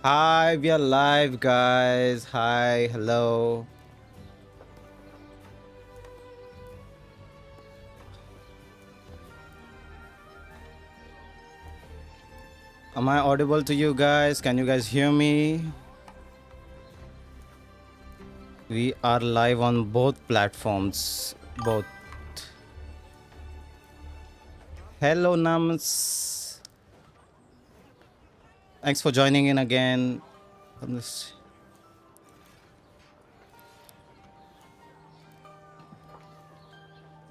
Hi, we are live, guys. Hi, hello. Am I audible to you guys? Can you guys hear me? We are live on both platforms. Both. Hello, Nams. Thanks for joining in again. On this.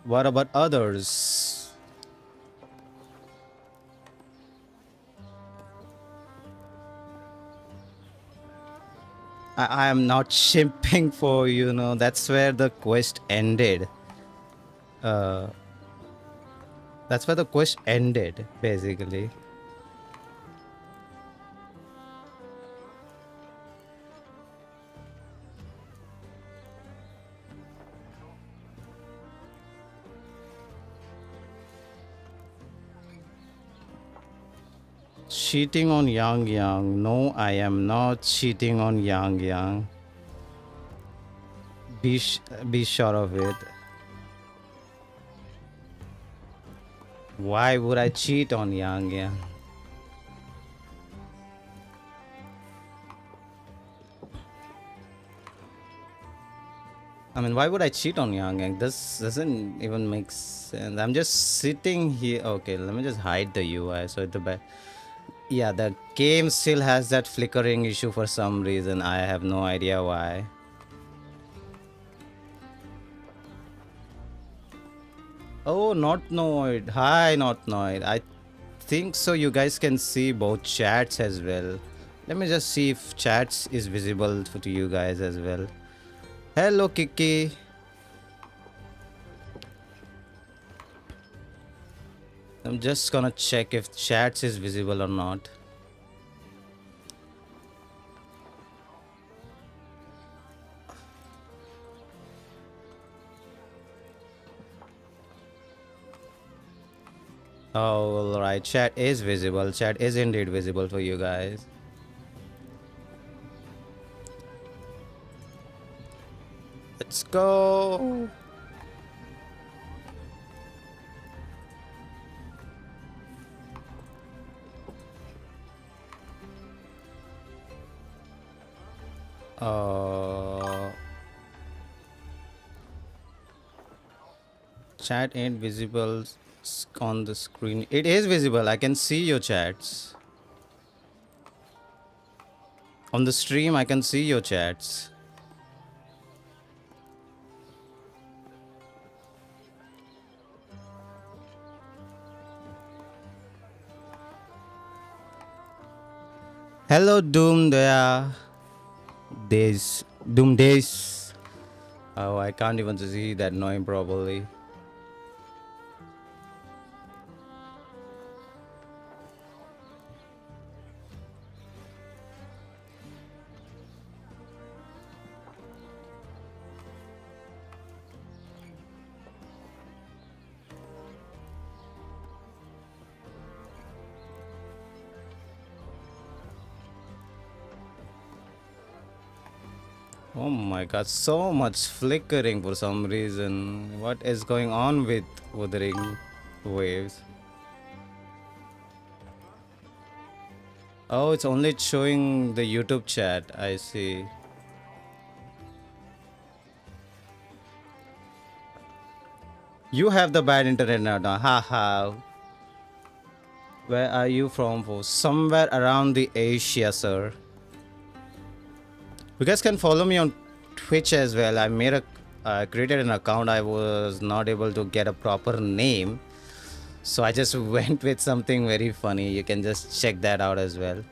What about others? I am not shipping for That's where the quest ended. Uh, that's where the quest ended, basically. Cheating on Yang Yang. No, I am not cheating on Yang Yang. Be sure of it. Why would I cheat on Yang Yang? I mean, why would I cheat on Yang Yang? This doesn't even make sense. I'm just sitting here. Okay, let me just hide the UI. So the back. Yeah, the game still has that flickering issue for some reason. I have no idea why. Oh, not Noid. Hi, not Noid. I think so. You guys can see both chats as well. Let me just see if chats is visible to you guys as well. Hello, Kiki. I'm just gonna check if chats is visible or not. Oh, alright. Chat is visible. Chat is indeed visible for you guys. Let's go. Chat ain't visible on the screen. It is visible. I can see your chats. On the stream, I can see your chats. Hello, Doom. There. Days. Doom Days. Oh, I can't even see that name properly. Oh my god, so much flickering for some reason. What is going on with Wuthering Waves? Oh, it's only showing the YouTube chat. I see. You have the bad internet now. Haha. Where are you from? For somewhere around the Asia, sir. You guys can follow me on Twitch as well. I made a created an account. I was not able to get a proper name, so I just went with something very funny. You can just check that out as well.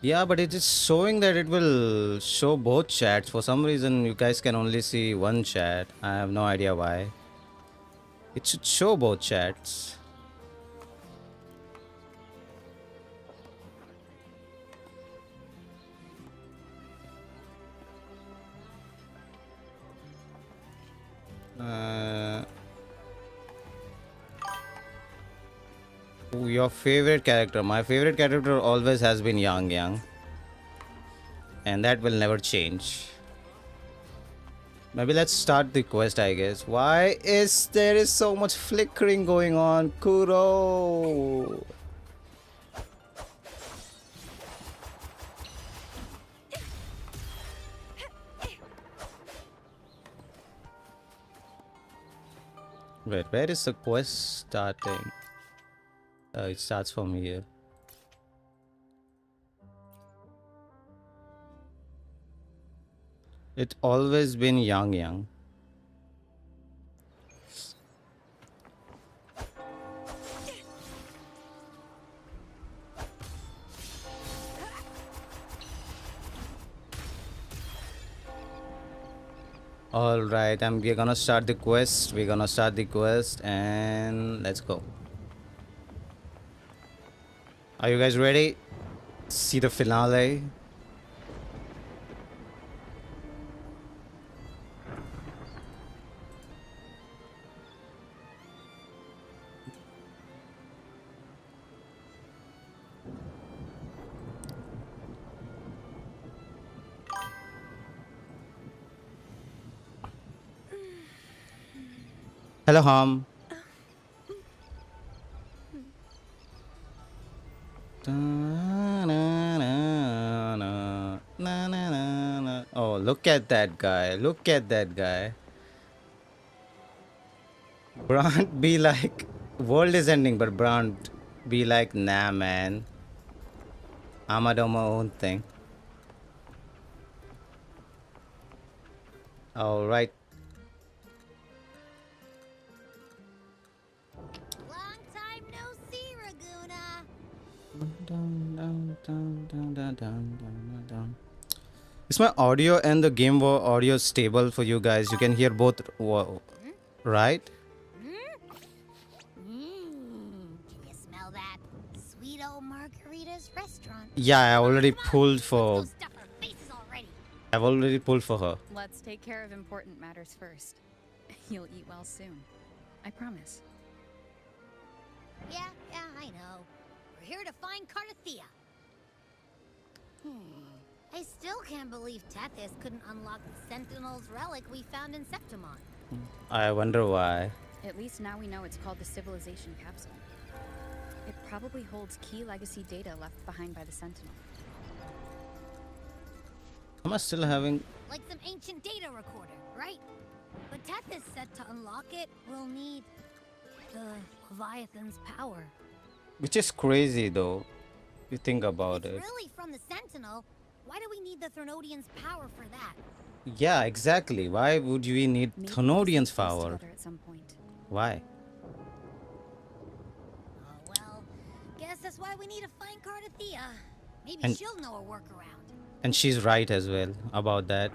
Yeah, but it is showing that it will show both chats. For some reason, you guys can only see one chat. I have no idea why. It should show both chats. Uh, Ooh, your favorite character. My favorite character always has been Yang Yang. And that will never change. Maybe let's start the quest, I guess. Why is there so much flickering going on? Kuro! Wait, where is the quest starting? It starts from here. It always been Yang Yang. Alright, we're gonna start the quest. We're gonna start the quest and let's go. Are you guys ready? See the finale? Hello, Ham. Oh, look at that guy. Look at that guy. Brant be like, world is ending, but Brant be like, nah, man. I'ma do my own thing. Alright. Long time no see, Raguna. Is my audio and the game audio stable for you guys? You can hear both, right? Can you smell that? Sweet old Margarita's restaurant. Yeah, I already Come on, pulled for. let's go stuff our faces already. I've already pulled for her. Let's take care of important matters first. You'll eat well soon. I promise. Yeah, I know. We're here to find Cartethyia. I still can't believe Tethys couldn't unlock the Sentinel's relic we found in Septimon. I wonder why. At least now we know it's called the Civilization Capsule. It probably holds key legacy data left behind by the Sentinel. Am I still having... Like some ancient data recorder, right? But Tethys said to unlock it, we'll need the Leviathan's power. Which is crazy though. You think about It's it. really from the Sentinel. Why do we need the Thermodian's power for that? Yeah, exactly. Why would we need Maybe Thermodian's it's close power? together at some point. Why? Oh, well, guess that's why we need to find Cartethyia. Maybe And- she'll know a workaround. And she's right as well about that.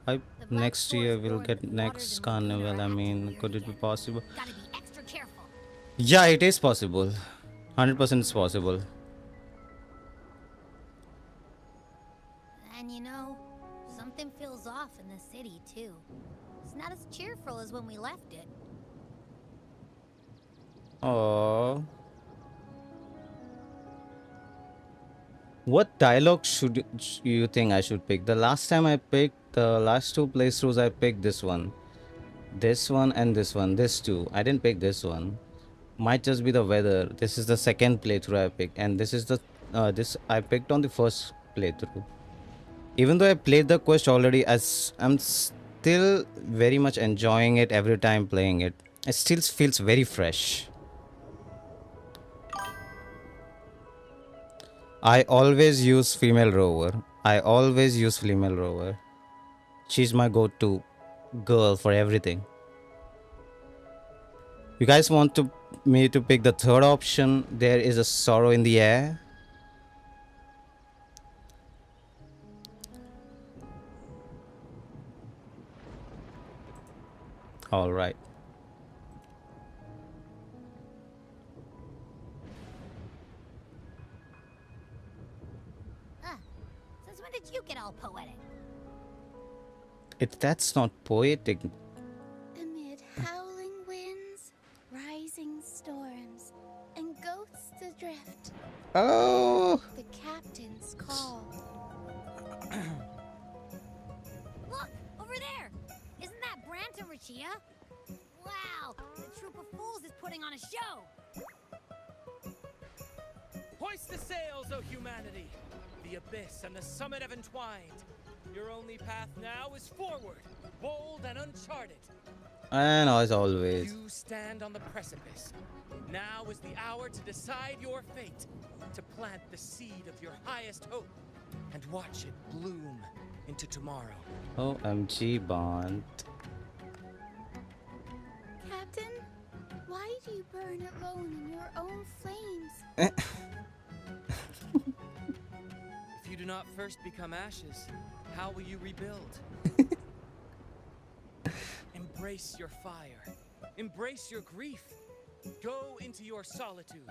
The black Next year spores we'll born get with next waters and carnival. lunar I mean, active could it be again. possible? Gotta be extra careful. Yeah, it is possible. 100% it's possible. And you know, something feels off in the city too. It's not as cheerful as when we left it. Oh. What dialogue should you think I should pick? The last time I picked, the last two playthroughs I picked this one. This one and this one. This two. I didn't pick this one. Might just be the weather. This is the second playthrough I picked. And this is the this I picked on the first playthrough. Even though I played the quest already, as I'm still very much enjoying it every time playing it. It still feels very fresh. I always use female rover. She's my go-to girl for everything. You guys want me to pick the third option? There is a sorrow in the air. All right. Since when did you get all poetic? That's not poetic. Amid howling winds, rising storms, and drift. Oh, The captain's call. Look! Over there! Isn't that Brant and Rachia? Wow! The troop of fools is putting on a show! Hoist the sails, O humanity! The abyss and the summit have entwined. Your only path now is forward, bold and uncharted. and as always. You stand on the precipice. Now is the hour to decide your fate, to plant the seed of your highest hope, and watch it bloom into tomorrow. OMG, Bond. Captain, why do you burn alone in your own flames? If you do not first become ashes, how will you rebuild? Embrace your fire. Embrace your grief. Go into your solitude.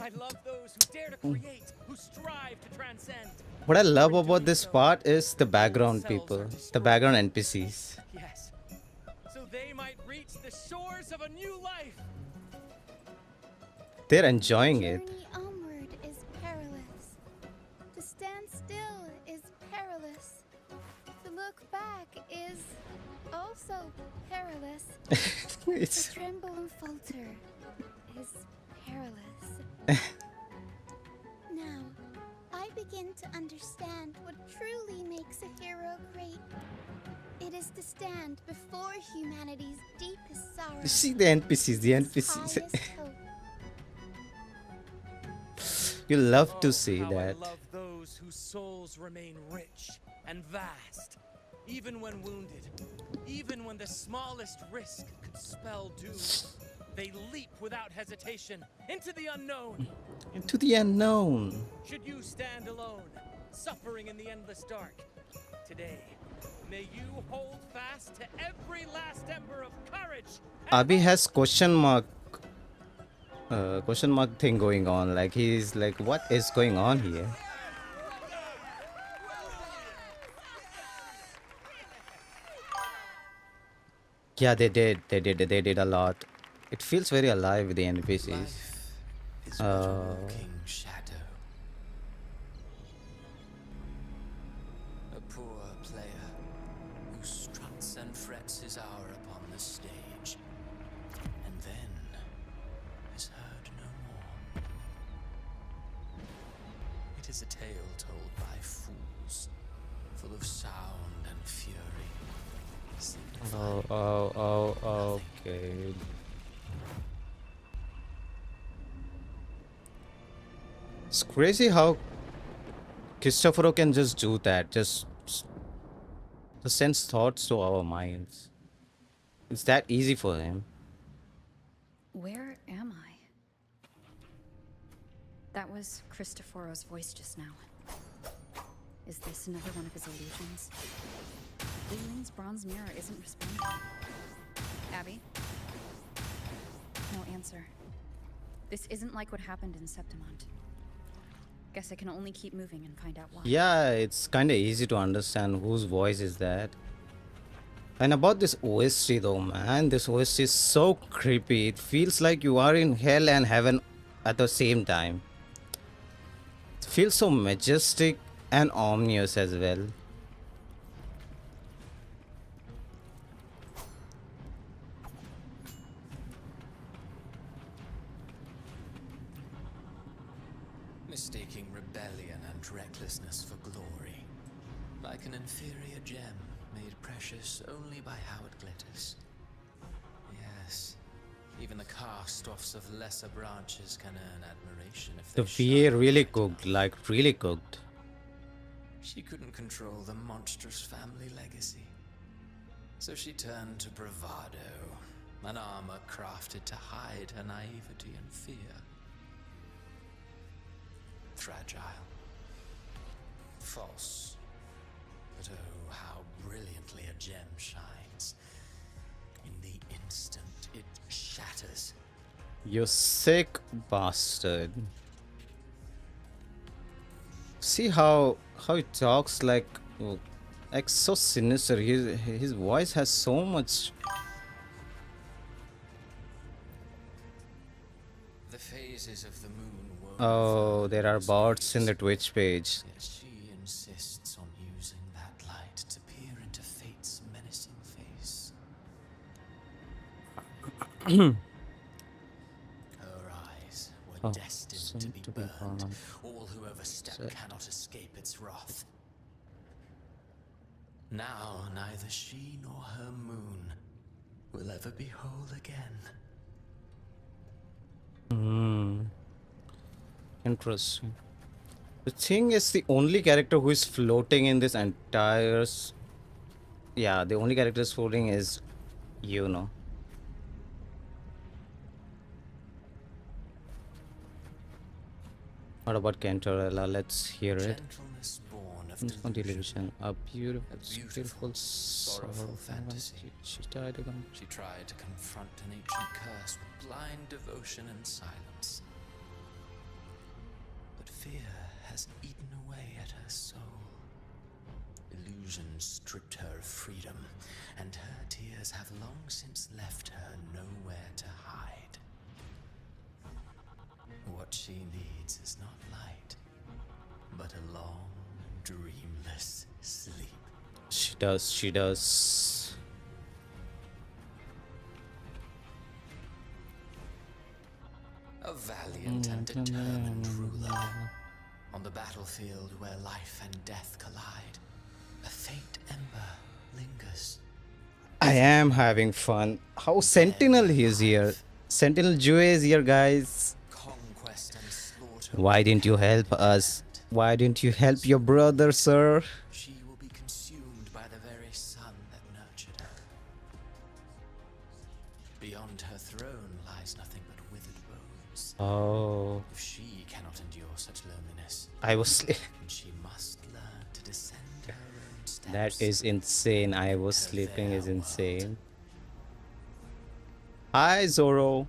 I love those who dare to create, who strive to transcend. What I love about this part is the background people, the background NPCs. Yes. So they might reach the shores of a new life. They're enjoying it. Journey onward is perilous. To stand still is perilous. To look back is also perilous. It's To tremble and falter is perilous. Now, I begin to understand what truly makes a hero great. It is to stand before humanity's deepest sorrow. you see the NPCs, the its NPCs. highest hope. You love to Oh, see how that. I love those whose souls remain rich and vast, even when wounded, even when the smallest risk could spell doom. They leap without hesitation into the unknown. Into the unknown. Should you stand alone, suffering in the endless dark, today, may you hold fast to every last ember of courage. Abhi has question mark thing going on. Like he's like, what is going on here? Yeah, they did a lot. It feels very alive with the NPCs. Life is but a walking shadow. A poor player who struts and frets his hour upon the stage, and then is heard no more. It is a tale told by fools, full of sound and fury. Oh, okay. It's crazy how Cristoforo can just do that, just sends thoughts to our minds. It's that easy for him. Where am I? That was Cristoforo's voice just now. Is this another one of his illusions? Leland's bronze mirror isn't responding. Abby? No answer. This isn't like what happened in Septimont. Guess I can only keep moving and find out why. Yeah, it's kind of easy to understand whose voice is that. And about this OST though, man, this OST is so creepy. It feels like you are in hell and heaven at the same time. It feels so majestic and ominous as well. Mistaking rebellion and recklessness for glory, like an inferior gem made precious only by how it glitters. Yes, even the cast-offs of lesser branches can earn admiration if The they VA shine really bright cooked, enough. like really cooked. She couldn't control the monstrous family legacy, so she turned to bravado, an armor crafted to hide her naivety and fear. Fragile, false, but oh, how brilliantly a gem shines. In the instant it shatters. You sick bastard. See how he talks like so sinister. His voice has so much. The phases of the moon won't Oh, there are those bots in the waves. Twitch page. Yet she insists on using that light to peer into fate's menacing face. Her eyes were Oh, destined soon to be to be burned. burned. All who overstep So- cannot escape its wrath. Now neither she nor her moon will ever be whole again. Hmm. Interesting. The thing is, the only character who is floating in this entire. Yeah, the only character is floating is you know. What about Cantorella? Let's hear it. Gentleness born of On delusion. television, a beautiful, beautiful, sorrowful fantasy. She died again. She tried to confront an ancient curse with blind devotion and silence. But fear has eaten away at her soul. Illusion stripped her of freedom, and her tears have long since left her nowhere to hide. What she needs is not light, but a long, dreamless sleep. She does. She does. A valiant and determined ruler. On the battlefield where life and death collide, a faint ember lingers. I am having fun. How Sentinel is here. Sentinel Joe is here, guys. Conquest and slaughter. Why didn't you help us? Why didn't you help your brother, sir? She will be consumed by the very sun that nurtured her. Beyond her throne lies nothing but withered bones. Oh, If she cannot endure such loneliness, I was. then she must learn to descend her own steps. That is insane. I was sleeping is insane. Hi, Zoro.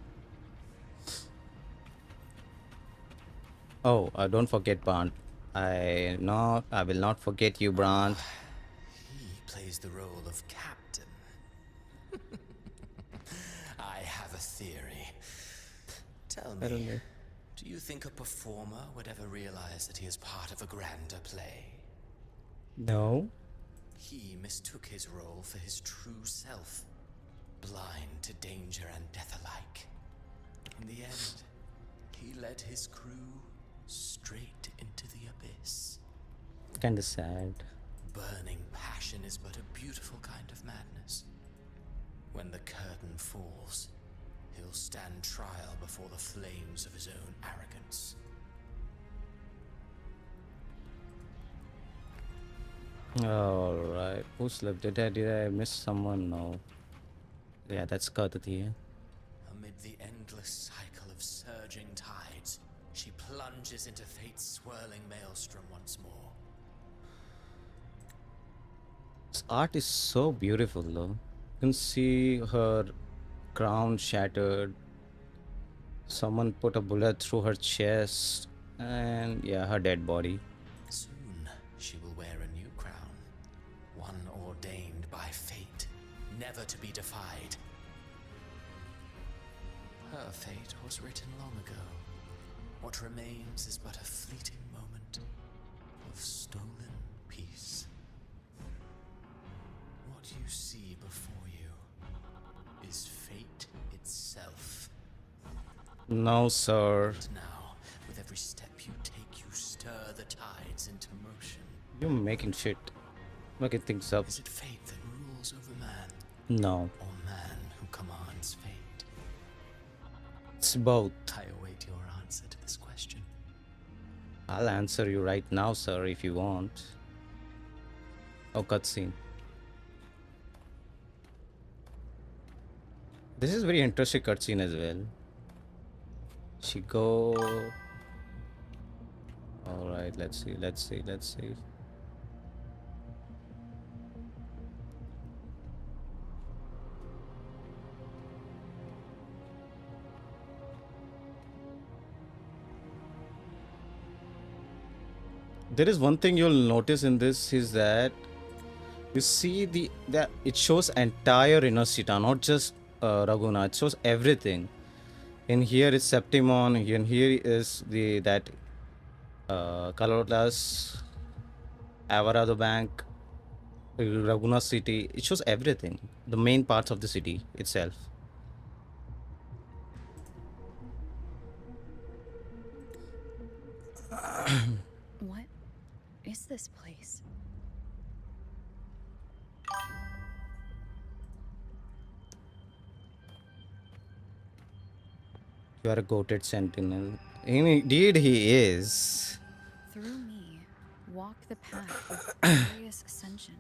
Oh, don't forget Brant. I will not forget you, Brant. He plays the role of captain. I have a theory. Tell I don't me, know. do you think a performer would ever realize that he is part of a grander play? No. He mistook his role for his true self, blind to danger and death alike. In the end, he led his crew straight into the abyss. Kinda sad. Burning passion is but a beautiful kind of madness. When the curtain falls, he'll stand trial before the flames of his own arrogance. Alright. Who slept? Did I miss someone? No. Yeah, that's Cartethyia. Amid the endless cycle of surging tides, she plunges into fate's swirling maelstrom once more. This art is so beautiful, though. You can see her crown shattered. Someone put a bullet through her chest. And yeah, her dead body. Soon she will wear a new crown, one ordained by fate, never to be defied. Her fate was written long ago. What remains is but a fleeting moment of stolen peace. What you see before you is fate itself. No, sir. And now, with every step you take, you stir the tides into motion. You're making shit. Making things up. Is it fate that rules over man, No. or man who commands fate? It's both. I await your answer to this question. I'll answer you right now, sir, if you want. Oh, cutscene. This is very interesting cutscene as well. She go. Alright, let's see. There is one thing you'll notice in this is that you see it shows entire Rinascita, not just Raguna. It shows everything. In here is Septimon. In here is that Colorless, Avarado Bank, Laguna City. It shows everything. The main parts of the city itself. What is this place? You are a goated sentinel. Indeed, he is. Through me, walk the path of glorious ascension.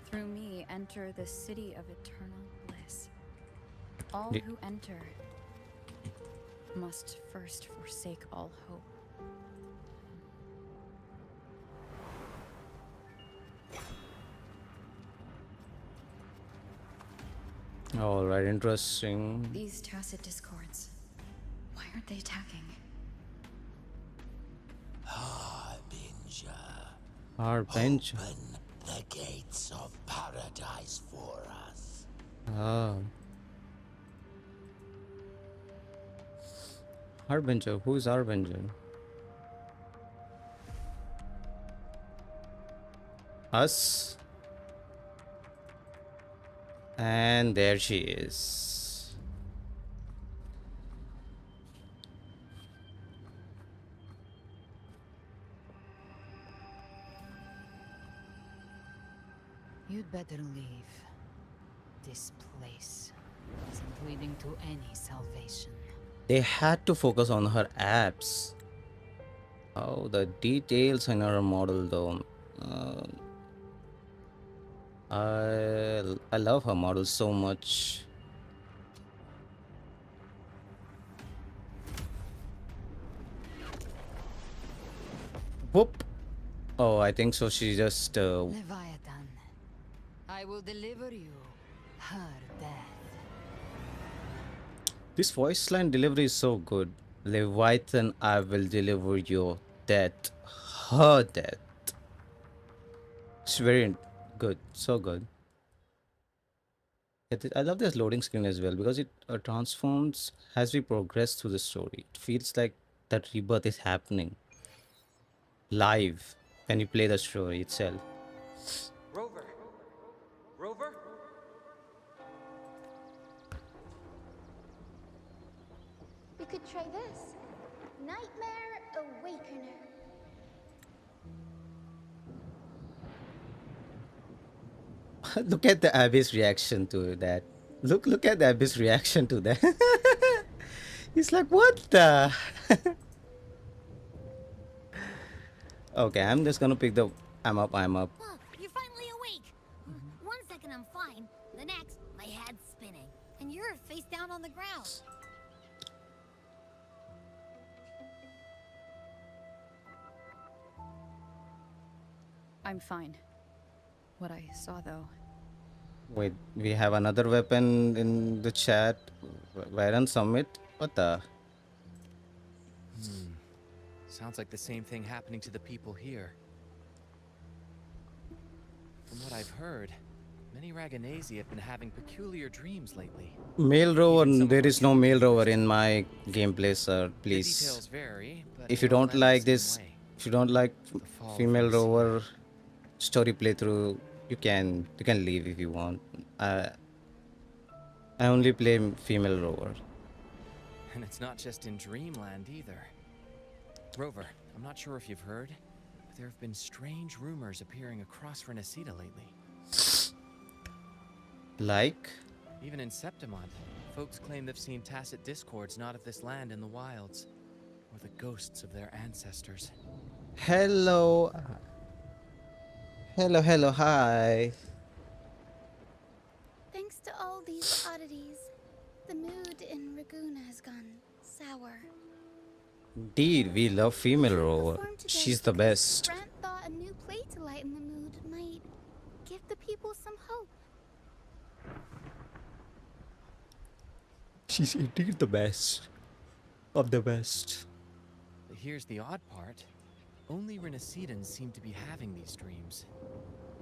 Through me, enter the city of eternal bliss. All Ye- who enter must first forsake all hope. All right, interesting. These tacet discords, why aren't they attacking? Harbinger, Harbinger. open the gates of paradise for us. Ah. Harbinger. Who is Harbinger? Us. And there she is. You'd better leave. This place isn't leading to any salvation. They had to focus on her abs. Oh, the details in her model though. Uh, I love her model so much. Whoop. Oh, I think so. She just Leviathan, I will deliver you her death. this voice line delivery is so good. Leviathan, I will deliver your death. Her death. It's very good. So good. I love this loading screen as well because it transforms as we progress through the story. It feels like that rebirth is happening live when you play the story itself. Rover! Rover? We could try this. Nightmare Awakener. Look at the Abyss reaction to that. Look at the Abyss reaction to that. He's like, what the? Okay, I'm just gonna pick the. I'm up. Look, you're finally awake. 1 second I'm fine. The next, my head's spinning. And you're face down on the ground. I'm fine. What I saw, though, Wait, we have another weapon in the chat. Byron Summit. What the? Sounds like the same thing happening to the people here. From what I've heard, many Raganesi have been having peculiar dreams lately. Male rover. Even some of There our is no male troopers. rover in my gameplay, sir. The Please. details vary, but If you they all don't end the like same this, way. if you don't like fall of female Rinascita. rover story playthrough, you can leave if you want. I only play female rover. And it's not just in Dreamland either. Rover, I'm not sure if you've heard, but there have been strange rumors appearing across Rinascita lately. Like, Even in Septimont, folks claim they've seen tacet discords not of this land in the wilds, or the ghosts of their ancestors. hello, hello, hi. Thanks to all these oddities, the mood in Raguna has gone sour. Indeed, we love female rover. Performed today She's the because best. Brant thought a new play to lighten the mood might give the people some hope. She's indeed the best of the best. But here's the odd part. Only Rinascitans seem to be having these dreams.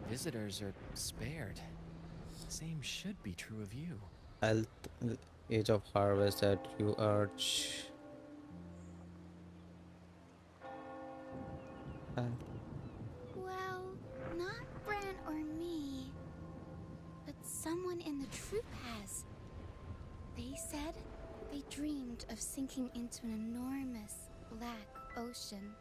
Visitors are spared. The same should be true of you. Age of harvest that you urge. Well, not Bran or me, but someone in the troop has. They said they dreamed of sinking into an enormous black ocean.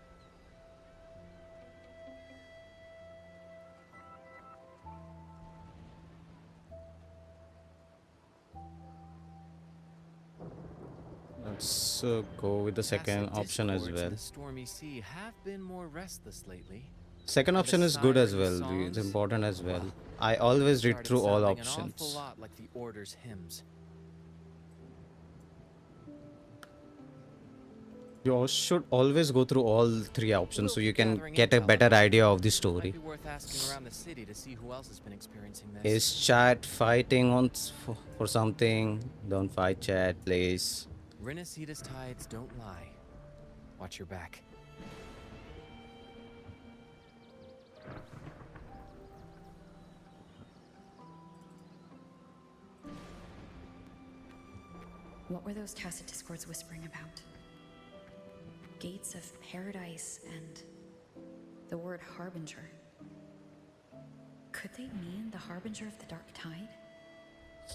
Let's go with the second Tacet option as discords in well. the stormy sea have been more restless lately. Second And the option is good as siren well. It's songs, important as well. well, I always read started through all sounding an awful options. lot like the Order's hymns. You should always go through all three options We'll so you keep can gathering get a intel better about idea it. of the Might story. be worth asking around the city to see who else has been experiencing this. Is chat fighting on for something? Don't fight chat, please. Rinascita's tides don't lie. Watch your back. What were those tacet discords whispering about? Gates of paradise and the word Harbinger. Could they mean the Harbinger of the Dark Tide?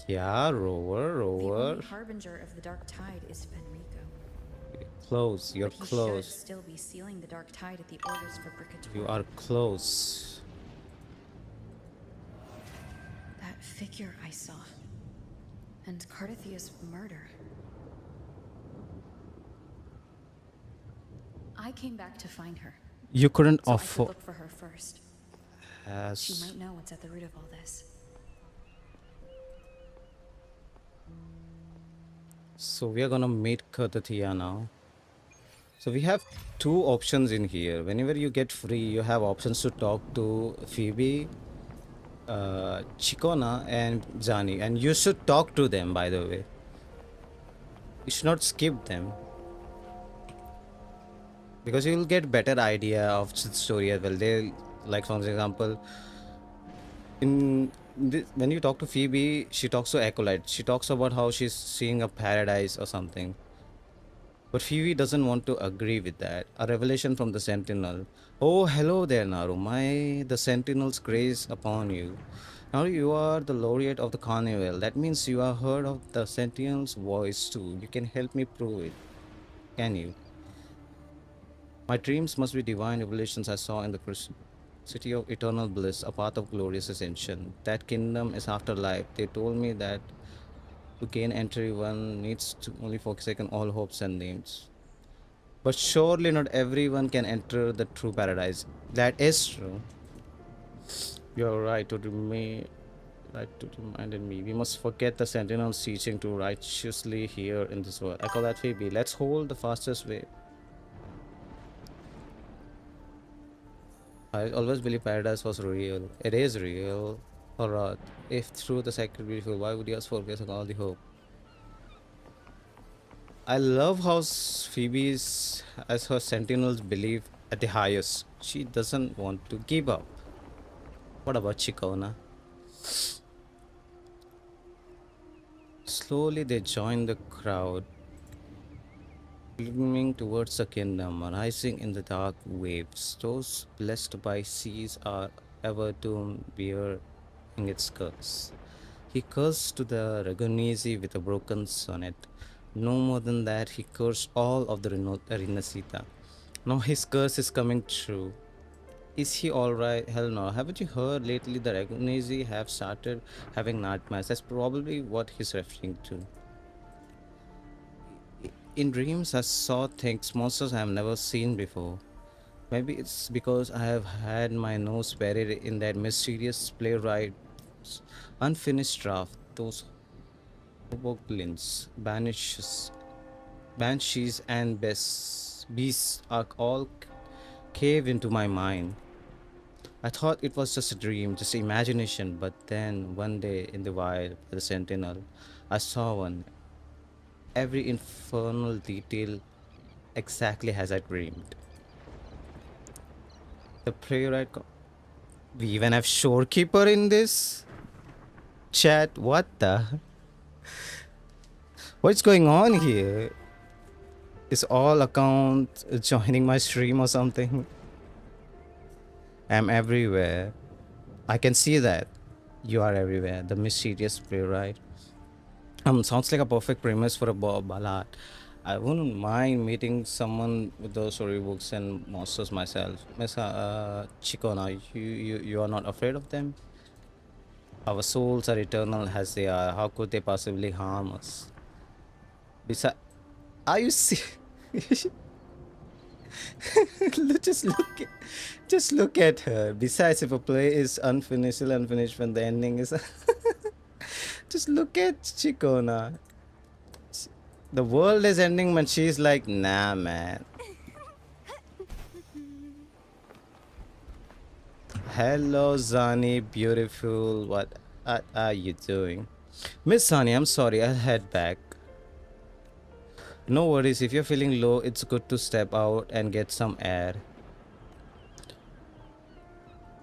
Yeah, rover, The rover. only Harbinger of the Dark Tide is Fenrico. Close, you're But he should close. still be sealing the Dark Tide at the orders for Bricator. You are close. That figure I saw. And Cartethyia's murder. I came back to find her, You couldn't so I could afford. look for her first. She As might know what's at the root of all this. so we are gonna meet Cartethyia now. So we have two options in here. Whenever you get free, you have options to talk to Phoebe, Chikona, and Zani, and you should talk to them. By the way, you should not skip them because you will get better idea of the story as well. They like, for example, in when you talk to Phoebe, she talks to Acolyte. She talks about how she's seeing a paradise or something. But Phoebe doesn't want to agree with that. A revelation from the Sentinel. Oh, hello there, Narumai. The Sentinel's grace upon you. Now you are the laureate of the carnival. That means you have heard of the Sentinel's voice too. You can help me prove it. Can you? My dreams must be divine revelations I saw in the city of eternal bliss, a path of glorious ascension. That kingdom is afterlife. They told me that to gain entry, one needs to only focus on all hopes and names. But surely not everyone can enter the true paradise. That is true. You're right to remind me. We must forget the Sentinel's teaching to righteously here in this world. I call that Phoebe. Let's hold the fastest way. I always believe paradise was real. It is real. Alright. If through the sacred beautiful, why would you ask focus on all the hope? I love how Phoebe's as her sentinels believe at the highest. She doesn't want to give up. What about Chikona? Slowly they join the crowd, swimming towards the kingdom, rising in the dark waves. Those blessed by seas are ever doomed, bearing its curse. He cursed to the Ragonese with a broken sonnet. No more than that, he cursed all of the Rinascita. Now his curse is coming true. Is he alright? Hell no. Haven't you heard lately the Ragonese have started having nightmares? That's probably what he's referring to. In dreams, I saw things, monsters I have never seen before. Maybe it's because I have had my nose buried in that mysterious playwright's unfinished draft. Those boglins, banshees, and beasts are all caved into my mind. I thought it was just a dream, just imagination, but then one day in the wild, by the Sentinel, I saw one. Every infernal detail exactly as I dreamed. The playwright. We even have shorekeeper in this chat. What the? What's going on here? Is all account joining my stream or something? I'm everywhere. I can see that. You are everywhere. The mysterious playwright. Sounds like a perfect premise for a ballad. I wouldn't mind meeting someone with those storybooks and monsters myself. Miss Chikona, you are not afraid of them? Our souls are eternal as they are. How could they possibly harm us? Besides, are you serious? Just look at her. Besides, if a play is unfinished, still unfinished when the ending is. Just look at Chikona. The world is ending when she's like, nah, man. Hello, Zani, beautiful. What are you doing? Miss Zani, I'm sorry, I'll head back. No worries, if you're feeling low, it's good to step out and get some air.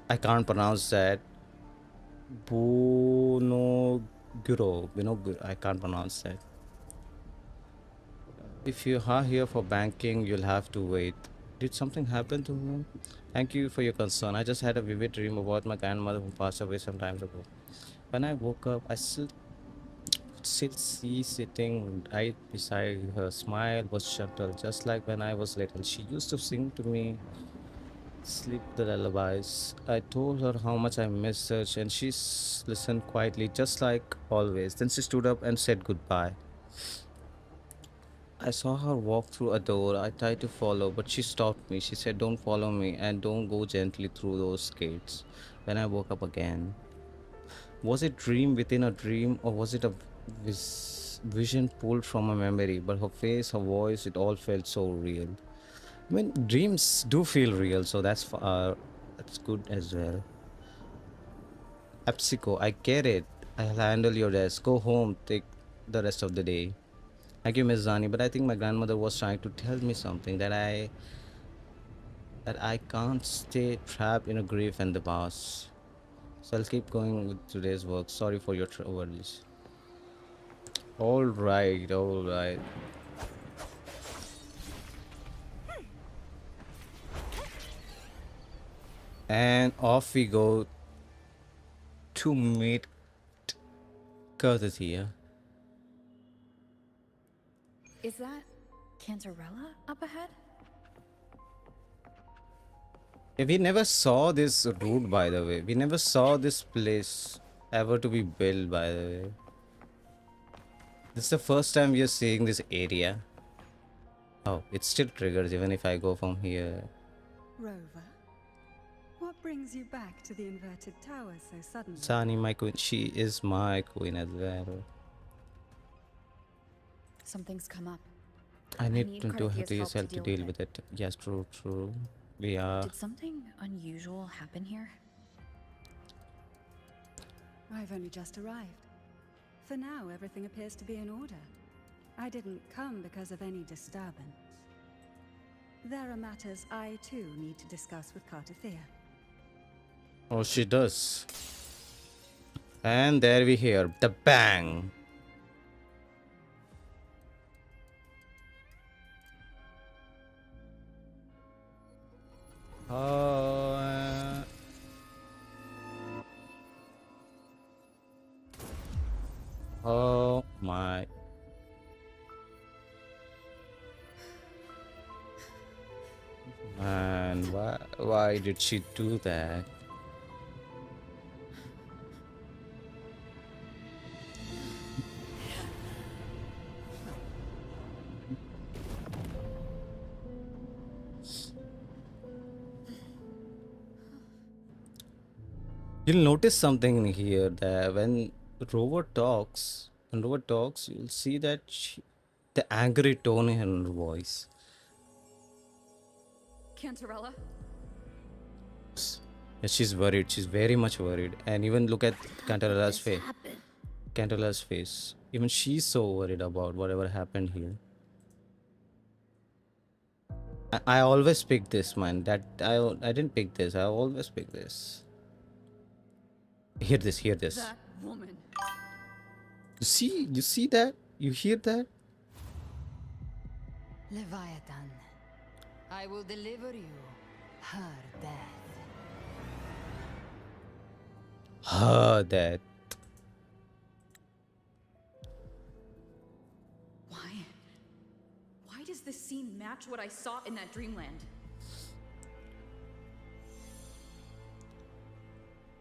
I can't pronounce that. Bunoguro. I can't pronounce that. If you are here for banking, you'll have to wait. Did something happen to him? Thank you for your concern. I just had a vivid dream about my grandmother who passed away some time ago. When I woke up, I still see sitting right beside her. Smile was gentle, just like when I was little. She used to sing to me sleep the lullabies. I told her how much I missed her, and she listened quietly, just like always. Then she stood up and said goodbye. I saw her walk through a door. I tried to follow, but she stopped me. She said, "Don't follow me and don't go gently through those gates." When I woke up again, was it dream within a dream, or was it a vision pulled from a memory? But her face, her voice, it all felt so real. I mean, dreams do feel real, so that's good as well. Apsico, I get it. I'll handle your desk. Go home. Take the rest of the day. Thank you, Miss Zani. But I think my grandmother was trying to tell me something that I can't stay trapped in a grief and the past. So I'll keep going with today's work. Sorry for your worries. All right, all right. And off we go to meet Cartethyia. Is that Cantarella up ahead? Yeah, we never saw this route, by the way. We never saw this place ever to be built, by the way. This is the first time we are seeing this area. Oh, it still triggers even if I go from here. Rover, what brings you back to the inverted tower so suddenly? Sani, my queen. She is my queen as well. Something's come up. I need to Cartethia's help to deal with it. Yes, true, true. We are. Did something unusual happen here? I've only just arrived. For now, everything appears to be in order. I didn't come because of any disturbance. There are matters I too need to discuss with Cartethyia. Oh, she does. And there we hear the bang. Oh my. Man, why did she do that? You'll notice something in here that when Rover talks, you'll see that the angry tone in her voice. Cantarella? Yeah, she's worried. She's very much worried. And even look at Cantarella's face. Cantarella's face. Even she's so worried about whatever happened here. I always pick this, man. I didn't pick this. I always pick this. Hear this. That woman. You see that? You hear that? Leviathan, I will deliver you her death. That. Why does this scene match what I saw in that dreamland?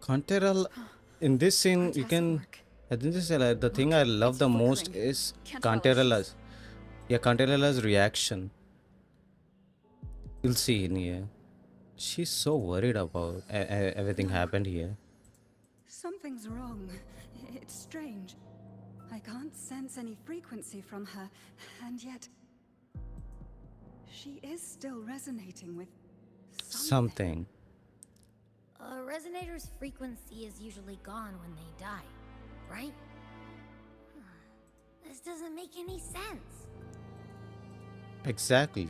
Conteral, in this scene, you can. Fantastic work. I think this is the thing I love It's the most flickering. is Can't tell if Canterella's. Yeah, Canterella's reaction. You'll see in here. She's so worried about everything happened here. Something's wrong. It's strange. I can't sense any frequency from her, and yet she is still resonating with something. Something. A resonator's frequency is usually gone when they die, right? This doesn't make any sense. Exactly.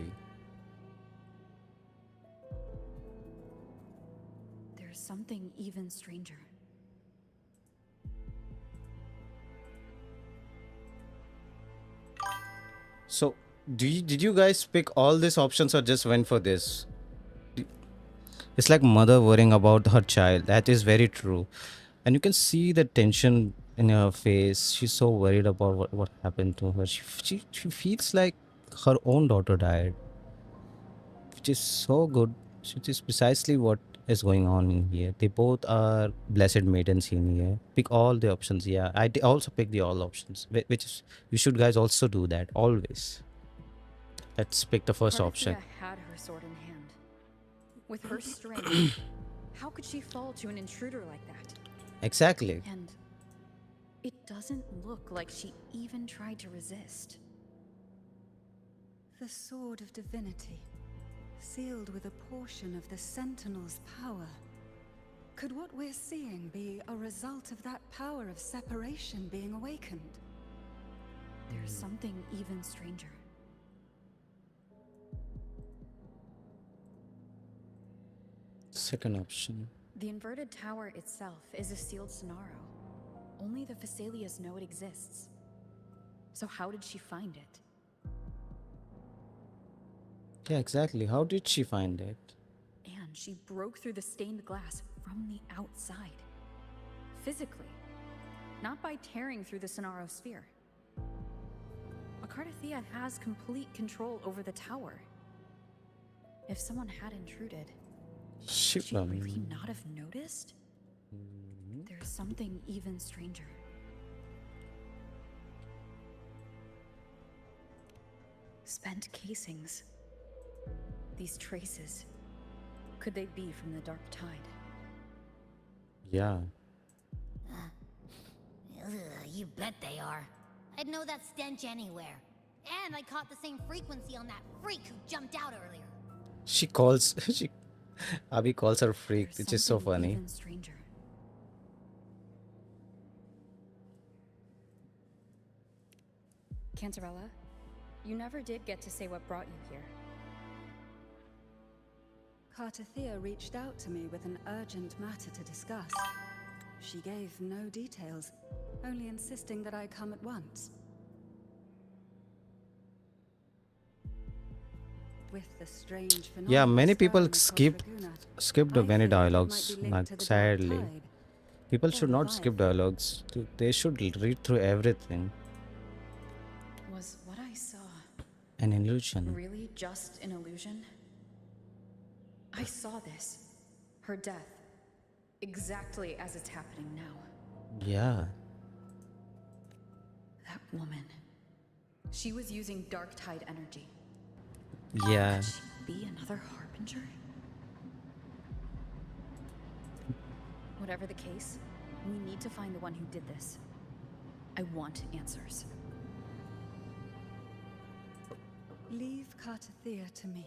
There's something even stranger. So, did you guys pick all these options or just went for this? It's like mother worrying about her child. That is very true. And you can see the tension in her face. She's so worried about what happened to her. She feels like her own daughter died, which is so good. Which is precisely what is going on in here. They both are blessed maidens in here. Pick all the options. Yeah, also pick the all options, which is you should guys also do that always. Let's pick the first option. Cartethyia had her sword in hand. With her strength, how could she fall to an intruder like that? Exactly. And it doesn't look like she even tried to resist. The Sword of Divinity, sealed with a portion of the Sentinel's power. Could what we're seeing be a result of that power of separation being awakened? There's something even stranger. Second option. The inverted tower itself is a sealed sonaro. Only the Phassalias know it exists. So how did she find it? Yeah, exactly. How did she find it? And she broke through the stained glass from the outside. Physically. Not by tearing through the sonaro sphere. Cartethyia has complete control over the tower. If someone had intruded, would she really not have noticed? There's something even stranger. Spent casings. These traces. Could they be from the dark tide? Yeah. You bet they are. I'd know that stench anywhere. And I caught the same frequency on that freak who jumped out earlier. She calls Abby calls her freak, There's which is so something funny. even stranger. Cantarella, you never did get to say what brought you here. Cartethyia reached out to me with an urgent matter to discuss. She gave no details, only insisting that I come at once. With the strange phenomenon Yeah, many people stirring across skipped Reguna, many I feared it dialogues. might be linked to the dark Sadly, tide. people Or should not skip Leviathan. dialogues. They should read through everything. Was what I saw An illusion. really just an illusion? I saw this. Her death. Exactly as it's happening now. Yeah. That woman. She was using dark tide energy. Yeah. Could she be another Harbinger? Whatever the case, we need to find the one who did this. I want answers. Leave Cartethyia to me.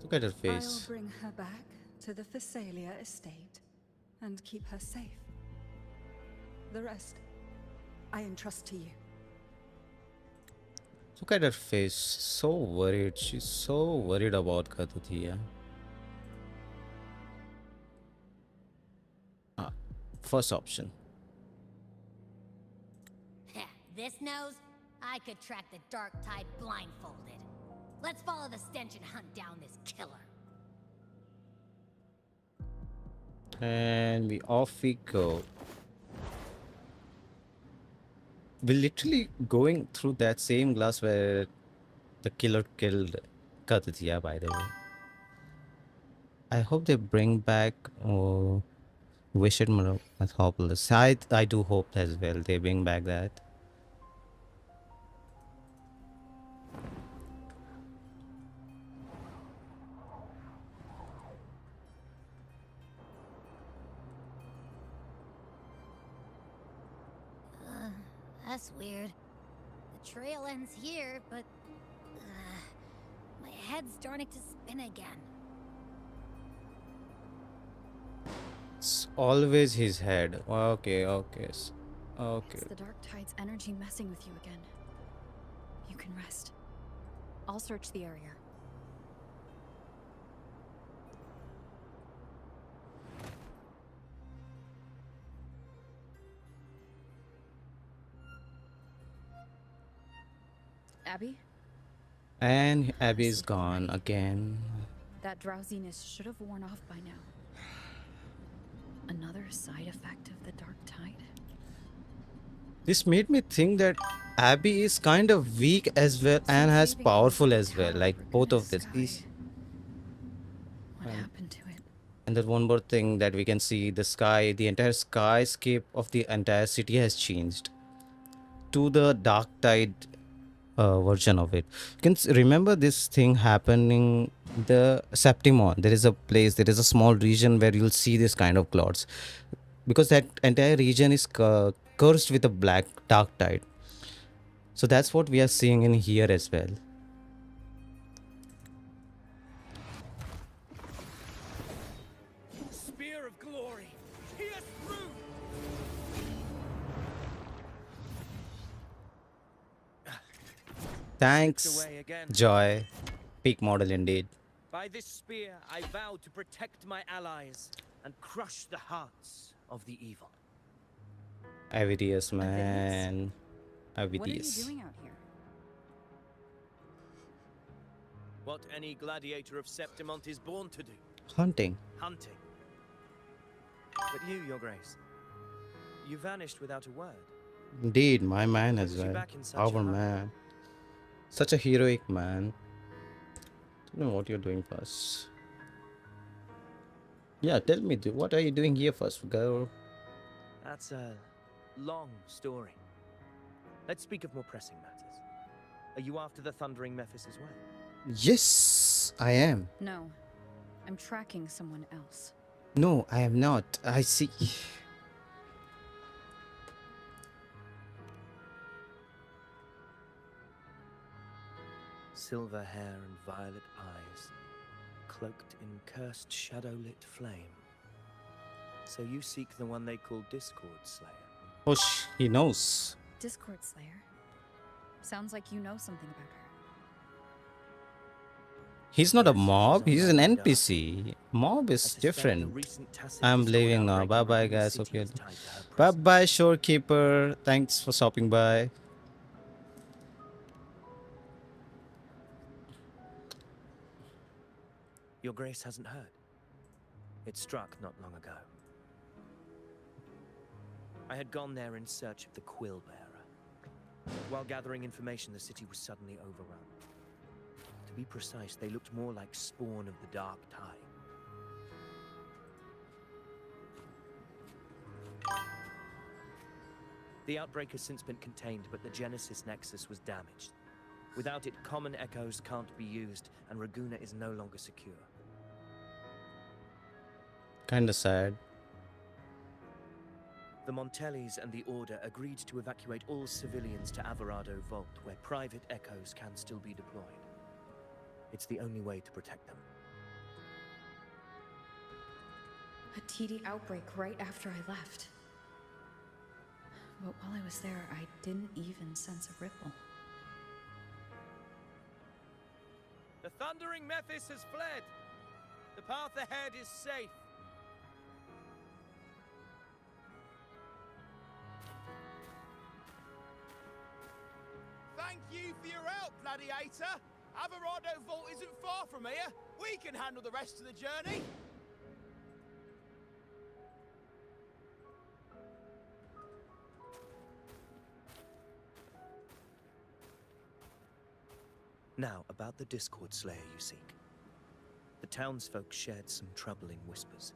Look at her I'll face. bring her back to the Phasalia estate and keep her safe. The rest, I entrust to you. Look at her face. So worried. She's so worried about Cartethyia. First option. This nose? I could track the dark tide blindfolded. Let's follow the stench and hunt down this killer. And off we go. We're literally going through that same glass where the killer killed Cartethyia, by the way. I hope they bring back Wished Metropolis. I do hope as well they bring back that. That's weird. The trail ends here, but my head's starting to spin again. It's always his head. Okay. It's the dark tide's energy messing with you again. You can rest. I'll search the area. Abby? And Abby's gone again. That drowsiness should have worn off by now. Another side effect of the dark tide? This made me think that Abby is kind of weak as well and as powerful as well. Like both of this. What happened to it? And then one more thing that we can see, the sky, the entire skyscape of the entire city has changed to the dark tide version of it. You can remember this thing happening the Septimon. There is a place, there is a small region where you'll see this kind of clouds, because that entire region is cursed with a black dark tide. So that's what we are seeing in here as well. Spear of glory, pierce through. Thanks, Away again. Joy. Peak model indeed. By this spear, I vow to protect my allies and crush the hearts of the evil. Avidius, man. What are you Avidius. doing out here? What any gladiator of Septimont is born to do. Hunting. Hunting. But you, Your Grace, you vanished without a word. Indeed, my man as What was you well. back in such a Our hurry? man. Such a heroic man. Don't know what you're doing first. Yeah, tell me, what are you doing here first, girl? That's a long story. Let's speak of more pressing matters. Are you after the thundering Mephis as well? Yes, I am. No. I'm tracking someone else. No, I am not. I see. Silver hair and violet eyes, cloaked in cursed shadow-lit flame. So you seek the one they call Discord Slayer. Oh, he knows. Discord Slayer. Sounds like you know something about her. He's not a mob, Yes, he's an I know. NPC. Mob I is suspect the different. recent tacet I'm discord leaving now. outbreak Bye bye, in the guys. city Okay. is tied to her Bye presence. bye, Shorekeeper. Thanks for stopping by. Your Grace hasn't heard. It struck not long ago. I had gone there in search of the Quill Bearer. While gathering information, the city was suddenly overrun. To be precise, they looked more like spawn of the Dark Tide. The outbreak has since been contained, but the Genesis Nexus was damaged. Without it, common echoes can't be used, and Raguna is no longer secure. Kinda sad. The Montellis and the Order agreed to evacuate all civilians to Averado Vault, where private echoes can still be deployed. It's the only way to protect them. A TD outbreak right after I left. But while I was there, I didn't even sense a ripple. The thundering Mephis has fled. The path ahead is safe. Thank you for your help, Gladiator. Averado Vault isn't far from here. We can handle the rest of the journey. Now, about the Discord Slayer you seek. The townsfolk shared some troubling whispers.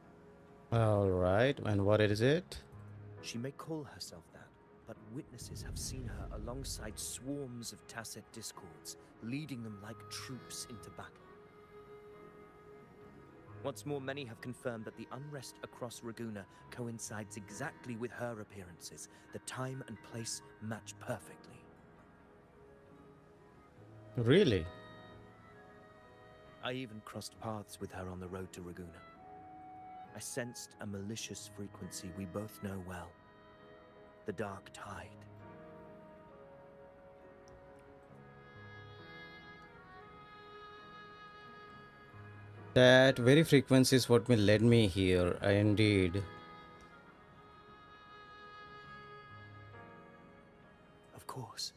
All right, and what is it? She may call herself that, but witnesses have seen her alongside swarms of tacet discords, leading them like troops into battle. What's more, many have confirmed that the unrest across Raguuna coincides exactly with her appearances. The time and place match perfectly. Really? I even crossed paths with her on the road to Raguuna. I sensed a malicious frequency we both know well. The Dark Tide. That very frequency is what led me here, indeed. Of course.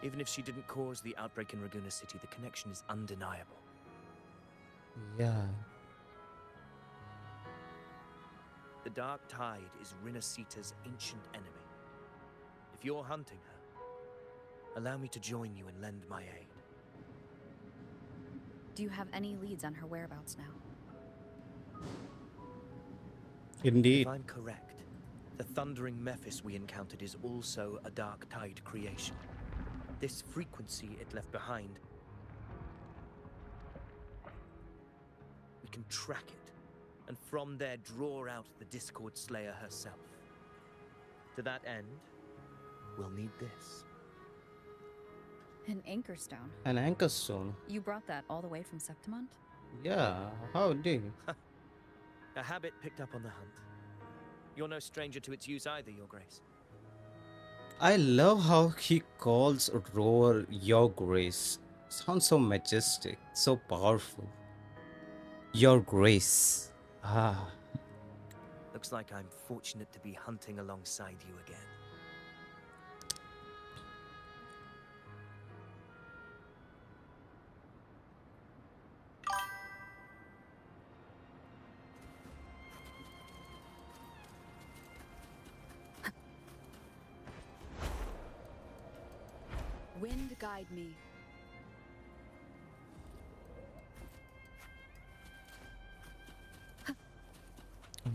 Even if she didn't cause the outbreak in Raguuna City, the connection is undeniable. Yeah. The Dark Tide is Rinascita's ancient enemy. If you're hunting her, allow me to join you and lend my aid. Do you have any leads on her whereabouts now? Indeed. If I'm correct, the thundering Mephis we encountered is also a Dark Tide creation. This frequency it left behind, we can track it, and from there draw out the Discord Slayer herself. To that end, we'll need this. An anchor stone. An anchor stone. You brought that all the way from Septimont? Yeah, how did you? A habit picked up on the hunt. You're no stranger to its use either, Your Grace. I love how he calls Roar Your Grace. Sounds so majestic, so powerful. Your Grace. Ah. Looks like I'm fortunate to be hunting alongside you again. Wind guide me.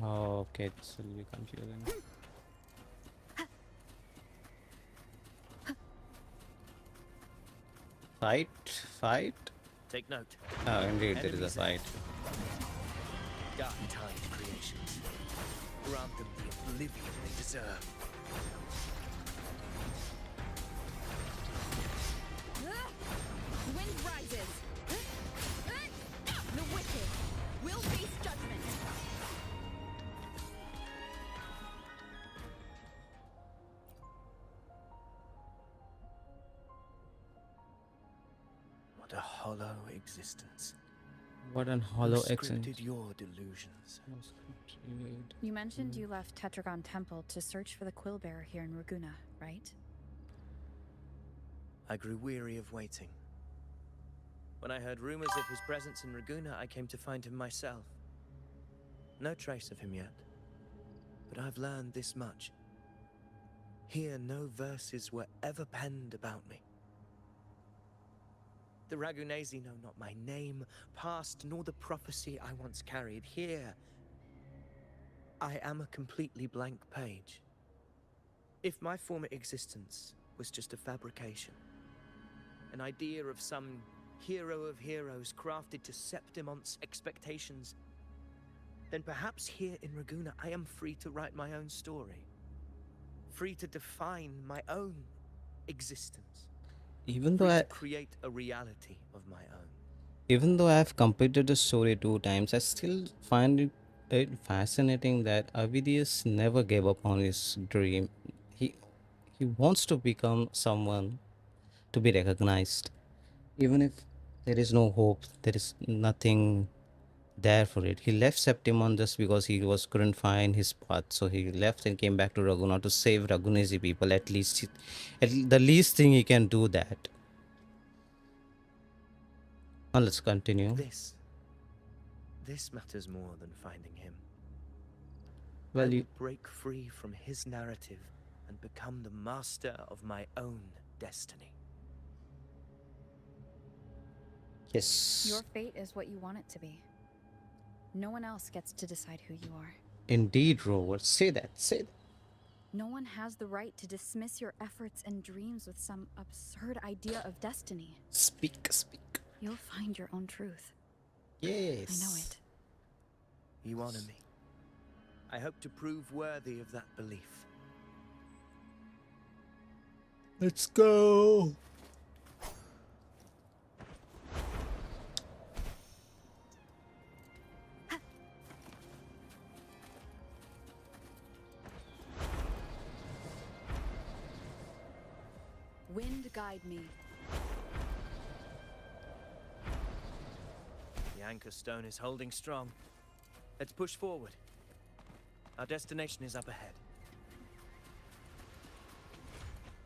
Oh, okay, this will be confusing. Fight? Fight? Take note. Oh, indeed, there is a Enemies fight. Dark Tide creations. Grant them the oblivion they deserve. Wind rises. The wicked will face judgment. What a hollow existence. What an hollow Who accent. scripted your delusions? You mentioned you left Tetragon Temple to search for the Quill Bearer here in Raguuna, right? I grew weary of waiting. When I heard rumors of his presence in Raguuna, I came to find him myself. No trace of him yet, but I've learned this much. Here, no verses were ever penned about me. The Ragunesi know not my name, past, nor the prophecy I once carried. Here, I am a completely blank page. If my former existence was just a fabrication, an idea of some hero of heroes crafted to Septimont's expectations, then perhaps here in Raguuna I am free to write my own story. Free to define my own existence. Even though Free I to create a reality of my own. Even though I have completed the story 2 times, I still find it fascinating that Avidius never gave up on his dream. He wants to become someone to be recognized. Even if there is no hope, there is nothing there for it. He left Septimon just because he couldn't find his path. So he left and came back to Raguna to save Ragunesi people. At least, the least thing he can do that. Now let's continue. This matters more than finding him. Well, I will break free from his narrative and become the master of my own destiny. Yes. Your fate is what you want it to be. No one else gets to decide who you are. Indeed, Rover. Say that. Say that. No one has the right to dismiss your efforts and dreams with some absurd idea of destiny. Speak, speak. You'll find your own truth. Yes. I know it. You honor me. I hope to prove worthy of that belief. Let's go. Wind guide me. The anchor stone is holding strong. Let's push forward. Our destination is up ahead.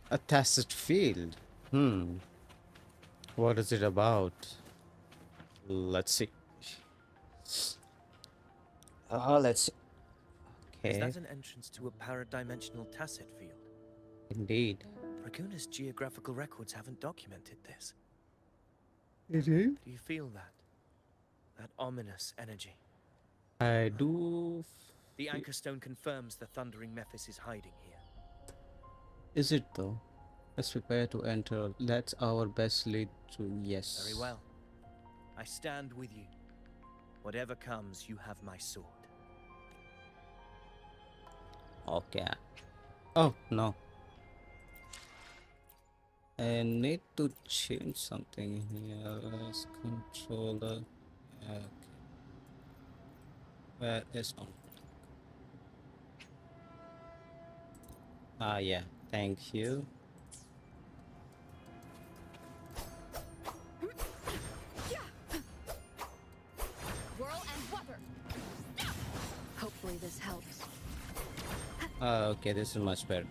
A tacet field. What is it about? Let's see. Let's see. Okay. Is that an entrance to a paradimensional tacet field? Indeed. Raguna's geographical records haven't documented this. Indeed. Do you feel that? That ominous energy? I do. The anchor stone confirms the thundering Mephis is hiding here. Is it though? Let's prepare to enter. That's our best lead to yes. Very well. I stand with you. Whatever comes, you have my sword. Okay. Oh no. I need to change something here. Let's controller. Okay. Where is on? Yeah. Thank you. Whirl and Wuthering. Hopefully this helps. Okay, this is much better.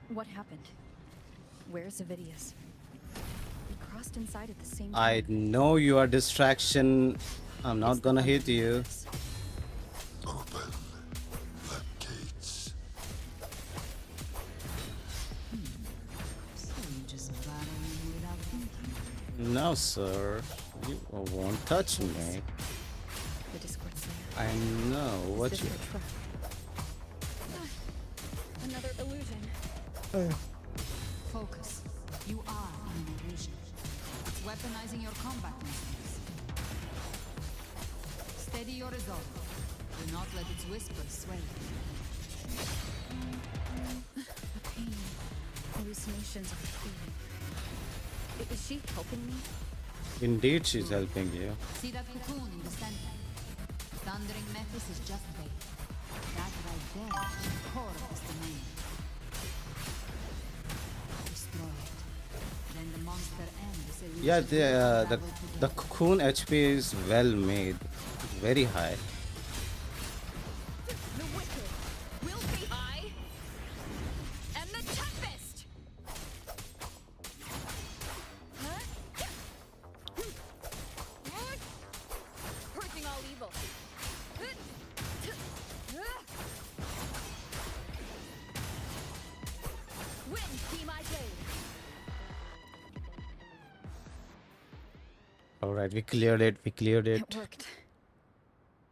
What happened? Where's Avidius? We crossed inside at the same time. I know you are distraction. I'm not gonna hit you. Open the gates. So you just battle me without thinking. No, sir. You won't touch me. The Discord Slayer. I know what Is you. this your trap? Another illusion. Focus. You are an illusion. It's weaponizing your combat instincts. Steady your resolve. Do not let its whispers sway you. The pain. Hallucinations of pain. Is she helping me? Indeed, she's helping you. See that cocoon in the center? Thundering Mephis is just bait. That right there is the core of this domain. Destroy it. Then the monster ends. Yeah, the cocoon HP is well made, very high. The wicked will be I am the tempest. Purging all evil. Wind be my blade. All right, we cleared it. We cleared it. It worked.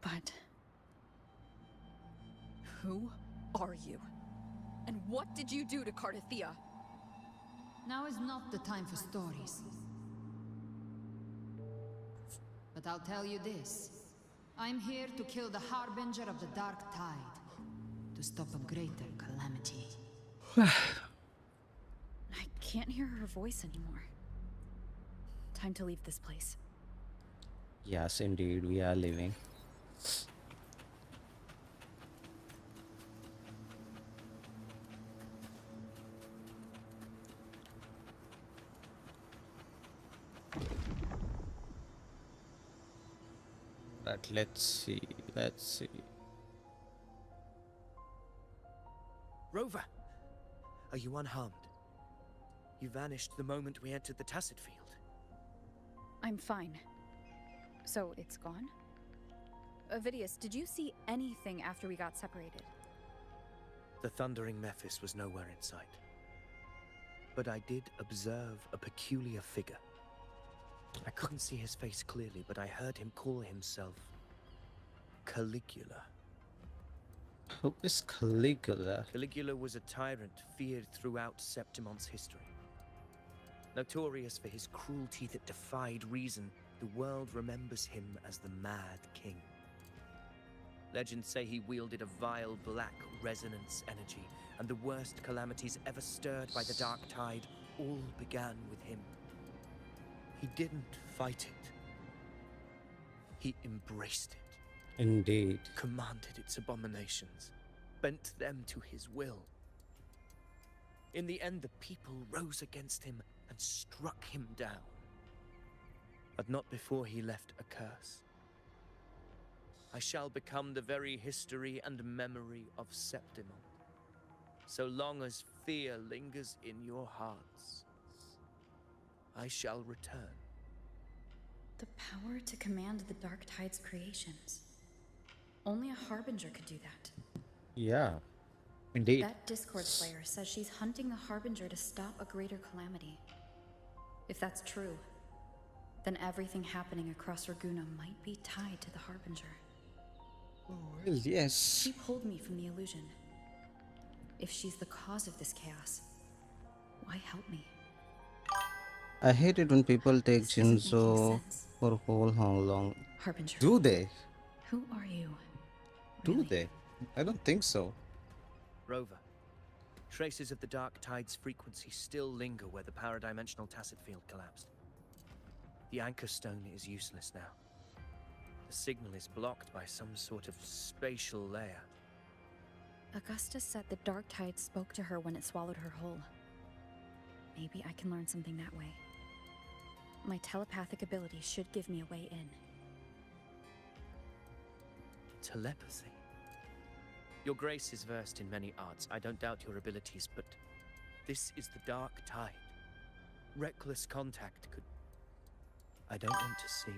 But who are you? And what did you do to Cartethyia? Now is not the time for stories. But I'll tell you this. I'm here to kill the Harbinger of the Dark Tide. To stop a greater calamity. I can't hear her voice anymore. Time to leave this place. Yes, indeed, we are leaving. Alright, let's see. Let's see. Rover! Are you unharmed? You vanished the moment we entered the tacet field. I'm fine. So it's gone? Avidius, did you see anything after we got separated? The thundering Mephis was nowhere in sight. But I did observe a peculiar figure. I couldn't see his face clearly, but I heard him call himself Caligula. Who is Caligula? Caligula was a tyrant feared throughout Septimon's history. Notorious for his cruelty that defied reason, the world remembers him as the Mad King. Legends say he wielded a vile black resonance energy, and the worst calamities ever stirred by the Dark Tide all began with him. He didn't fight it. He embraced it. Indeed. Commanded its abominations, bent them to his will. In the end, the people rose against him and struck him down. But not before he left a curse. I shall become the very history and memory of Septimon. So long as fear lingers in your hearts, I shall return. The power to command the Dark Tide's creations. Only a Harbinger could do that. Yeah, indeed. That Discord Slayer says she's hunting the Harbinger to stop a greater calamity. If that's true, then everything happening across Raguna might be tied to the Harbinger. Oh, well, yes. She pulled me from the illusion. If she's the cause of this chaos, why help me? I hate it when people take This isn't making Jinzo sense. for how long. Harbinger. Do they? Who are you? Do Really? they? I don't think so. Rover, traces of the Dark Tide's frequency still linger where the paradimensional tacet field collapsed. The anchor stone is useless now. The signal is blocked by some sort of spatial layer. Augusta said the Dark Tide spoke to her when it swallowed her whole. Maybe I can learn something that way. My telepathic ability should give me a way in. Telepathy. Your Grace is versed in many arts. I don't doubt your abilities, but this is the Dark Tide. Reckless contact could... I don't want to see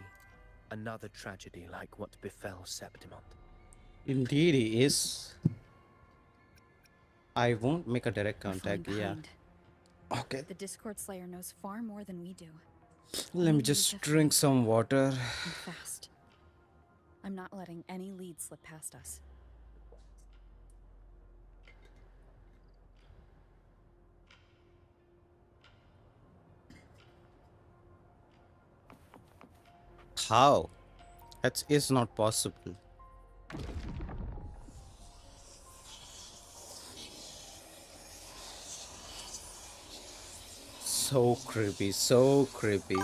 another tragedy like what befell Septimon. Indeed, he is. I won't make a direct We're contact. falling Yeah. behind. Okay. The Discord Slayer knows far more than we do. Let me need just to drink fight. some water. And fast. I'm not letting any lead slip past us. How? That is not possible. So creepy, so creepy.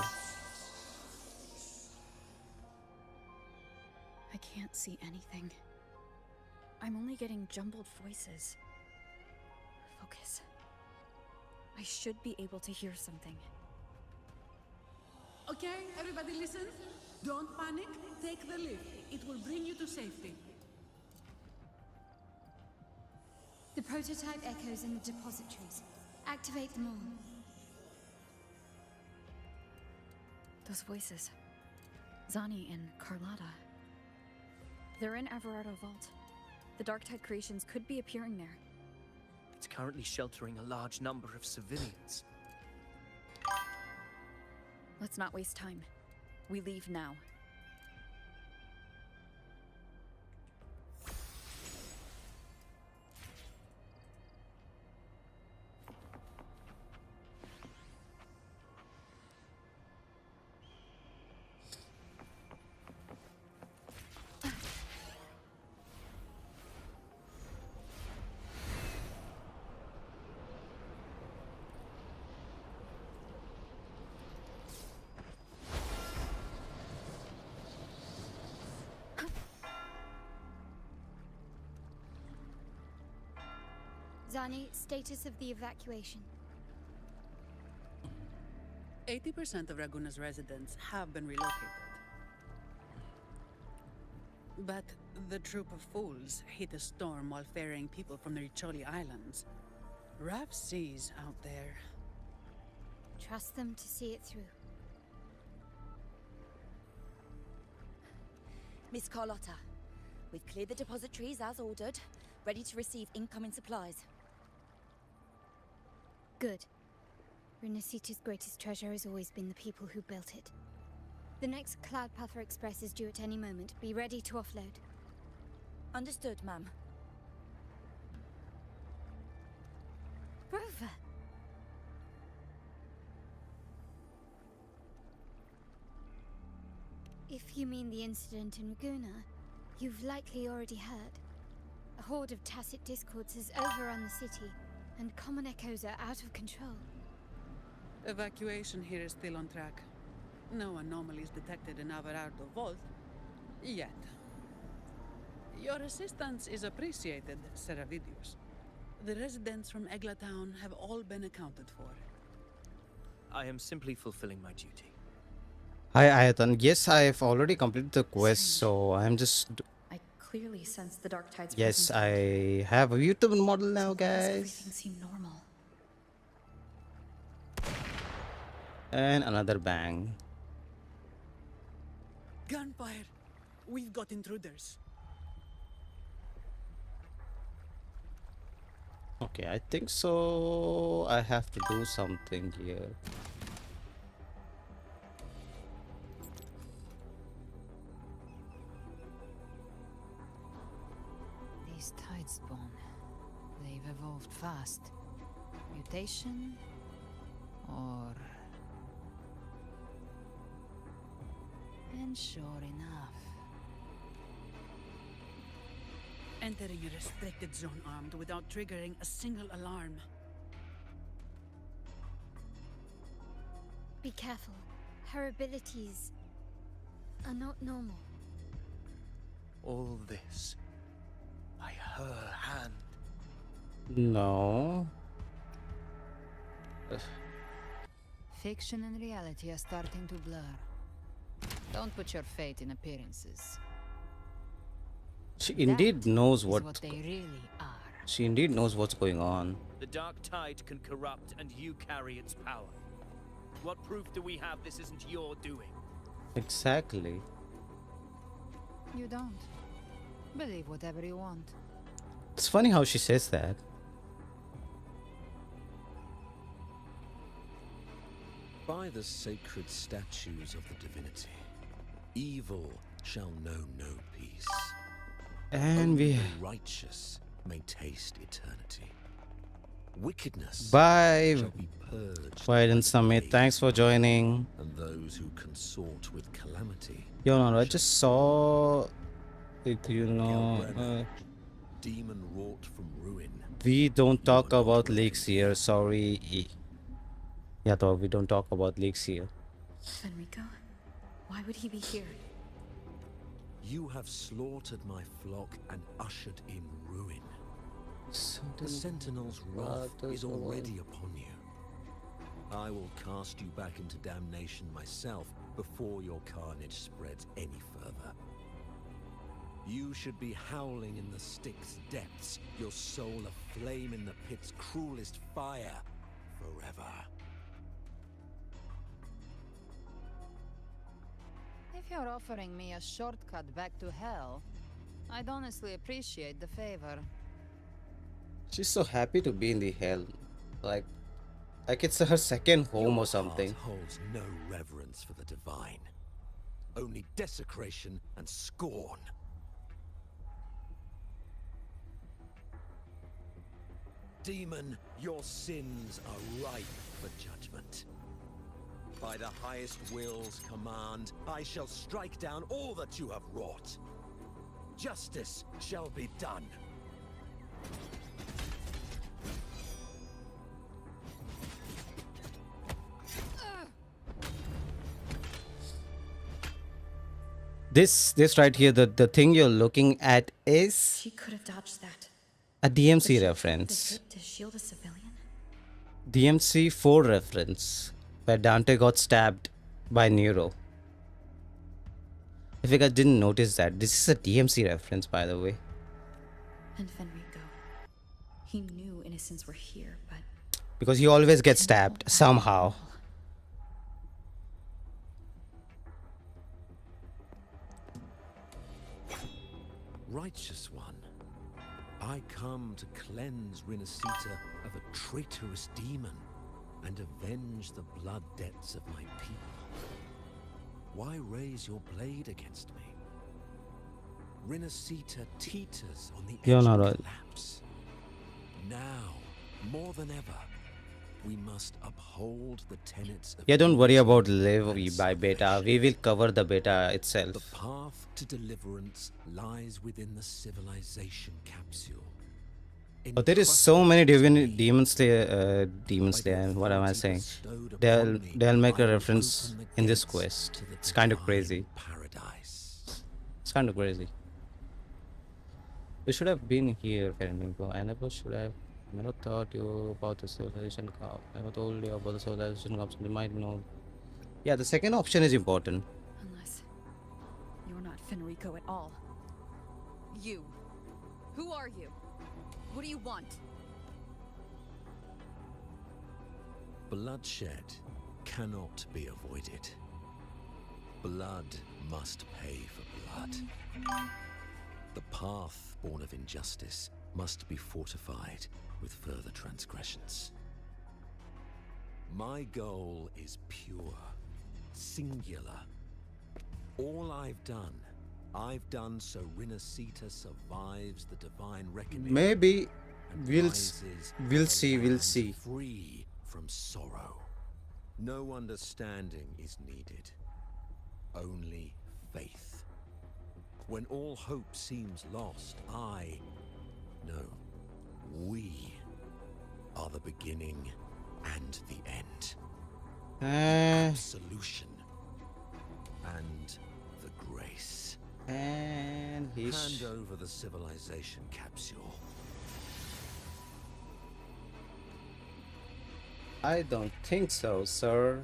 I can't see anything. I'm only getting jumbled voices. Focus. I should be able to hear something. Okay, everybody listen. Don't panic. Take the lift. It will bring you to safety. The prototype echoes in the depositories. Activate them all. Those voices. Zani and Carlotta. They're in Everardo Vault. The Dark Tide creations could be appearing there. It's currently sheltering a large number of civilians. Let's not waste time. We leave now. Zani, status of the evacuation. 80% of Raguna's residents have been relocated. But the troop of fools hit a storm while ferrying people from the Riccioli Islands. Rough seas out there. Trust them to see it through. Miss Carlotta, we've cleared the depositories as ordered, ready to receive incoming supplies. Good. Rinascita's greatest treasure has always been the people who built it. The next Cloudpather Express is due at any moment. Be ready to offload. Understood, ma'am. Rover! If you mean the incident in Laguna, you've likely already heard. A horde of tacet discords has overrun the city, and common echoes are out of control. Evacuation here is still on track. No anomalies detected in Averardo Vault. Yet. Your assistance is appreciated, Sir Avidius. The residents from Eglatown have all been accounted for. I am simply fulfilling my duty. Hi, Ayatan. Yes, I've already completed the quest, so I'm just... I clearly sense the Dark Tide's Yes, presence. I have a YouTube model now, Why does guys. everything seem normal? And another bang. Gunfire! We've got intruders. Okay, I think so. I have to do something here. These tides spawn. They've evolved fast. Mutation? Or... And sure enough. Entering a restricted zone armed without triggering a single alarm. Be careful. Her abilities are not normal. All this by her hand. No. Fiction and reality are starting to blur. Don't put your fate in appearances. She indeed knows What what... they really are. She indeed knows what's going on. The Dark Tide can corrupt, and you carry its power. What proof do we have this isn't your doing? Exactly. You don't. Believe whatever you want. It's funny how she says that. By the sacred statues of the divinity, evil shall know no peace. And Only we... the righteous may taste eternity. Wickedness Bye. shall be purged. Biden Summit, thanks for joining. And those who consort with calamity. Yo, no, I just saw it, you know. Demon wrought from ruin. We don't talk about leaks here, sorry. Yeah, though, we don't talk about leaks here. Fenrico? Why would he be here? You have slaughtered my flock and ushered in ruin. The Sentinel's wrath is already upon you. I will cast you back into damnation myself before your carnage spreads any further. You should be howling in the Styx depths, your soul aflame in the pit's cruelest fire, forever. If you're offering me a shortcut back to hell, I'd honestly appreciate the favor. She's so happy to be in the hell. Like it's her second home or something. Heart holds no reverence for the divine. Only desecration and scorn. Demon, your sins are ripe for judgment. By the highest will's command, I shall strike down all that you have wrought. Justice shall be done. This right here, the thing you're looking at is She could have dodged that. a DMC reference. To shield a civilian? DMC 4 reference, where Dante got stabbed by Nero. If you guys didn't notice that, this is a DMC reference, by the way. And Fenrico. He knew innocents were here, but Because he always gets stabbed somehow. Righteous one, I come to cleanse Rinascita of a traitorous demon and avenge the blood debts of my people. Why raise your blade against me? Rinascita teeters on the edge You're of not right. collapse. Now, more than ever, we must uphold the tenets of Yeah, don't worry unity about live and by beta. salvation. We will cover the beta The itself. path to deliverance lies within the civilization capsule. But there is so many demons there. What am I saying? They'll make a reference in this quest. It's kind of crazy. It's kind of crazy. We should have been here, Fernando. I never should have. I never thought you about the civilization cup. I never told you about the civilization cups. You might know. Yeah, the second option is important. unless you're not Fenrico at all. You. Who are you? What do you want? Bloodshed cannot be avoided. Blood must pay for blood. The path born of injustice must be fortified with further transgressions. My goal is pure, singular. All I've done so Rinascita survives the divine reckoning. Maybe and we'll rises we'll see. free from sorrow. No understanding is needed, only faith. When all hope seems lost, we are the beginning and the end. Absolution and the grace. And hand over the civilization capsule. I don't think so, sir.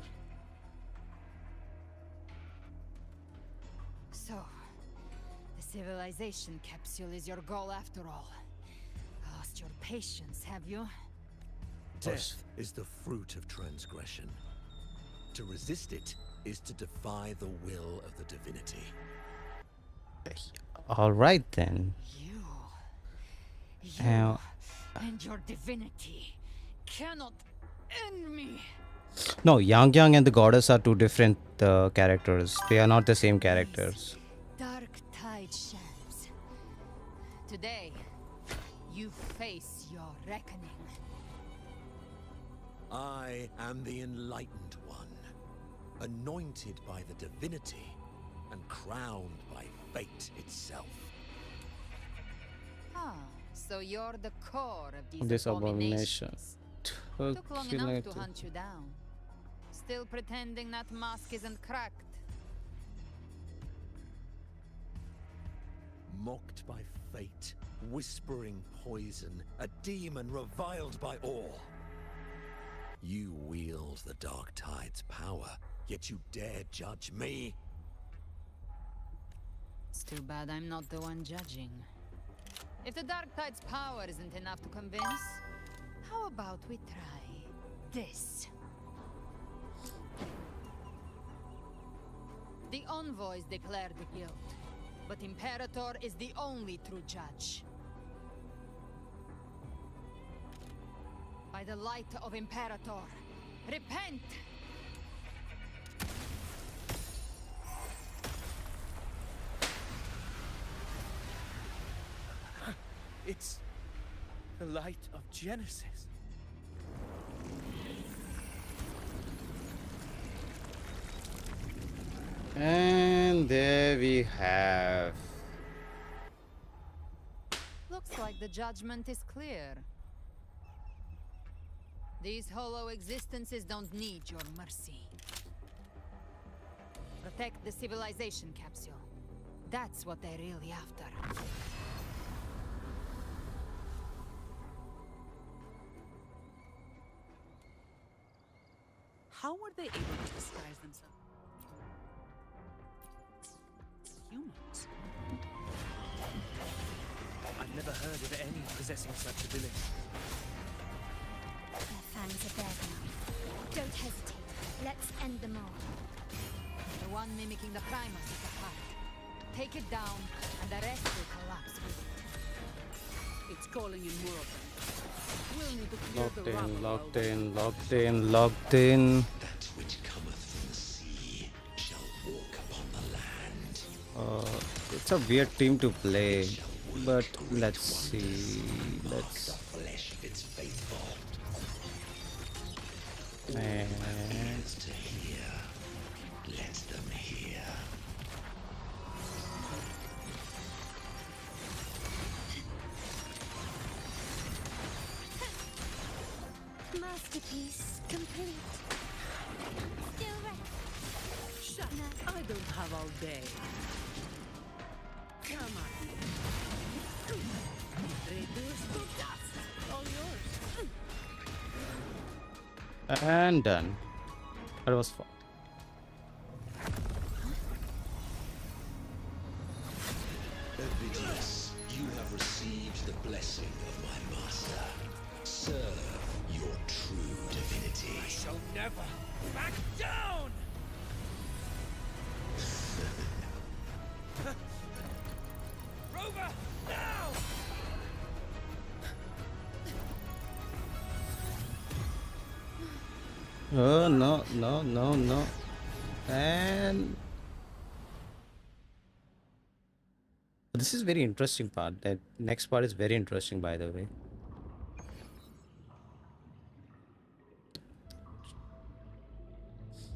So, the civilization capsule is your goal after all. Lost your patience, have you? Death is the fruit of transgression. To resist it is to defy the will of the divinity. All right then. You Now, and your divinity cannot end me. no, Yang and the goddess are two different characters. They are not the same characters. Dark tide shams. Today, you face your reckoning. I am the enlightened one, anointed by the divinity and crowned by fate itself. Ah, so you're the core of these This abominations. abomination. Took long enough to hunt you down. Still pretending that mask isn't cracked. Mocked by fate, whispering poison, a demon reviled by all. You wield the Dark Tide's power, yet you dare judge me? It's too bad I'm not the one judging. If the Dark Tide's power isn't enough to convince, how about we try this? The envoys declare the guilt, but Imperator is the only true judge. By the light of Imperator, repent! It's the light of Genesis. And there we have. Looks like the judgment is clear. These hollow existences don't need your mercy. Protect the civilization capsule. That's what they're really after. How were they able to disguise themselves? humans. I've never heard of any possessing such ability. Their fangs are bared now. Don't hesitate. Let's end them all. The one mimicking the Primus is the heart. Take it down, and the rest will collapse with it. It's calling in more of them. We'll need to clear Locked the in, rabble locked while in, locked in, locked in. That which cometh from the sea shall walk upon the land. It's a weird team to play, but let's see. Let's. The flesh of its faithful. And Ears to hear. Let them hear. Masterpiece complete. Still right. Shut up. I don't have all day. Come on. Reduce to dust. All yours. and done. That was fun. Avidius, you have received the blessing of my master. Serve your true divinity. I shall never back down! Rover, now! Oh no, no, no, no. And this is very interesting part. That next part is very interesting, by the way.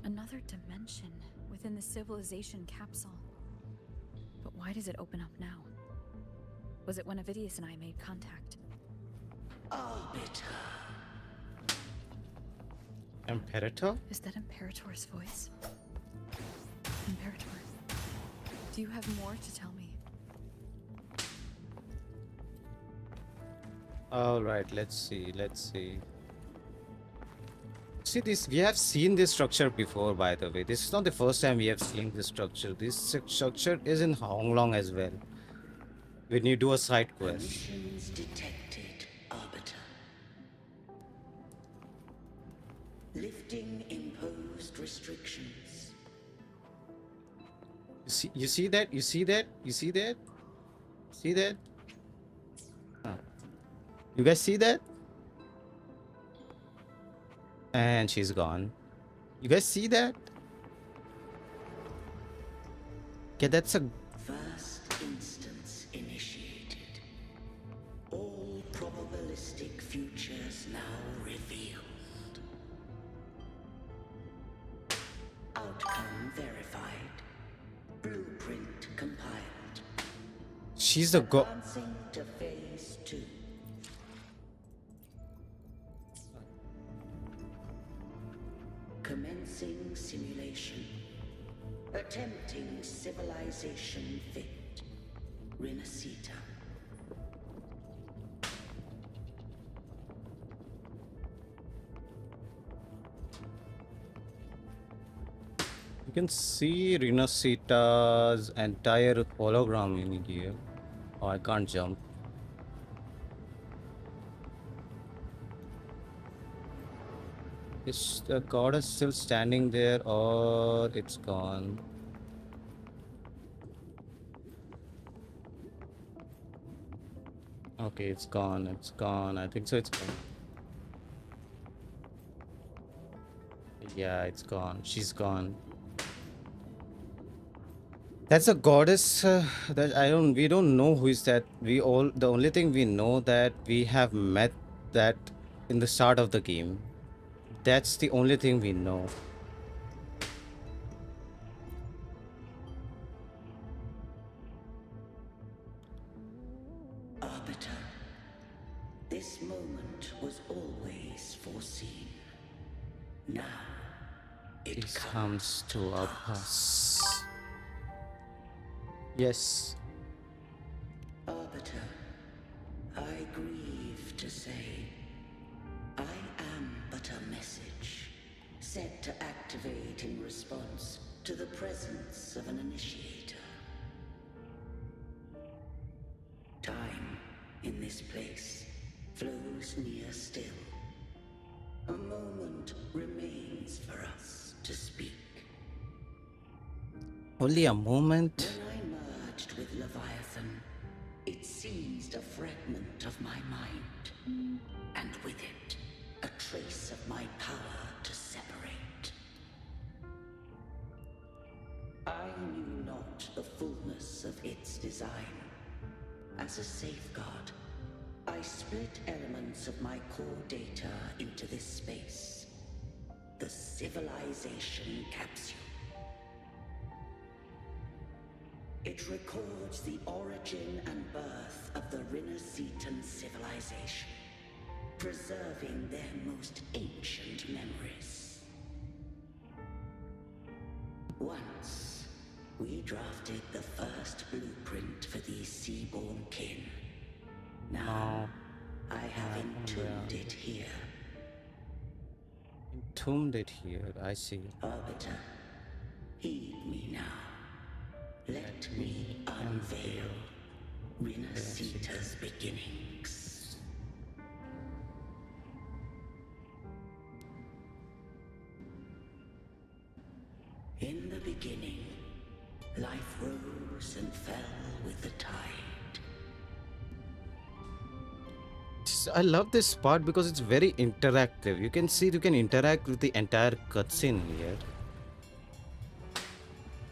Another dimension within the civilization capsule. But why does it open up now? Was it when Avidius and I made contact? Arbiter. Imperator? Is that Imperator's voice? Imperator, do you have more to tell me? All right, let's see. Let's see. See this, we have seen this structure before, by the way. This is not the first time we have seen this structure. This structure is in Honglong as well. When you do a side quest. Missions detected, Arbiter. Lifting imposed restrictions. You see that? You see that? You see that? See that? Huh. You guys see that? And she's gone. You guys see that? Okay, that's a... First instance initiated. All probabilistic futures now revealed. Outcome verified. Blueprint compiled. She's the go... Advancing to phase 2. Commencing simulation. Attempting civilization fit. Rinascita. You can see Rinascita's entire hologram in here. Oh, I can't jump. Is the goddess still standing there or it's gone? Okay, it's gone. It's gone. I think so. It's gone. Yeah, it's gone. She's gone. That's a goddess that we don't know who is that. The only thing we know that we have met that in the start of the game. That's the only thing we know. Arbiter. This moment was always foreseen. Now it comes to a pass. Yes. Arbiter, I grieve to say, I am but a message, set to activate in response to the presence of an initiator. in this place flows near still. A moment remains for us to speak. Only a moment. When I merged with Leviathan, it seized a fragment of my mind, and with it, a trace of my power to separate. I knew not the fullness of its design. As a safeguard, I split elements of my core data into this space, the civilization capsule. It records the origin and birth of the Rinascitan civilization, preserving their most ancient memories. Once, we drafted the first blueprint for these seaborn kin. Now, I have entombed it here. Entombed it here, I see. Arbiter, heed me now. Let me unveil Rinascita's beginnings. In the beginning, life rose and fell with the tide. I love this part because it's very interactive. You can see you can interact with the entire cutscene here.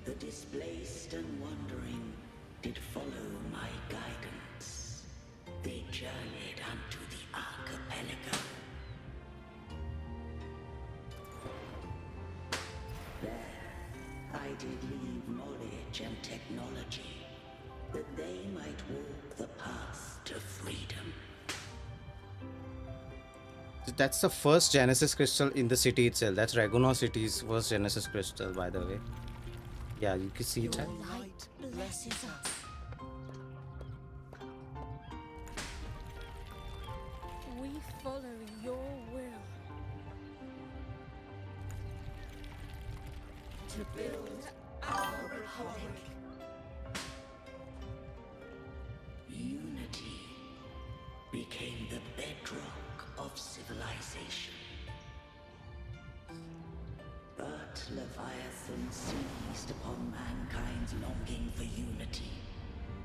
The displaced and wandering did follow my guidance. They journeyed unto the archipelago. There, I did leave knowledge and technology, that they might walk the path to freedom. That's the first Genesis crystal in the city itself. That's Ragunar City's first Genesis crystal, by the way. Yeah, you can see that. Light blesses us. We follow your will. To build our republic. Unity became the bedrock of civilization. But Leviathan seized upon mankind's longing for unity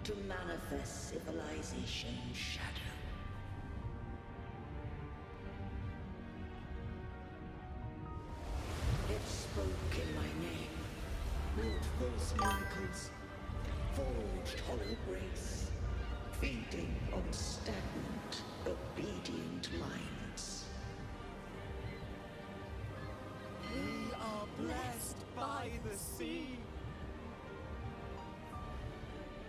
to manifest civilization's shadow. It spoke in my name, wrought false miracles, forged hollow grace, feeding on stagnant, obedient minds. We are blessed by the sea.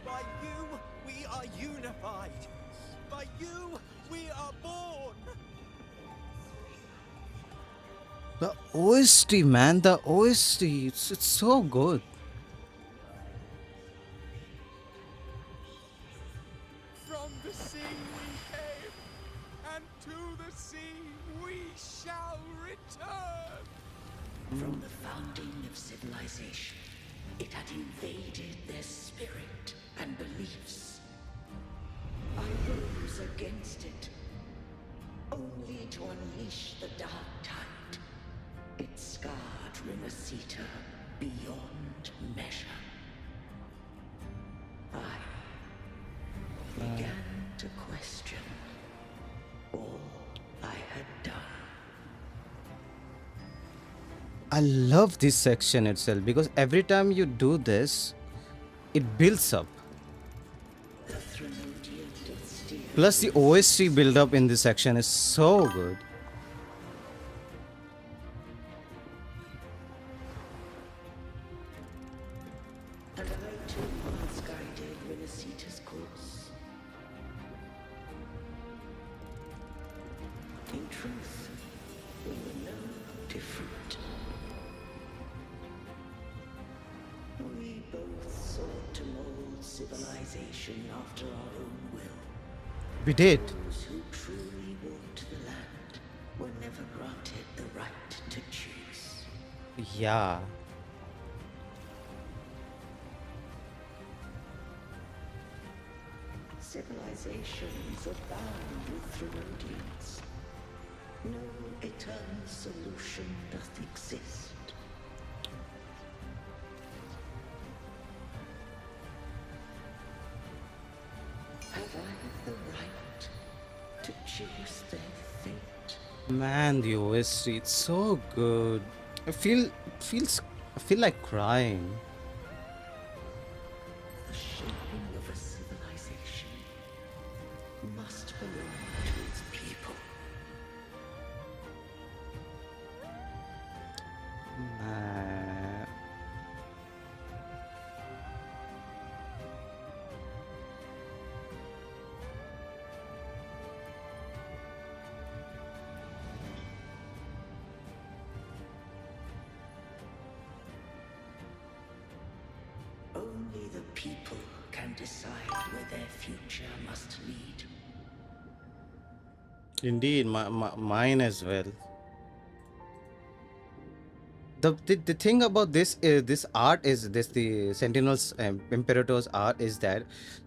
By you, we are unified. By you, we are born. The OST, man, the OST, it's so good. From the sea we came, and to the sea we shall return. From the founding of civilization, it had invaded their spirit and beliefs. I rose against it, only to unleash the dark tide. It scarred Rinascita beyond measure. I began to question all I had done. I love this section itself because every time you do this, it builds up. Plus the OST build up in this section is so good. And I too once guided Rinascita's course. In truth, we were no different. We both sought to mold civilization after our own will. We did. Those who truly walked the land were never granted the right to choose. Yeah. Civilization civilizations abound with Therodians. No eternal solution doth exist. Have I the right to choose their fate? Man, the OST, it's so good. I feel like crying. The shaping of a civilization must belong to its people. Man. Only the people can decide where their future must lead. Indeed, mine as well. The thing about this art is this the Sentinels Imperator's art is that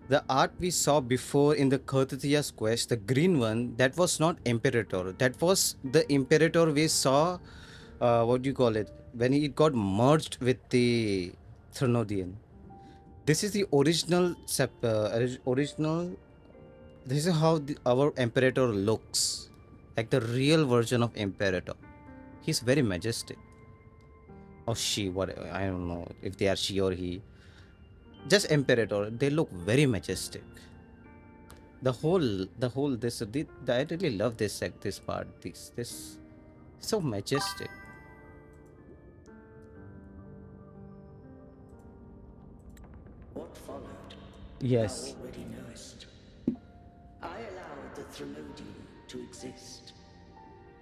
the art we saw before in the Cartethyia quest, the green one, that was not Imperator. That was the Imperator we saw. What do you call it? When it got merged with the Therodian. This is the original original. This is how our Imperator looks, like the real version of Imperator. He's very majestic. Or she, what, I don't know if they are she or he. Just Imperator, they look very majestic. The whole I really love this part. This so majestic. What followed? Yes. Thou already knowest. I allowed the Therodian to exist.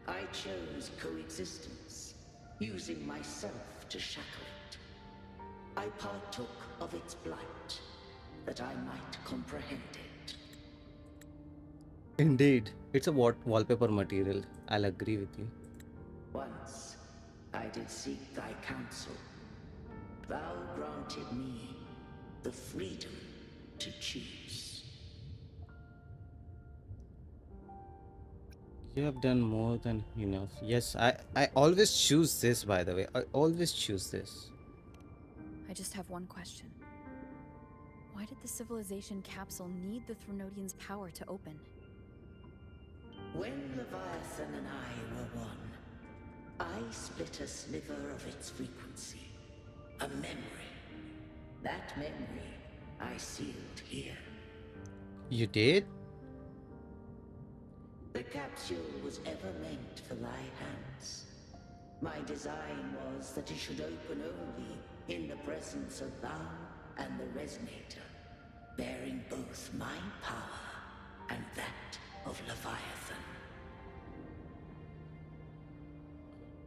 I chose coexistence, using myself to shackle it. I partook of its blight, that I might comprehend it. Indeed, it's a wallpaper material. I'll agree with you. Once I did seek thy counsel. Thou granted me the freedom to choose. You have done more than enough. Yes, I always choose this, by the way. I always choose this. I just have one question. Why did the civilization capsule need the Therodian's power to open? When Leviathan and I were one, I split a sliver of its frequency. A memory. That memory I sealed here. You did? The capsule was ever meant for thy hands. My design was that it should open only in the presence of thou and the resonator, bearing both my power and that of Leviathan.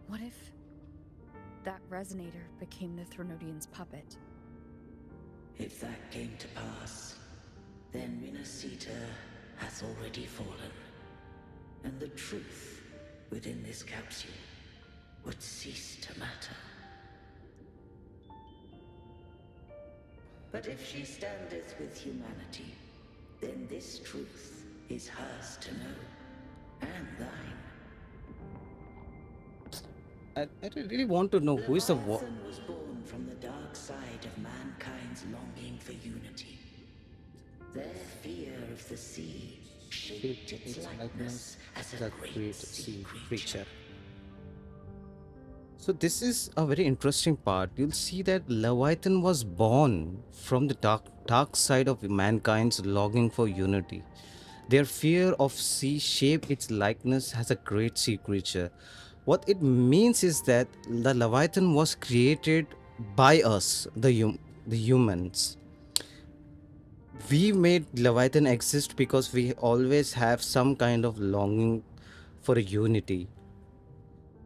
What if that resonator became the Therodian's puppet? If that came to pass, then Rinascita hath already fallen, and the truth within this capsule would cease to matter. But if she standeth with humanity, then this truth is hers to know, and thine. I really want to know who is the Leviathan was born from the dark side of mankind's longing for unity. Their fear of the sea shaped its likeness as a great sea creature. So this is a very interesting part. You'll see that Leviathan was born from the dark side of mankind's longing for unity. Their fear of sea shaped its likeness as a great sea creature. What it means is that the Leviathan was created by us, the humans. We made Leviathan exist because we always have some kind of longing for a unity.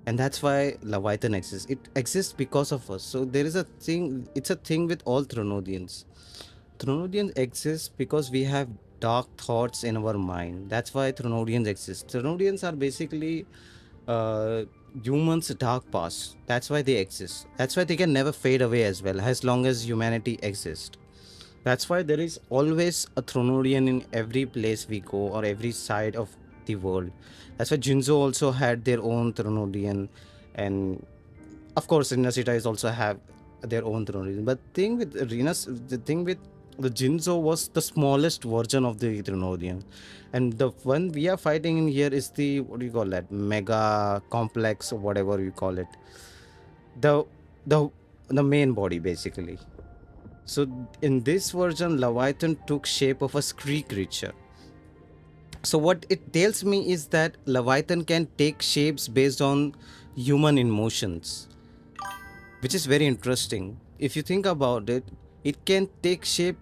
And that's why Leviathan exists. It exists because of us. So there is a thing, it's a thing with all Therodians. Therodians exist because we have dark thoughts in our mind. That's why Therodians exist. Therodians are basically humans' dark past. That's why they exist. That's why they can never fade away as well, as long as humanity exists. That's why there is always a Thronodian in every place we go or every side of the world. That's why Jinzo also had their own Thronodian, and of course Rinascita is also have their own Thronodian. But the thing with the Jinzo was the smallest version of the Thronodian, and the one we are fighting in here is the, what do you call that, mega complex or whatever you call it, the the the main body basically. So in this version, Leviathan took shape of a scree creature. So what it tells me is that Leviathan can take shapes based on human emotions, which is very interesting. If you think about it, it can take shape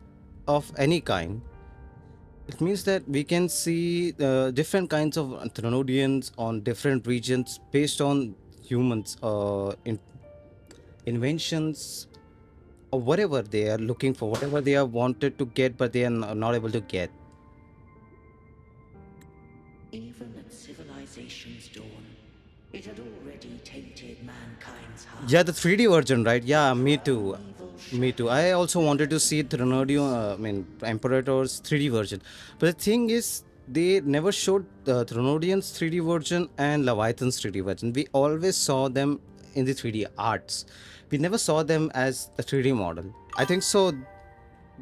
of any kind. It means that we can see different kinds of Thronodians on different regions based on humans, inventions, or whatever they are looking for, whatever they are wanted to get, but they are not able to get. Even at civilization's dawn, it had already tainted mankind's heart. Yeah, the 3D version, right? Yeah, me too. Me too. I also wanted to see Imperator's 3D version. But the thing is, they never showed the Thronodian's 3D version and Leviathan's 3D version. We always saw them in the 3D arts. We never saw them as the 3D model. I think so.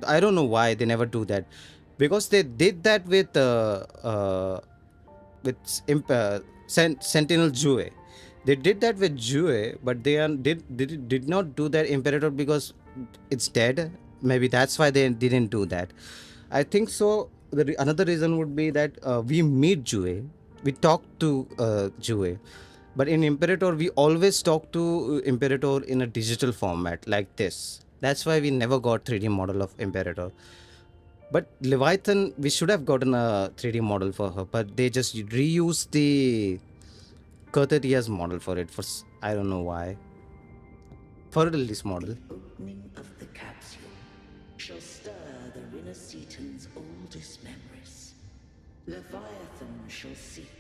I don't know why they never do that. Because they did that with Sentinel Jue. They did that with Jue, but did not do that Imperator because it's dead. Maybe that's why they didn't do that. I think so. Another reason would be that we meet Jue, we talk to Jue, but in Imperator we always talk to Imperator in a digital format like this. That's why we never got 3D model of Imperator. But Leviathan, we should have gotten a 3D model for her, but they just reused the Cartethyia model for it. I don't know why. For this model. Opening of the capsule shall stir the Rinascitan's oldest memories. Leviathan shall seek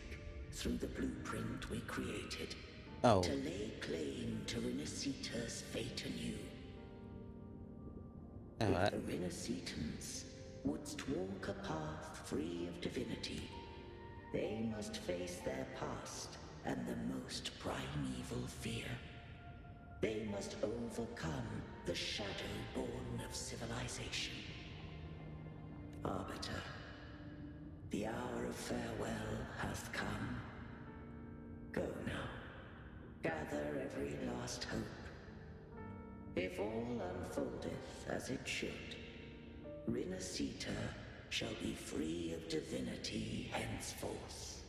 through the blueprint we created to lay claim to Rinascita's fate anew. If the Rinascitans wouldst walk a path free of divinity, they must face their past and the most primeval fear. They must overcome the shadow born of civilization. Arbiter, the hour of farewell hath come. Go now, gather every last hope. If all unfoldeth as it should, Rinascita shall be free of divinity henceforth.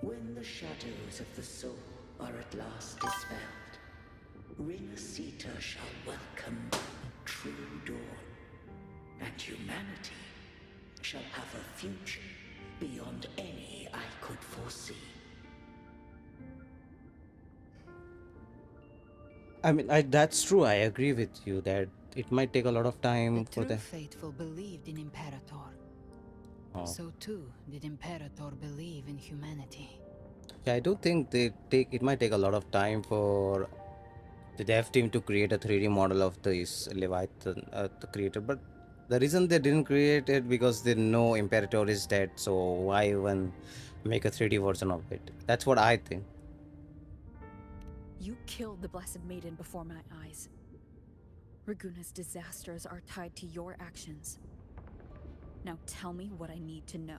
When the shadows of the soul are at last dispelled, Rinascita shall welcome true dawn, and humanity shall have a future beyond any I could foresee. That's true. I agree with you that it might take a lot of time for the faithful believed in Imperator. So too did Imperator believe in humanity. Yeah, I do think it might take a lot of time for the dev team to create a 3D model of this Leviathan, the creator. But the reason they didn't create it because they know Imperator is dead. So why even make a 3D version of it? That's what I think. You killed the Blessed Maiden before my eyes. Raguna's disasters are tied to your actions. Now tell me what I need to know.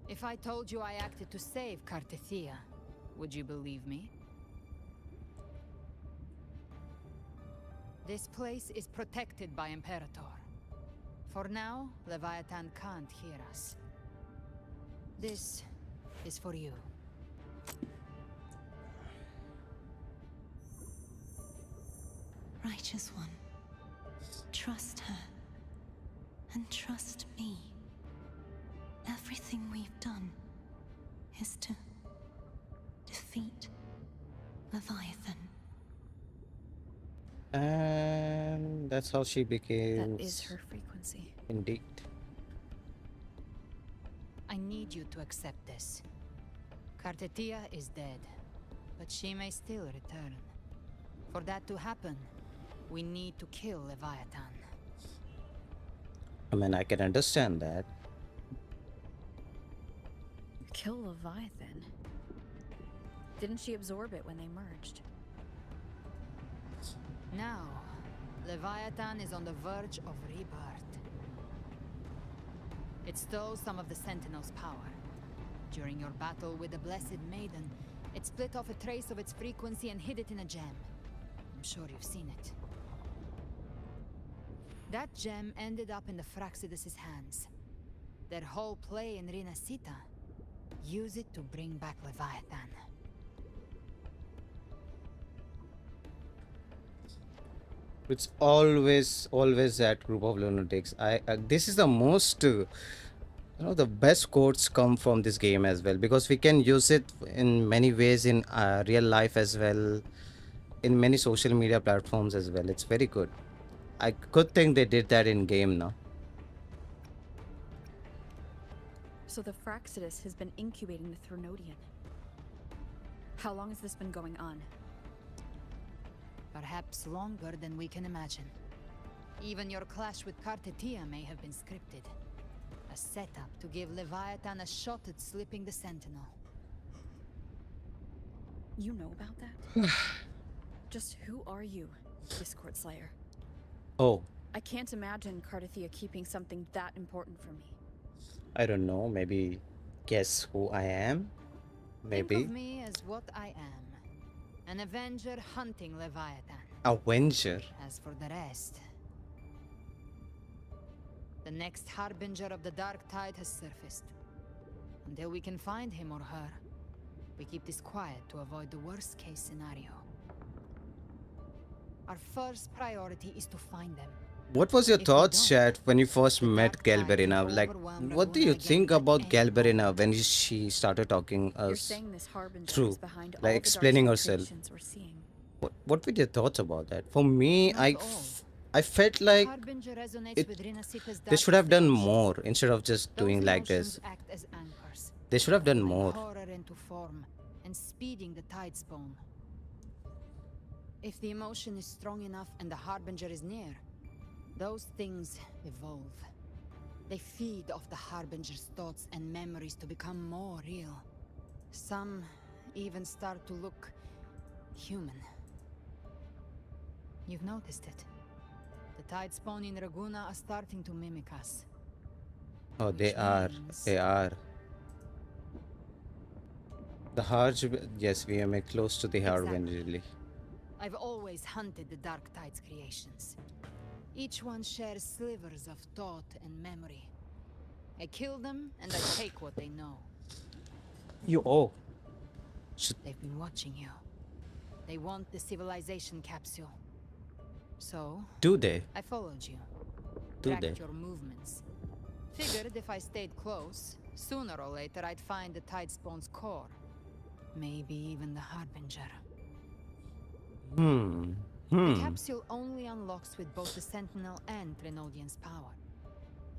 If I told you I acted to save Cartethyia, would you believe me? This place is protected by Imperator. For now, Leviathan can't hear us. This is for you. Righteous One, trust her, and trust me. Everything we've done is to defeat Leviathan. And that's how she became. That is her frequency. Indeed. I need you to accept this. Cartethyia is dead, but she may still return. For that to happen, We need to kill Leviathan. I mean, I can understand that. Kill Leviathan? Didn't she absorb it when they merged? Now, Leviathan is on the verge of rebirth. It stole some of the Sentinel's power. During your battle with the Blessed Maiden, it split off a trace of its frequency and hid it in a gem. I'm sure you've seen it. That gem ended up in the Fraxidus' hands. Their whole play in Rinascita, use it to bring back Leviathan. It's always that group of lunatics. This is the most, the best quotes come from this game as well, because we can use it in many ways in real life as well, in many social media platforms as well. It's very good. I could think they did that in game now. So the Fraxidus has been incubating the Thronodian. How long has this been going on? Perhaps longer than we can imagine. Even your clash with Cartethyia may have been scripted. A setup to give Leviathan a shot at slipping the Sentinel. You know about that? Just who are you, Discord Slayer? Oh, I can't imagine Cartethyia keeping something that important from me. I don't know. Maybe guess who I am? Maybe. Think of me as what I am. An Avenger hunting Leviathan. Avenger. As for the rest... The next Harbinger of the Dark Tide has surfaced. Until we can find him or her, we keep this quiet to avoid the worst case scenario. Our first priority is to find them. What was your thoughts, chat, when you first met Galberina? Like, what do you think about Galberina when she started talking us through, like explaining herself? What were your thoughts about that? For me, I felt like they should have done more instead of just doing like this. They should have done more. Horror into form and speeding the tide spawn. If the emotion is strong enough and the Harbinger is near, those things evolve. They feed off the Harbinger's thoughts and memories to become more real. Some even start to look human. You've noticed it. The tide spawn in Raguna are starting to mimic us. Oh, they are. They are. The Harj, yes, we are close to the Harbinger, really. I've always hunted the Dark Tide's creations. Each one shares slivers of thought and memory. I kill them and I take what they know. They've been watching you. They want the civilization capsule. So... Do they? I followed you. Tracked your movements. Figured if I stayed close, sooner or later I'd find the tide spawn's core. Maybe even the Harbinger. The capsule only unlocks with both the Sentinel and Threnodian's power.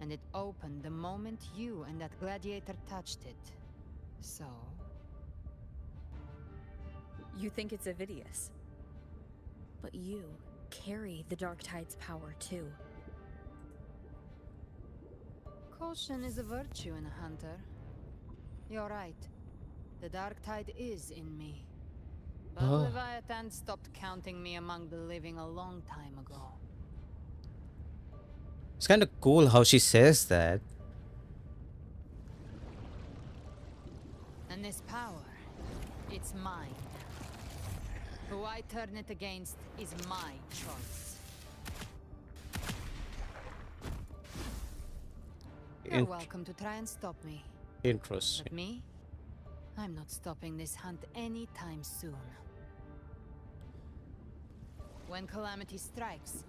And it opened the moment you and that gladiator touched it. So... You think it's Avidius. But you carry the Dark Tide's power too. Caution is a virtue in a hunter. You're right. The Dark Tide is in me. But Leviathan stopped counting me among the living a long time ago. It's kind of cool how she says that. And this power, it's mine. Who I turn it against is my choice. You're welcome to try and stop me. Interesting. But me? I'm not stopping this hunt anytime soon. When calamity strikes,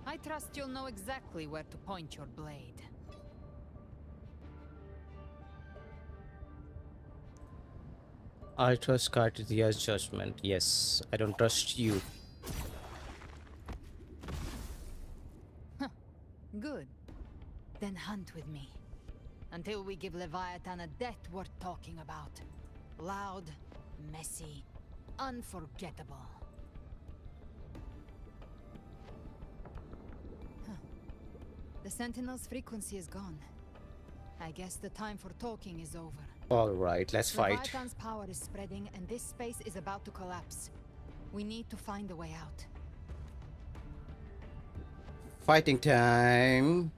I trust you'll know exactly where to point your blade. I trust Cartethyia's judgment. Yes, I don't trust you. Good. Then hunt with me. Until we give Leviathan a death worth talking about. Loud, messy, unforgettable. The Sentinel's frequency is gone. I guess the time for talking is over. Alright, let's fight. Leviathan's power is spreading and this space is about to collapse. We need to find a way out. Fighting time.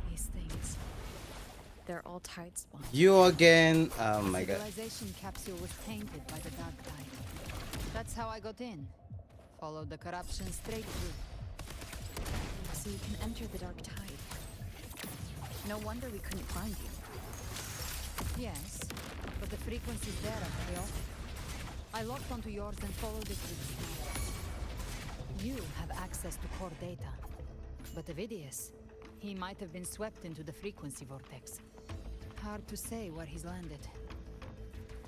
These things. They're all tide spawn. You again. Oh my god. The civilization capsule was tainted by the dark tide. That's how I got in. Followed the corruption straight through. So you can enter the dark tide. No wonder we couldn't find you. Yes, but the frequency's there are chaotic. I locked onto yours and followed it with the snow. You have access to core data. But Avidius, he might have been swept into the frequency vortex. Hard to say where he's landed.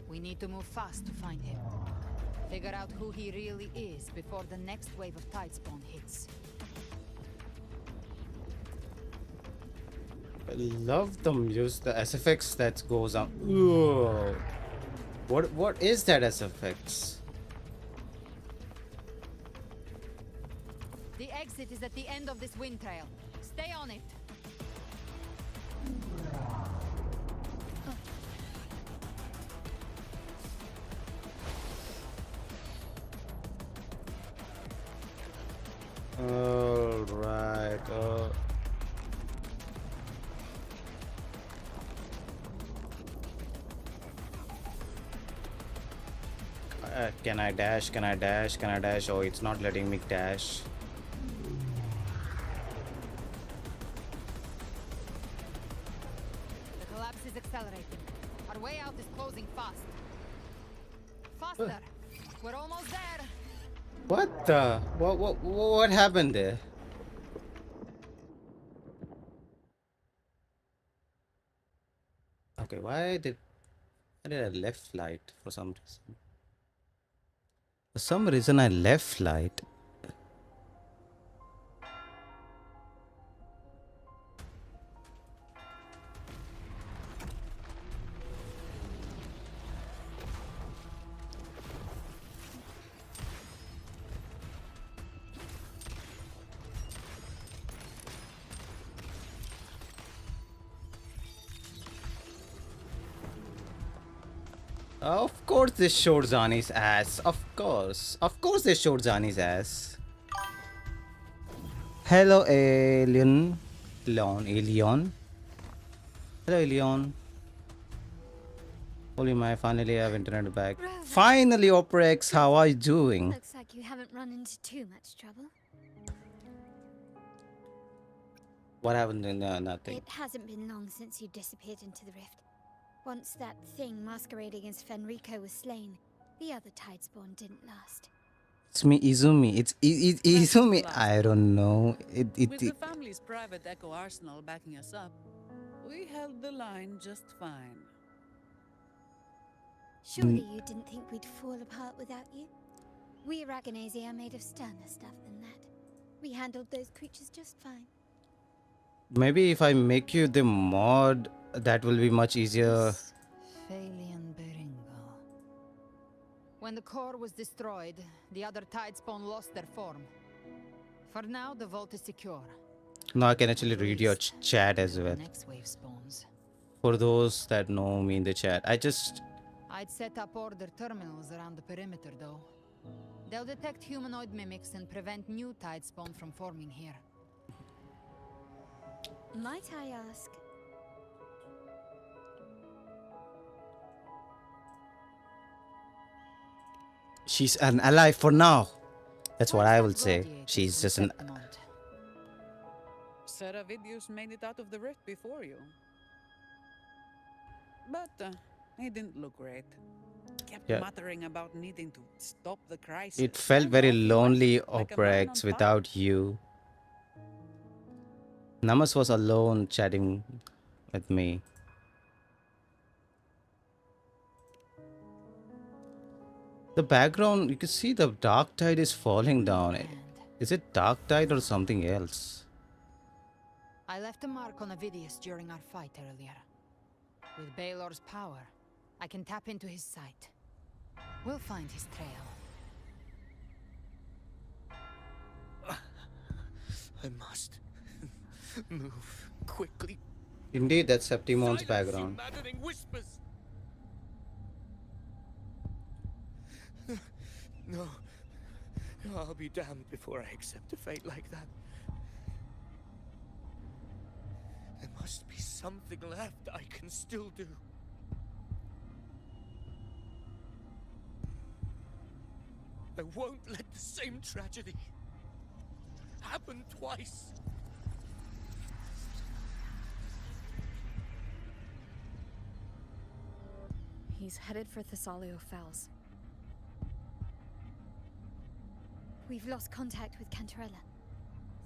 We need to move fast to find him. Figure out who he really is before the next wave of tide spawn hits. I love the music, the SFX that goes on. Ooh. What is that SFX? The exit is at the end of this wind trail. Stay on it. All right. Can I dash? Can I dash? Can I dash? Oh, it's not letting me dash. The collapse is accelerating. Our way out is closing fast. Faster. We're almost there. What the? What happened there? Okay, why did I left light for some reason? For some reason I left light. Of course they showed Zani's ass. Of course they showed Zani's ass. Hello, alien. Alien. Hello, alien. Holy my, finally I have internet back. Rover. Finally, Oprex, how are you doing? Looks like you haven't run into too much trouble. What happened in nothing? It hasn't been long since you disappeared into the rift. Once that thing masquerading as Fenrico was slain, the other tide spawn didn't last. It's me, Izumi. It's Izumi. I don't know. With the family's private echo arsenal backing us up, we held the line just fine. Surely you didn't think we'd fall apart without you? We Aragonese are made of sterner stuff than that. We handled those creatures just fine. Maybe if I make you the mod, that will be much easier. Phalian Beringo. When the core was destroyed, the other tide spawn lost their form. For now, the vault is secure. Now I can actually read your chat as well. Next wave spawns. For those that know me in the chat, I'd set up order terminals around the perimeter, though. They'll detect humanoid mimics and prevent new tide spawn from forming here. Might I ask? She's an ally for now. That's what I will say. She's just an. Avidius made it out of the rift before you. But he didn't look great. Kept muttering about needing to stop the crisis. It felt very lonely, Oprex, without you. Namas was alone chatting with me. The background, you can see the dark tide is falling down. Is it dark tide or something else? I left a mark on Avidius during our fight earlier. With Baelor's power, I can tap into his sight. We'll find his trail. I must Move quickly. Indeed, that's Septimon's Silence, background. you maddening whispers. No. I'll be damned before I accept a fate like that. There must be something left I can still do. I won't let the same tragedy happen twice. He's headed for Thessalio Fells. We've lost contact with Cantarella.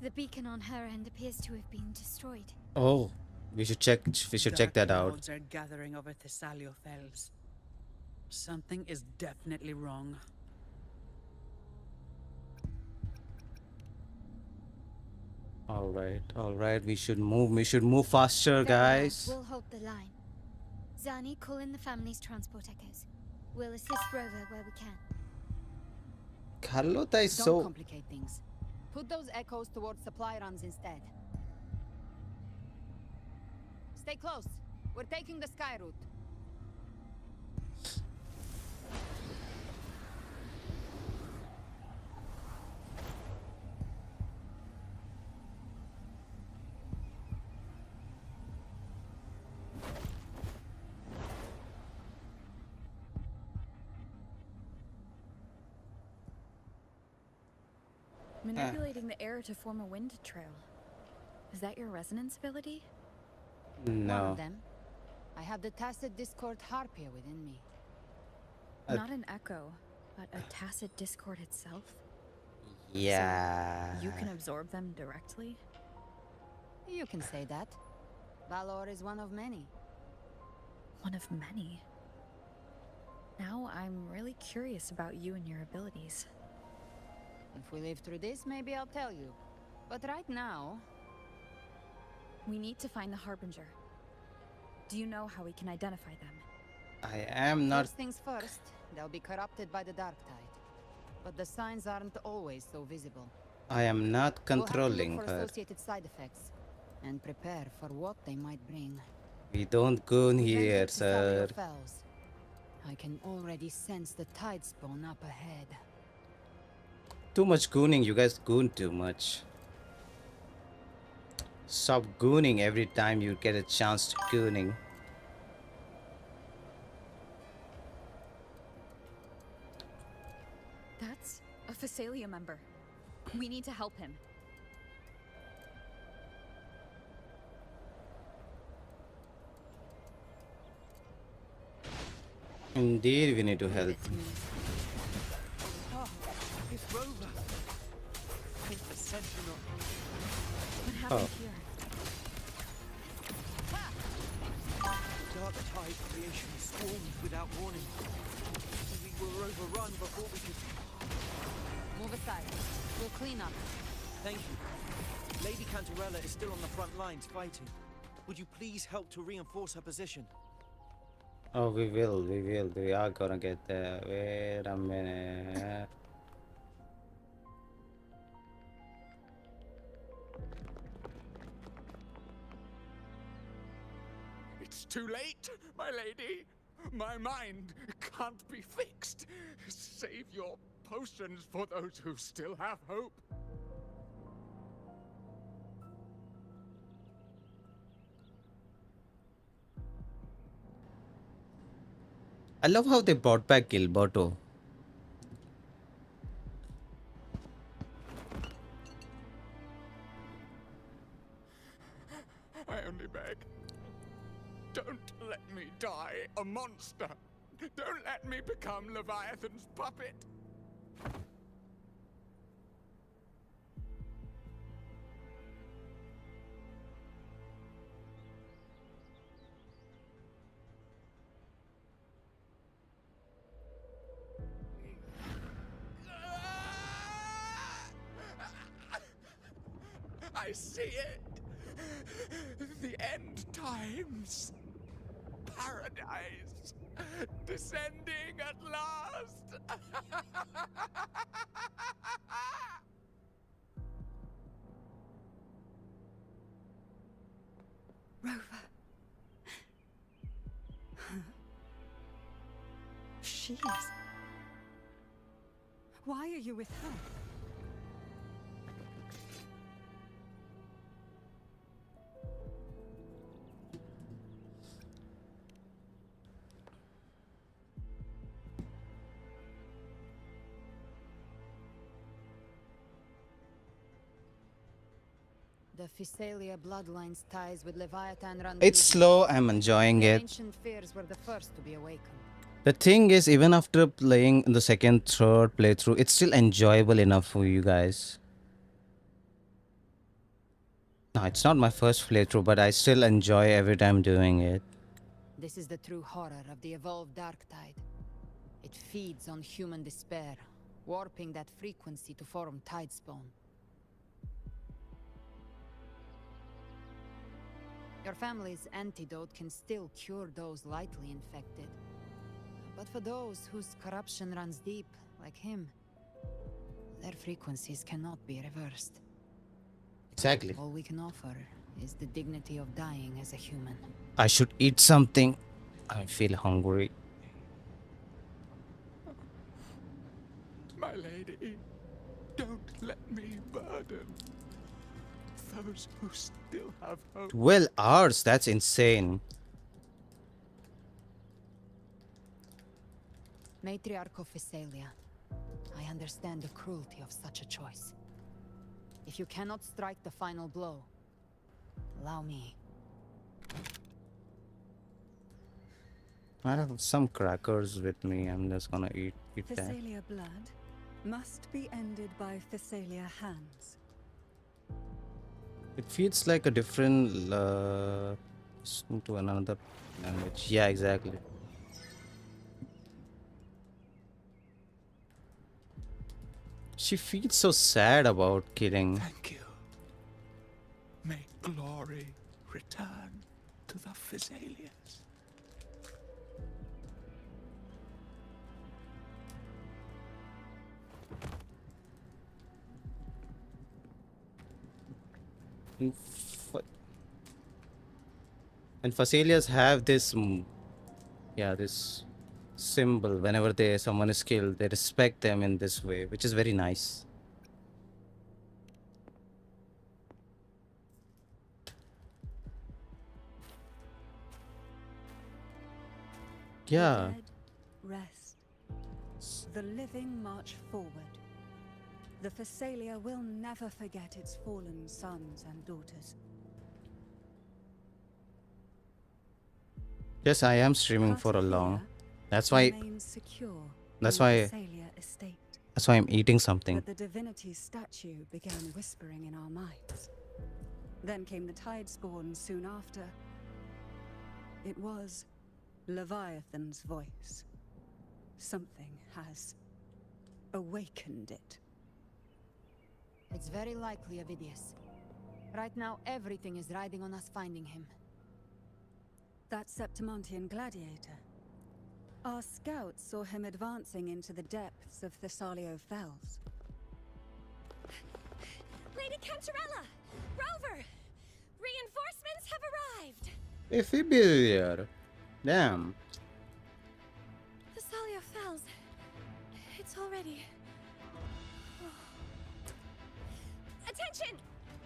The beacon on her end appears to have been destroyed. Oh, we should check. We should check that out. Clouds are gathering over Thessalio Fells. Something is definitely wrong. All right. We should move. We should move faster, guys. We'll hold the line. Zani, call in the family's transport echoes. We'll assist Rover where we can. Carlota is Don't so. complicate things. Put those echoes towards supply runs instead. Stay close. We're taking the sky route. Manipulating the air to form a wind trail. Is that your resonance ability? One No. of them. I have the tacet discord Harpier within me. Not an echo, but a tacet discord itself? Yeah. So you can absorb them directly? You can say that. Valor is one of many. One of many? Now I'm really curious about you and your abilities. If we live through this, maybe I'll tell you. But right now... We need to find the Harbinger. Do you know how we can identify them? I am not. First things first, they'll be corrupted by the dark tide. But the signs aren't always so visible. I am not controlling We'll have to look for her. associated side effects and prepare for what they might bring. We don't go in We've here, entered sir. Thessalio Fells. I can already sense the tide spawn up ahead. Too much gooning. You guys goon too much. Stop gooning every time you get a chance to gooning. That's a Phasalia member. We need to help him. Indeed, we need to help. Oh, it's Rover. It's the Sentinel. What happened here? Dark tide creation swarmed without warning. We were overrun before we could... Move aside. We'll clean up. Thank you. Lady Cantarella is still on the front lines fighting. Would you please help to reinforce her position? Oh, we will. We are gonna get there. Wait a minute. It's too late, my lady. My mind can't be fixed. Save your potions for those who still have hope. I love how they brought back Gilberto. I only beg. Don't let me die a monster. Don't let me become Leviathan's puppet. I see it. The end times. Paradise. Descending at last. she is. Why are you with her? The Physalia bloodline's ties with Leviathan run It's deep. slow, I'm enjoying Their it. ancient fears were the first to be awakened. The thing is, even after playing the second, third playthrough, it's still enjoyable enough for you guys. No, it's not my first playthrough, but I still enjoy every time doing it. This is the true horror of the evolved dark tide. It feeds on human despair, warping that frequency to form tidespawn. Your family's antidote can still cure those lightly infected. But for those whose corruption runs deep, like him, their frequencies cannot be reversed. Exactly. All we can offer is the dignity of dying as a human. I should eat something. I feel hungry. My lady, don't let me burden those who still have hope. 12 hours, that's insane. Matriarch of Physalia, I understand the cruelty of such a choice. If you cannot strike the final blow, allow me. I have some crackers with me. I'm just gonna eat that. Physalia blood must be ended by Physalia hands. It feels like a different to another language. Yeah, exactly. She feels so sad about killing. Thank you. May glory return to the Physalians. And Physalians have this, this symbol. Whenever someone is killed, they respect them in this way, which is very nice. Yeah. The dead rest. The living march forward. The Physalia will never forget its fallen sons and daughters. Yes, I am streaming for a long. That's why. That's why I'm eating something. But the divinity's statue began whispering in our minds. Then came the tidespawn soon after. It was Leviathan's voice. Something has awakened it. It's very likely Avidius. Right now, everything is riding on us finding him. That Septimontian gladiator. Our scouts saw him advancing into the depths of Thessalio Fells. Lady Cantarella! Rover! Reinforcements have arrived! Amphibian. Damn. Thessalio Fells. It's already... Attention!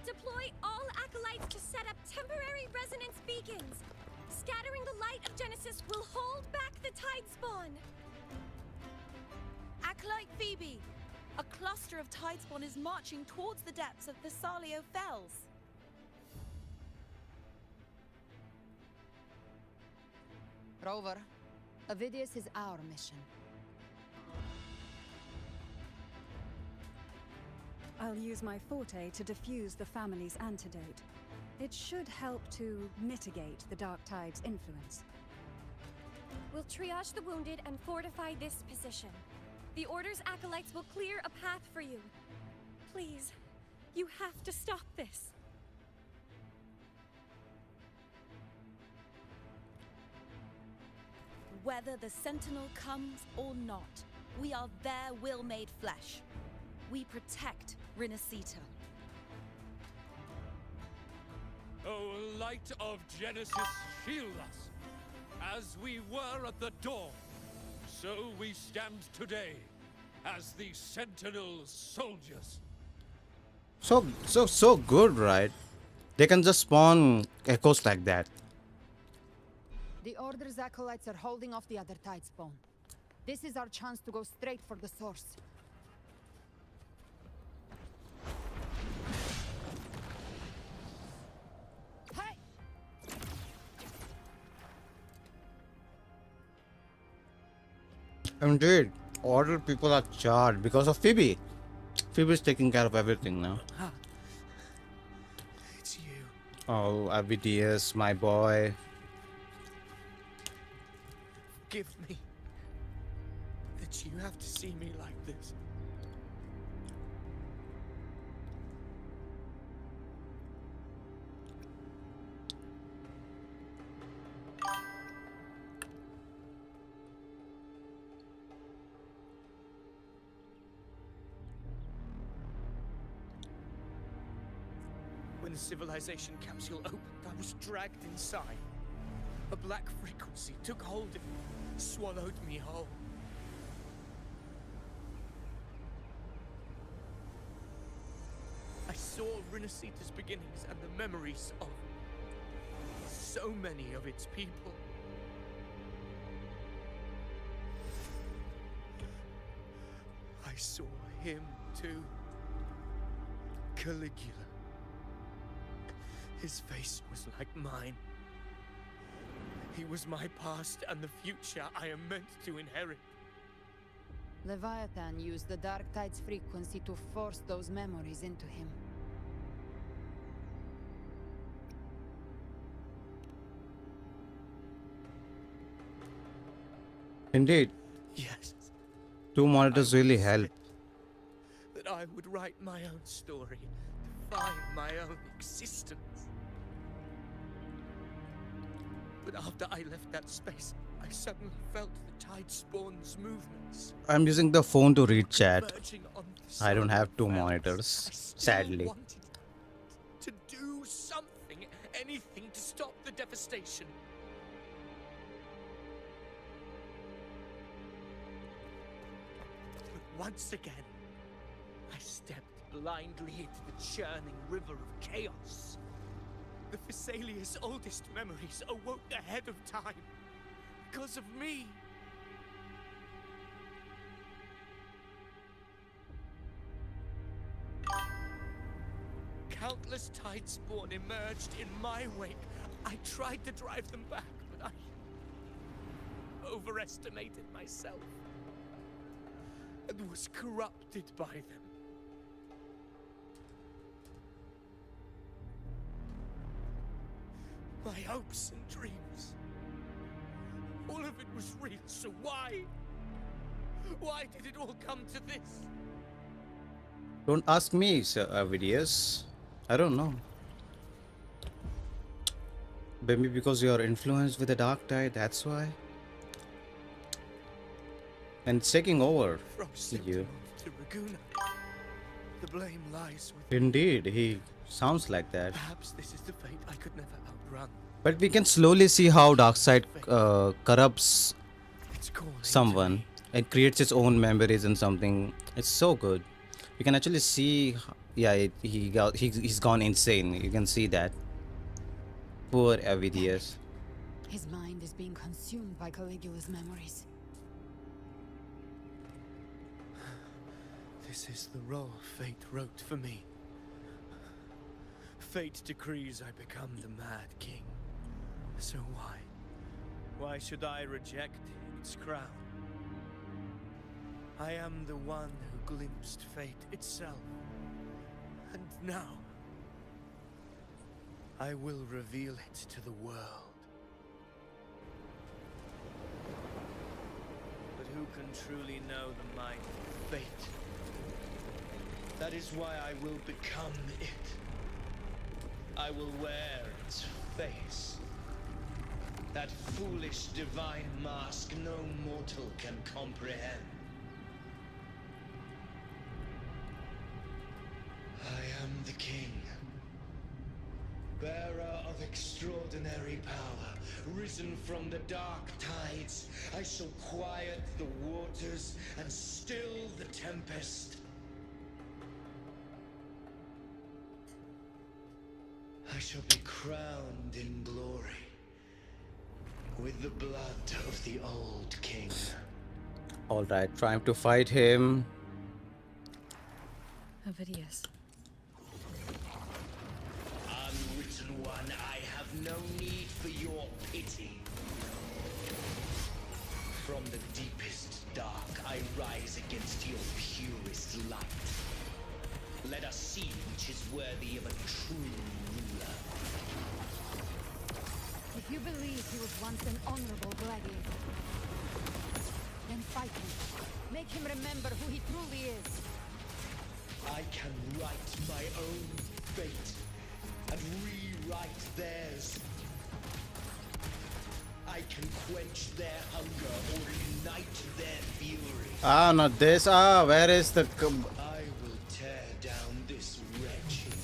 Deploy all acolytes to set up temporary resonance beacons. Scattering the light of Genesis will hold back the tidespawn. Acolyte Phoebe, a cluster of tidespawn is marching towards the depths of Thessalio Fells. Rover, Avidius is our mission. I'll use my forte to defuse the family's antidote. It should help to mitigate the Dark Tide's influence. We'll triage the wounded and fortify this position. The Order's acolytes will clear a path for you. Please, you have to stop this. Whether the Sentinel comes or not, we are their will made flesh. We protect Rinascita. O light of Genesis, shield us. As we were at the dawn, So we stand today as the Sentinel's soldiers. So good, right? They can just spawn echoes like that. The Order's acolytes are holding off the other tide spawn. This is our chance to go straight for the source. Hey! Indeed, order people are charged because of Phoebe. Phoebe's taking care of everything now. It's you. Oh, Avidius, my boy. Forgive me. That you have to see me like this. When the civilization capsule opened, I was dragged inside. A black frequency took hold of me, swallowed me whole. I saw Rinascita's beginnings and the memories of so many of its people. I saw him too. Caligula. His face was like mine. He was my past and the future I am meant to inherit. Leviathan used the Dark Tide's frequency to force those memories into him. Indeed. Yes. 2 monitors really help. That I would write my own story, define my own existence. But after I left that space, I suddenly felt the tide spawn's movements. I'm using the phone to read chat. Converging on the I don't side have of 2 Valus. monitors, I still sadly. wanted to do something, anything to stop the devastation. But once again, I stepped blindly into the churning river of chaos. The Thessalia's oldest memories awoke ahead of time because of me. Countless tide spawn emerged in my wake. I tried to drive them back, but I overestimated myself and was corrupted by them. My hopes and dreams. All of it was real, so why? Why did it all come to this? Don't ask me, Sir Avidius. I don't know. Maybe because you're influenced with the dark tide, that's why. And it's taking over From you. to Raguna. The blame lies with Indeed, he sounds like that. Perhaps this is the fate I could never outrun. But we can slowly see how Darkseid corrupts calling someone and creates its own memories and something. It's so good. You can actually see, yeah, he's gone insane. You can see that. Poor Avidius. His mind is being consumed by Caligula's memories. This is the role fate wrote for me. Fate decrees I become the Mad King. So why? Why should I reject its crown? I am the one who glimpsed fate itself. And now, I will reveal it to the world. But who can truly know the mind of fate? That is why I will become it. I will wear its face. That foolish divine mask no mortal can comprehend. I am the king, bearer of of extraordinary power, risen from the dark tides, I shall quiet the waters and still the tempest. I shall be crowned in glory with the blood of the old king. Alright, trying to fight him. Avidius. Unwritten one, I have no need for your pity. From the deepest dark, I rise against your purest light. Let us see which is worthy of a true ruler. If you believe he was once an honorable gladiator, then fight him. Make him remember who he truly is. I can write my own fate and rewrite theirs. I can quench their hunger or ignite their fury. Ah, not this. Ah, where is the... I will tear down this wretched,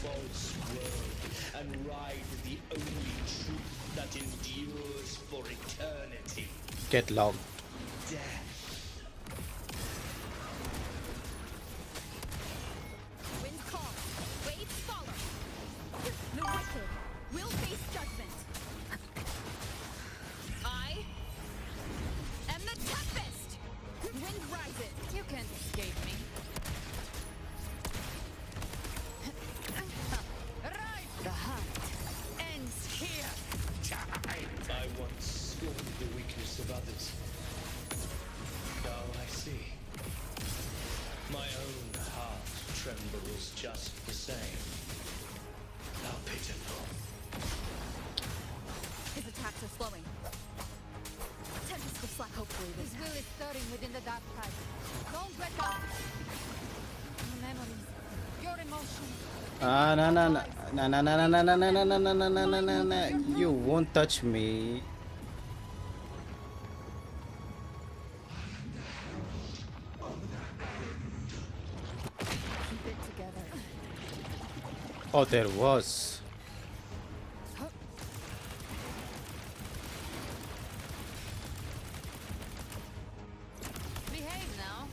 false world and ride the only truth that endures for eternity. Get locked. Death. Winds calm, waves follow. The wicked will face judgment. I am the tempest. Wind rises. You can't escape me. Right! The hunt ends here. I once scorned the weakness of others. Now I see. My own heart trembles just the same. How pitiful. His attacks are slowing. Tempest will slack. Hopefully this will is stirring within the dark tide. Don't let go. Your memories, your emotions. Ah, no, no, no, no, no, no, no, no, no, no, no, no, no, no, no, no. You won't touch me. Keep it together. Oh, there was. Behave now.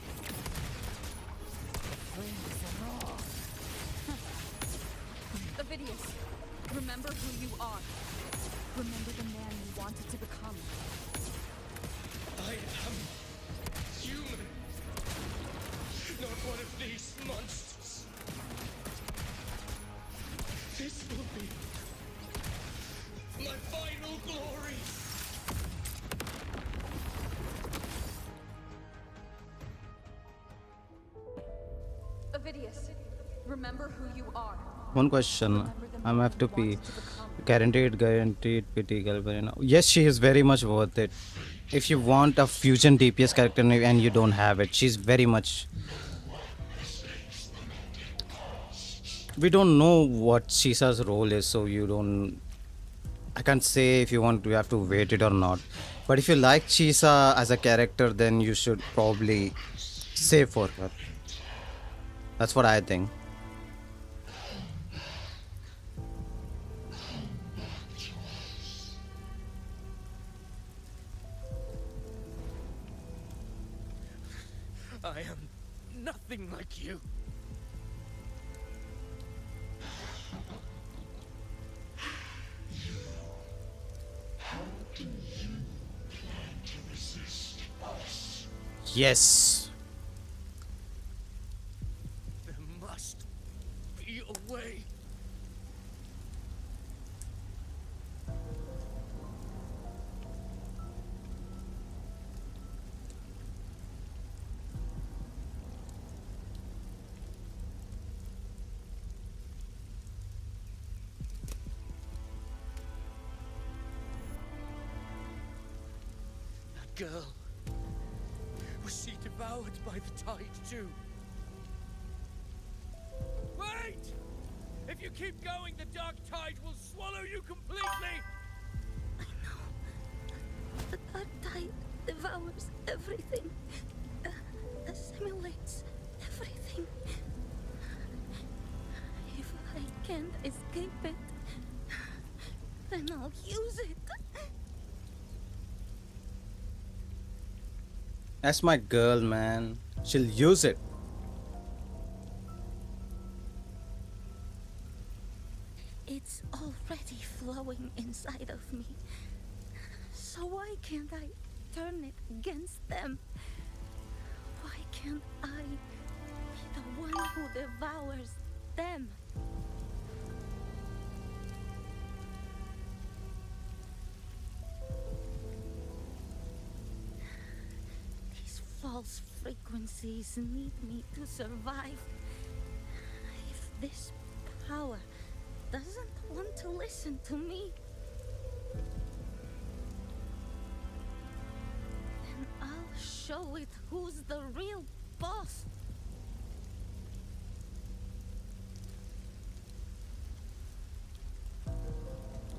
Avidius, remember who you are. Remember the man you wanted to become. I am human. Not one of these monsters. This will be my final glory. Avidius, remember who you are. One question. I'm have to be guaranteed pity Galvarina. Yes, she is very much worth it. If you want a fusion DPS character and you don't have it, she's very much. We don't know what Chisa's role is, so you don't. I can't say if you want to have to wait it or not. But if you like Chisa as a character, then you should probably save for her. That's what I think. I am nothing like you. How do you plan to resist us? Yes. There must be a way. That girl. Was she devoured by the tide too? Wait! If you keep going, the dark tide will swallow you completely! The dark tide devours everything. Assimilates everything. If I can't escape it, That's my girl, man. She'll use it. It's already flowing inside of me. So why can't I turn it against them? Why can't I be the one who devours them? These false frequencies need me to survive. If this power doesn't want to listen to me, then I'll show it who's the real boss.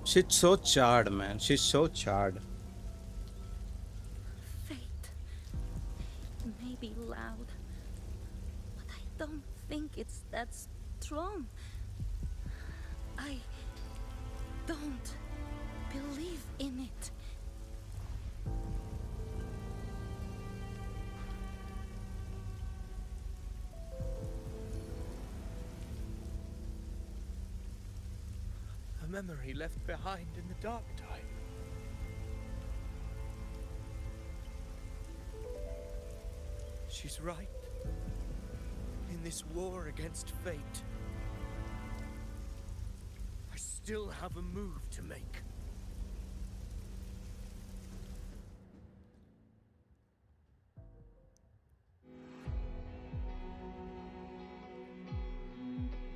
She's so charred, man. She's so charred. Fate. It may be loud, but I don't think it's that strong. I don't believe in it. A memory left behind in the dark time. She's right. In this war against fate, I still have a move to make.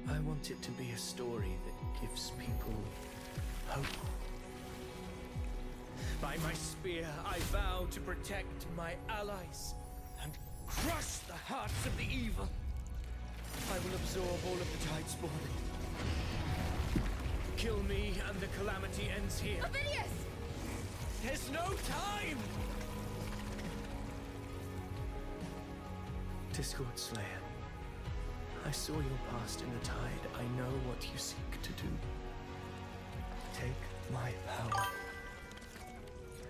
I want it to be a story that gives people hope. By my spear, I vow to protect my allies and crush the hearts of the evil. I will absorb all of the tide spawn. Kill me and the calamity ends here. Avidius! There's no time! Discord Slayer, I saw your past in the tide. I know what you seek to do. Take my power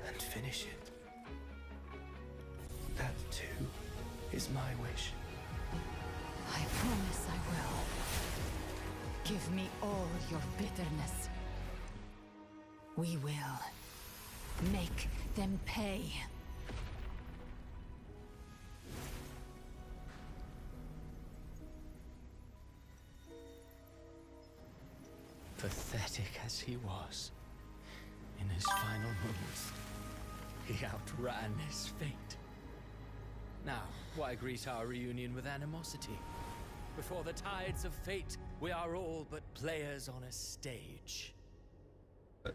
and finish it. That too is my wish. I promise I will. Give me all your bitterness. We will make them pay. Pathetic as he was, in his final moments, he outran his fate. Now, why greet our reunion with animosity? Before the tides of fate, we are all but players on a stage. A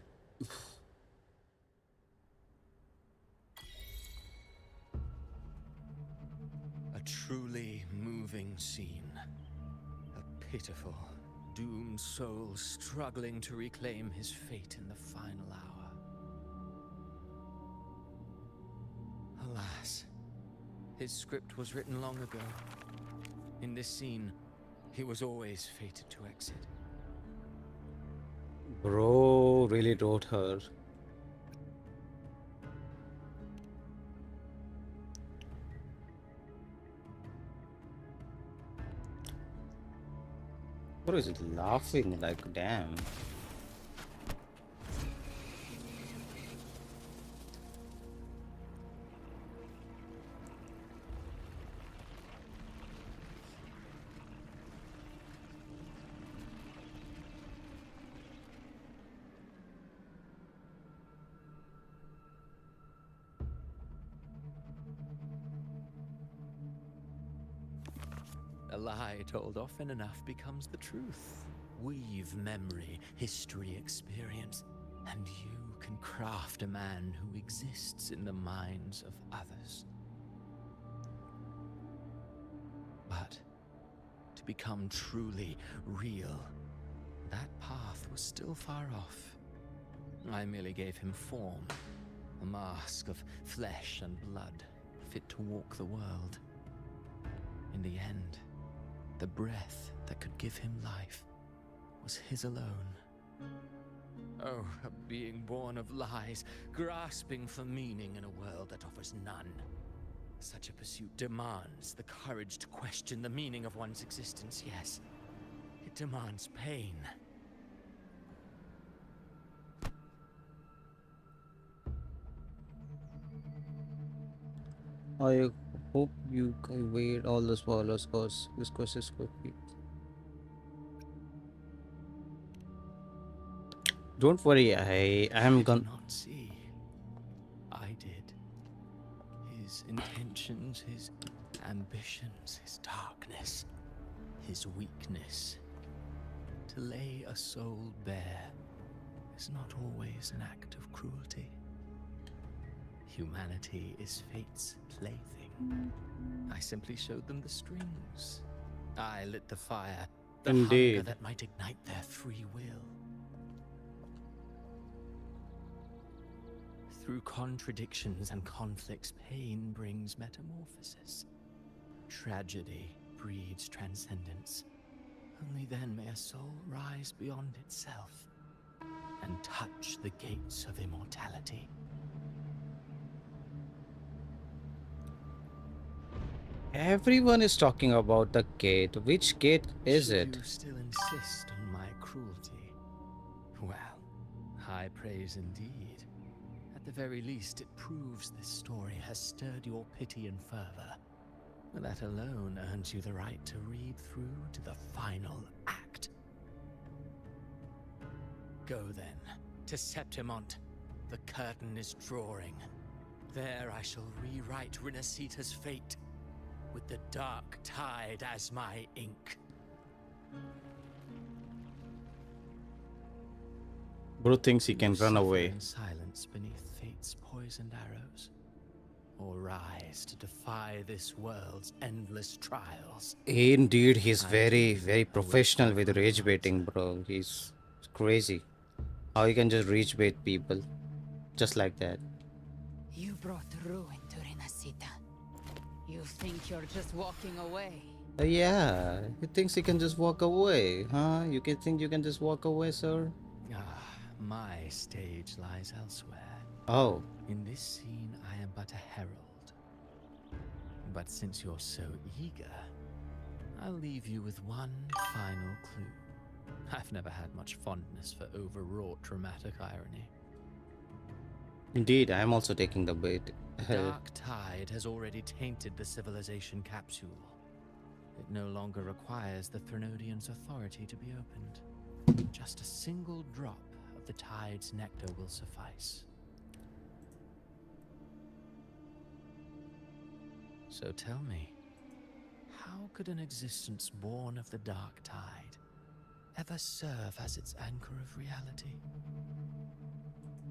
truly moving scene. A pitiful, doomed soul struggling to reclaim his fate in the final hour. Alas, his script was written long ago. In this scene, he was always fated to exit. Bro really wrote her. Bro is laughing like damn. A lie told often enough becomes the truth. Weave memory, history, experience, and you can craft a man who exists in the minds of others. But to become truly real, that path was still far off. I merely gave him form, a mask of flesh and blood, fit to walk the world. In the end, the breath that could give him life was his alone. Oh, a being born of lies, grasping for meaning in a world that offers none. Such a pursuit demands the courage to question the meaning of one's existence, yes. It demands pain. I hope you evade all the spoilers cause this quest is quickly. Don't worry, I am gonna. Not see. I did. His intentions, his ambitions, his darkness, his weakness. To lay a soul bare is not always an act of cruelty. Humanity is fate's plaything. I simply showed them the strings. I lit the fire, the Indeed. hunger that might ignite their free will. Through contradictions and conflicts, pain brings metamorphosis. Tragedy breeds transcendence. Only then may a soul rise beyond itself and touch the gates of immortality. Everyone is talking about the gate. Which gate is it? You still insist on my cruelty? Well, high praise indeed. At the very least, it proves this story has stirred your pity and fervor. That alone earns you the right to read through to the final act. Go then, to Septimont. The curtain is drawing. There I shall rewrite Rinascita's fate, with the dark tide as my ink. Bro thinks he can run away. In silence beneath fate's poisoned arrows, or rise to defy this world's endless trials. Indeed, he's very professional with rage baiting, bro. He's crazy. How he can just rage bait people, just like that. You brought ruin to Rinascita. You think you're just walking away? Yeah, he thinks he can just walk away, huh? You can think you can just walk away, sir? My stage lies elsewhere. Oh. In this scene, I am but a herald. But since you're so eager, I'll leave you with one final clue. I've never had much fondness for overwrought dramatic irony. Indeed, I am also taking the bait. The dark tide has already tainted the civilization capsule. It no longer requires the Threnodian's authority to be opened. Just a single drop of the tide's nectar will suffice. So tell me, how could an existence born of the dark tide ever serve as its anchor of reality?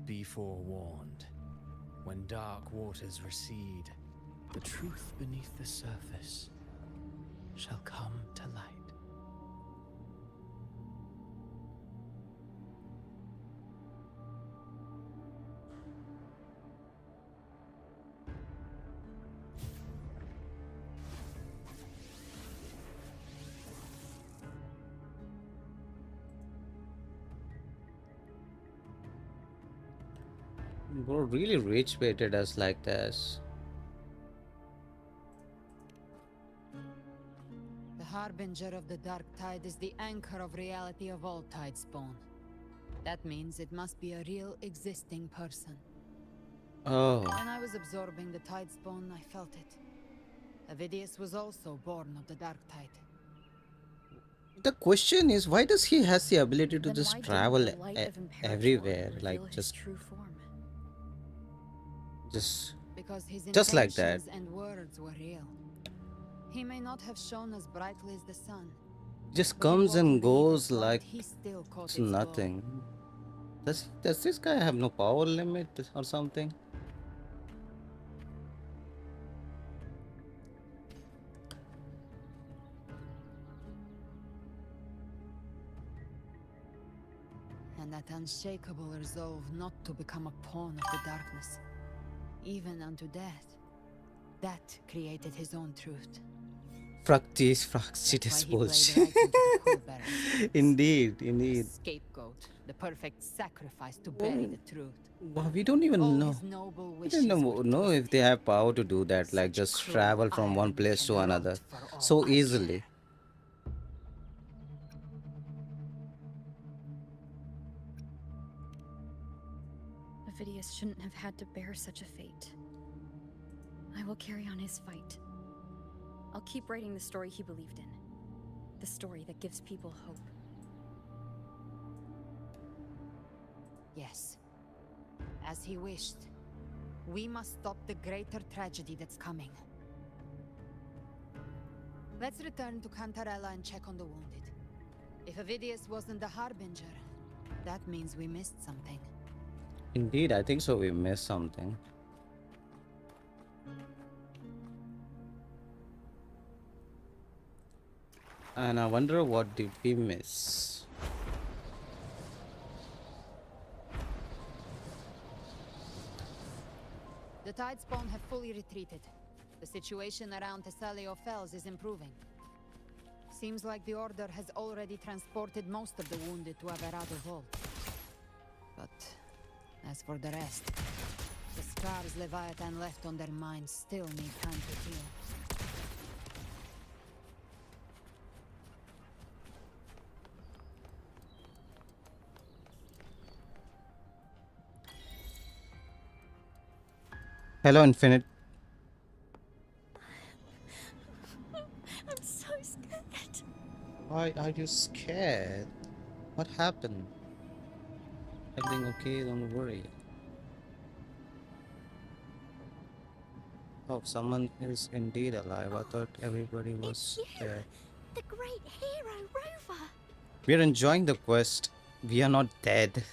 Be forewarned. When dark waters recede, the truth beneath the surface shall come to light. Bro really rage baited us like this. The Harbinger of the Dark Tide is the anchor of reality of all Tidespawn. That means it must be a real existing person. Oh. When I was absorbing the Tidespawn, I felt it. Avidius was also born of the Dark Tide. The question is, why does he has the ability to just travel everywhere, like just because his just like that? intentions and words were real. He may not have shone as brightly as the sun. Just comes and goes like he still caught it's its glow. nothing. Does this guy have no power limit or something? And that unshakable resolve not to become a pawn of the darkness, even unto death, that created his own truth. Fractis bullshit. Indeed. Scapegoat, The perfect sacrifice to bury the truth. Well, we don't even All know. his noble We don't wishes were know if they have power to do that, like just cruel travel from one irony place to can another rot for all so I easily. Avidius shouldn't have had to bear such a fate. I will carry on his fight. I'll keep writing the story he believed in. The story that gives people hope. Yes. As he wished. We must stop the greater tragedy that's coming. Let's return to Cantarella and check on the wounded. If Avidius wasn't the Harbinger, that means we missed something. Indeed, I think so. We missed something. And I wonder what did we miss? The Tidespawn have fully retreated. The situation around Thessalio Fells is improving. Seems like the Order has already transported most of the wounded to Averado Vault. But as for the rest, the scars Leviathan left on their minds still need time to heal. Hello, Infinite. I'm so scared. Why are you scared? What happened? Everything okay? Don't worry. Oh, someone is indeed alive. I thought everybody was dead. The great hero, Rover. We are enjoying the quest. We are not dead.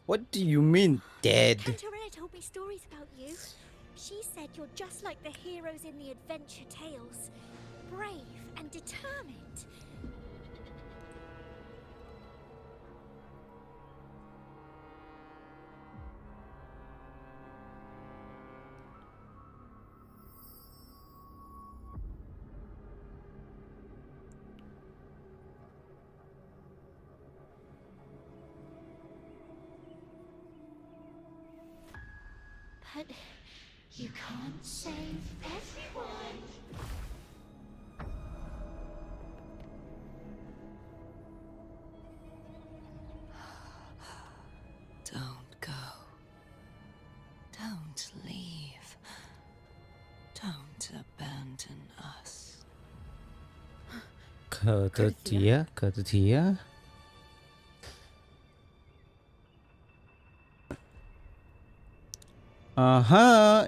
What do you mean, dead? Cantarella told me stories about you. She said you're just like the heroes in the adventure tales. Brave and determined. But you can't save everyone. Don't go. Don't leave. Don't abandon us. Cartethyia? Cartethyia?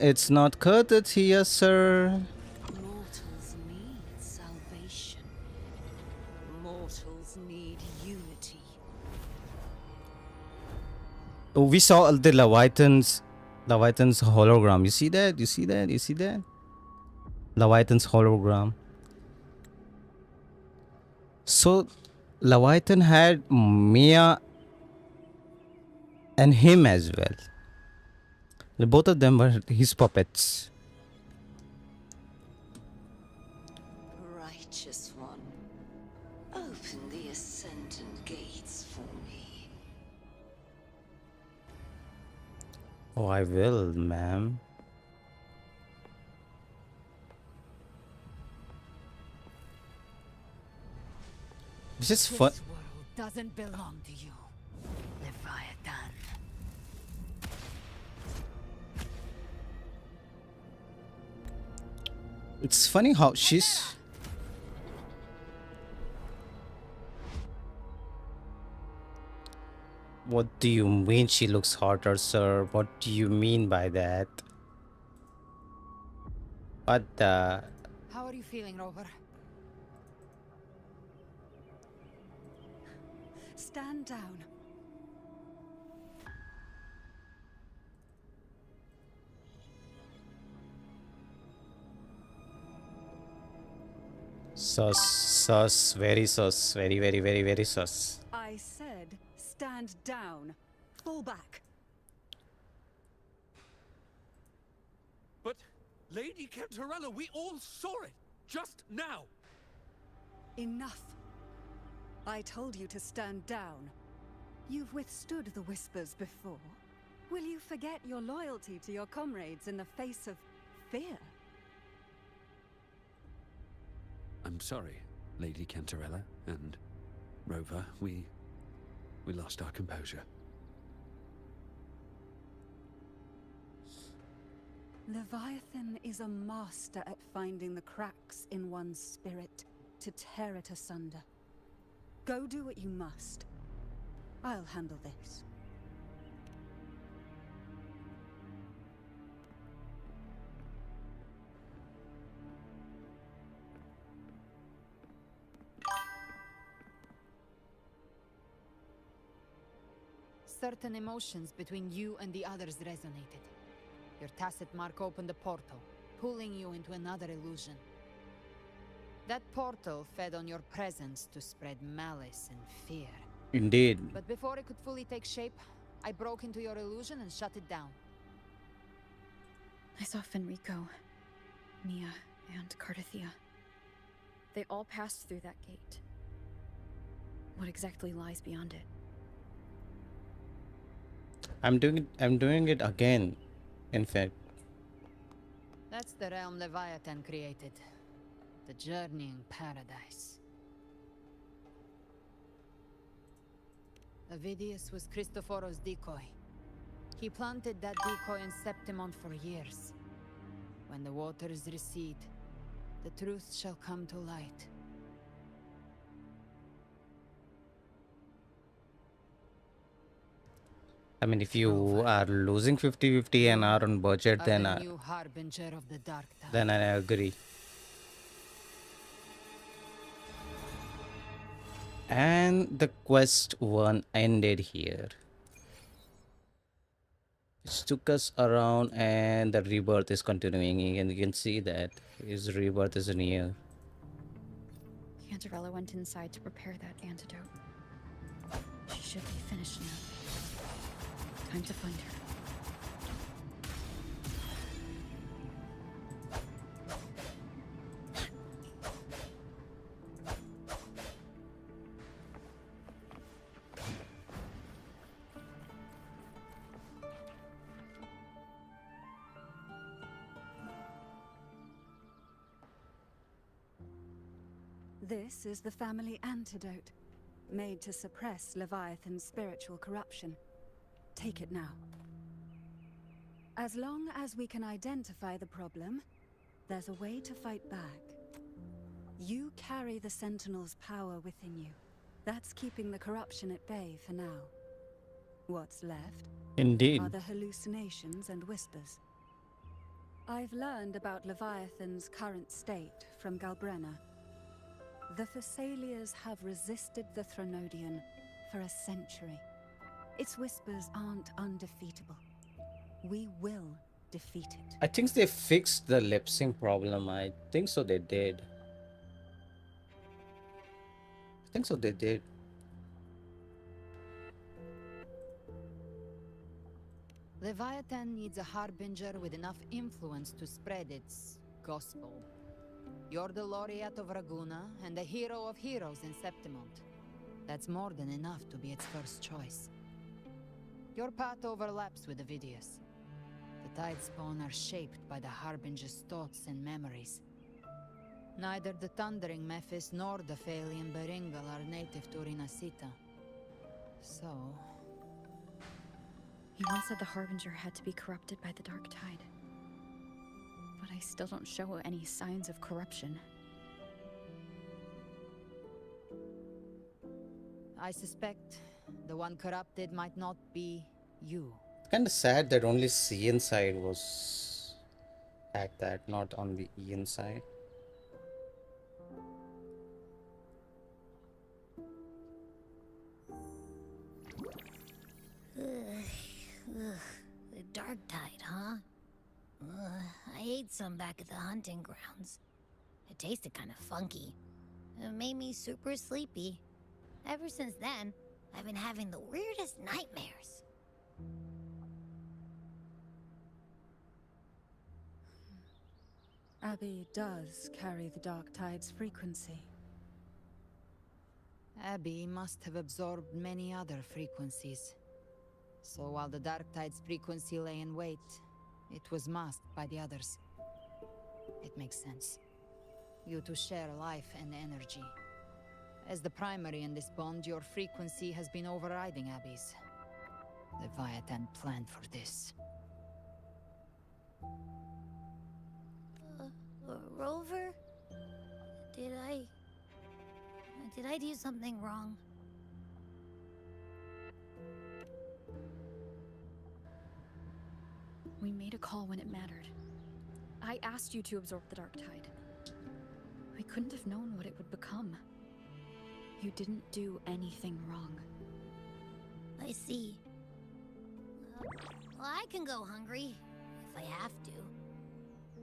It's not Cartethyia, sir. Mortals need salvation. Mortals need unity. Oh, we saw the Leviathan's hologram. You see that? You see that? You see that? Leviathan's hologram. So Leviathan had Mia and him as well. Both of them were his puppets. Righteous one, open the ascendant gates for me. Oh, I will, ma'am. This is fun. This world doesn't belong to you, Leviathan. It's funny how she's... What do you mean she looks hotter, sir? What do you mean by that? What the... How are you feeling, Rover? Stand down. Sus, very sus, very sus. I said stand down. Fall back. But, Lady Cantarella, we all saw it, just now. Enough. I told you to stand down. You've withstood the whispers before. Will you forget your loyalty to your comrades in the face of fear? I'm sorry, Lady Cantarella and Rover. We lost our composure. Leviathan is a master at finding the cracks in one's spirit to tear it asunder. Go do what you must. I'll handle this. Certain emotions between you and the others resonated. Your tacet mark opened a portal, pulling you into another illusion. That portal fed on your presence to spread malice and fear. Indeed. But before it could fully take shape, I broke into your illusion and shut it down. I saw Fenrico, Mia, and Cartethyia. They all passed through that gate. What exactly lies beyond it? I'm doing it again, in fact. That's the realm Leviathan created. The journeying paradise. Avidius was Cristoforo's decoy. He planted that decoy in Septimont for years. When the waters recede, the truth shall come to light. I mean, if you are losing 50-50 and are on budget, Are then the new Harbinger of the Dark Tide. then I agree. And the quest 1 ended here. It took us around, and the rebirth is continuing, and you can see that his rebirth is near. Cantarella went inside to prepare that antidote. She should be finished now. Time to find her. This is the family antidote, made to suppress Leviathan's spiritual corruption. Take it now. As long as we can identify the problem, there's a way to fight back. You carry the Sentinel's power within you. That's keeping the corruption at bay for now. What's left Indeed. are the hallucinations and whispers. I've learned about Leviathan's current state from Galbrenna. The Thessalias have resisted the Threnodian for a century. Its whispers aren't undefeatable. We will defeat it. I think they fixed the lip sync problem. I think so they did. I think so they did. Leviathan needs a Harbinger with enough influence to spread its gospel. You're the laureate of Raguna and the hero of heroes in Septimont. That's more than enough to be its first choice. Your path overlaps with Avidius. The Tidespawn are shaped by the Harbinger's thoughts and memories. Neither the Thundering Mephis nor the Phalian Beringal are native to Rinascita. So... He once said the Harbinger had to be corrupted by the Dark Tide. But I still don't show any signs of corruption. I suspect the one corrupted might not be you. Kind of sad that only C inside was at that, not on the E inside. The Dark Tide, huh? I ate some back at the hunting grounds. It tasted kind of funky. It made me super sleepy. Ever since then, I've been having the weirdest nightmares. Abby does carry the Dark Tide's frequency. Abby must have absorbed many other frequencies. So while the Dark Tide's frequency lay in wait, it was masked by the others. It makes sense. You two share life and energy. As the primary in this bond, your frequency has been overriding Abby's. Leviathan planned for this. Rover? Did I do something wrong? We made a call when it mattered. I asked you to absorb the Dark Tide. We couldn't have known what it would become. You didn't do anything wrong. I see. Well, I can go hungry, if I have to.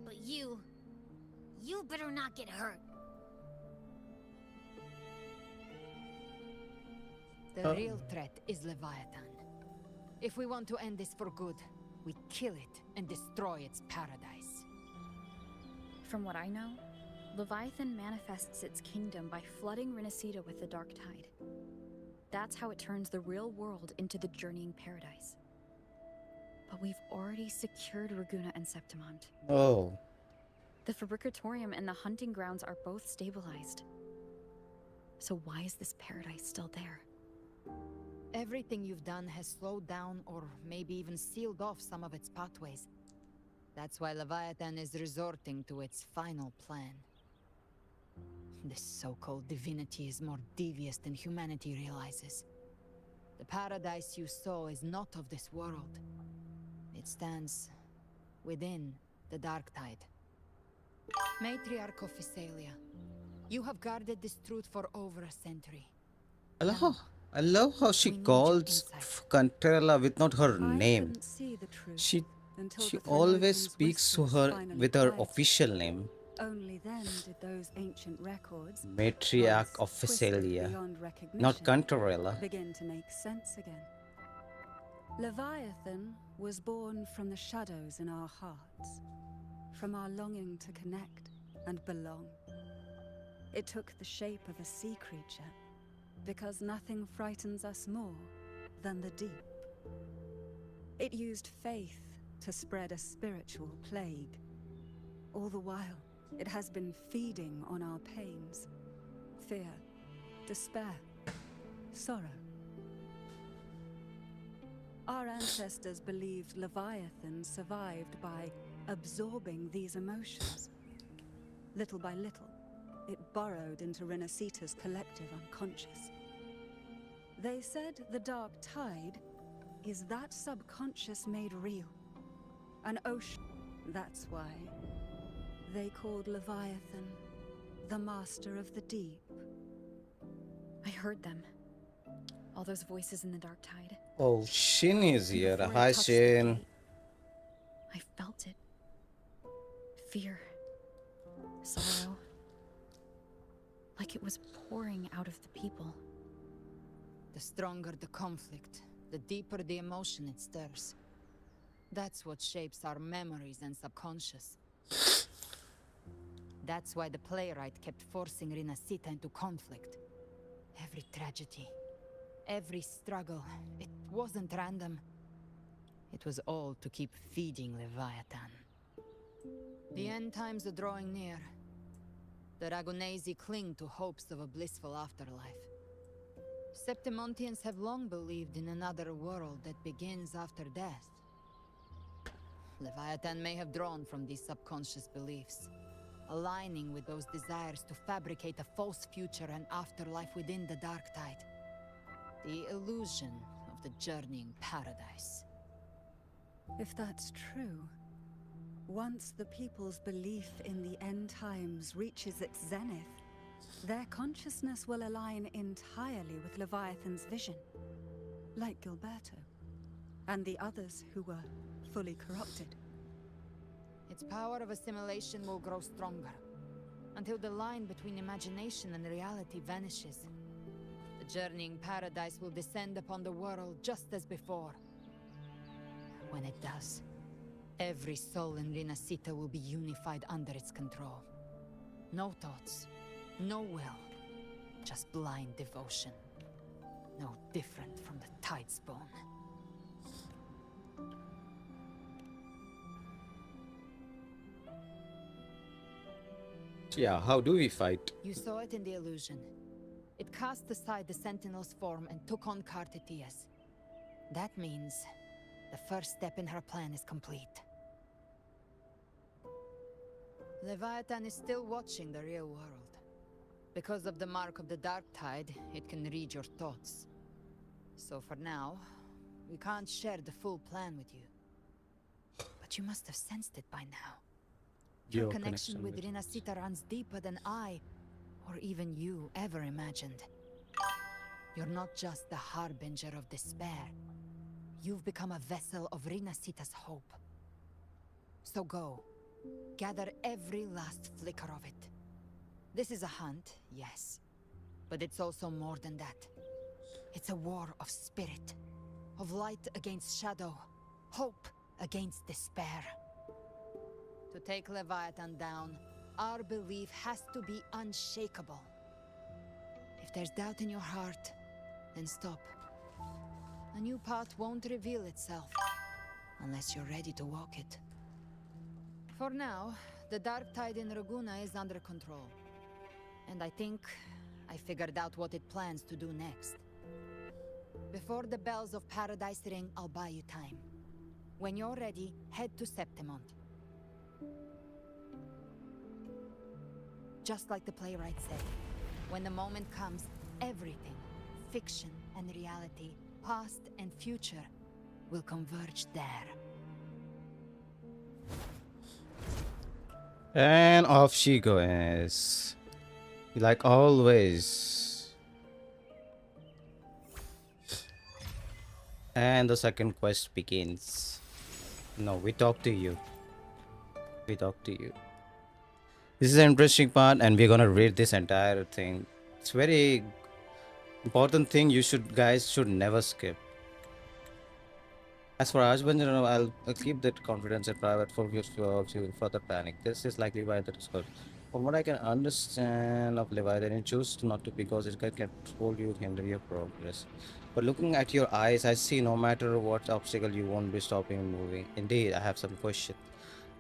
But you better not get hurt. The real threat is Leviathan. If we want to end this for good, we kill it and destroy its paradise. From what I know, Leviathan manifests its kingdom by flooding Rinascita with the Dark Tide. That's how it turns the real world into the journeying paradise. But we've already secured Reguna and Septimont. Oh. The Fabricatorium and the hunting grounds are both stabilized. So why is this paradise still there? Everything you've done has slowed down or maybe even sealed off some of its pathways. That's why Leviathan is resorting to its final plan. This so-called divinity is more devious than humanity realizes. The paradise you saw is not of this world. It stands within the Dark Tide. Matriarch of Physalia, you have guarded this truth for over a century. I love how she calls Cantarella with not her name. She always speaks to her with her official name. Only then did those ancient records, Matriarch of Physalia, not Cantarella. begin to make sense again. Leviathan was born from the shadows in our hearts, from our longing to connect and belong. It took the shape of a sea creature, because nothing frightens us more than the deep. It used faith to spread a spiritual plague. All the while, it has been feeding on our pains, fear, despair, sorrow. Our ancestors believed Leviathan survived by absorbing these emotions. Little by little, it burrowed into Rinascita's collective unconscious. They said the Dark Tide is that subconscious made real. An ocean. That's why they called Leviathan the Master of the Deep. I heard them. All those voices in the Dark Tide. Oh, Shin is here. Hi, Shin. I felt it. Fear. Sorrow. Like it was pouring out of the people. The stronger the conflict, the deeper the emotion it stirs. That's what shapes our memories and subconscious. That's why the playwright kept forcing Rinascita into conflict. Every tragedy, every struggle, it wasn't random. It was all to keep feeding Leviathan. The end times are drawing near. The Ragonesi cling to hopes of a blissful afterlife. Septimontians have long believed in another world that begins after death. Leviathan may have drawn from these subconscious beliefs, aligning with those desires to fabricate a false future and afterlife within the Dark Tide. The illusion of the journeying paradise. If that's true, once the people's belief in the end times reaches its zenith, their consciousness will align entirely with Leviathan's vision, like Gilberto, and the others who were fully corrupted. Its power of assimilation will grow stronger, until the line between imagination and reality vanishes. The journeying paradise will descend upon the world just as before. When it does, every soul in Rinascita will be unified under its control. No thoughts, no will, Just blind devotion. No different from the Tidespawn. Yeah, how do we fight? You saw it in the illusion. It cast aside the Sentinel's form and took on Cartethyia. That means the first step in her plan is complete. Leviathan is still watching the real world. Because of the mark of the Dark Tide, it can read your thoughts. So for now, we can't share the full plan with you. But you must have sensed it by now. Your connection with Rinascita runs deeper than I, or even you, ever imagined. You're not just the Harbinger of despair. You've become a vessel of Rinascita's hope. So go. Gather every last flicker of it. This is a hunt, yes. But it's also more than that. It's a war of spirit. Of light against shadow. Hope against despair. To take Leviathan down, our belief has to be unshakable. If there's doubt in your heart, then stop. A new path won't reveal itself, unless you're ready to walk it. For now, the Dark Tide in Raguna is under control. And I think I figured out what it plans to do next. Before the bells of Paradise ring, I'll buy you time. When you're ready, head to Septimont. Just like the playwright said, when the moment comes, everything, fiction and reality, past and future, will converge there. And off she goes. Like always. And the second quest begins. No, we talk to you. We talk to you. This is an interesting part, and we're gonna read this entire thing. It's very important thing you guys should never skip. As for Harbinger, I'll keep that confidence and private for further planning. This is likely by the Discord. From what I can understand of Leviathan, it chooses not to because it can control you, hinder your progress. But looking at your eyes, I see no matter what obstacle, you won't be stopping moving. Indeed, I have some questions.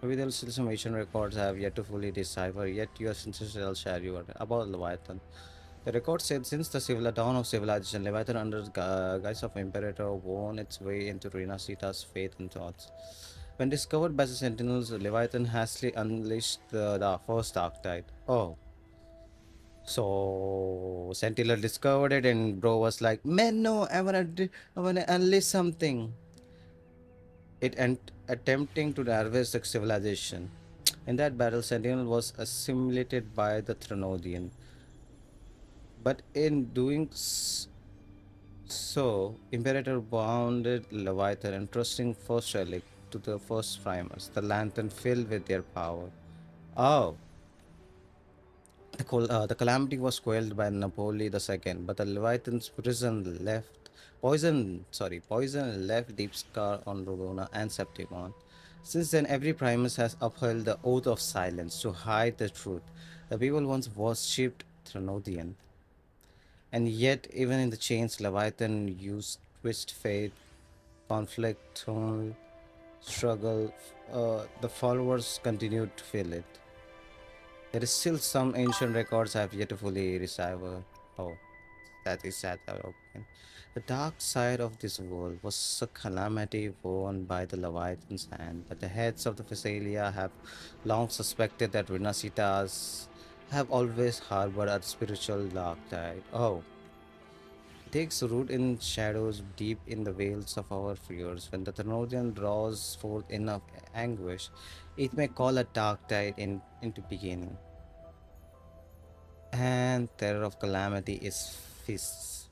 Maybe there are still some ancient records I have yet to fully decipher, yet your senses will share you about Leviathan. The record said since the dawn of civilization, Leviathan under the guise of Imperator won its way into Rinascita's faith and thoughts. When discovered by the Sentinels, Leviathan hastily unleashed the first Dark Tide. Oh. So, Sentinel discovered it and bro was like, man, no, I wanna unleash something. It attempting to harvest the civilization. In that battle, Sentinel was assimilated by the Trinodian. But in doing so, Imperator bounded Leviathan, entrusting first relic to the first primers, the lantern filled with their power. Oh, the calamity was quelled by Napoleon II, but the Leviathan's poison left deep scar on Rogona and Septimon. Since then, every primus has upheld the oath of silence to hide the truth. The people once worshipped Trinodian. And yet, even in the chains, Leviathan used twist fate, conflict, struggle. The followers continued to feel it. There is still some ancient records I have yet to fully decipher. Oh, that is sad. Okay. The dark side of this world was a calamity borne by the Leviathan's hand, but the heads of the Phasalia have long suspected that Rinascitas have always harbored a spiritual dark tide. Oh, it takes root in shadows deep in the veils of our fears. When the Trinodian draws forth enough anguish, it may call a dark tide into beginning. And terror of calamity is fists.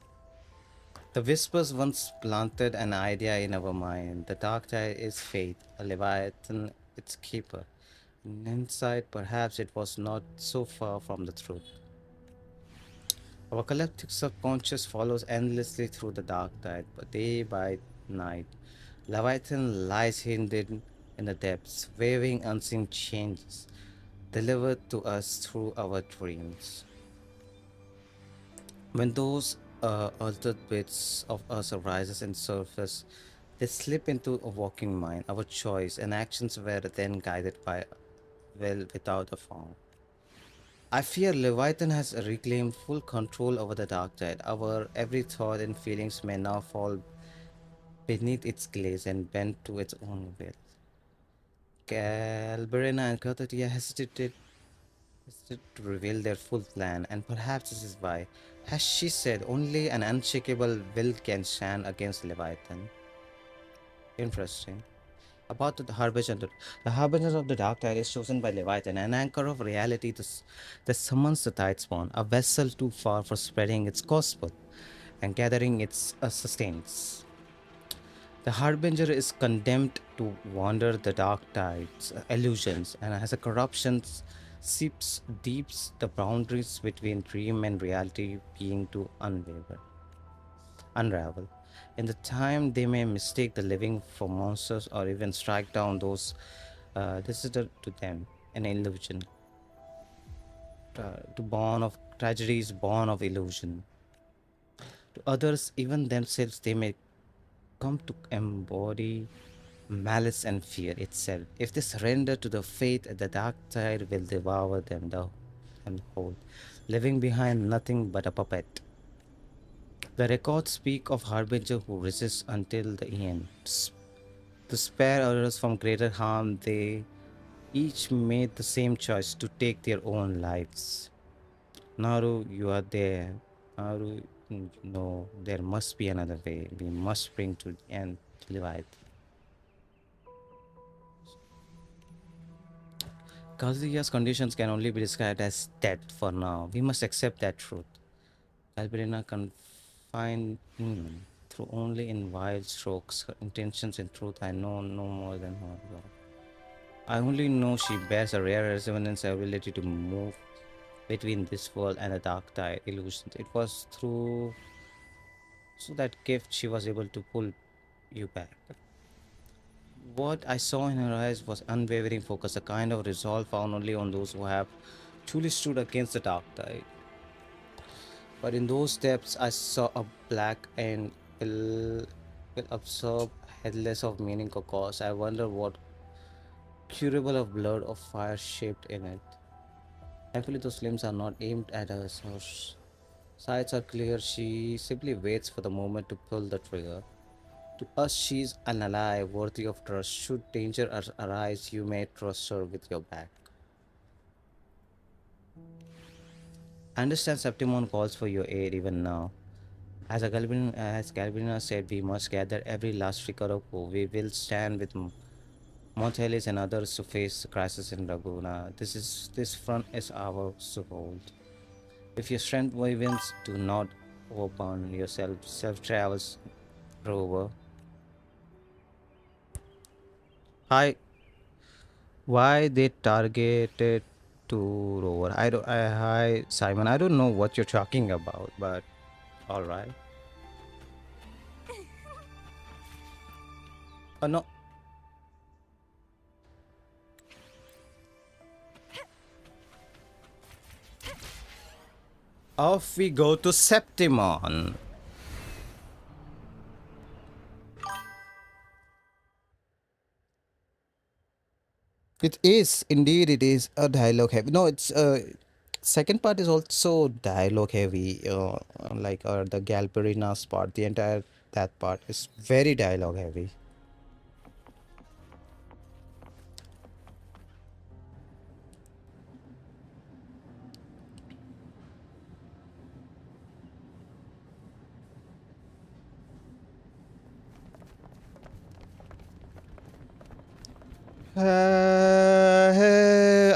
The whispers once planted an idea in our mind. The dark tide is fate, a Leviathan its keeper. In insight, perhaps it was not so far from the truth. Our collective subconscious follows endlessly through the dark tide, but day by night, Leviathan lies hidden in the depths, waving unseen changes, delivered to us through our dreams. When those altered bits of us arises and surface, they slip into a walking mind. Our choice and actions were then guided by will without a form. I fear Leviathan has reclaimed full control over the dark tide. Our every thought and feelings may now fall beneath its glaze and bend to its own will. Calberina and Cartethyia hesitated to reveal their full plan, and perhaps this is why. As she said, only an unshakable will can stand against Leviathan. Interesting. About the Harbinger. The Harbinger of the Dark Tide is chosen by Leviathan, an anchor of reality that summons the tide spawn, a vessel too far for spreading its gospel and gathering its sustains. The Harbinger is condemned to wander the dark tides, illusions, and as a corruption seeps deeps the boundaries between dream and reality being to unravel. In the time they may mistake the living for monsters or even strike down those visited to them, an illusion. To born of tragedies born of illusion. To others, even themselves, they may come to embody malice and fear itself. If they surrender to the fate, the dark tide will devour them and whole, leaving behind nothing but a puppet. The records speak of Harbinger who resists until the end. To spare others from greater harm, they each made the same choice to take their own lives. Naru, you are there. Naru, no, there must be another way. We must bring to the end Leviathan. Kazuya's conditions can only be described as death for now. We must accept that truth. Calpurnia confined through only in wild strokes. Her intentions in truth I know no more than her. I only know she bears a rare resonance ability to move between this world and the dark tide illusions. It was through that gift she was able to pull you back. What I saw in her eyes was unwavering focus, a kind of resolve found only on those who have truly stood against the dark tide. But in those depths, I saw a black and will absorb, headless of meaning or cause. I wonder what curable of blood or fire shaped in it. Thankfully, those limbs are not aimed at us. Her sights are clear. She simply waits for the moment to pull the trigger. To us, she's an ally worthy of trust. Should danger arise, you may trust her with your back. I understand Septimon calls for your aid even now. As Galvina said, we must gather every last flicker of hope. We will stand with Montelis and others to face the crisis in Laguna. This front is ours to hold. If your strength wavens, do not open yourself. Self-travels, rover. Hi. Why they targeted to rover? Hi, Simon. I don't know what you're talking about, but all right. No. Off we go to Septimon. It is indeed. It is a dialogue heavy. No, it's second part is also dialogue heavy. Like the Galperina's part, the entire that part is very dialogue heavy.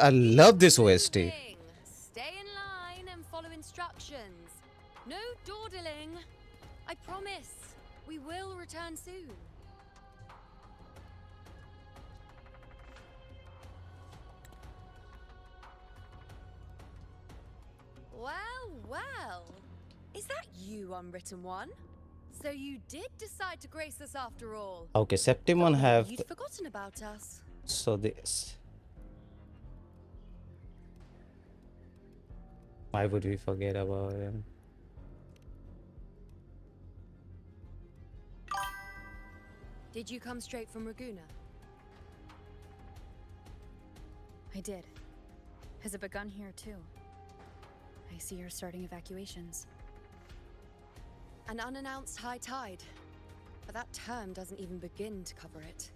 I love this OST. Stay in line and follow instructions. No dawdling. I promise. We will return soon. Well, well. Is that you, Unwritten One? So you did decide to grace us after all. Okay, Septimon have. You'd forgotten about us. So this. Why would we forget about him? Did you come straight from Raguna? I did. Has it begun here too? I see you're starting evacuations. An unannounced high tide. But that term doesn't even begin to cover it.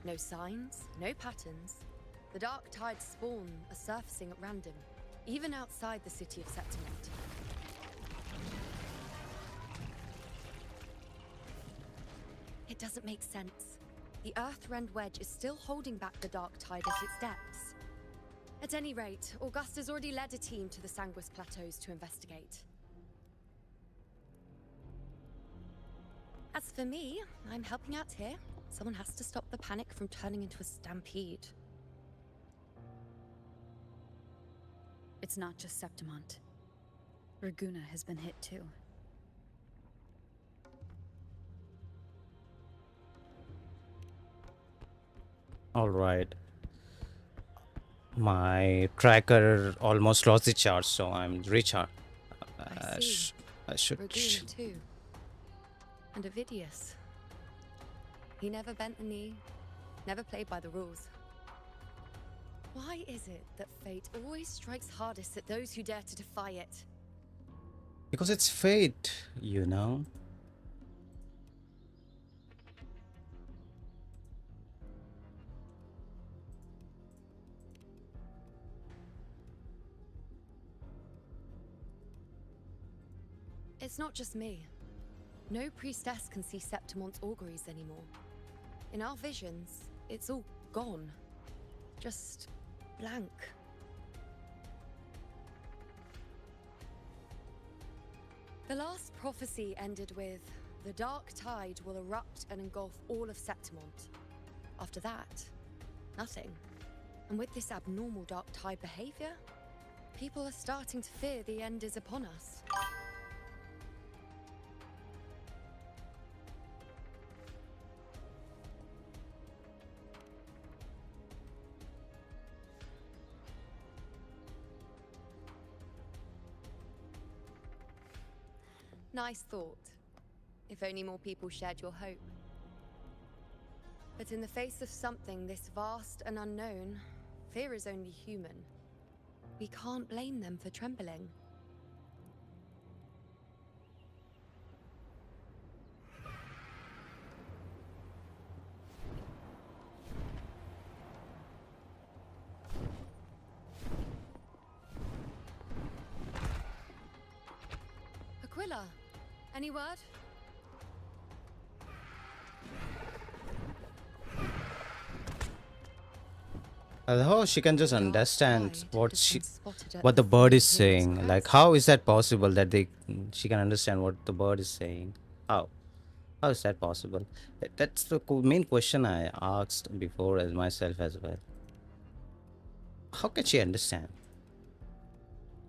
No signs, no patterns. The dark tide spawn are surfacing at random, even outside the city of Septimont. It doesn't make sense. The Earth-rend wedge is still holding back the dark tide at its depths. At any rate, Augusta's already led a team to the Sanguis Plateaus to investigate. As for me, I'm helping out here. Someone has to stop the panic from turning into a stampede. It's not just Septimont. Raguna has been hit too. All right. My tracker almost lost the charge, so I'm recharged. I see. I should. Raguna too. And Avidius. He never bent the knee, never played by the rules. Why is it that fate always strikes hardest at those who dare to defy it? Because it's fate, you know. It's not just me. No priestess can see Septimont's auguries anymore. In our visions, it's all gone. Just blank. The last prophecy ended with, the dark tide will erupt and engulf all of Septimont. After that, nothing. And with this abnormal dark tide behavior, people are starting to fear the end is upon us. Nice thought. If only more people shared your hope. But in the face of something this vast and unknown, fear is only human. We can't blame them for trembling. Aquila, any word? How she can just understand what the bird is saying. Like, how is that possible that she can understand what the bird is saying? How is that possible? That's the main question I asked before as myself as well. How can she understand?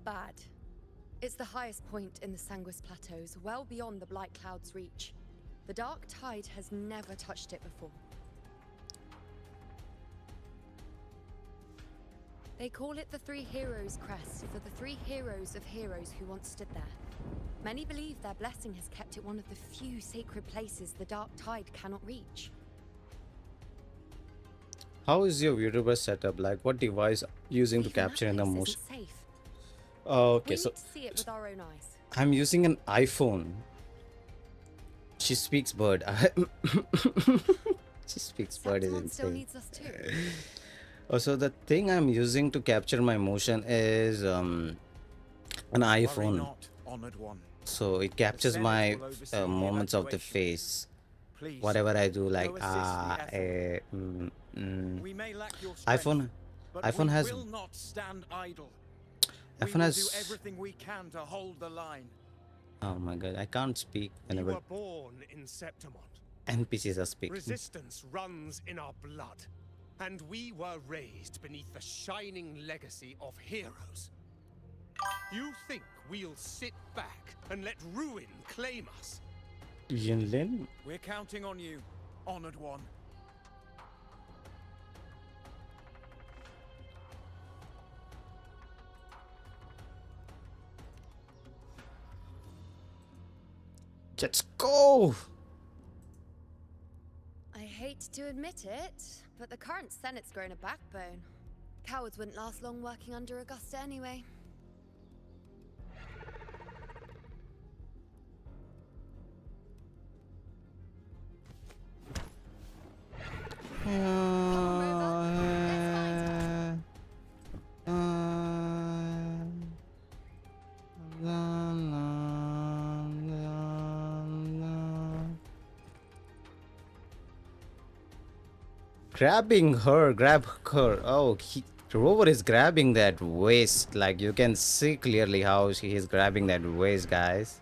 Bad. It's the highest point in the Sanguis Plateaus, well beyond the Blight Cloud's reach. The dark tide has never touched it before. They call it the Three Heroes Crest for the three heroes of heroes who once stood there. Many believe their blessing has kept it one of the few sacred places the dark tide cannot reach. How is your viewer setup? Like, what device using to capture in the motion? Safe. Okay, We so need to see it with our own eyes. I'm using an iPhone. She speaks bird. She speaks bird is Septimont still insane. needs us too. So the thing I'm using to capture my motion is an iPhone. Not, honored one. So it captures my moments of the face. Whatever I do, like We may lack your strength, iPhone. but iPhone we has. will not stand idle. iPhone We will has. do everything we can to hold the line. Oh my god, I can't speak We whenever were born in Septimont. NPCs are speaking. Resistance runs in our blood. And we were raised beneath the shining legacy of heroes. You think we'll sit back and let ruin claim us? Yinlin? We're counting on you, honored one. Let's go! I hate to admit it, but the current Senate's grown a backbone. Cowards wouldn't last long working under Augusta anyway. Grabbing her, grab her. Oh, Rover is grabbing that waist. Like you can see clearly how she is grabbing that waist, guys.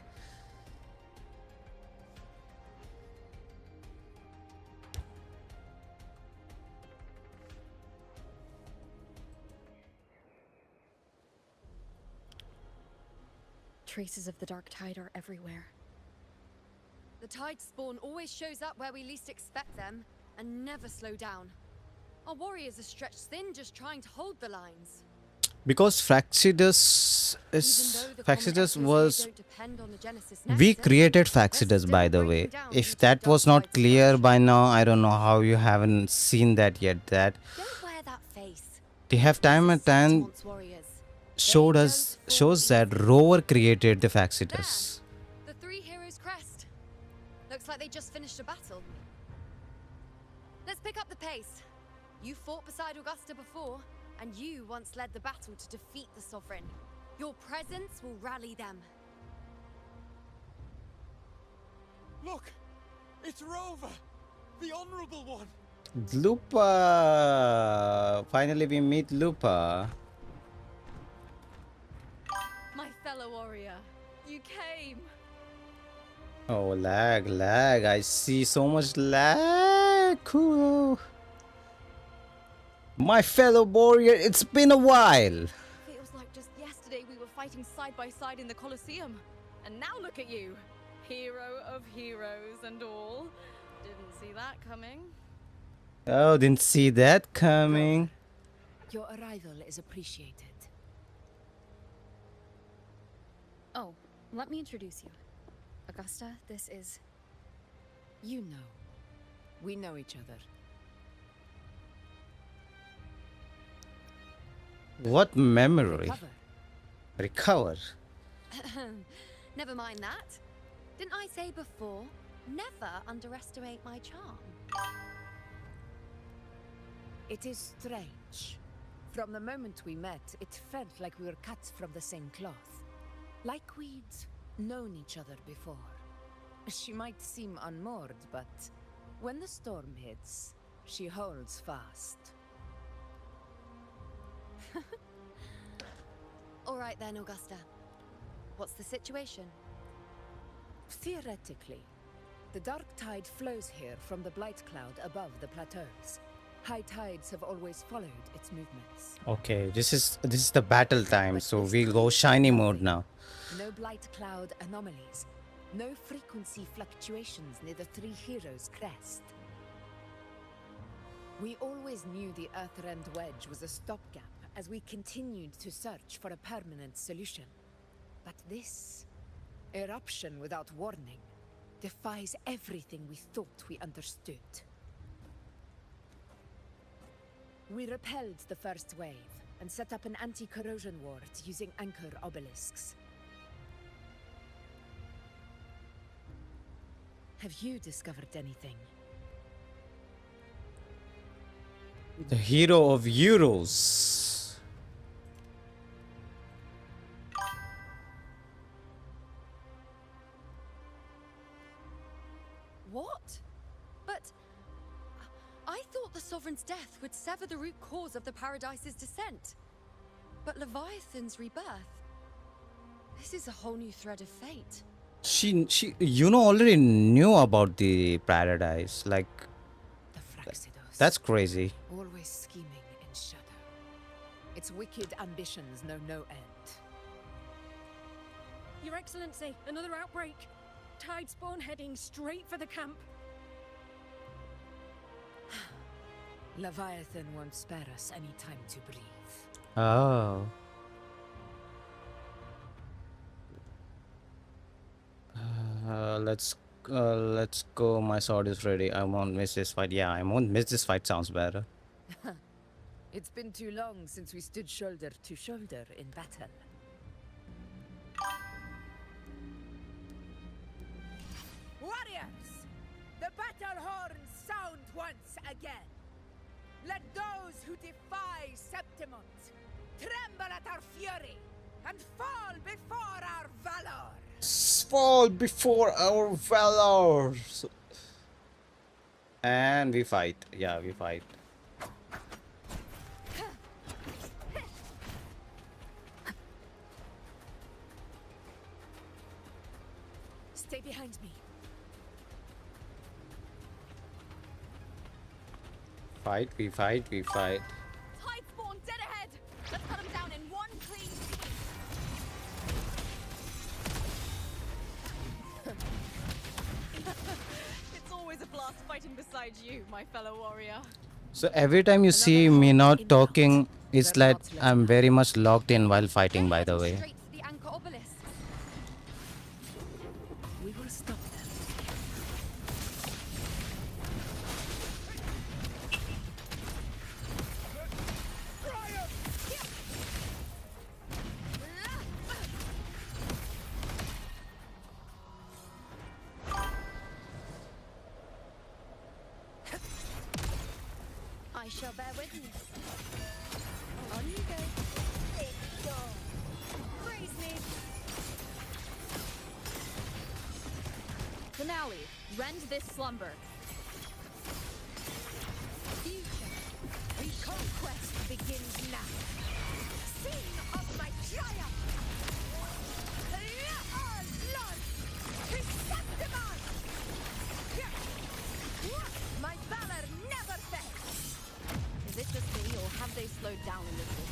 Traces of the dark tide are everywhere. The tide spawn always shows up where we least expect them, and never slow down. Our warriors are stretched thin just trying to hold the lines. Because Fractidus was... We created Fractidus, by the way. If that was not clear by now, I don't know how you haven't seen that yet. That they have time and time shows that Rover created the Fractidus. The three heroes crest. Looks like they just finished a battle. Let's pick up the pace. You fought beside Augusta before, and you once led the battle to defeat the Sovereign. Your presence will rally them. Look! It's Rover! The Honorable One! Lupa! Finally we meet Lupa. My fellow warrior, you came! Oh, lag. I see so much lag. Cool. My fellow warrior, it's been a while. Feels like just yesterday we were fighting side by side in the Colosseum. And now look at you. Hero of heroes and all. Didn't see that coming. Oh, didn't see that coming. Your arrival is appreciated. Oh, let me introduce you. Augusta, this is... You know. We know each other. What memory? Recover. Never mind that. Didn't I say before, never underestimate my charm? It is strange. From the moment we met, it felt like we were cut from the same cloth. Like we'd known each other before. She might seem unmoored, but when the storm hits, she holds fast. All right then, Augusta. What's the situation? Theoretically, the dark tide flows here from the blight cloud above the plateaus. High tides have always followed its movements. Okay, this is the battle time, so we'll go shiny mode now. No blight cloud anomalies. No frequency fluctuations near the three heroes' crest. We always knew the Earthrend Wedge was a stopgap as we continued to search for a permanent solution. But this eruption without warning defies everything we thought we understood. We repelled the first wave and set up an anti-corrosion ward using anchor obelisks. Have you discovered anything? The hero of Euros. What? But I thought the Sovereign's death would sever the root cause of the Paradise's descent. But Leviathan's rebirth. This is a whole new thread of fate. She already knew about the Paradise. Like, that's crazy. Always scheming in shadow. Its wicked ambitions know no end. Your Excellency, another outbreak. Tide spawn heading straight for the camp. Leviathan won't spare us any time to breathe. Oh. let's go. My sword is ready. I won't miss this fight. Yeah, I won't miss this fight. Sounds better. It's been too long since we stood shoulder to shoulder in battle. Warriors! The battle horns sound once again. Let those who defy Septimont tremble at our fury and fall before our valor. Fall before our valor. And we fight. Yeah, we fight. Stay behind me. Fight, we fight, we fight. Tide spawn dead ahead! Let's cut them down in one clean sweep! It's always a blast fighting beside you, my fellow warrior. So every time you see me not talking, it's like I'm very much locked in while fighting, by the way. Straight for the anchor obelisk. We will stop them. I shall bear witness. On you go. Praise me. Finale. Rend this slumber. Future. Reconquest begins now. Scene of my triumph. Our Lord, Receptible. My valor never fails. Is it just me, or have they slowed down a little?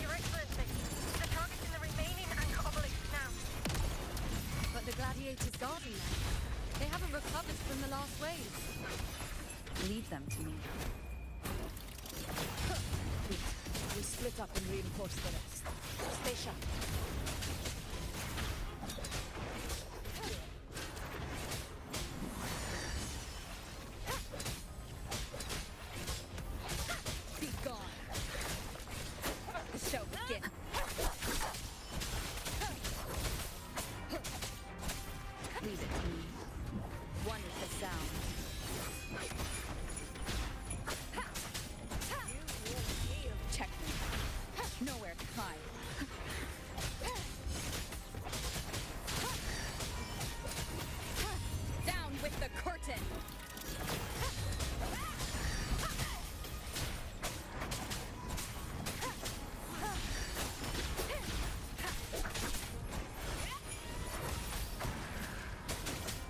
Your Excellency, the target's in the remaining anchor obelisk now. But the gladiators guarding them. They haven't recovered from the last wave. Leave them to me. We split up and reinforce the rest. Stay sharp. Be gone. The show begin. Leave it to me. One is the sound. Checkmate. Nowhere to hide. Down with the curtain.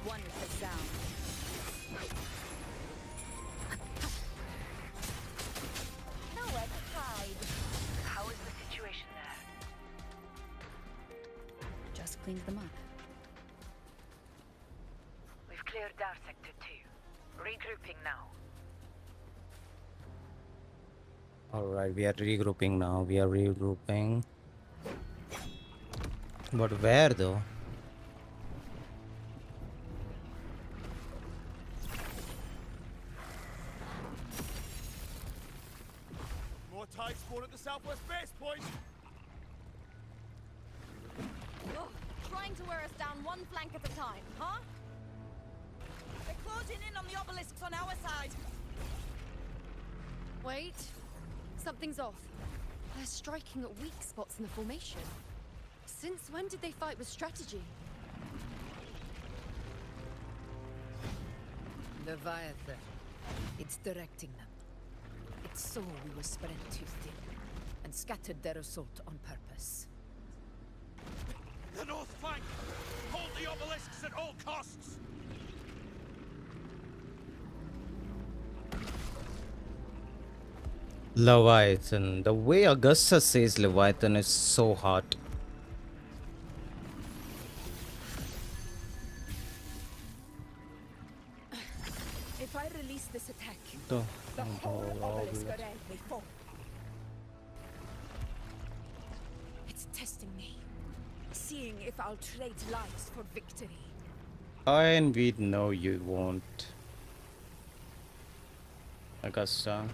One is the sound. Nowhere to hide. How is the situation there? Just cleaned them up. We've cleared our sector 2. Regrouping now. Alright, we are regrouping now. We are regrouping. But where though? More tide spawn at the southwest base point. Ugh, trying to wear us down one flank at a time, huh? They're closing in on the obelisks on our side. Wait. Something's off. They're striking at weak spots in the formation. Since when did they fight with strategy? Leviathan. It's directing them. It saw we were spread too thin and scattered their assault on purpose. The north flank! Hold the obelisks at all costs! Leviathan. The way Augustus says Leviathan is so hot. If I release this attack, The the whole obelisk array may fall. It's testing me. seeing if I'll trade lives for victory. And we know you won't. Augusta.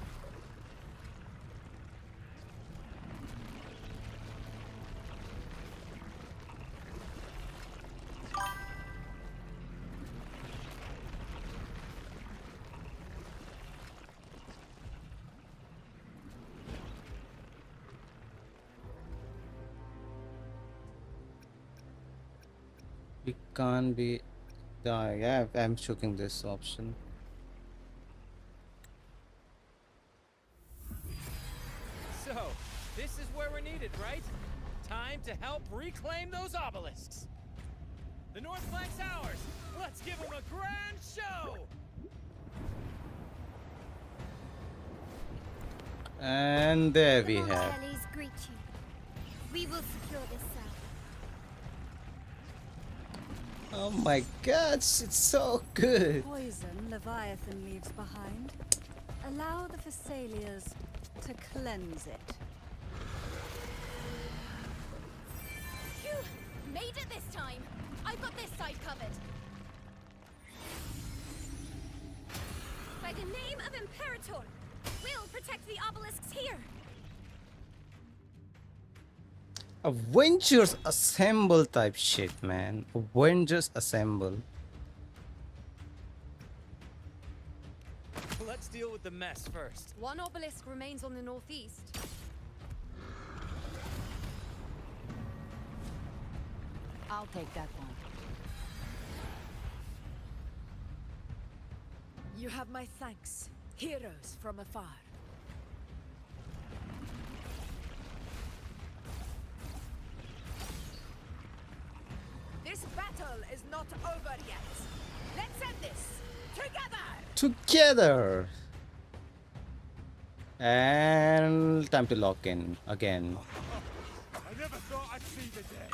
We can't be. Yeah, I'm choosing this option. So, this is where we're needed, right? Time to help reclaim those obelisks. The North Flank's ours. Let's give them a grand show. And there we The have. Montellis greet you. We will secure this cell. Oh my god, it's so good. Poison Leviathan leaves behind. Allow the Thessalias to cleanse it. Phew! Made it this time. I've got this side covered. By the name of Imperator, we'll protect the obelisks here. Avengers Assemble type shit, man. Avengers Assemble. Let's deal with the mess first. One obelisk remains on the northeast. I'll take that one. You have my thanks, heroes from afar. This battle is not over yet. Let's end this together! Together. And time to lock in again. I never thought I'd see the day.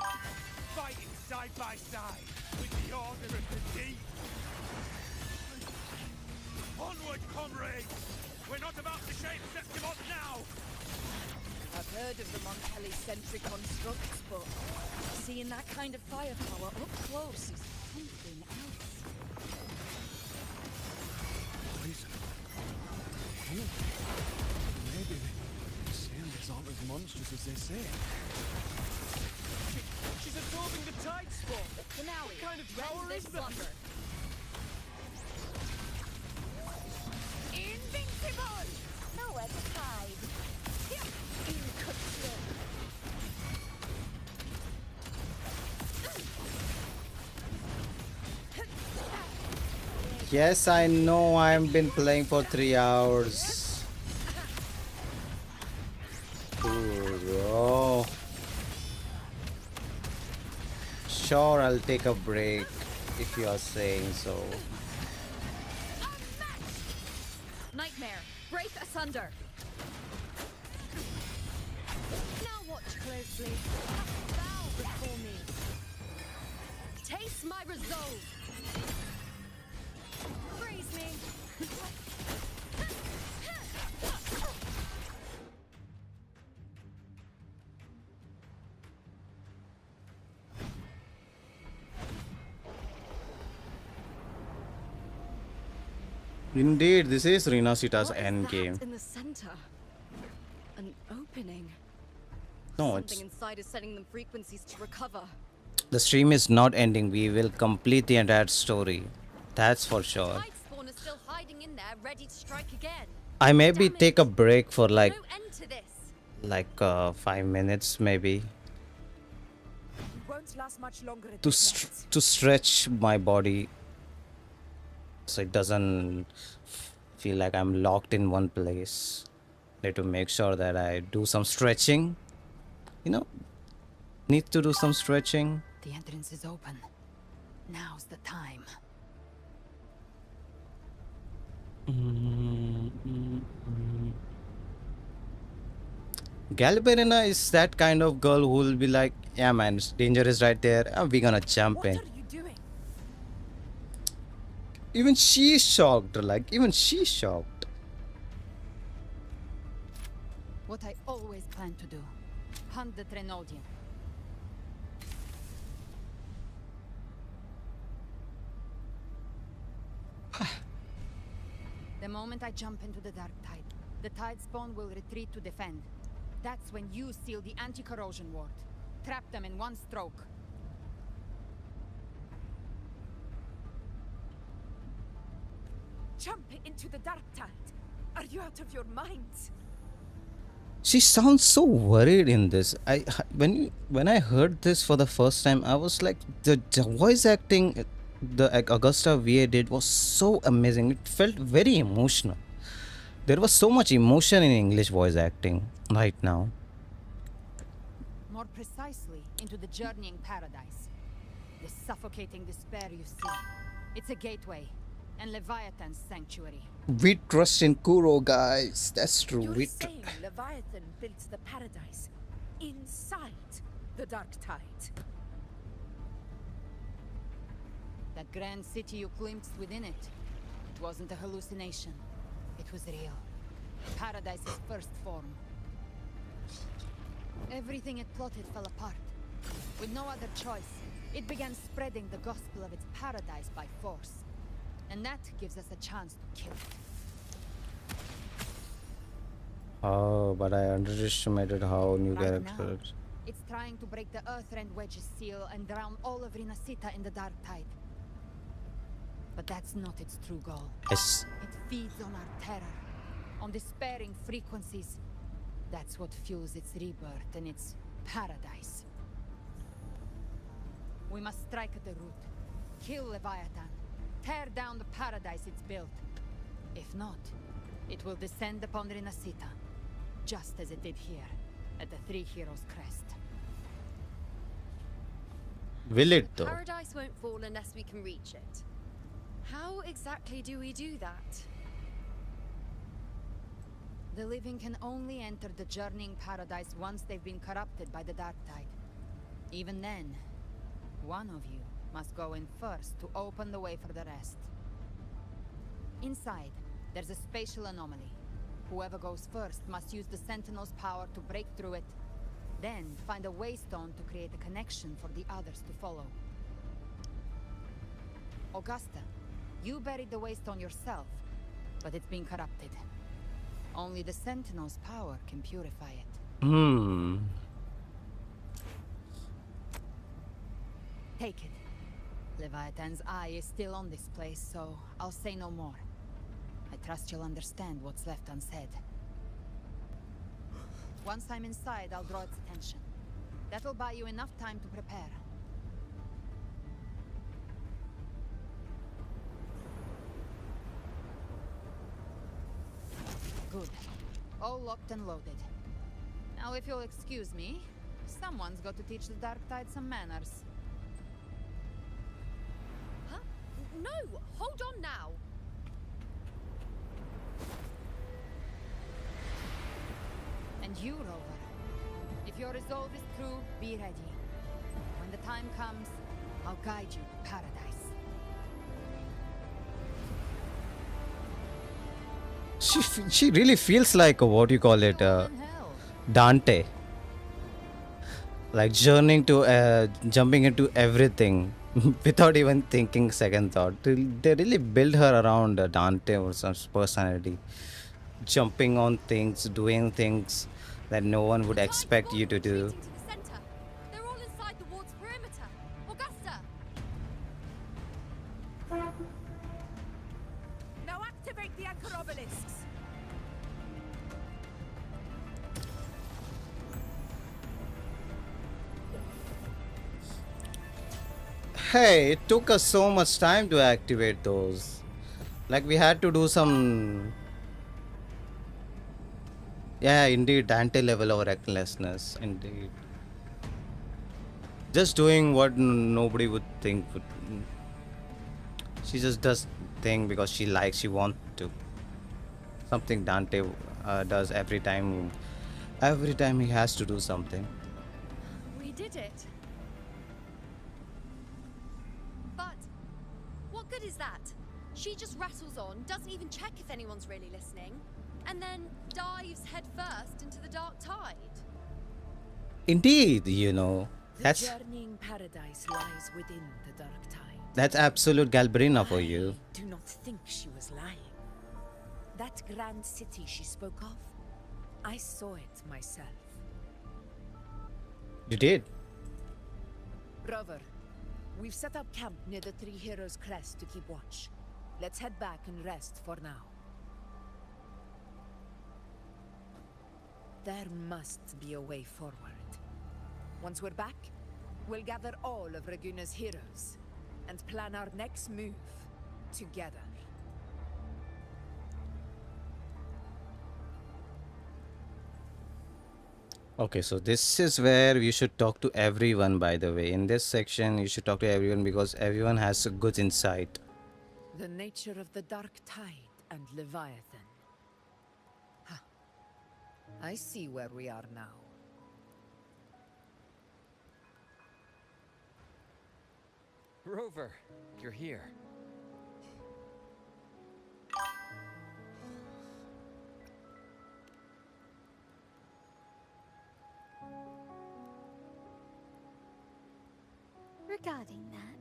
Fighting side by side with the Order of the Deep. Onward, comrades! We're not about to shake Septimont now! I've heard of the Montelli-centric constructs, but seeing that kind of firepower up close is something else. Poison. Maybe the sailors aren't as monstrous as they say. She's absorbing the tide spawn. Finale. What kind of tower Rend is this that? slumber. Invincible! Nowhere to hide. Yes, I know I've been playing for 3 hours. Bro. Sure, I'll take a break if you are saying so. Nightmare, break asunder. Now watch closely. Bow before me. Taste my resolve. Praise me. Indeed, this is Rinascita's What is end that game. in the center? An opening. No, it's Something inside is sending them frequencies to recover. the stream is not ending. We will complete the entire story. That's for sure. Tide spawn is still hiding in there, ready to strike again. I maybe take a break for like No end to this. 5 minutes maybe Won't last much longer at to this rate. to stretch my body so it doesn't feel like I'm locked in one place. Need to make sure that I do some stretching. You know, need to do some stretching. The entrance is open. Now's the time. Galberina is that kind of girl who will be like, yeah man, danger is right there, and we're gonna jump in. What are you doing? Even she's shocked, even she's shocked. What I always planned to do. Hunt the Trenodian. moment I jump into the dark tide, the tide spawn will retreat to defend. That's when you seal the anti-corrosion ward. Trap them in one stroke. Jump into the dark tide. Are you out of your minds? She sounds so worried in this. When I heard this for the first time, I was like, the voice acting the Augusta VA did was so amazing. It felt very emotional. There was so much emotion in English voice acting right now. More precisely, into the journeying paradise. The suffocating despair you see. It's a gateway, and Leviathan's sanctuary. We trust in Kuro, guys. That's true. You're saying Leviathan built the paradise inside the dark tide. That grand city you glimpsed within it, it wasn't a hallucination. It was real. Paradise's first form. Everything it plotted fell apart. With no other choice, it began spreading the gospel of its paradise by force. And that gives us a chance to kill it. Oh, but I underestimated how new Right characters. now, it's trying to break the Earthrend Wedge's seal and drown all of Rinascita in the dark tide. But that's not its true goal. Yes. It feeds on our terror, on despairing frequencies. That's what fuels its rebirth and its paradise. We must strike at the root, kill Leviathan, tear down the paradise it's built. If not, it will descend upon Rinascita, just as it did here, at the Three Heroes' Crest. Will it though? Paradise won't fall unless we can reach it. How exactly do we do that? The living can only enter the journeying paradise once they've been corrupted by the dark tide. Even then, one of you must go in first to open the way for the rest. Inside, there's a spatial anomaly. Whoever goes first must use the Sentinel's power to break through it, then find a waystone to create a connection for the others to follow. Augusta, you buried the waystone yourself, but it's been corrupted. Only the Sentinel's power can purify it. Take it. Leviathan's eye is still on this place, so I'll say no more. I trust you'll understand what's left unsaid. Once I'm inside, I'll draw its attention. That'll buy you enough time to prepare. Good. All locked and loaded. Now if you'll excuse me, someone's got to teach the Dark Tide some manners. Huh? No! Hold on now! And you, Rover. If your resolve is true, be ready. When the time comes, I'll guide you to paradise. She really feels like what you call it, Dante. Like journeying to jumping into everything without even thinking second thought. They really build her around Dante or some personality, jumping on things, doing things that no one would expect you to do. They're all inside the ward's perimeter. Augusta! Now activate the anchor obelisks. Hey, it took us so much time to activate those. Like we had to do some. Yeah, indeed, Dante level of recklessness. Indeed. Just doing what nobody would think would. She just does thing because she likes, she wants to. Something Dante does every time. Every time he has to do something. We did it. But what good is that? She just rattles on, doesn't even check if anyone's really listening, and then dives headfirst into the dark tide. Indeed, you know. The journeying paradise lies within the dark tide. That's absolute Galbrina for you. Do not think she was lying. That grand city she spoke of, I saw it myself. You did? Rover, we've set up camp near the Three Heroes Crest to keep watch. Let's head back and rest for now. There must be a way forward. Once we're back, we'll gather all of Raguna's heroes and plan our next move together. Okay, so this is where you should talk to everyone, by the way. In this section, you should talk to everyone because everyone has a good insight. The nature of the Dark Tide and Leviathan. Huh. I see where we are now. Rover, you're here. Regarding that,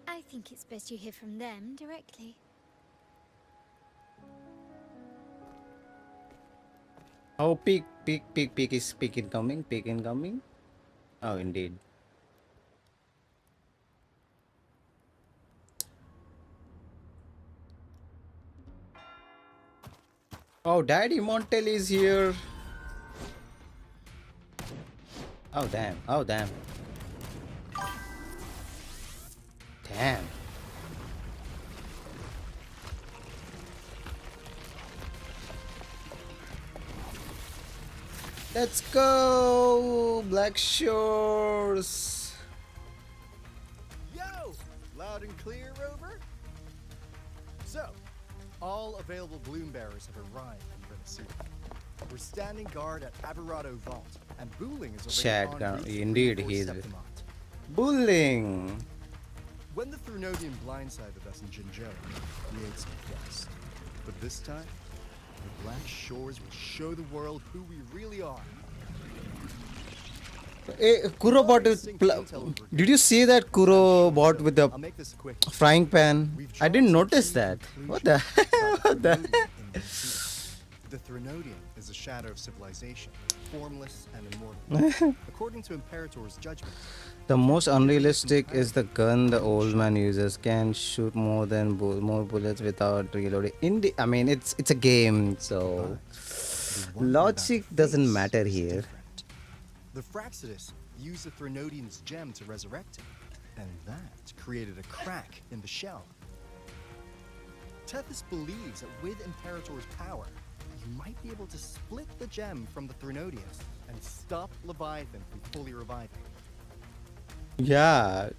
I think it's best you hear from them directly. Oh, peak is peak incoming. Oh, indeed. Oh, Daddy Montel is here. Oh, damn. Oh, damn. Damn. Let's go, Black Shores. Yo! Loud and clear, Rover? So, all available bloom bearers have arrived in Rinascita. We're standing guard at Aberrado Vault, and Wuthering is already Chat, on route to indeed, reinforce he is. Septimont. Bullying. When the Thrunodian blindsided us in Jinzhou, we ate some dust. But this time, the Black Shores will show the world who we really are. Kuro bought it. Did you see that Kuro bought with the frying pan? I didn't notice that. What the? What the? The Thrunodian is a shadow of civilization, formless and immortal. According to Imperator's judgment, The most unrealistic is the gun the old man uses. Can shoot more bullets without reloading. I mean, it's a game, so logic doesn't matter here. the Fraxidus used the Thrunodian's gem to resurrect it, and that created a crack in the shell. Tethys believes that with Imperator's power, you might be able to split the gem from the Thrunodians and stop Leviathan from fully reviving. Yeah.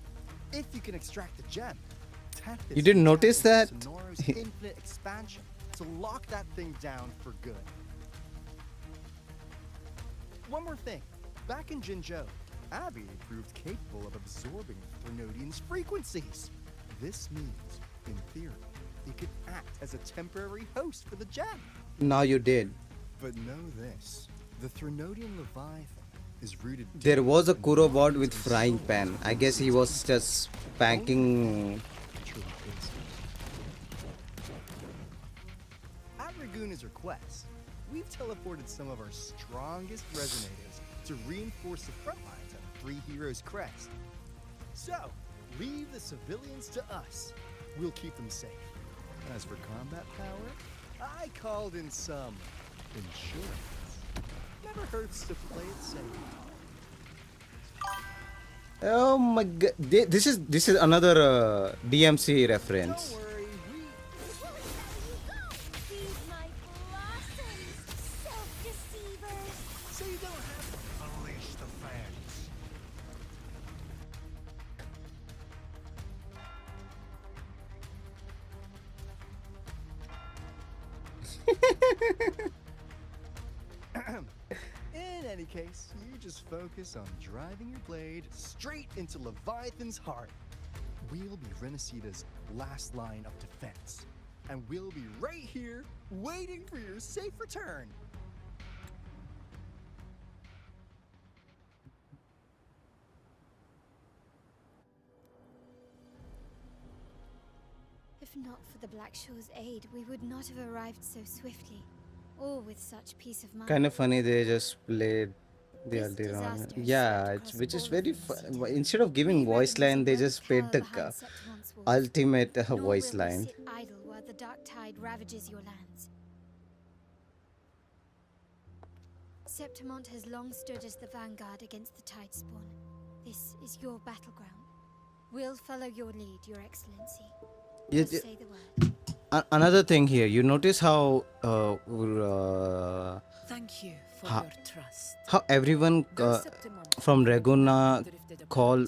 If you can extract the gem, Tethys You didn't notice that? Sonoro's infinite expansion to lock that thing down for good. One more thing. Back in Jinzhou, Abby proved capable of absorbing Thrunodian's frequencies. This means, in theory, it could act as a temporary host for the gem. Now you did. But know this, the Thrunodian Leviathan is rooted. There was a Kuro bot with frying pan. I guess he was just spanking. At Raguna's request, we've teleported some of our strongest resonators to reinforce the front lines at Three Heroes Crest. So, leave the civilians to us. We'll keep them safe. As for combat power, I called in some insurance. Never hurts to play it safe. Oh my god! This is another DMC reference. So you don't have to unleash the fans. In any case, you just focus on driving your blade straight into Leviathan's heart. We'll be Rinascita's last line of defense. And we'll be right here, waiting for your safe return. If If not for the Blackshaw's aid, we would not have arrived so swiftly, or with such peace of mind. Kind of funny they just played the This Alderon. disaster has Yeah, swept it's across which is all of very Rinascita. instead of giving We voice revenants line, they won't just played cower the behind Septimon's walls, ultimate nor voice will we line. sit idle while the dark tide ravages your lands. Septimont has long stood as the vanguard against the tide spawn. This is your battleground. We'll follow your lead, Your Excellency. Yeah, Just say the word. Another thing here, you notice how Thank you for how, your trust. how everyone from Reguna call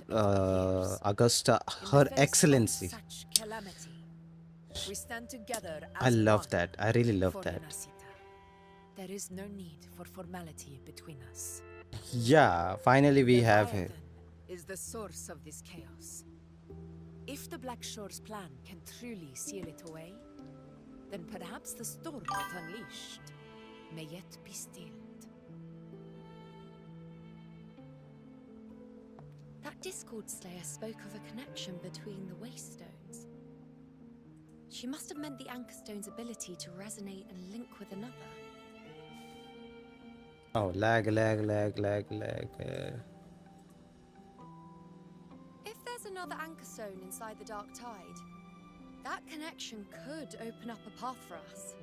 Augusta Her Excellency. Such calamity, we stand together I as love one that. I really love for that. Rinascita. There is no need for formality between us. Yeah, finally we have it. Leviathan is the source of this chaos. If the Black Shore's plan can truly seal it away, then perhaps the storm it unleashed may yet be stilled. That Discord Slayer spoke of a connection between the Wastestones. She must have meant the Anchorstone's ability to resonate and link with another. Oh, lag. If there's another Anchorstone inside the Dark Tide, that connection could open up a path for us.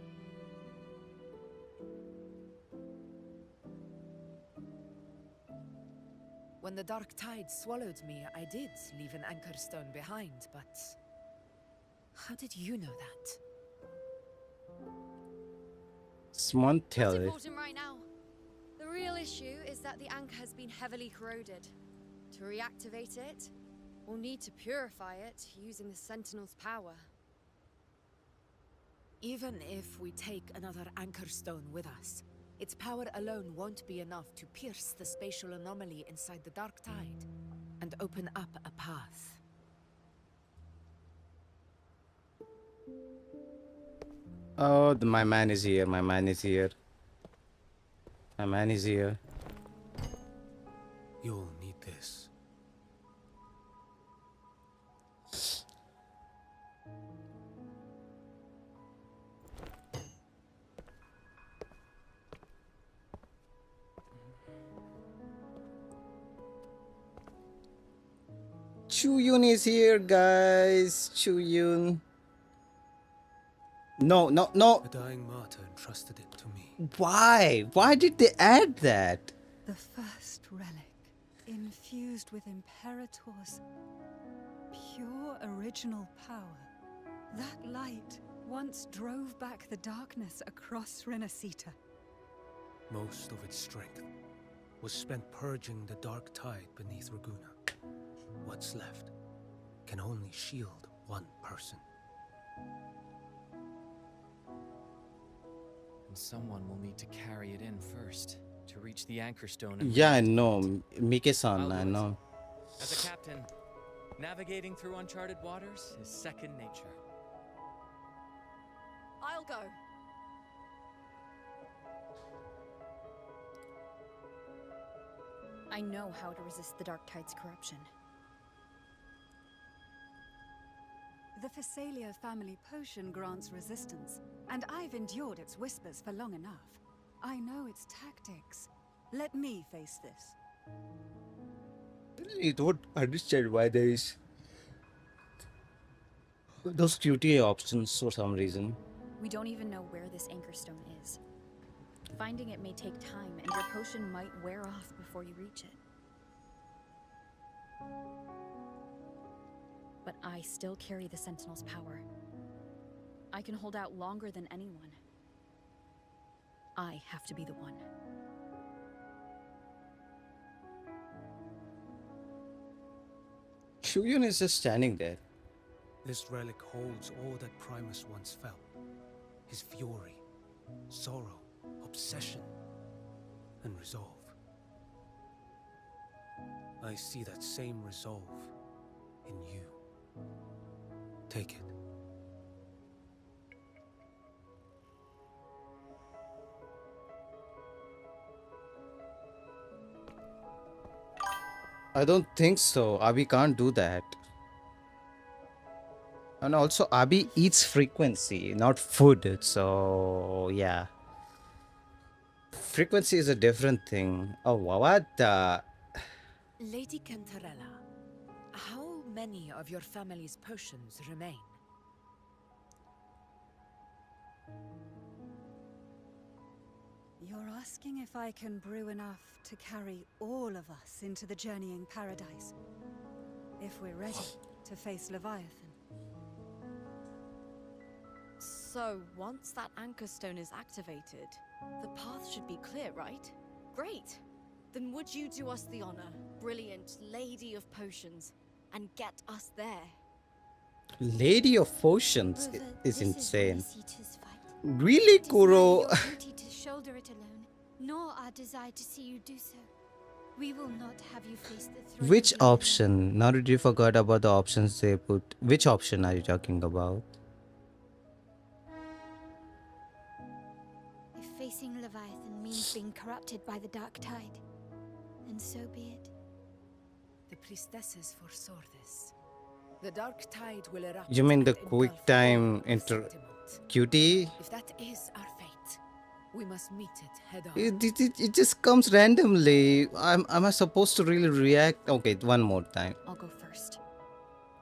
When the dark tide swallowed me, I did leave an anchor stone behind, but how did you know that? Someone tell Not it. important right now. The real issue is that the anchor has been heavily corroded. To reactivate it, we'll need to purify it using the Sentinel's power. Even if we take another anchor stone with us, its power alone won't be enough to pierce the spatial anomaly inside the dark tide and open up a path. Oh, my man is here. My man is here. My man is here. You'll need this. Chuyun is here, guys. Chuyun. No. A dying martyr entrusted it to me. Why? Why did they add that? The first relic, infused with Imperator's pure original power. That light once drove back the darkness across Rinascita. Most of its strength was spent purging the dark tide beneath Reguna. What's left can only shield one person. And someone will need to carry it in first to reach the anchor stone. And Yeah, I know. Mike-san, I I'll do it. know. As a captain, navigating through uncharted waters is second nature. I'll go. I know how to resist the Dark Tide's corruption. The Phasalia family potion grants resistance, and I've endured its whispers for long enough. I know its tactics. Let me face this. I don't understand why there is those QTA options for some reason. We don't even know where this anchor stone is. Finding it may take time, and your potion might wear off before you reach it. But I still carry the Sentinel's power. I can hold out longer than anyone. I have to be the one. Chuyun is just standing there. This relic holds all that Primus once felt. His fury, sorrow, obsession, and resolve. I see that same resolve in you. Take it. I don't think so. We can't do that. And also, Abi eats frequency, not food. So, yeah. Frequency is a different thing. Oh, what? Lady Cantarella, how many of your family's potions remain? You're asking if I can brew enough to carry all of us into the journeying paradise. If we're ready to face Leviathan. So, once that anchor stone is activated, the path should be clear, right? Great! Then would you do us the honor, brilliant Lady of Potions, and get us there? Lady of Potions Brother, is this insane. is Rinascita's fight. Really, It is neither Kuro? your duty to shoulder it alone, nor our desire to see you do so. We will not have you face the threat. Which option? Now that you forgot about the options they put. Which option are you talking about? If facing Leviathan means being corrupted by the dark tide, then so be it. The priestesses foresaw this. The dark tide will erupt. You mean the and quick engulf time all of inter Septimont. QT? If that is our fate, we must meet it head on. It just comes randomly. Am I supposed to really react? Okay, one more time. I'll go first.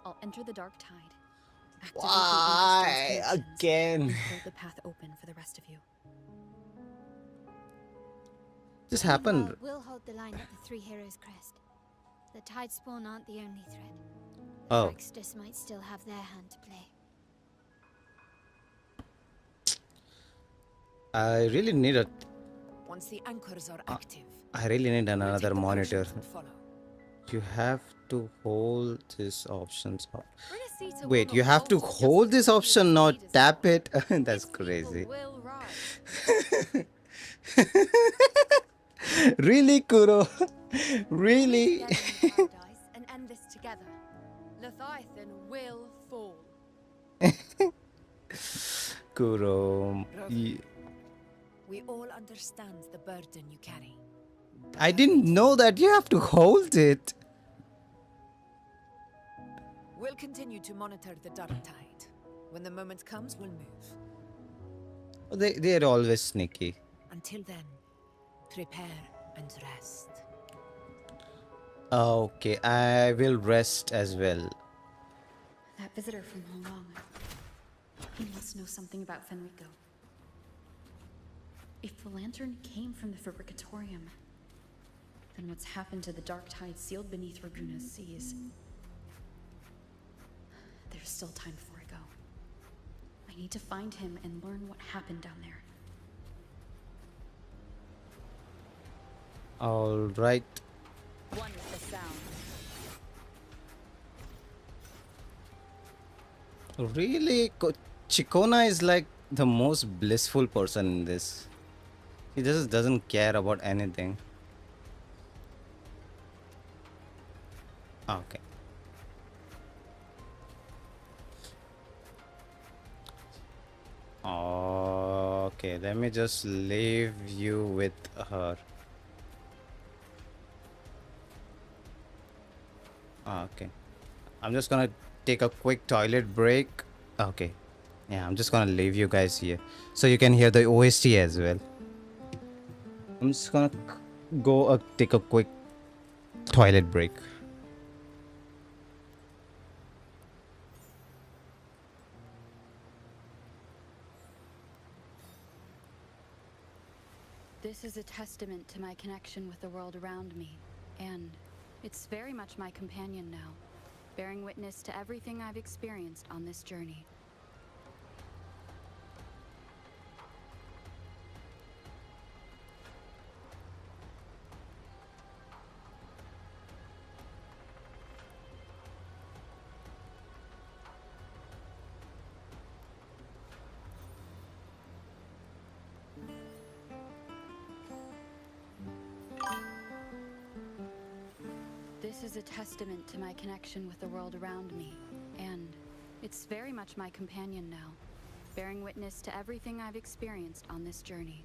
I'll enter the dark tide. Activate Why the again? and hold the path open for the rest of you. This happened. Meanwhile, we'll hold the line at the Three Heroes Crest. The tide spawn aren't the only threat. Oh. Frextus might still have their hand to play. I really need a. Once the anchors are active, I really need another monitor. potions and follow. You have to hold these options up. Rinascita Wait, will you not have to falter just hold because this you option, lead not us tap on. it. That's Its people crazy. will rise. Really, Kuro? Really? Together in paradise and end this together. Leviathan will fall. Kuro. We all understand the burden you carry. I didn't know that you have to hold it. We'll continue to monitor the dark tide. When the moment comes, we'll move. They're always sneaky. Until then, prepare and rest. Okay, I will rest as well. That visitor from Hong Kong. He must know something about Fenrico. If the lantern came from the Fabricatorium, then what's happened to the dark tide sealed beneath Raguna's seas? There's still time before I go. I need to find him and learn what happened down there. All right. One is the sound. Really? Chikona is like the most blissful person in this. He just doesn't care about anything. Okay. Okay, let me just leave you with her. Okay. I'm just gonna take a quick toilet break. Okay. Yeah, I'm just gonna leave you guys here so you can hear the OST as well. I'm just gonna go take a quick toilet break. This is a testament to my connection with the world around me, and it's very much my companion now, bearing witness to everything I've experienced on this journey. This is a testament to my connection with the world around me, and it's very much my companion now, bearing witness to everything I've experienced on this journey.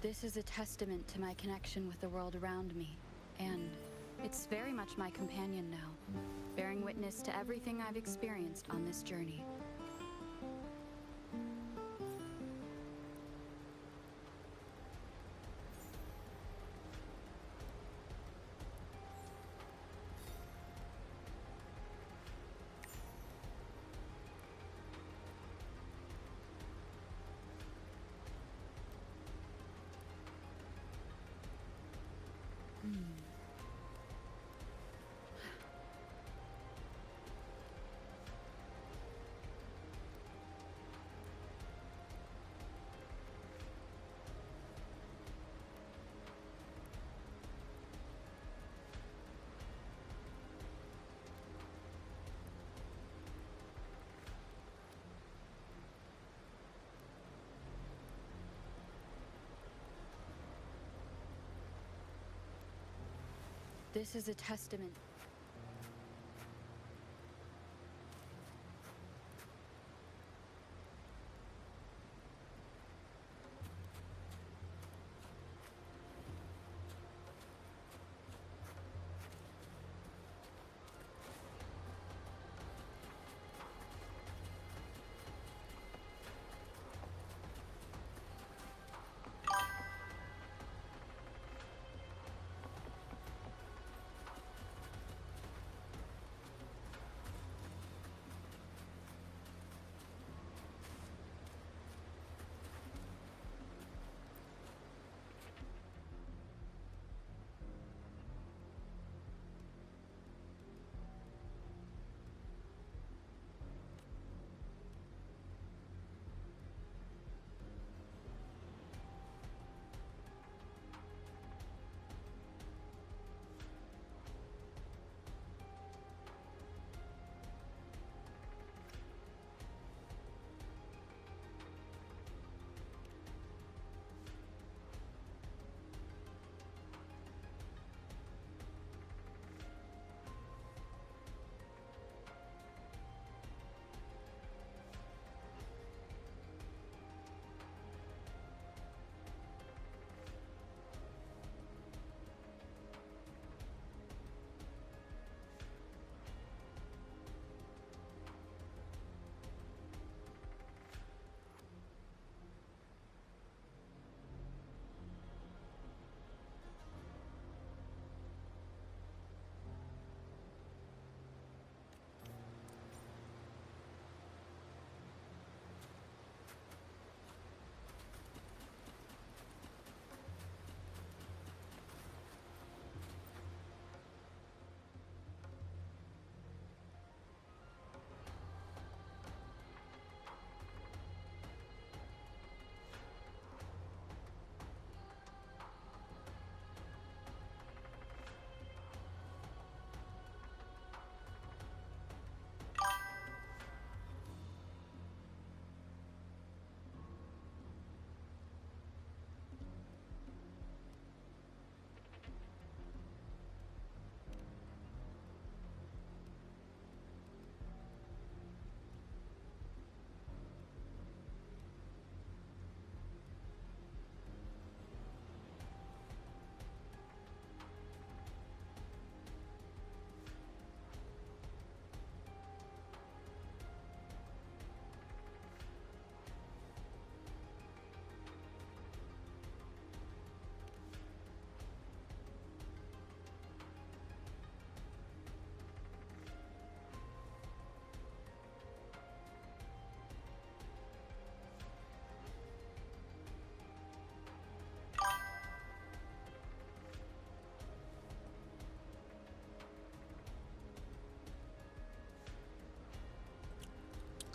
This is a testament to my connection with the world around me, and it's very much my companion now, bearing witness to everything I've experienced on this journey. This is a testament.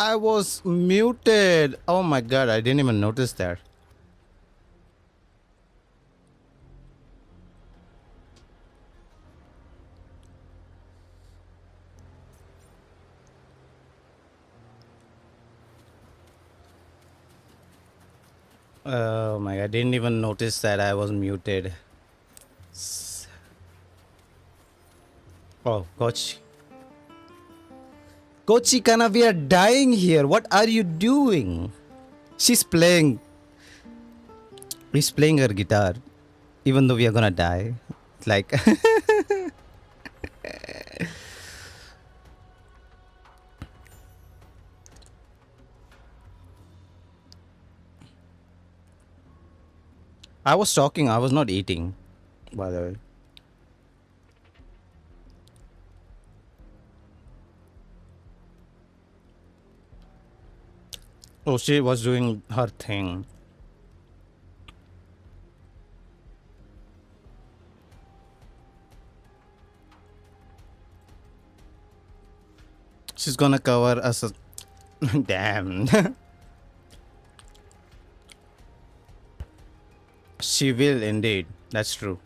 I was muted. Oh my god, I didn't even notice that. Oh my god, I didn't even notice that I was muted. Oh, Coach. Kochi Kana, we are dying here. What are you doing? She's playing. He's playing her guitar, even though we are gonna die. Like, I was talking, I was not eating, by the way. Oh, she was doing her thing. She's gonna cover us. Damn. She will indeed. That's true.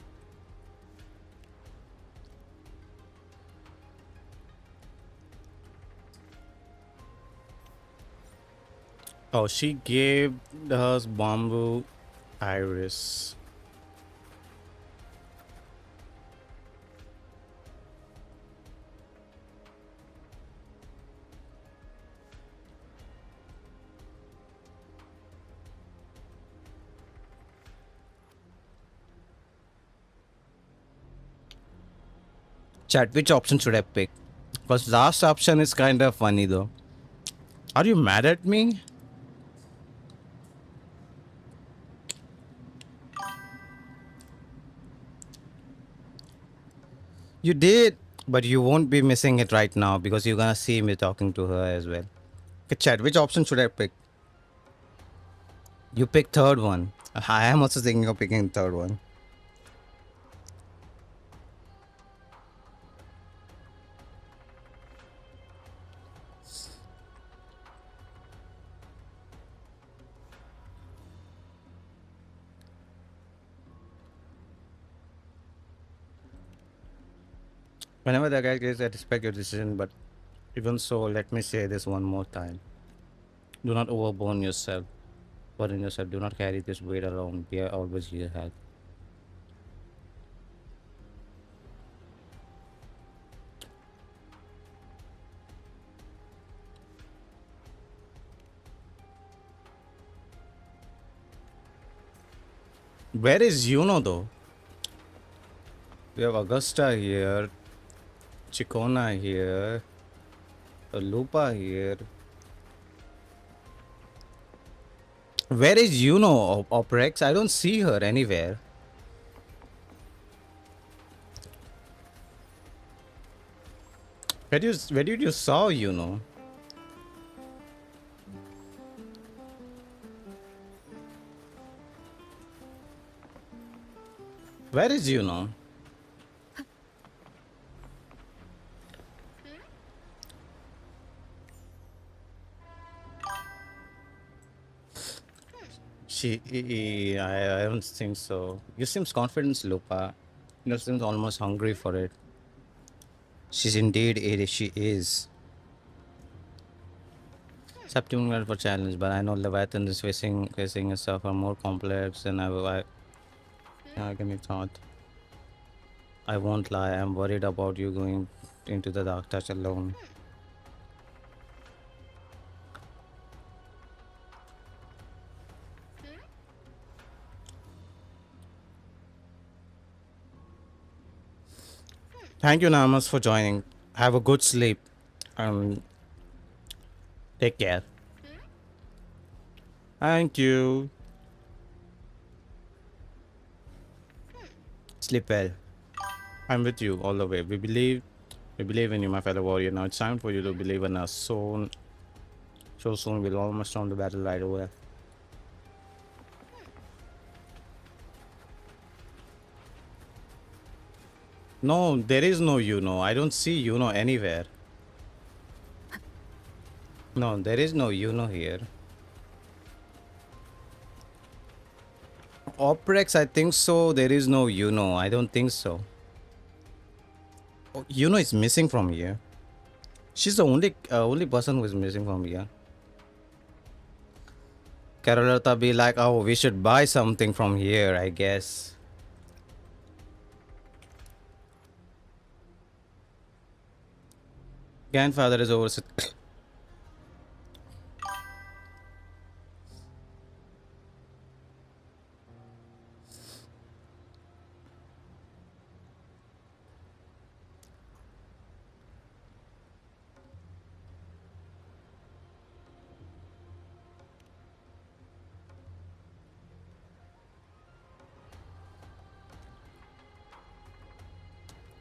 Oh, she gave us bamboo iris. Chat, which option should I pick? Because last option is kind of funny though. Are you mad at me? You did, but you won't be missing it right now because you're gonna see me talking to her as well. Okay, chat, which option should I pick? You pick third one. I am also thinking of picking third one. Whenever the guy says, I respect your decision, but even so, let me say this one more time. Do not overburden yourself. Burden yourself. Do not carry this weight alone. We are always here to help. Where is Yuno though? We have Augusta here, Chicona here, Lupa here. Where is Yuno, Oprex? I don't see her anywhere. Where did you saw Yuno? Where is Yuno? I don't think so. You seems confident, Lupa. You seems almost hungry for it. She's indeed it. She is. Septimal for challenge, but I know Leviathan is facing itself are more complex than I can be thought. I won't lie. I'm worried about you going into the dark touch alone. Thank you, Namas, for joining. Have a good sleep. Take care. Thank you. Sleep well. I'm with you all the way. We believe in you, my fellow warrior. Now it's time for you to believe in us. So soon we'll almost storm the battle right away. No, there is no Yuno. I don't see Yuno anywhere. No, there is no Yuno here. Oprex, I think so. There is no Yuno. I don't think so. Oh, Yuno is missing from here. She's the only person who is missing from here. Carolata be like, oh, we should buy something from here, I guess. Grandfather is over.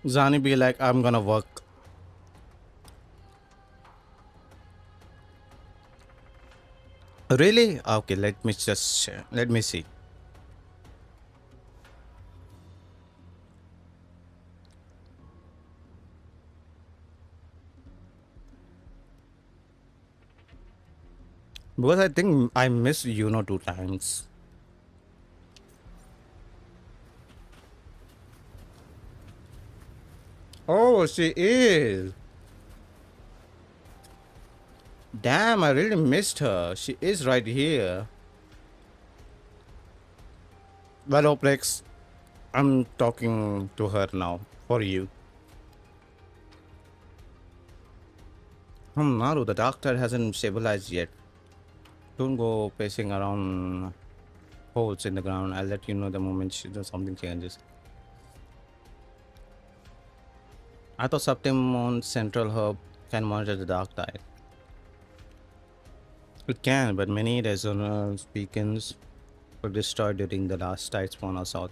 Zani be like, I'm gonna work. Really? Okay, let me see. Because I think I missed Yuno 2 times. Oh, she is. Damn, I really missed her. She is right here. Well, Oplex, I'm talking to her now for you. Naru, the doctor hasn't stabilized yet. Don't go pacing around holes in the ground. I'll let you know the moment something changes. I thought Septimon Central Hub can monitor the dark tide. It can, but many resonance beacons were destroyed during the last tide spawn assault.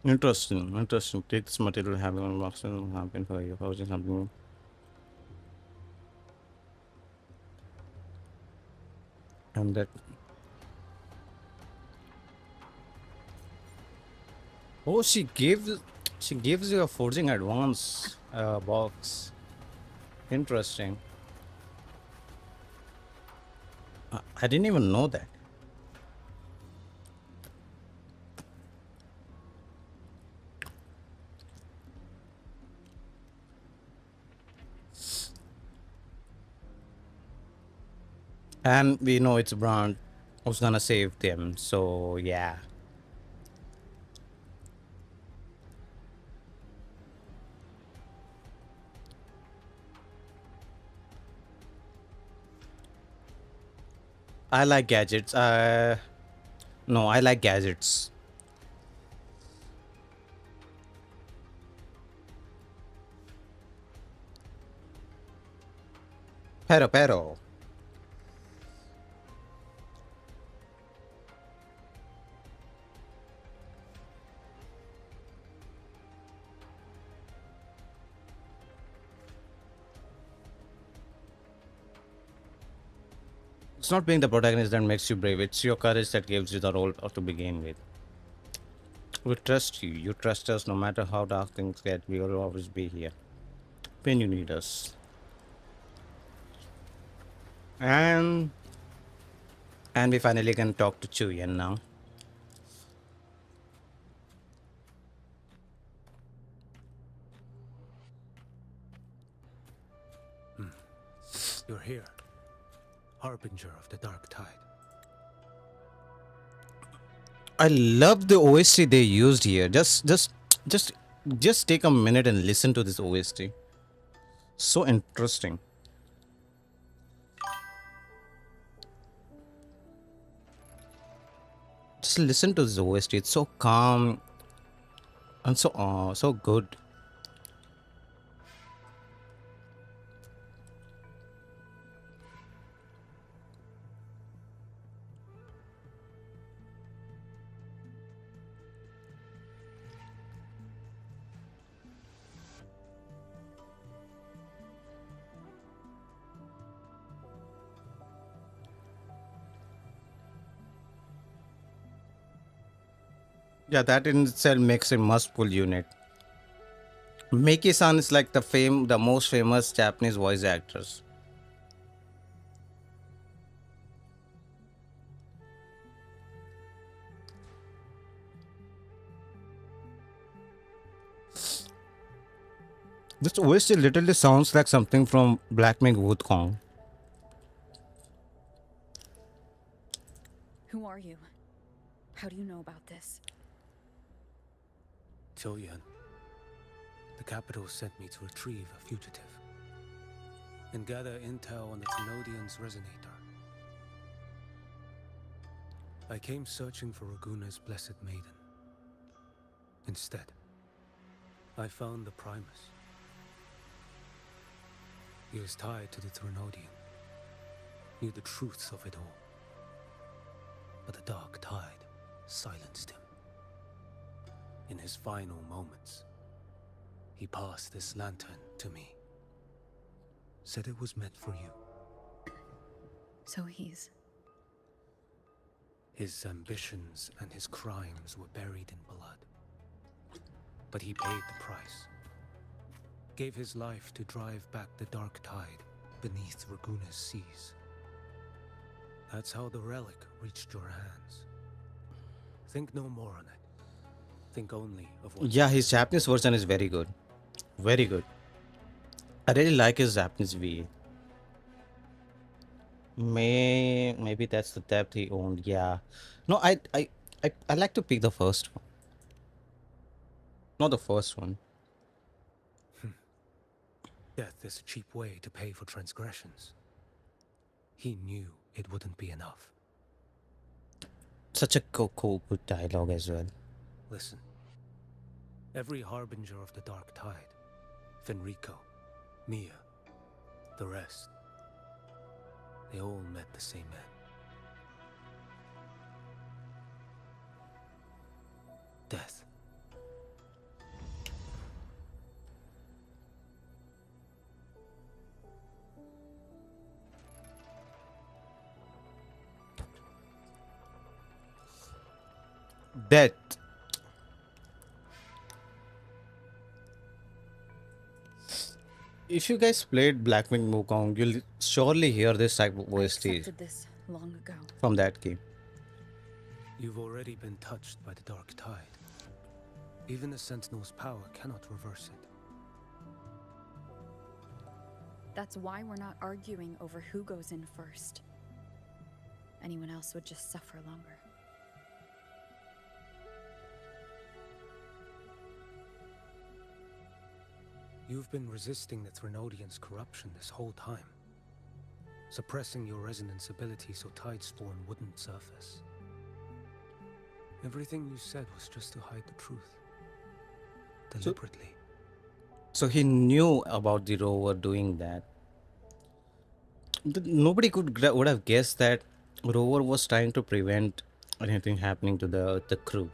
Interesting, interesting. Take this material having unboxing happen for you. How's something? And that. Oh, she gives you a forging advance box. Interesting. I didn't even know that. And we know it's Brand who's gonna save them, so yeah. I like gadgets. No, I like gadgets. Pero. It's not being the protagonist that makes you brave. It's your courage that gives you the role to begin with. We trust you. You trust us no matter how dark things get. We will always be here when you need us. And we finally can talk to Chuyen now. You're here, Harbinger of the Dark Tide. I love the OST they used here. Just take a minute and listen to this OST. So interesting. Just listen to this OST. It's so calm and so good. Yeah, that in itself makes a must-pull unit. Meiki-san is like the most famous Japanese voice actors. This OST literally sounds like something from Black Myth Wukong. Who are you? How do you know about this? Choyan. The capital sent me to retrieve a fugitive and gather intel on the Thenodian's resonator. I came searching for Raguna's blessed maiden. Instead, I found the Primus. He was tied to the Threnodian, knew the truths of it all. But the dark tide silenced him. In his final moments, he passed this lantern to me. Said it was meant for you. So he's... His ambitions and his crimes were buried in blood. But he paid the price. Gave his life to drive back the dark tide beneath Raguna's seas. That's how the relic reached your hands. Think no more on it. Think only of what... Yeah, his Japanese version is very good. Very good. I really like his Japanese VA. Maybe that's the depth he owned. Yeah. No, I like to pick the first one. Not the first one. Death is a cheap way to pay for transgressions. He knew it wouldn't be enough. Such a cool good dialogue as well. Listen. Every harbinger of the dark tide, Fenrico, Mia, the rest, they all met the same end. Death. Death. If you guys played Blackwing Wukong, you'll surely hear this type of OST this long ago. from that game. You've already been touched by the dark tide. Even the Sentinel's power cannot reverse it. That's why we're not arguing over who goes in first. Anyone else would just suffer longer. You've been resisting the Threnodians' corruption this whole time. Suppressing your resonance ability so Tidespawn wouldn't surface. Everything you said was just to hide the truth. Deliberately. So he knew about the rover doing that. Nobody would have guessed that rover was trying to prevent anything happening to the crew.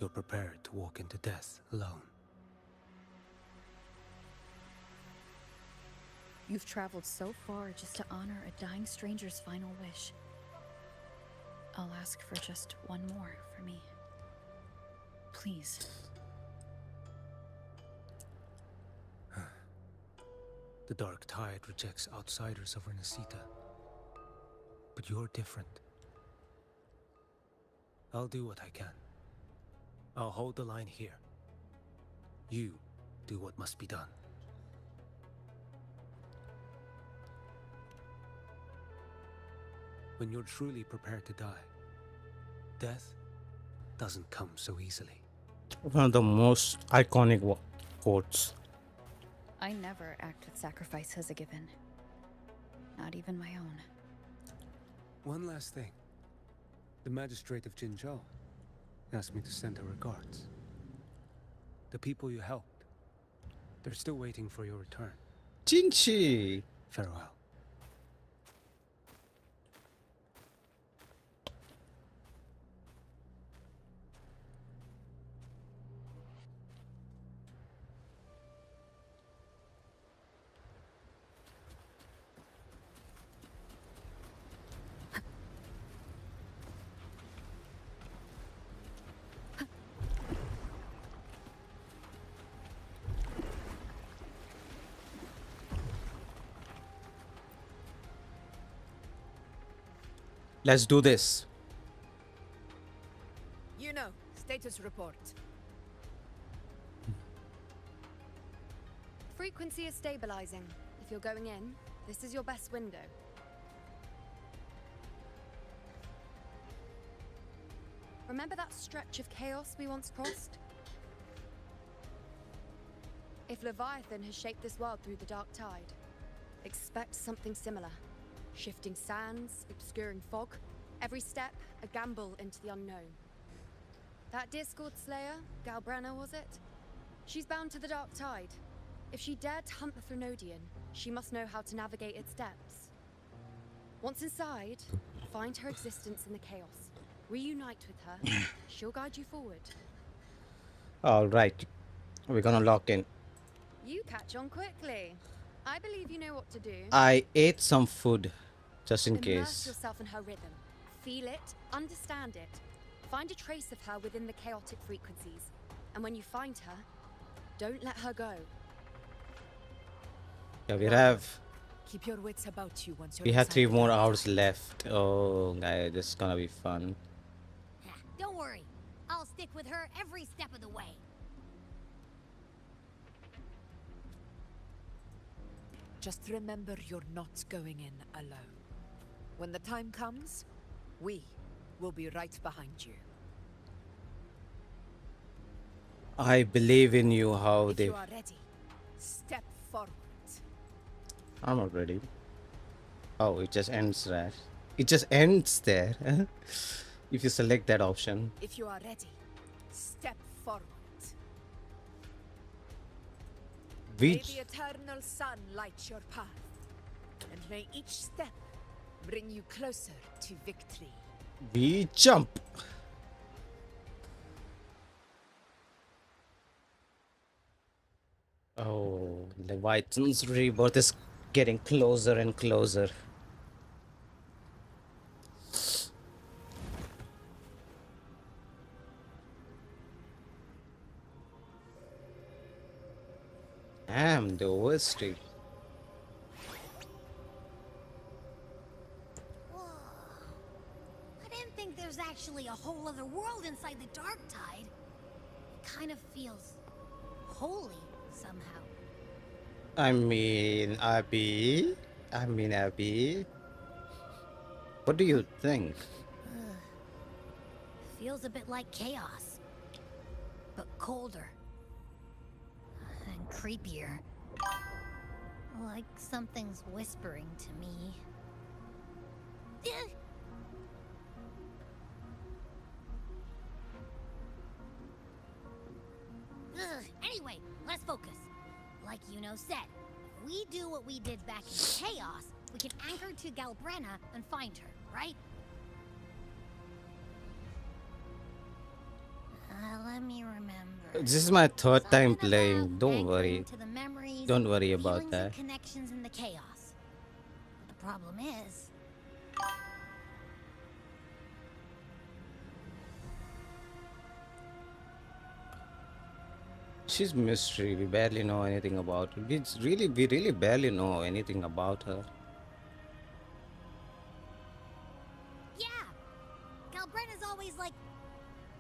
You're prepared to walk into death alone. You've traveled so far just to honor a dying stranger's final wish. I'll ask for just one more for me. Please. The dark tide rejects outsiders of Rinascita. But you're different. I'll do what I can. I'll hold the line here. You do what must be done. When you're truly prepared to die, death doesn't come so easily. One of the most iconic quotes. I never act with sacrifice as a given. Not even my own. One last thing. The magistrate of Jinzhou asked me to send her regards. The people you helped, they're still waiting for your return. Jinchi! Farewell. Let's do this. You know, status report. Frequency is stabilizing. If you're going in, this is your best window. Remember that stretch of chaos we once crossed? If Leviathan has shaped this world through the dark tide, expect something similar. Shifting sands, obscuring fog, every step a gamble into the unknown. That Discord Slayer, Galbrenna was it? She's bound to the dark tide. If she dared to hunt the Threnodian, she must know how to navigate its depths. Once inside, find her existence in the chaos. Reunite with her, she'll guide you forward. Alright, we're gonna lock in. You catch on quickly. I believe you know what to do. I ate some food, just in Immerse case. yourself in her rhythm. Feel it, understand it. Find a trace of her within the chaotic frequencies. And when you find her, don't let her go. Yeah, we have Keep your wits about you once you're we have inside 3 the more dark hours tide. left. Oh, guys, this is gonna be fun. Don't worry. I'll stick with her every step of the way. Just remember you're not going in alone. When the time comes, we will be right behind you. I believe in you. How If they? you are ready, step forward. I'm not ready. Oh, it just ends there. It just ends there. If you select that option. If you are ready, step forward. May the eternal sun light your path, and may each step bring you closer to victory. We jump. Oh, Leviathan's rebirth is getting closer and closer. Damn, the overstreet. I didn't think there's actually a whole other world inside the dark tide. It kind of feels holy somehow. I mean, Abby. What do you think? Feels a bit like chaos, but colder and creepier. Like something's whispering to me. Anyway, let's focus. Like Yuno said, if we do what we did back in Chaos, we can anchor to Galbrenna and find her, right? Let me remember. This is my 3rd time playing. Don't worry. To the memories, Don't worry about feelings, that. and connections in the chaos. But the problem is, She's mystery. We barely know anything about her. We really barely know anything about her. yeah, Galbrenna's always like,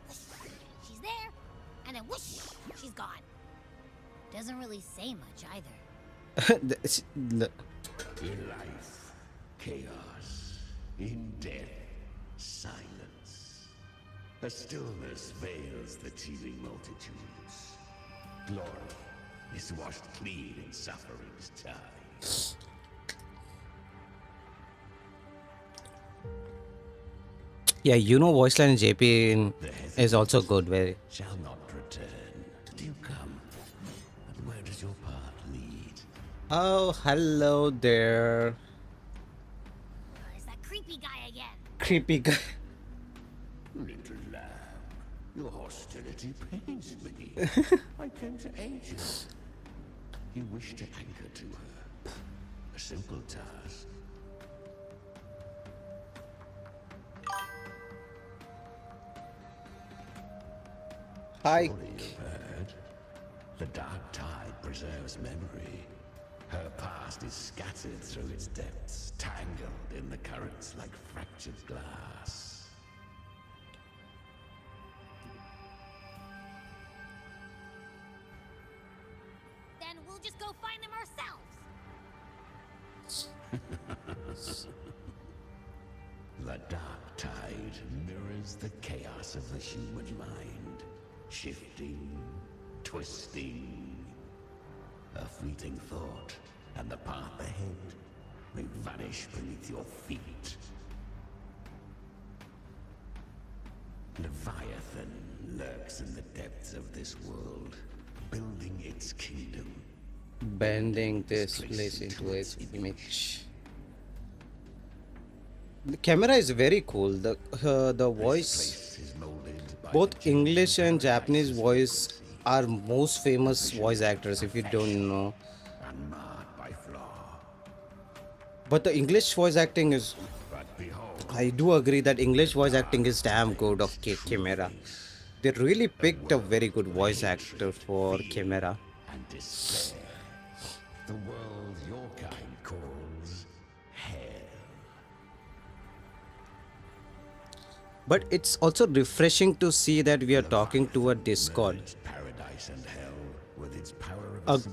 whoosh, she's there, and then whoosh, she's gone. Doesn't really say much either. In life, chaos. In death, silence. A stillness veils the teeming multitudes. Glory is washed clean in suffering's tide. Yeah, you know, voice line JP is also good. Very. Shall not return. Do you come? And where does your path lead? Oh, hello there. It's that creepy guy again. Creepy guy. Little lamb, your hostility pains me. I came to aid you. You wish to anchor to her. A simple task. Hi. Surely you've heard. The dark tide preserves memory. Her past is scattered through its depths, tangled in the currents like fractured glass. Then we'll just go find them ourselves. The dark tide mirrors the chaos of the human mind, shifting, twisting, A fleeting thought, and the path ahead may vanish beneath your feet. Leviathan lurks in the depths of this world, building its kingdom. Bending this place into its image. The camera is very cool. The voice, both English and Japanese voice are most famous voice actors if you don't know. But the English voice acting is, I do agree that English voice acting is damn good of Chimera. They really picked a very good voice actor for Chimera. And despair. The world your kind calls hell. But it's also refreshing to see that we are talking to a Discord. Paradise and hell with its power of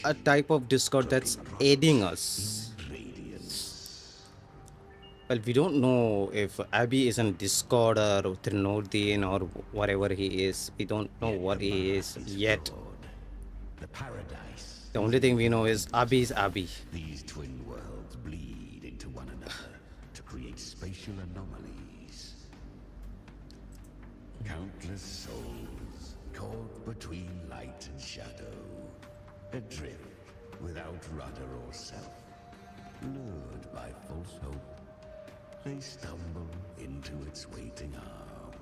A type of Discord that's aiding us. Well, we don't know if Abby is in Discord or Trinodian or whatever he is. We don't know what he is yet. The paradise. The only thing we know is Abby is Abby. These twin worlds bleed into one another to create spatial anomalies. Countless souls caught between light and shadow, adrift without rudder or self, lured by false hope. They stumble into its waiting arms.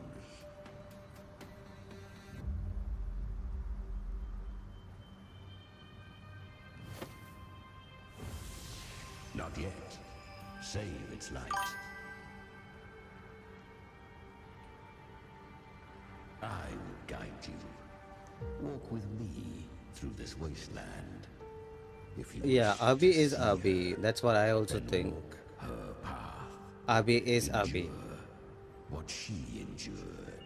Not yet. Save its light. I will guide you. Walk with me through this wasteland. If you Yeah, Abby is Abby. That's what I also think. Abby is Abby. What she endured.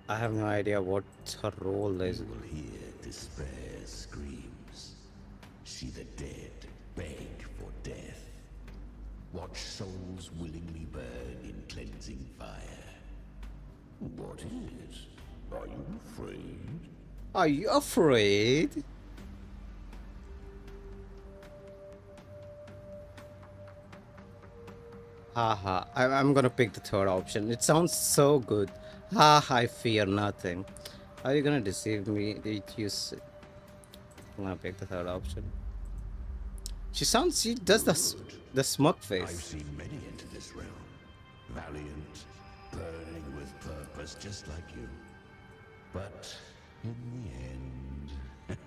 I have no idea what her role is. You will hear despair's screams. See the dead beg for death. Watch souls willingly burn in cleansing fire. What is it? Are you afraid? Are you afraid? Haha, I'm gonna pick the third option. It sounds so good. Ha, I fear nothing. Are you gonna deceive me? I'm gonna pick the third option. She does the smug face. I've seen many enter this realm. Valiant, burning with purpose just like you. But in the end,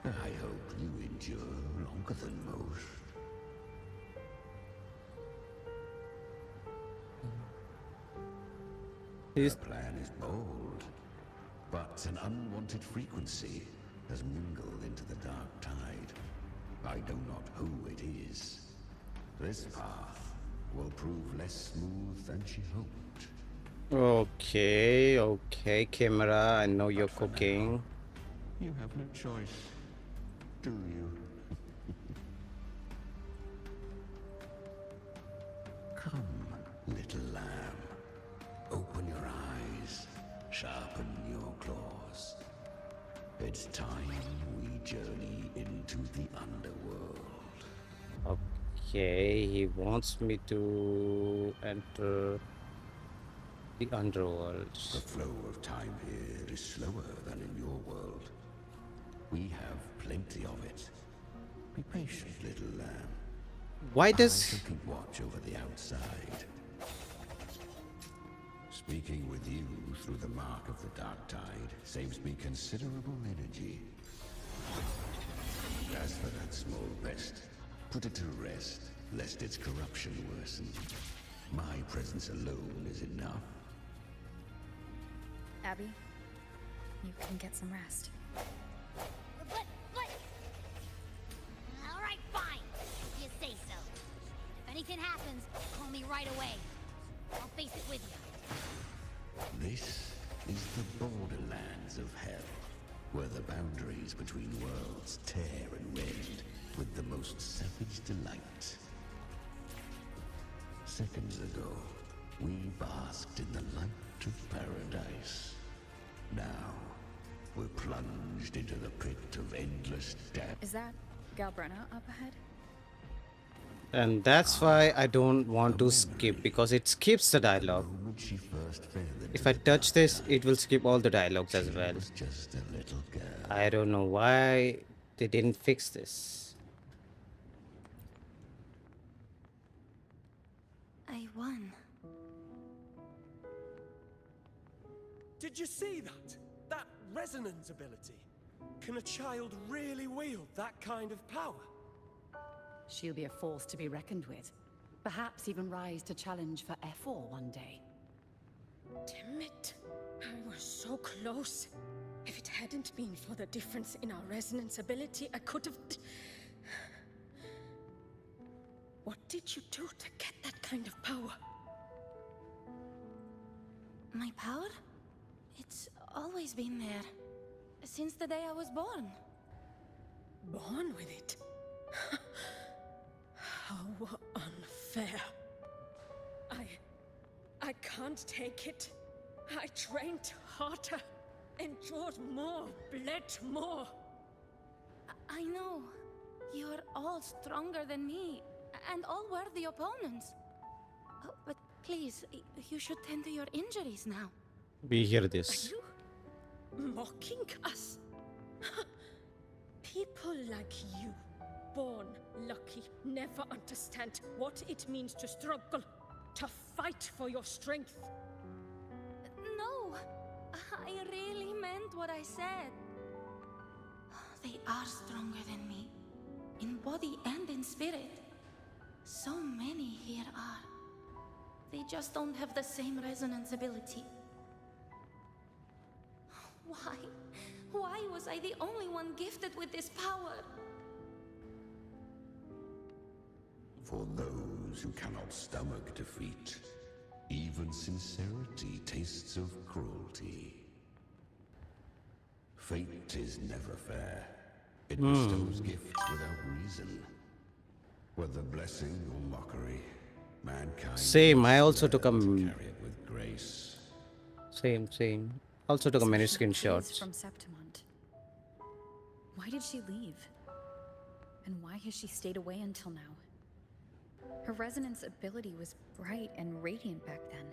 I hope you endure longer than most. The plan is bold, but an unwanted frequency has mingled into the dark tide. I know not who it is. This path will prove less smooth than she hoped. Okay, camera. I know you're cooking. You have no choice, do you? Come, little lamb. Open your eyes, sharpen your claws. It's time we journey into the underworld. Okay, he wants me to enter the underworld. The flow of time here is slower than in your world. We have plenty of it. Be patient, little lamb. Why does... I shall keep watch over the outside. Speaking with you through the mark of the dark tide saves me considerable energy. As for that small pest, put it to rest, lest its corruption worsen. My presence alone is enough. Abby, you can get some rest. But... All right, fine. If you say so. If anything happens, call me right away. I'll face it with you. This is the borderlands of hell, where the boundaries between worlds tear and rend with the most savage delight. Seconds ago, we basked in the light of paradise. Now, We're plunged into the pit of endless death. Is that Galbrenna up ahead? And that's why I don't want to skip, because it skips the dialogue. If I touch this, it will skip all the dialogues as well. I don't know why they didn't fix this. I won. Did you see that? That resonance ability? Can a child really wield that kind of power? She'll be a force to be reckoned with. Perhaps even rise to challenge for F4 one day. Damn it. I was so close. If it hadn't been for the difference in our resonance ability, I could have... What did you do to get that kind of power? My power? It's always been there. Since the day I was born. Born with it? How unfair. I can't take it. I trained harder, endured more, bled more. I know. You're all stronger than me, and all worthy opponents. Oh, but please, you should tend to your injuries now. We hear this. Are you mocking us? People like you, born lucky, never understand what it means to struggle, to fight for your strength. No, I really meant what I said. They are stronger than me, in body and in spirit. So many here are. They just don't have the same resonance ability. Why? Why was I the only one gifted with this power? For those who cannot stomach defeat, even sincerity tastes of cruelty. Fate is never fair. It bestows gifts without reason. Whether blessing or mockery, mankind... Same, I also took a... carry it with grace. Same. Also took a many Is screenshots. from Septimont. Why did she leave? And why has she stayed away until now? Her resonance ability was bright and radiant back then.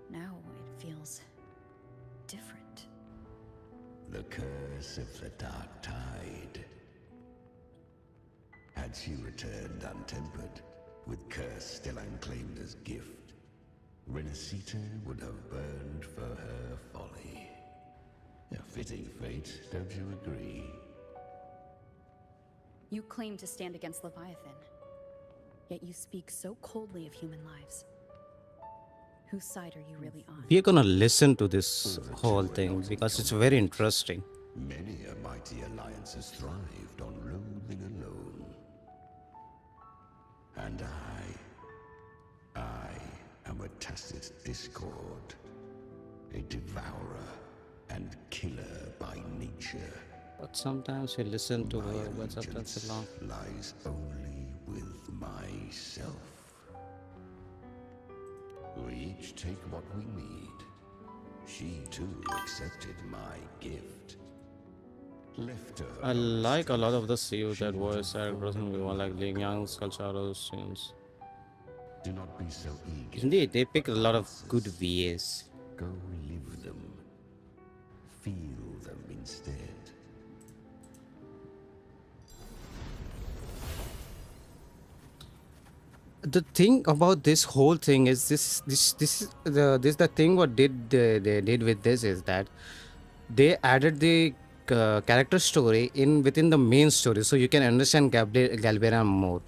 Now it feels different. The curse of the dark tide. Had she returned untempered, with curse still unclaimed as gift, Rinascita would have burned for her folly. A fitting fate, don't you agree? You claim to stand against Leviathan, yet you speak so coldly of human lives. Whose side are you really on? We're gonna listen to this whole thing because it's very interesting. Many a mighty alliance has thrived on loathing alone. And I am a tacet discord, a devourer and killer by nature. But sometimes we listen to her, but sometimes it's long. Lies only with myself. We each take what we need. She too accepted my gift. Left to her I like a lot of the CU that voice actors and we were like Ling Yang's cultural scenes. Do not be so eager. Indeed, they pick a lot of good VAs. Go live them. Feel them instead. The thing about this whole thing is this is the thing what they did with this is that they added the character story within the main story, so you can understand Galbera more.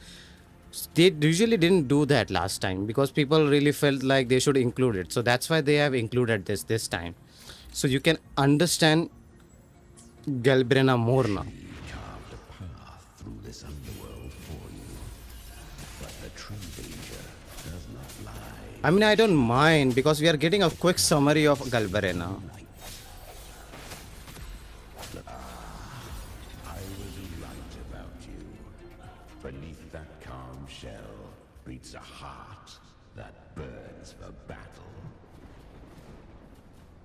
They usually didn't do that last time because people really felt like they should include it, so that's why they have included this time, so you can understand Galbera more now. Carved a path through this underworld for you, but the true danger does not lie. I mean, I don't mind because we are getting a quick summary of Galbera. I was right about you. Beneath that calm shell beats a heart that burns for battle.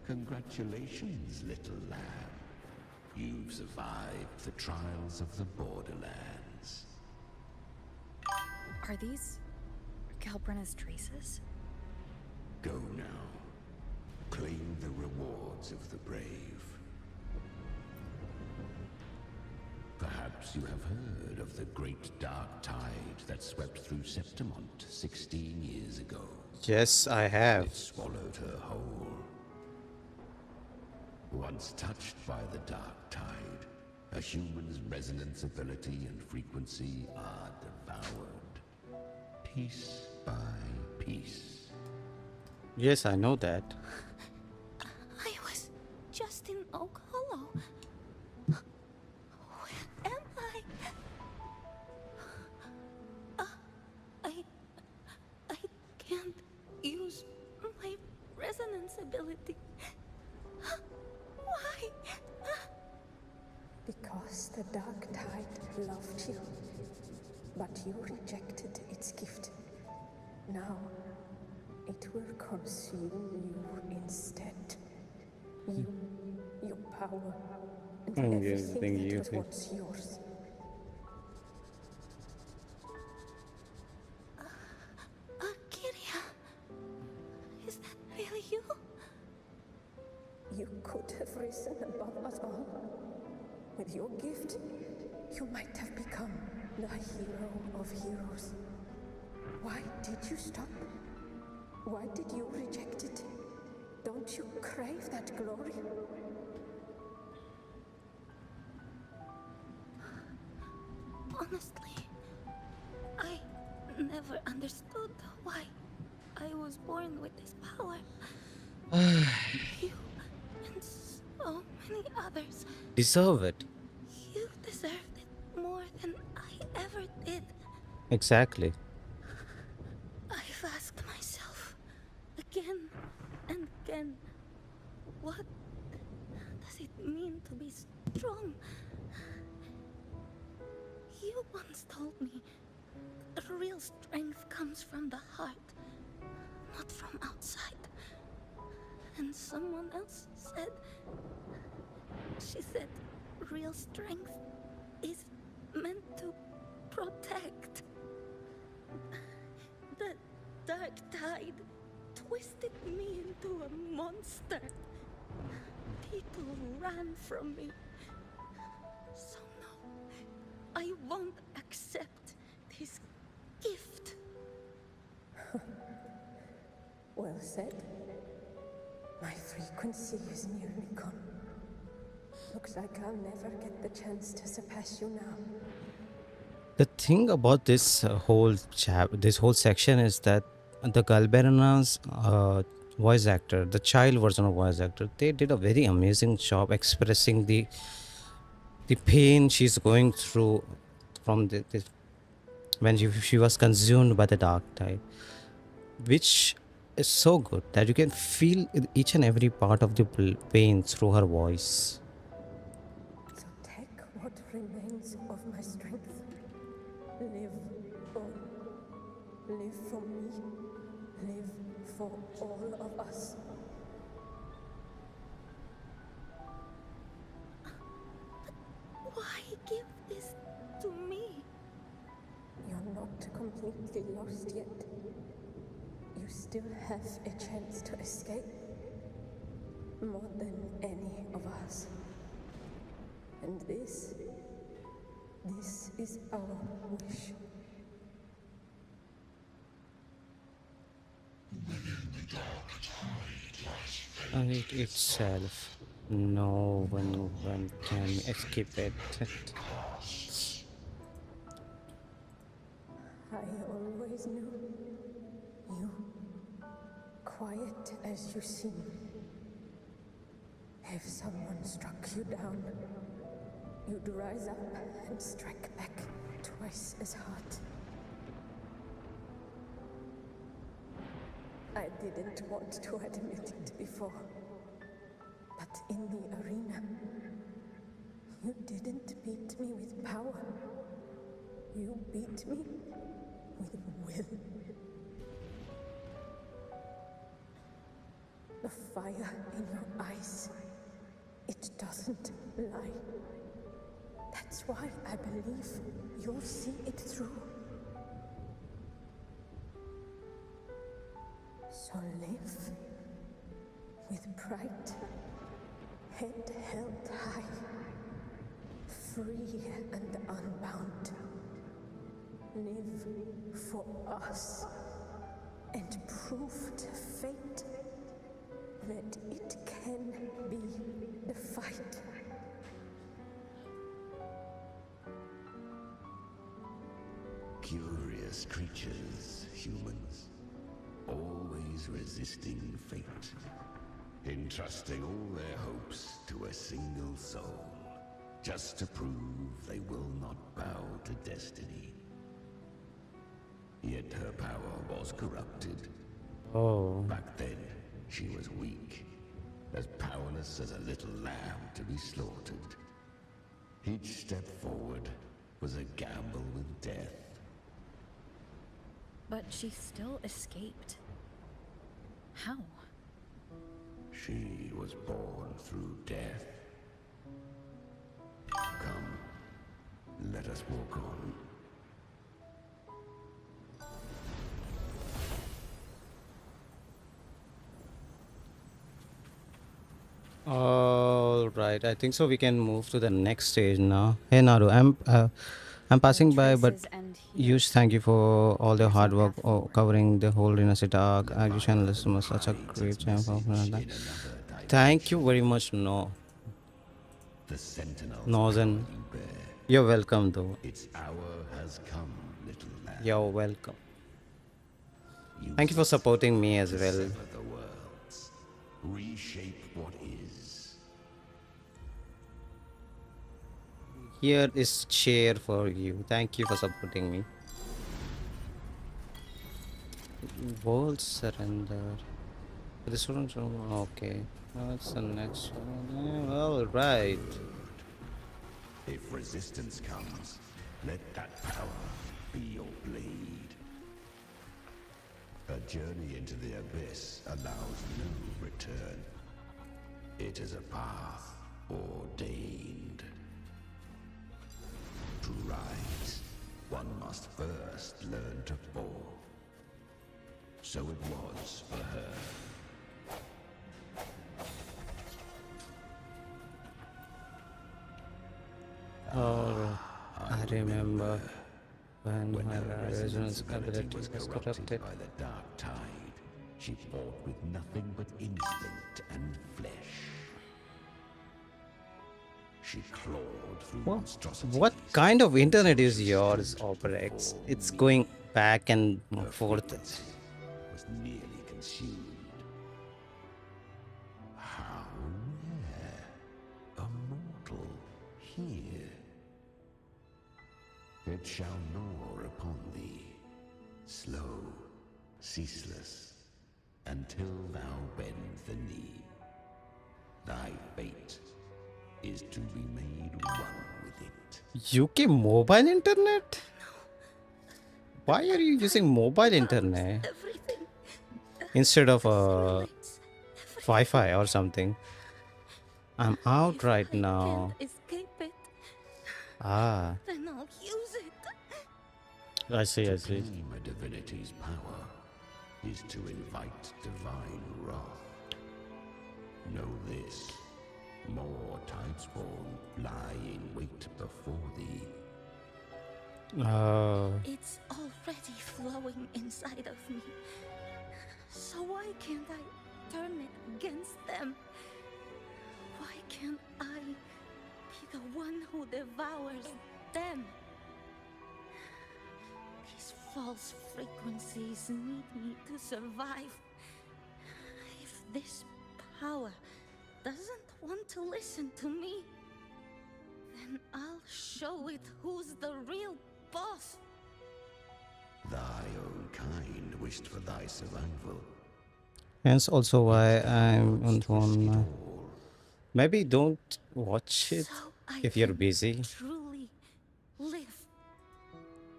Congratulations, little lamb. You've survived the trials of the borderlands. Are these Galbrenna's traces? Go now. Claim the rewards of the brave. Perhaps you have heard of the great dark tide that swept through Septimont 16 years ago. Yes, I have. It swallowed her whole. Once touched by the dark tide, a human's resonance ability and frequency are devoured, piece by piece. Yes, I know that. I was just in Oak Hollow. Where am I? I can't use my resonance ability. Why? Because the dark tide loved you, but you rejected its gift. Now, it will consume you instead. You, your power, and everything that was once yours. Cartethyia, is that really you? You could have risen above us all. With your gift, you might have become the hero of heroes. Why did you stop? Why did you reject it? Don't you crave that glory? Honestly, I never understood why I was born with this power. You and so many others Deserve it. You deserved it more than I ever did. Exactly. I've asked myself again and again, what does it mean to be strong? You once told me real strength comes from the heart, not from outside. And someone else said, she said, real strength is meant to protect. The dark tide twisted me into a monster. People ran from me. So no, I won't accept this gift. Well said. My frequency is nearly gone. Looks like I'll never get the chance to surpass you now. The thing about this this whole section is that the Galbrenna's voice actor, the child version of voice actor, they did a very amazing job expressing the pain she's going through from this when she was consumed by the dark tide, which is so good that you can feel each and every part of the pain through her voice. So take what remains of my strength. Live on. Live for me. Live for all of us. Why give this to me? You're not completely lost yet. You still have a chance to escape. More than any of us. And this is our wish. And it itself, no one can escape it. I always knew you, quiet as you seem. If someone struck you down, you'd rise up and strike back twice as hard. I didn't want to admit it before, but in the arena, you didn't beat me with power. You beat me with will. The fire in your eyes, it doesn't lie. That's why I believe you'll see it through. So live with pride, head held high, free and unbound. Live for us and prove to fate that it can be defied. Curious creatures, humans, always resisting fate, entrusting all their hopes to a single soul, just to prove they will not bow to destiny. Yet her power was corrupted. Oh. Back then, she was weak, as powerless as a little lamb to be slaughtered. Each step forward was a gamble with death. But she still escaped. How? She was born through death. Come, let us walk on. All right, I think so. We can move to the next stage now. Hey Naru, I'm passing by, but huge thank you for all the hard work covering the whole Rinascita arc. You channelist was such a great channel. Thank you very much. No, The sentinels Northern, you bear. you're welcome though. Its hour has come, little lamb. You're welcome. Thank you for supporting me as To well. sever the worlds, reshape what is. Here is chair for you. Thank you for supporting me. World surrender. This one, okay. That's the next one. All right. If resistance comes, let that power be your blade. A journey into the abyss allows no return. It is a path ordained. To rise, one must first learn to fall. So it was for her. Oh, I remember when her resonance ability was corrupted. By the dark tide, she fought with nothing but instinct and flesh. She clawed through monstrosities. What kind of internet is yours, Operex? It's going back and forth. Was nearly consumed. How rare. A mortal here. It shall gnaw upon thee, slow, ceaseless, until thou bend the knee. Thy fate is to be made one with it. UK mobile internet? Why are you using mobile internet instead of Wi-Fi or something? I'm out right now. Escape it, Ah, then I'll use it. I see. To claim a divinity's power is to invite divine wrath. Know this. More tidespawn lie in wait before thee. Oh. It's already flowing inside of me. So why can't I turn it against them? Why can't I be the one who devours them? These false frequencies need me to survive. If this power doesn't want to listen to me, then I'll show it who's the real boss. Thy own kind wished for thy survival. Hence also why I'm on phone. Maybe don't watch it if you're busy. Truly live.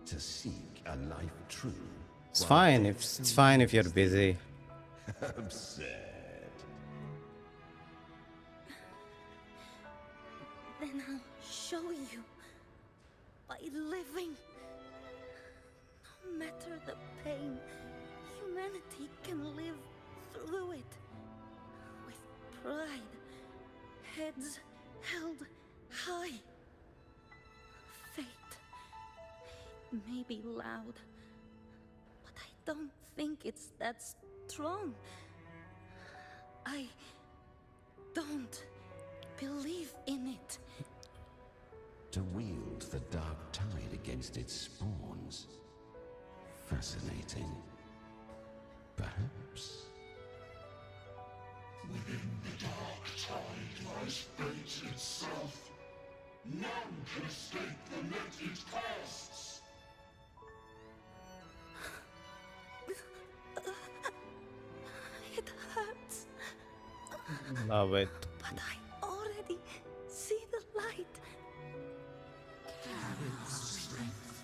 To seek a life true. It's fine if you're busy. Absurd. show you by living. No matter the pain, humanity can live through it with pride, heads held high. Fate, it may be loud, but I don't think it's that strong. I don't believe in it. To wield the dark tide against its spawns. Fascinating. Perhaps. Within the dark tide lies fate itself. None can escape the net it casts. It hurts. Love it. But I already see the light. Carry our strength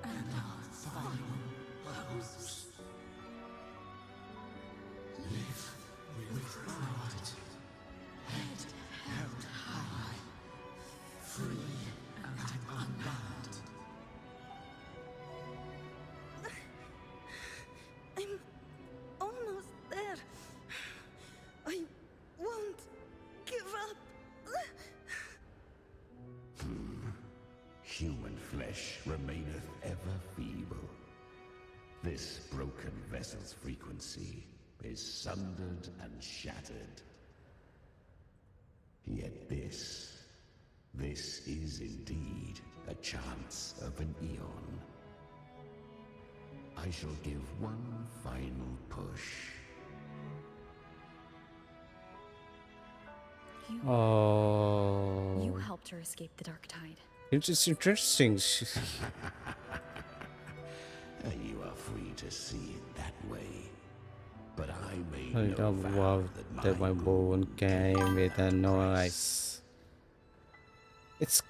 and our final hopes. Live with pride, head held high, free and unbound. I'm almost there. I won't give up. Human flesh remaineth ever feeble. This broken vessel's frequency is sundered and shattered. Yet this is indeed a chance of an eon. I shall give one final push. You helped her escape the dark tide. It's just interesting. You are free to see it that way. But I made I no don't vow wow that that my bone came with a noise. It's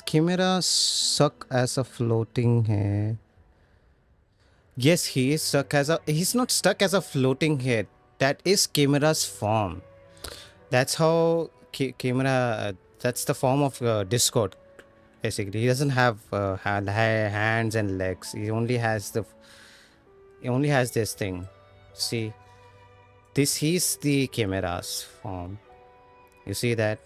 Chimera stuck as a floating head. Yes, he is stuck as a. He's not stuck as a floating head. That is Chimera's form. That's how Chimera. That's the form of Discord. Basically, he doesn't have hands and legs. He only has the. He only has this thing. See, he's the Chimera's form. You see that?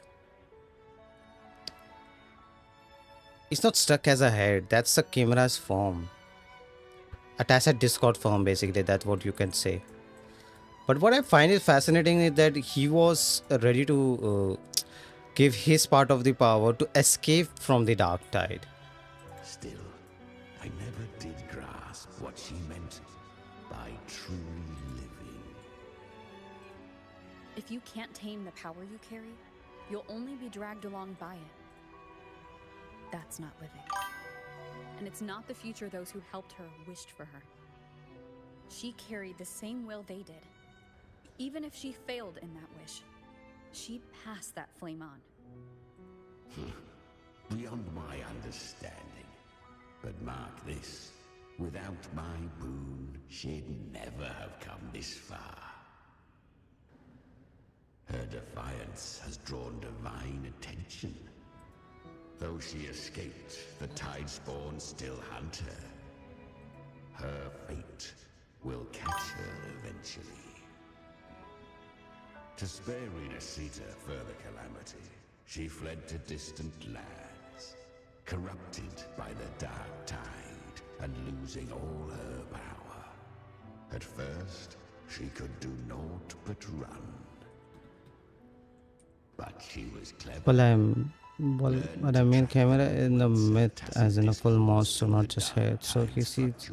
He's not stuck as a head. That's the Chimera's form. A tacet Discord form, basically. That's what you can say. But what I find is fascinating is that he was ready to give his part of the power to escape from the dark tide. Still, I never did grasp what she meant by truly living. If you can't tame the power you carry, you'll only be dragged along by it. That's not living. And it's not the future those who helped her wished for her. She carried the same will they did. Even if she failed in that wish, she passed that flame on. Beyond my understanding. But mark this, without my boon, she'd never have come this far. Her defiance has drawn divine attention. Though she escaped, the tide spawn still hunt her. Her fate will catch her eventually. To spare Rinascita further calamity, she fled to distant lands, corrupted by the dark tide and losing all her power. At first, she could do naught but run. But she was clever. But I mean, Chimera in the myth as in a full monster, not just head. So he sees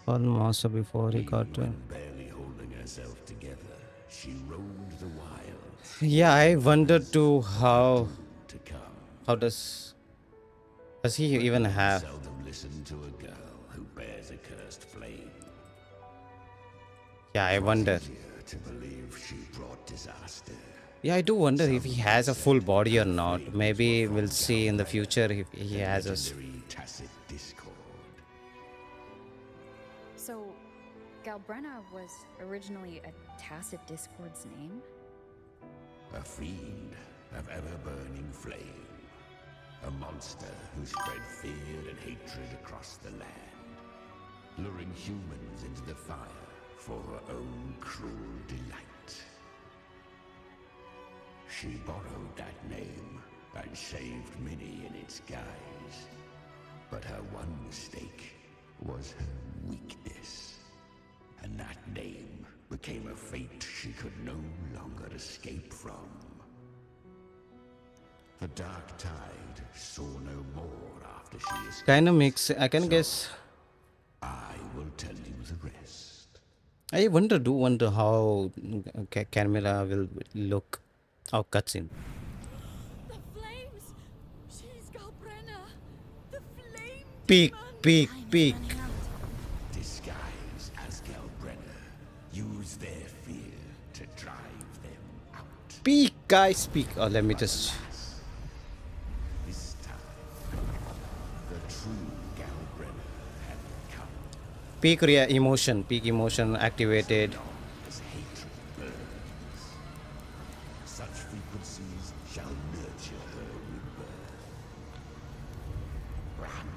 full monster before he got to. Barely holding herself together, she roamed the wilds. Yeah, I wondered too how does he even have? Seldom listen to a girl who bears a cursed flame. Yeah, I wonder. To believe she brought disaster. Yeah, I do wonder if he has a full body or not. Maybe we'll see in the future if he has a. Tacet discord. So, Galbrenna was originally a tacet discord's name? A fiend of ever-burning flame. A monster who spread fear and hatred across the land, luring humans into the fire for her own cruel delight. She borrowed that name and saved many in its guise. But her one mistake was her weakness. And that name became a fate she could no longer escape from. The Dark Tide saw no more after she escaped. Kind of makes, I can guess. I will tell you the rest. I wonder how Carmilla will look. How cutscene. The flames! She's Galbrenna! The flame Peek, demon! peek, peek. Disguise as Galbrenna. Use their fear to drive them out. Peek, guys, peek. Oh, let me just. This time, the true Galbrenna had come. Peak emotion. Peak emotion activated. As hatred burns, such frequencies shall nurture her rebirth. Run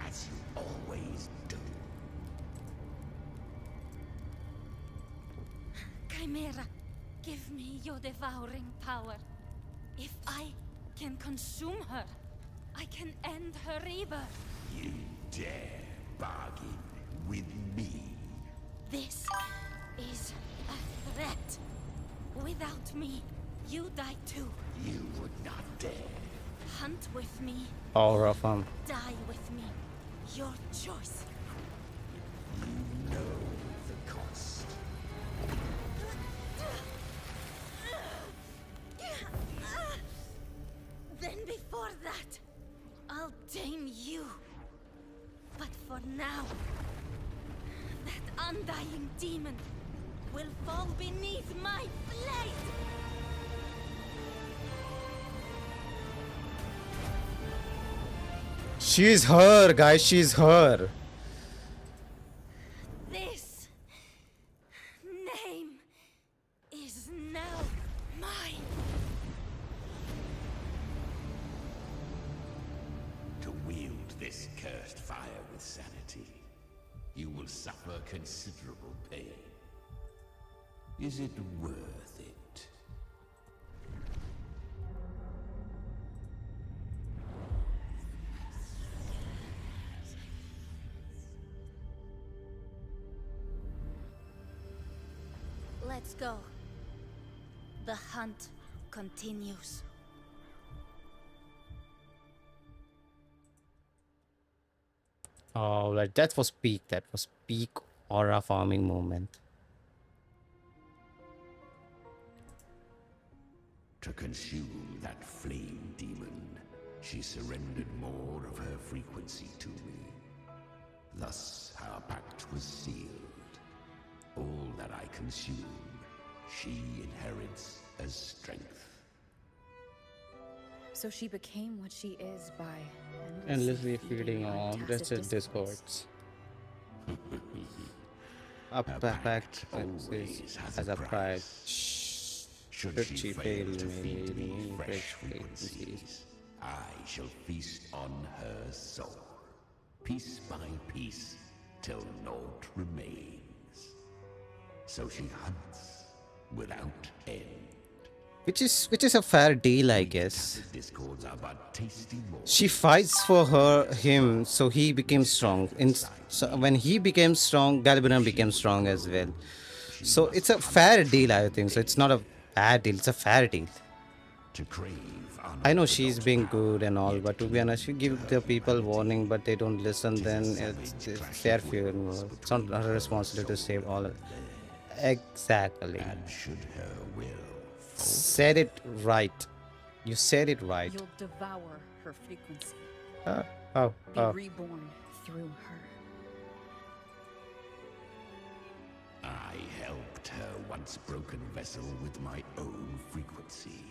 as you always do. Chimera, give me your devouring power. If I can consume her, I can end her rebirth. You dare bargain with me? This is a threat. Without me, you die too. You would not dare. Hunt with me, Aura farm. die with me. Your choice. You know the cost. Then before that, I'll tame you. But for now, that undying demon will fall beneath my blade. She's her, guys. She's her. This name is now mine. To wield this cursed fire with sanity, you will suffer considerable pain. Is it worth it? Let's go. The hunt continues. Oh, like that was peak. That was peak aura farming moment. To consume that flame demon, she surrendered more of her frequency to me. Thus, our pact was sealed. All that I consume, she inherits as strength. So she became what she is by Endlessly feeding on tacet discords. A pact has a price. Should she fail to me, feed me fresh frequencies. frequencies, I shall feast on her soul, piece by piece, till naught remains. So she hunts without end. Which is a fair deal, I guess. Discords are but tasty morsels. She fights for him, so he became strong. So when he became strong, Galbrenna became strong as well. So it's a fair deal, I think. So it's not a bad deal. It's a fair deal. To crave I know she's being good and all, but to be honest, you give the people warning, but they don't listen. Then it's their fear. It's not her responsibility to save all. Exactly. And should her will Said it right. You said it right. You'll devour her frequency. Be Oh. reborn through her. I helped her once broken vessel with my own frequency.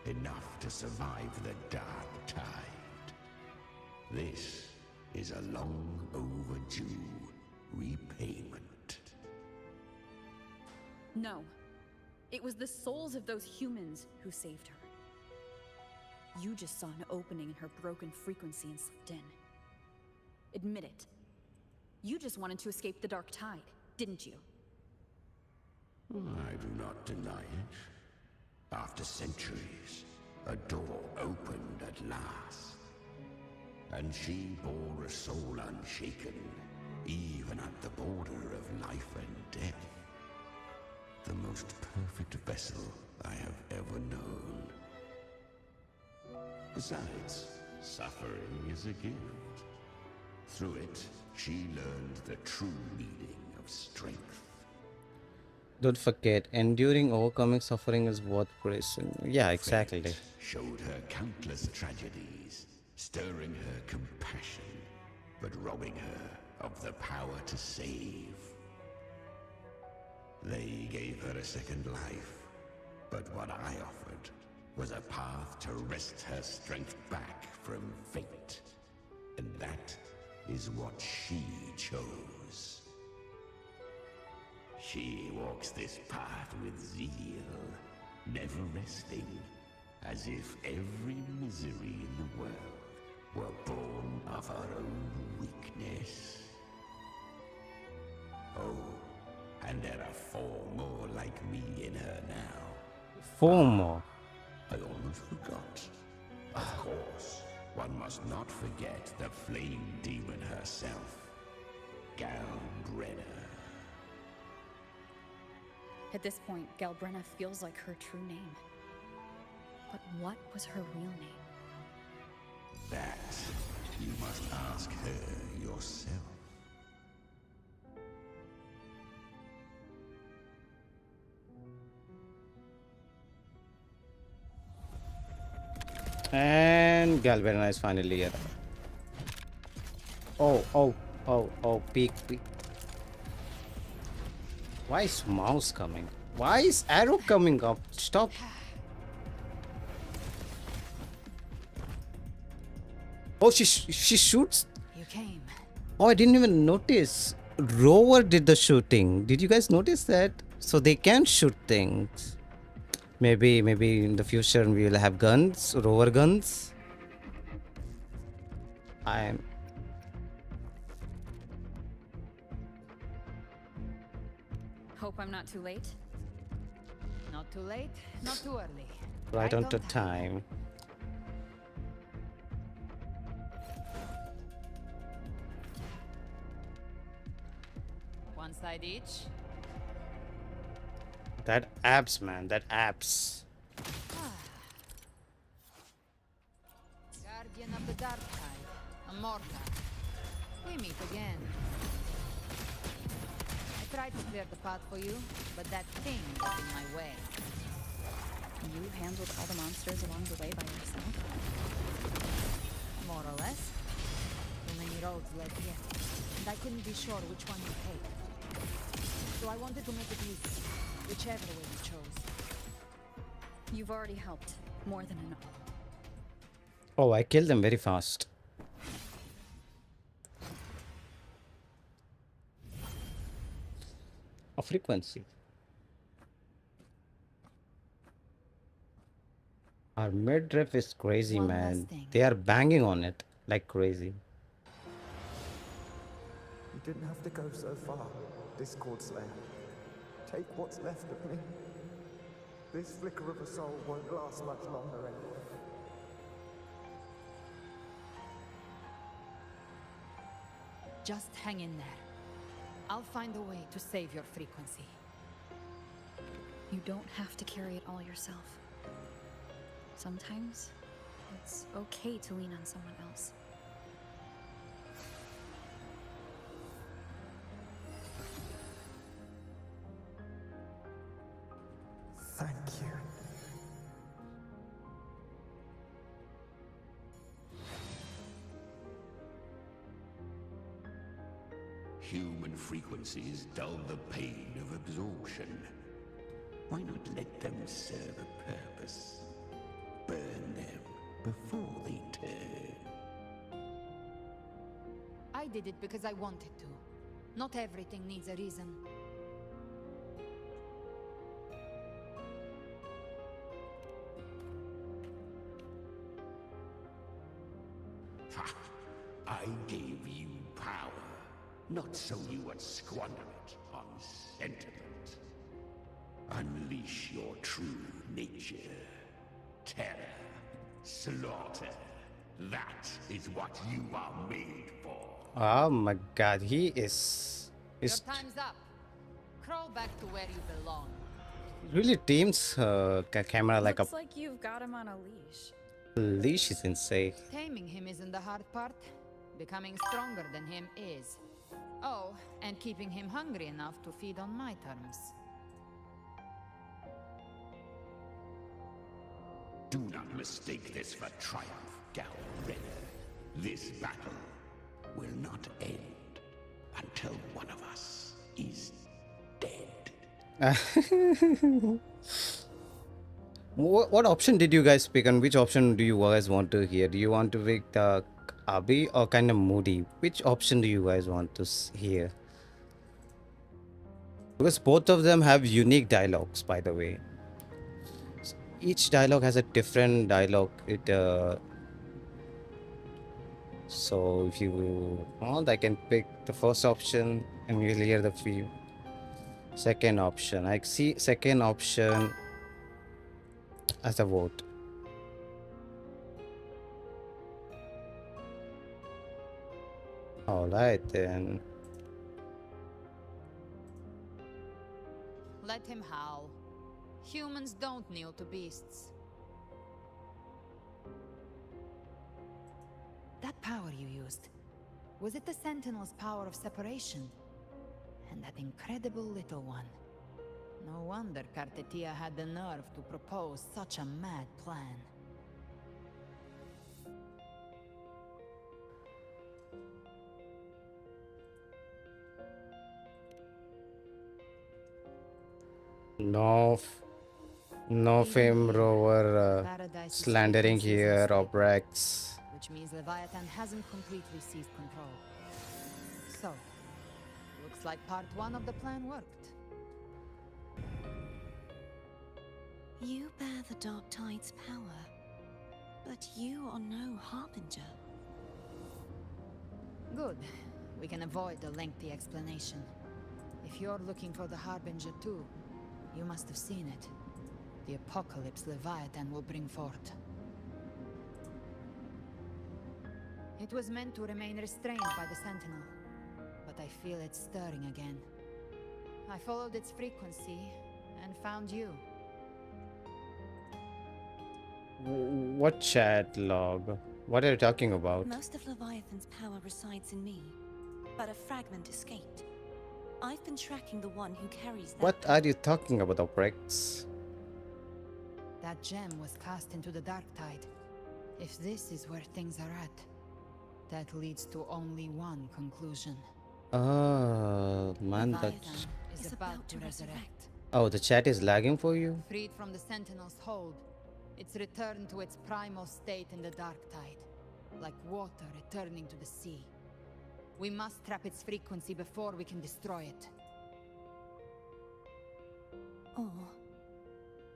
Enough to survive the dark tide. This is a long overdue repayment. No. It was the souls of those humans who saved her. You just saw an opening in her broken frequency and slipped in. Admit it. You just wanted to escape the dark tide, didn't you? I do not deny it. After centuries, a door opened at last. And she bore a soul unshaken, even at the border of life and death. The most perfect vessel I have ever known. Besides, suffering is a gift. Through it, she learned the true meaning of strength. Don't forget, enduring overcoming suffering is worth praising. Yeah, exactly. Fate showed her countless tragedies, stirring her compassion, but robbing her of the power to save. They gave her a second life, but what I offered was a path to wrest her strength back from fate. And that is what she chose. She walks this path with zeal, never resting, as if every misery in the world were born of her own weakness. Oh, and there are 4 more like me in her now. 4 more. I almost forgot. Of course, one must not forget the flame demon herself, Galbrenna. At this point, Galbrenna feels like her true name. But what was her real name? That you must ask her yourself. And Galvana is finally here. Oh, peek. Why is mouse coming? Why is arrow coming up? Stop. Oh, she shoots. You came. Oh, I didn't even notice. Rover did the shooting. Did you guys notice that? So they can shoot things. Maybe in the future we will have guns, rover guns. Hope I'm not too late. Not too late, not too early. Right on to time. One side each. That abs, man. That abs. Guardian of the Dark Tide, Amorta. We meet again. I tried to clear the path for you, but that thing got in my way. You handled all the monsters along the way by yourself? More or less. Too many roads led here, and I couldn't be sure which one to take. So I wanted to make it easy, whichever way you chose. You've already helped, more than enough. Oh, I killed them very fast. A frequency. Our midriff is crazy, man. They are banging on it like crazy. You didn't have to go so far, Discord Slayer. Take what's left of me. This flicker of a soul won't last much longer anyway. Just hang in there. I'll find a way to save your frequency. You don't have to carry it all yourself. Sometimes, it's okay to lean on someone else. Thank you. Human frequencies dull the pain of absorption. Why not let them serve a purpose? Burn them before they turn. I did it because I wanted to. Not everything needs a reason. so you would squander it on sentiment. Unleash your true nature. Terror. Slaughter. That is what you are made for. Oh my god, he is... Your time's up. Crawl back to where you belong. really teams camera like Looks like you've got him on a leash. leash is insane. Taming him isn't the hard part. Becoming stronger than him is. Oh, and keeping him hungry enough to feed on my terms. Do not mistake this for triumph, Galbrenner. This battle will not end until one of us is dead. What option did you guys pick, and which option do you guys want to hear? Do you want to pick the Abi or kind of moody? Which option do you guys want to hear? Because both of them have unique dialogues, by the way. Each dialogue has a different dialogue. So if you want, I can pick the first option and you'll hear the few. Second option, I see second option as a vote. All right then. Let him howl. Humans don't kneel to beasts. That power you used, was it the Sentinel's power of separation? And that incredible little one. No wonder Cartethyia had the nerve to propose such a mad plan. No fame rover slandering here or Brex. Which means Leviathan hasn't completely seized control. So, looks like part one of the plan worked. You bear the Dark Tide's power, but you are no Harbinger. Good. We can avoid a lengthy explanation. If you're looking for the Harbinger too, you must have seen it. The apocalypse Leviathan will bring forth. It was meant to remain restrained by the Sentinel, but I feel it stirring again. I followed its frequency and found you. What chat log? What are you talking about? Most of Leviathan's power resides in me, but a fragment escaped. I've been tracking the one who carries that. What are you talking about, Brex? That gem was cast into the Dark Tide. If this is where things are at, that leads to only one conclusion. Oh, man, Leviathan is about to resurrect. Oh, the chat is lagging for you? Freed from the Sentinel's hold, it's returned to its primal state in the Dark Tide, like water returning to the sea. We must trap its frequency before we can destroy it. Or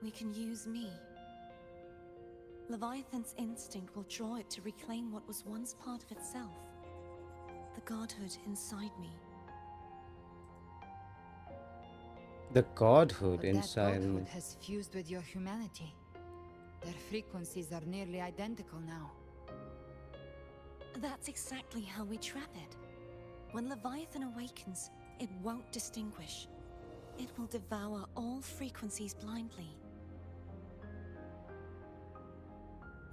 we can use me. Leviathan's instinct will draw it to reclaim what was once part of itself. The godhood inside me. The godhood But inside that me. godhood has fused with your humanity. Their frequencies are nearly identical now. That's exactly how we trap it. When Leviathan awakens, it won't distinguish. It will devour all frequencies blindly.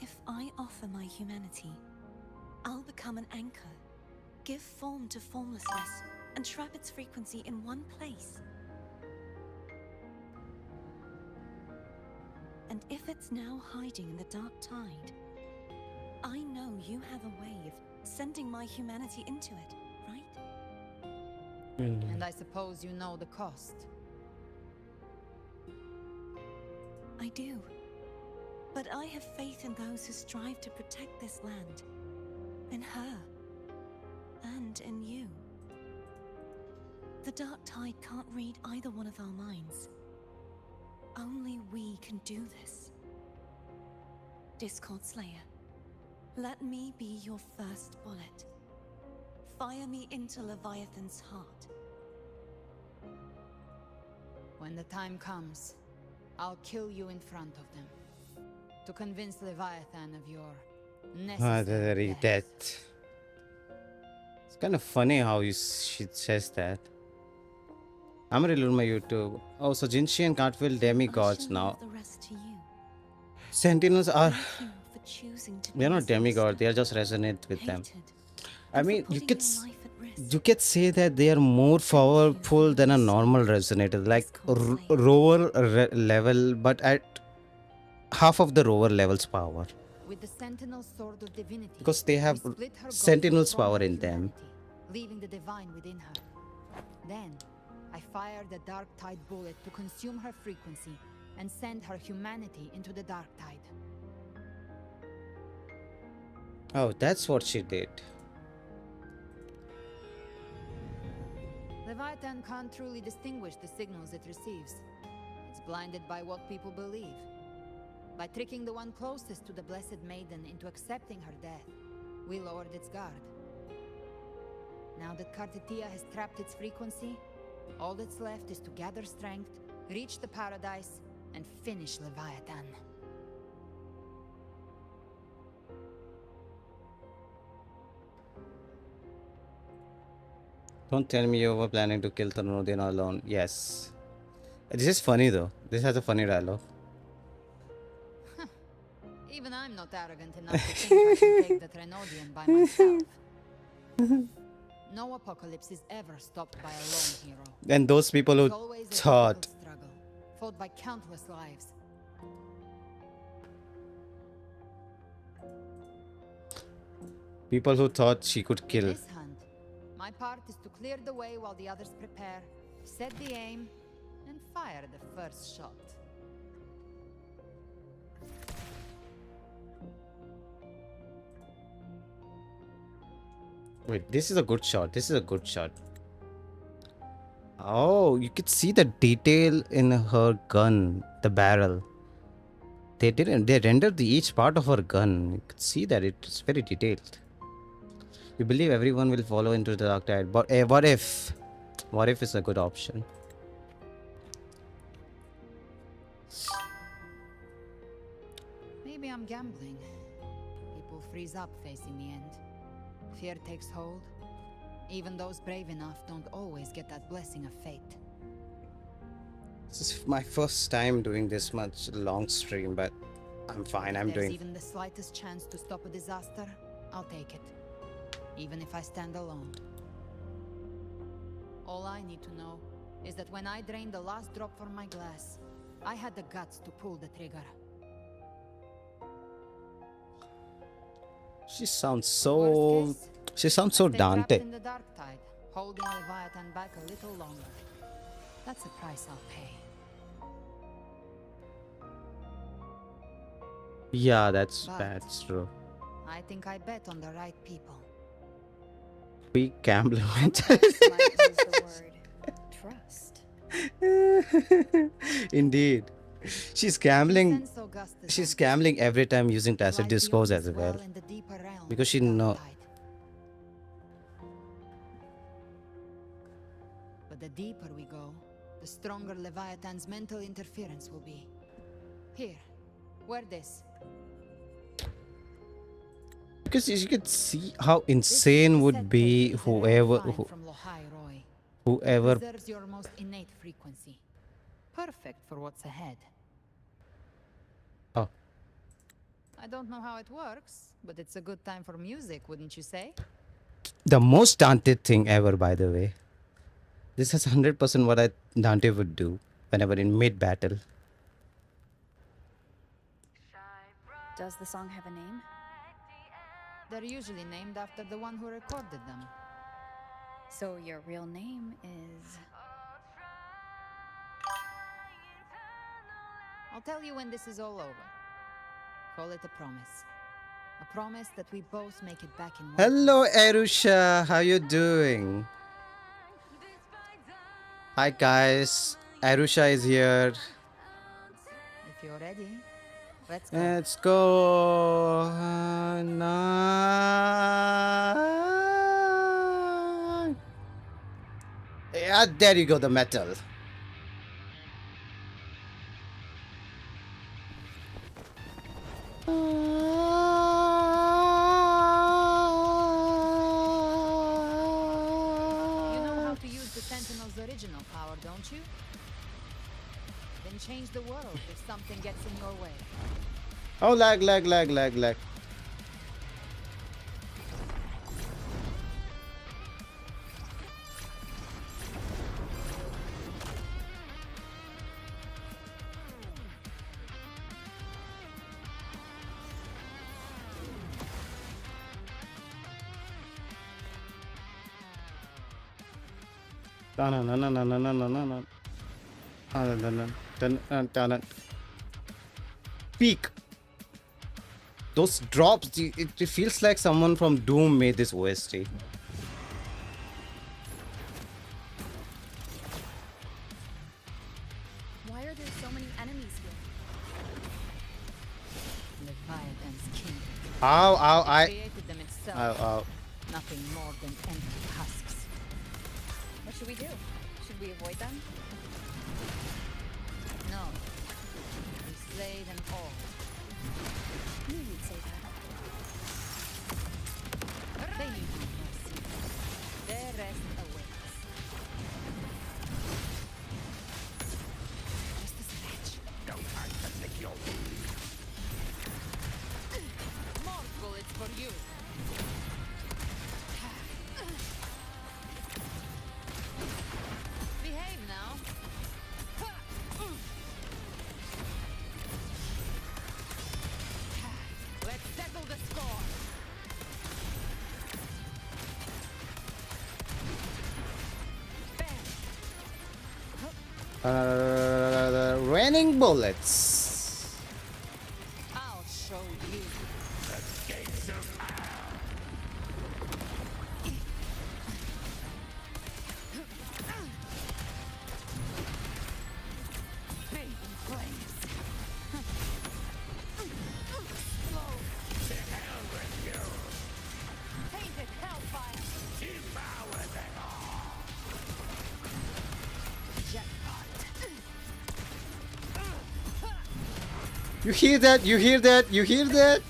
If I offer my humanity, I'll become an anchor, give form to formlessness, and trap its frequency in one place. And if it's now hiding in the Dark Tide, I know you have a way of sending my humanity into it, right? And I suppose you know the cost. I do. But I have faith in those who strive to protect this land. In her. And in you. The Dark Tide can't read either one of our minds. Only we can do this. Discord Slayer, let me be your first bullet. fire me into Leviathan's heart. When the time comes, I'll kill you in front of them. To convince Leviathan of your necessary death. It's kind of funny how she says that. I'm gonna reload my YouTube. Oh, so Jinshi and can't feel demigods now. Sentinels are... They're not demigods, they are just resonate with them. I mean, you could say that they are more powerful than a normal resonator, like rover level, but at half of the rover level's power. With the Sentinel Sword of Divinity, Because they have Sentinel's power in them. Leaving the divine within her. Then, I fired the Dark Tide bullet to consume her frequency and send her humanity into the Dark Tide. Oh, that's what she did. Leviathan can't truly distinguish the signals it receives. It's blinded by what people believe. By tricking the one closest to the Blessed Maiden into accepting her death, we lowered its guard. Now that Cartethyia has trapped its frequency, all that's left is to gather strength, reach the paradise, and finish Leviathan. Don't tell me you were planning to kill Thanodian alone. Yes. This is funny though. This has a funny dialogue. Even I'm not arrogant enough to think I can take the Thanodian by myself. No apocalypse is ever stopped by a lone hero. And those people who thought... struggle, fought by countless lives. People who thought she could kill. This hunt, my part is to clear the way while the others prepare, set the aim, and fire the first shot. Wait, this is a good shot. This is a good shot. Oh, you could see the detail in her gun, the barrel. They rendered each part of her gun. You could see that it's very detailed. You believe everyone will follow into the dark tide, but what if? What if is a good option? Maybe I'm gambling. People freeze up facing the end. Fear takes hold. Even those brave enough don't always get that blessing of fate. This is my first time doing this much long stream, but I'm fine. If there's even the slightest chance to stop a disaster, I'll take it. Even if I stand alone. All I need to know is that when I drained the last drop from my glass, I had the guts to pull the trigger. She sounds so... She sounds so Dante. In the dark tide, holding Leviathan back a little longer. That's the price I'll pay. Yeah, that's true. I think I bet on the right people. Weak gambler trust. Indeed. She's gambling. She's gambling every time using tacet discourse as well. Because she knows. But the deeper we go, the stronger Leviathan's mental interference will be. Here, wear this. Because you could see how insane would be whoever Preserves your most innate frequency. Perfect for what's ahead. Oh. I don't know how it works, but it's a good time for music, wouldn't you say? The most Dante thing ever, by the way. This is 100% what Dante would do whenever in mid-battle. Does the song have a name? They're usually named after the one who recorded them. So your real name is... I'll tell you when this is all over. Call it a promise. A promise that we both make it back in one. Hello, Arusha. How you doing? Hi, guys. Arusha is here. If you're ready, let's go. Let's go. 。 . 。 . 。 . 。 . 。 . 。 . 。 . 。 . 。 . 。 . 。 . 。 . 。 . 。 . 。 . 。 . 。 . 。 . 。 . 。 . 。 . 。 . 。 . 。 . 。 . 。 . 。 . な Yeah, there you go, the metal. You know how to use the Sentinel's original power, don't you? Then change the world if something gets in your way. Oh, lag. Peak. Those drops, it feels like someone from Doom made this OST. Why are there so many enemies here? Leviathan's kingdom. Ow, It created them itself. Ow. Nothing more than empty husks. What should we do? Should we avoid them? No. We slay them all. I knew you'd say that. They need no mercy. Their rest awaits. Just a scratch. No time to lick your wounds. More bullets for you. Behave now. Let's settle the score. Raining bullets. I'll show you. The gates of hell. Fade in flames. To hell with you. Tainted hellfire. Devour them all. Jackpot. You hear that? You hear that? You hear that?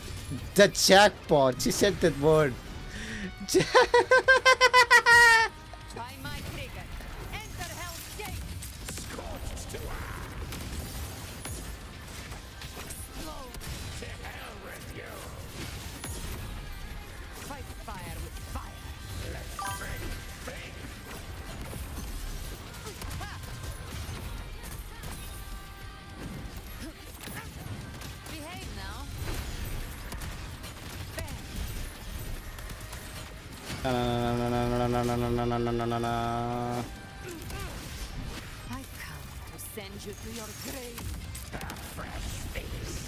The jackpot. She said that word. Try my trigger. Enter Hell's Gate. Scorched to earth. Explode. To hell with you. Fight fire with fire. Let's bring. Behave now. Bam. I come to send you to your grave. A fresh face.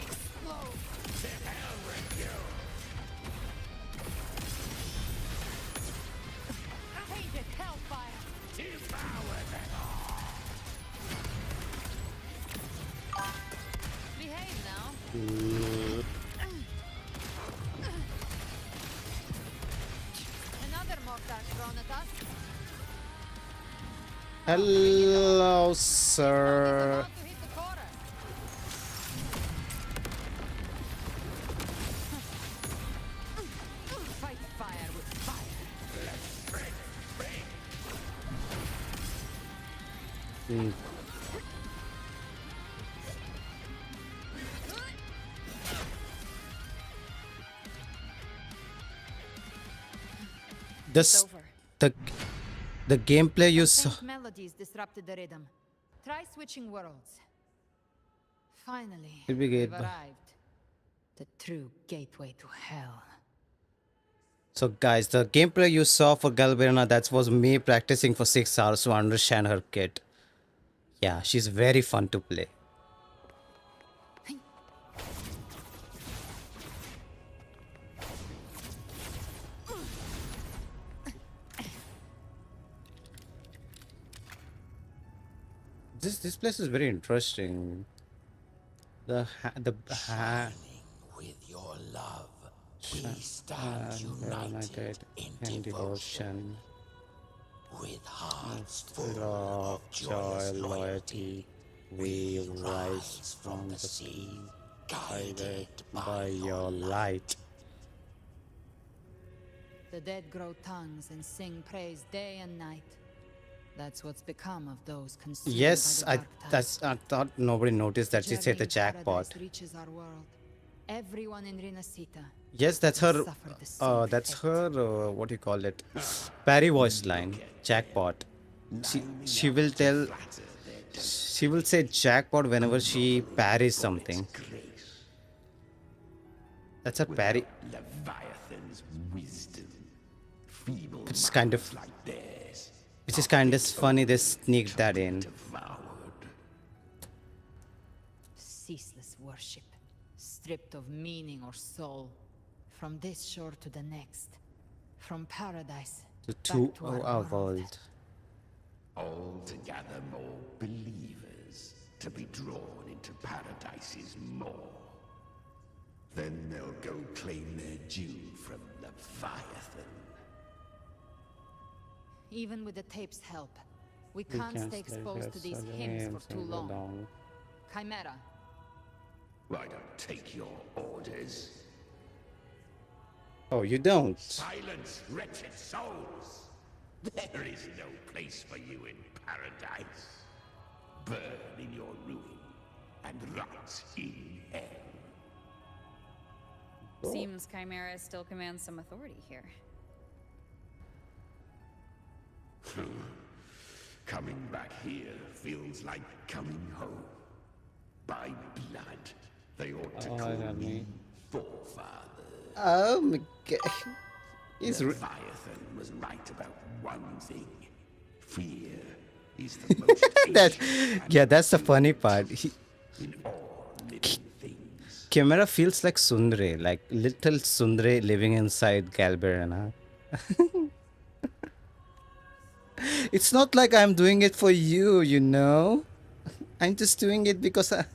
Explode. To hell with you. Tainted hellfire. Devour them all. Behave now. Another mortar thrown at us. Hello, sir. About to hit the chorus. Fight fire with fire. This, the gameplay you saw. Faint melodies disrupted the rhythm. Try switching worlds. Finally, It'll be we've good, but- arrived. The true gateway to hell. So guys, the gameplay you saw for Galberna, that was me practicing for 6 hours to understand her kit. Yeah, she's very fun to play. This place is very interesting. The with your love. stand united in devotion. With hearts full of joyous loyalty, we rise from the sea, guided by your light. The dead grow tongues and sing praise day and night. That's what's become of those consumed Yes, by the dark tide. I thought nobody noticed that she Journey said the in jackpot. paradise reaches our world. Everyone in Rinascita. Yes, that's will her. suffer the same That's fate. her. What do you call it? Parry voice line. Jackpot. She will tell. She will say jackpot whenever she parries something. That's a parry. Leviathan's wisdom, feeble Which is kind of. minds like theirs, Which is kind of funny. They sneaked that in. Ceaseless worship, stripped of meaning or soul. From this shore to the next. From paradise To back to our world. altogether more believers to be drawn into paradise's maw. Then they'll go claim their due from Leviathan. Even with the tape's help, we can't stay exposed to these hymns for too long. Chimera. I don't take your orders. Oh, you don't. Silence, wretched souls! There is no place for you in paradise. Burn in your ruin and rot in hell. Seems Chimera still commands some authority here. Coming back here feels like coming home. By blood, they ought to call me forefather. Oh my god. Leviathan was right about one thing. Fear is the most That's the funny part. in all living things. Chimera feels like Sundre, like little Sundre living inside Galberana. It's not like I'm doing it for you, you know? I'm just doing it because I...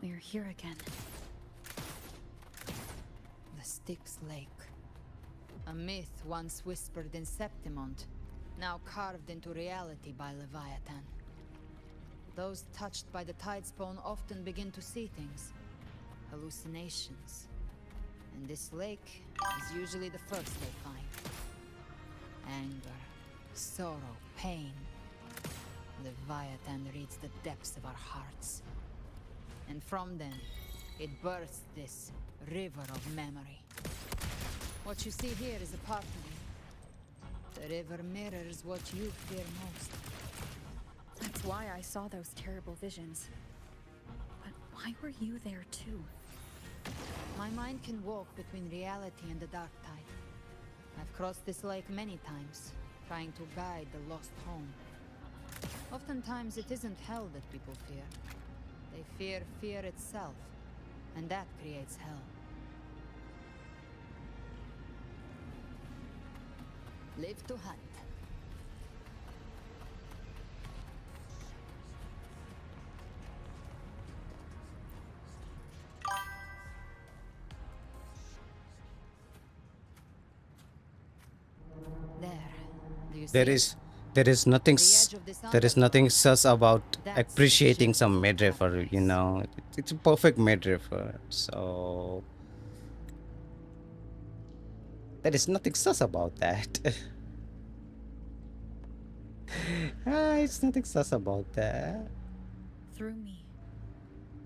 We're here again. The Styx Lake. A myth once whispered in Septimont, now carved into reality by Leviathan. Those touched by the tide spawn often begin to see things. Hallucinations. And this lake is usually the first they find. Anger, sorrow, pain. Leviathan reads the depths of our hearts. And from them, it births this river of memory. What you see here is a part of you. The river mirrors what you fear most. That's why I saw those terrible visions. But why were you there too? My mind can walk between reality and the dark tide. I've crossed this lake many times, trying to guide the lost home. Oftentimes it isn't hell that people fear. They fear fear itself, and that creates hell. Live to hunt. There. Do you see it? There is nothing The edge of this there is nothing sus about That's appreciating some midrifer, you know. It's a perfect midrifer, so there is nothing sus about that. It's nothing sus about that. Through me,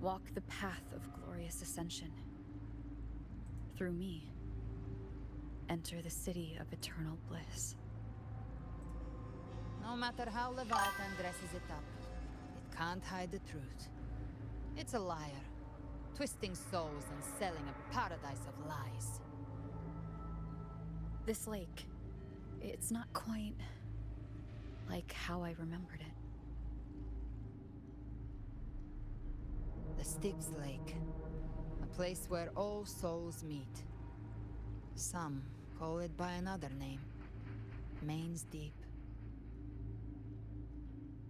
walk the path of glorious ascension. Through me, enter the city of eternal bliss. No matter how Leviathan dresses it up, it can't hide the truth. It's a liar, twisting souls and selling a paradise of lies. This lake, it's not quite like how I remembered it. The Styx Lake. A place where all souls meet. Some call it by another name. Main's Deep.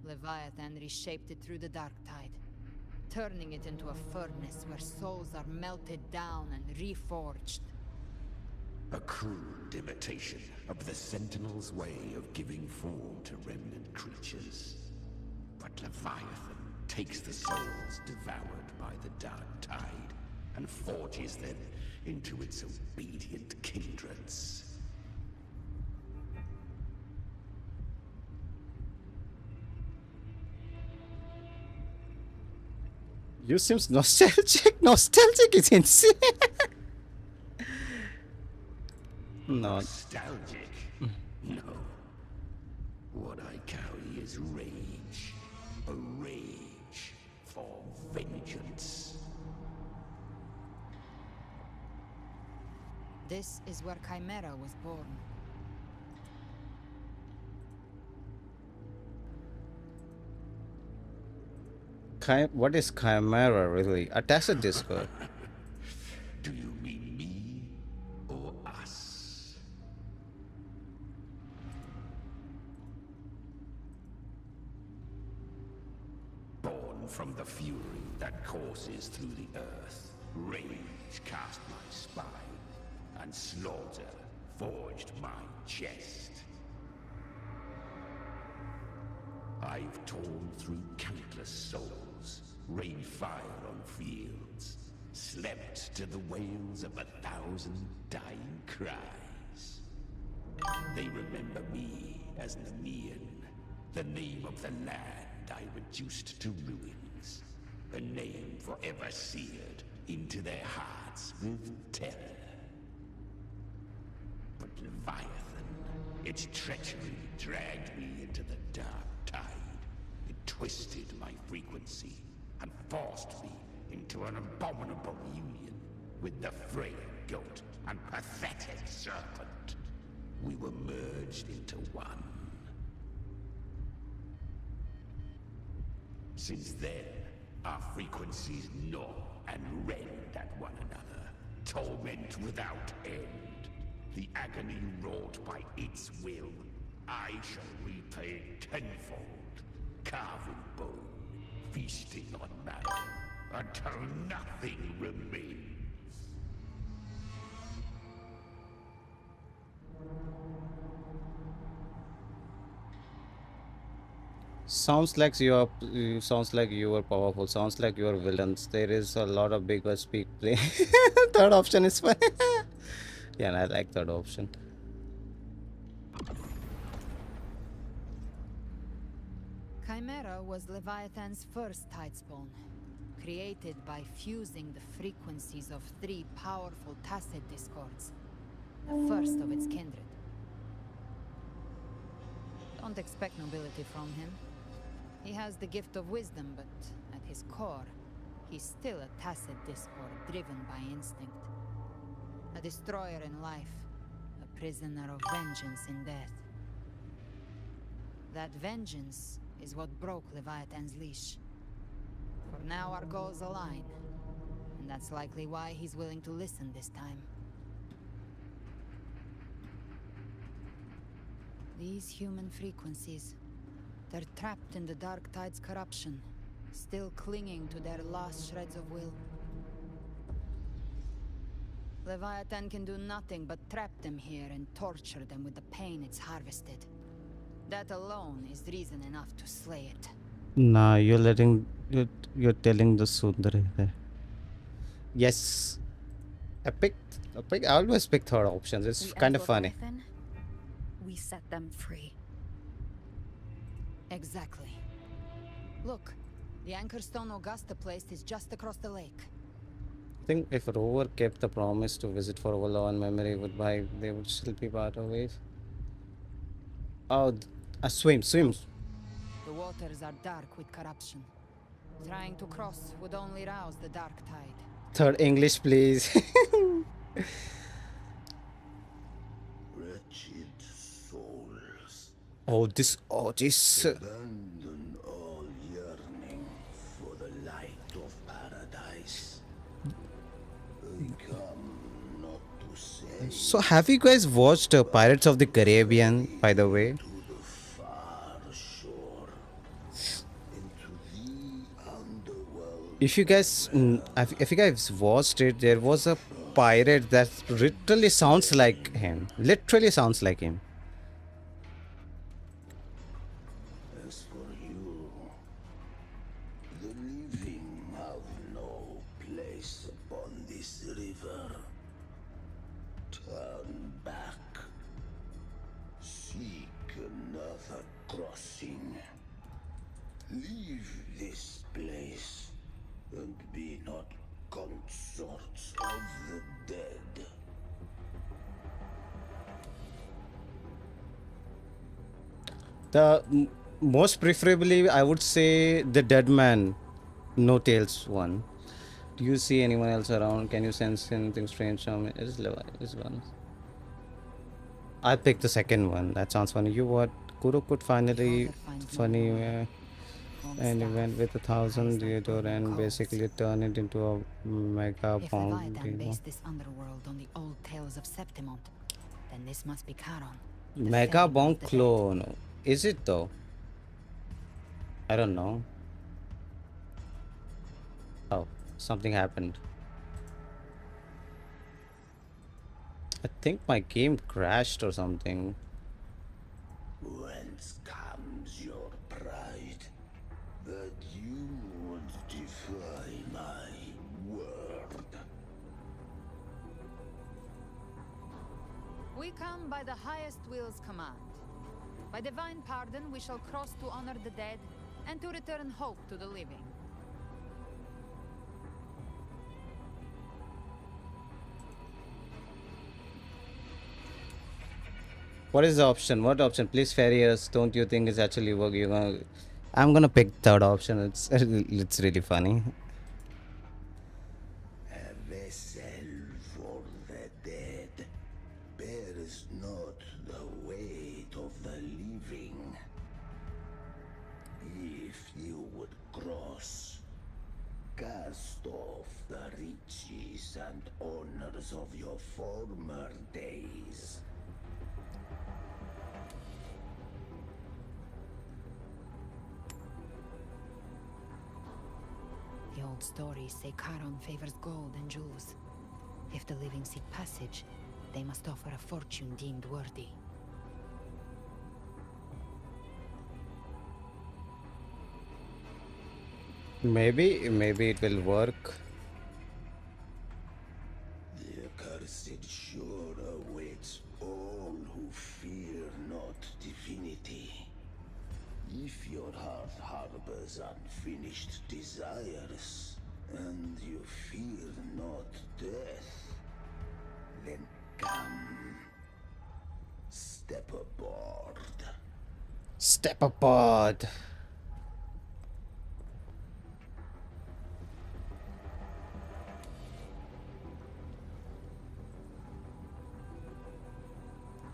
Leviathan reshaped it through the dark tide, turning it into a furnace where souls are melted down and reforged. A crude imitation of the Sentinel's way of giving form to remnant creatures. But Leviathan takes the souls devoured by the dark tide and forges them into its obedient kindreds. You seems nostalgic. Nostalgic is insane. Not nostalgic. No. What I carry is rage. A rage for vengeance. This is where Chimera was born. What is Chimera really? A tacet discord. Do you mean me or us? Born from the fury that courses through the earth, rage cast my spine, and slaughter forged my chest. I've torn through countless souls, rained fire on fields, slept to the wails of 1,000 dying cries. They remember me as Nemean, the name of the land I reduced to ruins, a name forever seared into their hearts with terror. But Leviathan, its treachery dragged me into the dark tide. It twisted my frequency and forced me into an abominable union with the frail goat and pathetic serpent. We were merged into one. Since then, our frequencies gnaw and rend at one another, torment without end. The agony wrought by its will, I shall repay tenfold, carving bone, feasting on marrow, until nothing remains. Sounds like you are. Sounds like you are powerful. Sounds like you are villains. There is a lot of bigger speak play. Third option is fine. Yeah, and I like third option. Chimera was Leviathan's first tidespawn, created by fusing the frequencies of 3 powerful tacet discords, the first of its kindred. Don't expect nobility from him. He has the gift of wisdom, but at his core, he's still a tacet discord driven by instinct. A destroyer in life, a prisoner of vengeance in death. That vengeance is what broke Leviathan's leash. For now our goals align, and that's likely why he's willing to listen this time. These human frequencies, they're trapped in the Dark Tide's corruption, still clinging to their last shreds of will. Leviathan can do nothing but trap them here and torture them with the pain it's harvested. That alone is reason enough to slay it. Nah, you're telling the Sundari there. Yes. I always pick third options. It's kind of funny. Leviathan, we set them free. Exactly. Look, the anchor stone Augusta placed is just across the lake. I think if Rover kept the promise to visit for our law and memory goodbye, they would still be part of it. Oh, swims. The waters are dark with corruption. Trying to cross would only rouse the dark tide. Third English, please. Wretched souls. Oh, this. Oh, this. Abandon all yearning for the light of paradise. Come not to say So, have you guys watched Pirates of the Caribbean, by the way? far shore into the underworld. If you guys, if you guys watched it, there was a pirate that literally sounds like him. Literally sounds like him. As for you, the living have no place upon this river. Turn back. Seek another crossing. Leave this place and be not consorts of the dead. Most preferably, I would say the dead man, no tails one. Do you see anyone else around? Can you sense anything strange from it? Is one. I picked the second one. That sounds funny. You what? Kuro could finally funny an event with 1,000 Theodore and basically turn it into a mega If bomb. Leviathan based this underworld on the old tales of Septimont, then this must be Charon. Mega bomb clone. Is it though? I don't know. Oh, something happened. I think my game crashed or something. Whence comes your pride that you would defy my word? We come by the highest will's command. By divine pardon, we shall cross to honor the dead and to return hope to the living. What is the option? What option? Please farriers, don't you think it's actually working? I'm gonna pick third option. It's really funny. A vessel for the dead bears not the weight of the living. If you would cross, cast off the riches and honors of your former days. The old stories say Charon favors gold and jewels. If the living seek passage, they must offer a fortune deemed worthy. Maybe it will work. The accursed shore awaits all who fear not divinity. If your heart harbors unfinished desires, and you fear not death, then come. Step aboard. Step aboard.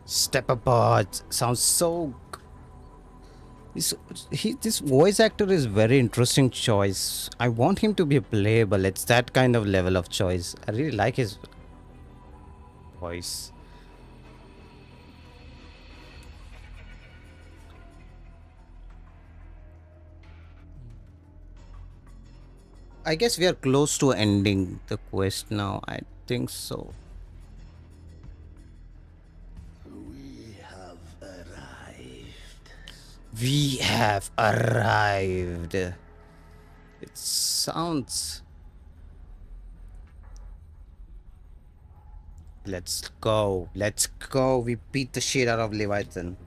Step aboard. Sounds so. This voice actor is very interesting choice. I want him to be playable. It's that kind of level of choice. I really like his voice. I guess we are close to ending the quest now. I think so. We have arrived. It sounds. Let's go. Let's go. We beat the shit out of Leviathan.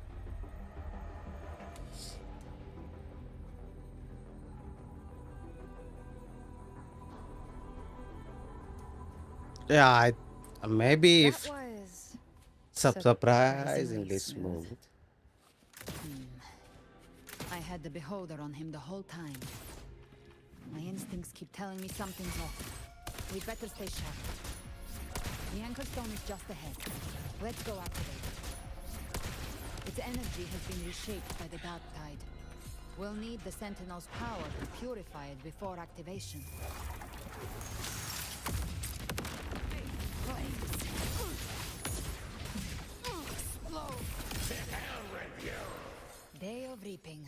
Yeah, maybe if surprisingly smooth. I had the beholder on him the whole time. My instincts keep telling me something's off. We'd better stay sharp. The anchor stone is just ahead. Let's go activate it. Its energy has been reshaped by the dark tide. We'll need the Sentinel's power to purify it before activation. Explode! To hell with you! Day of Reaping.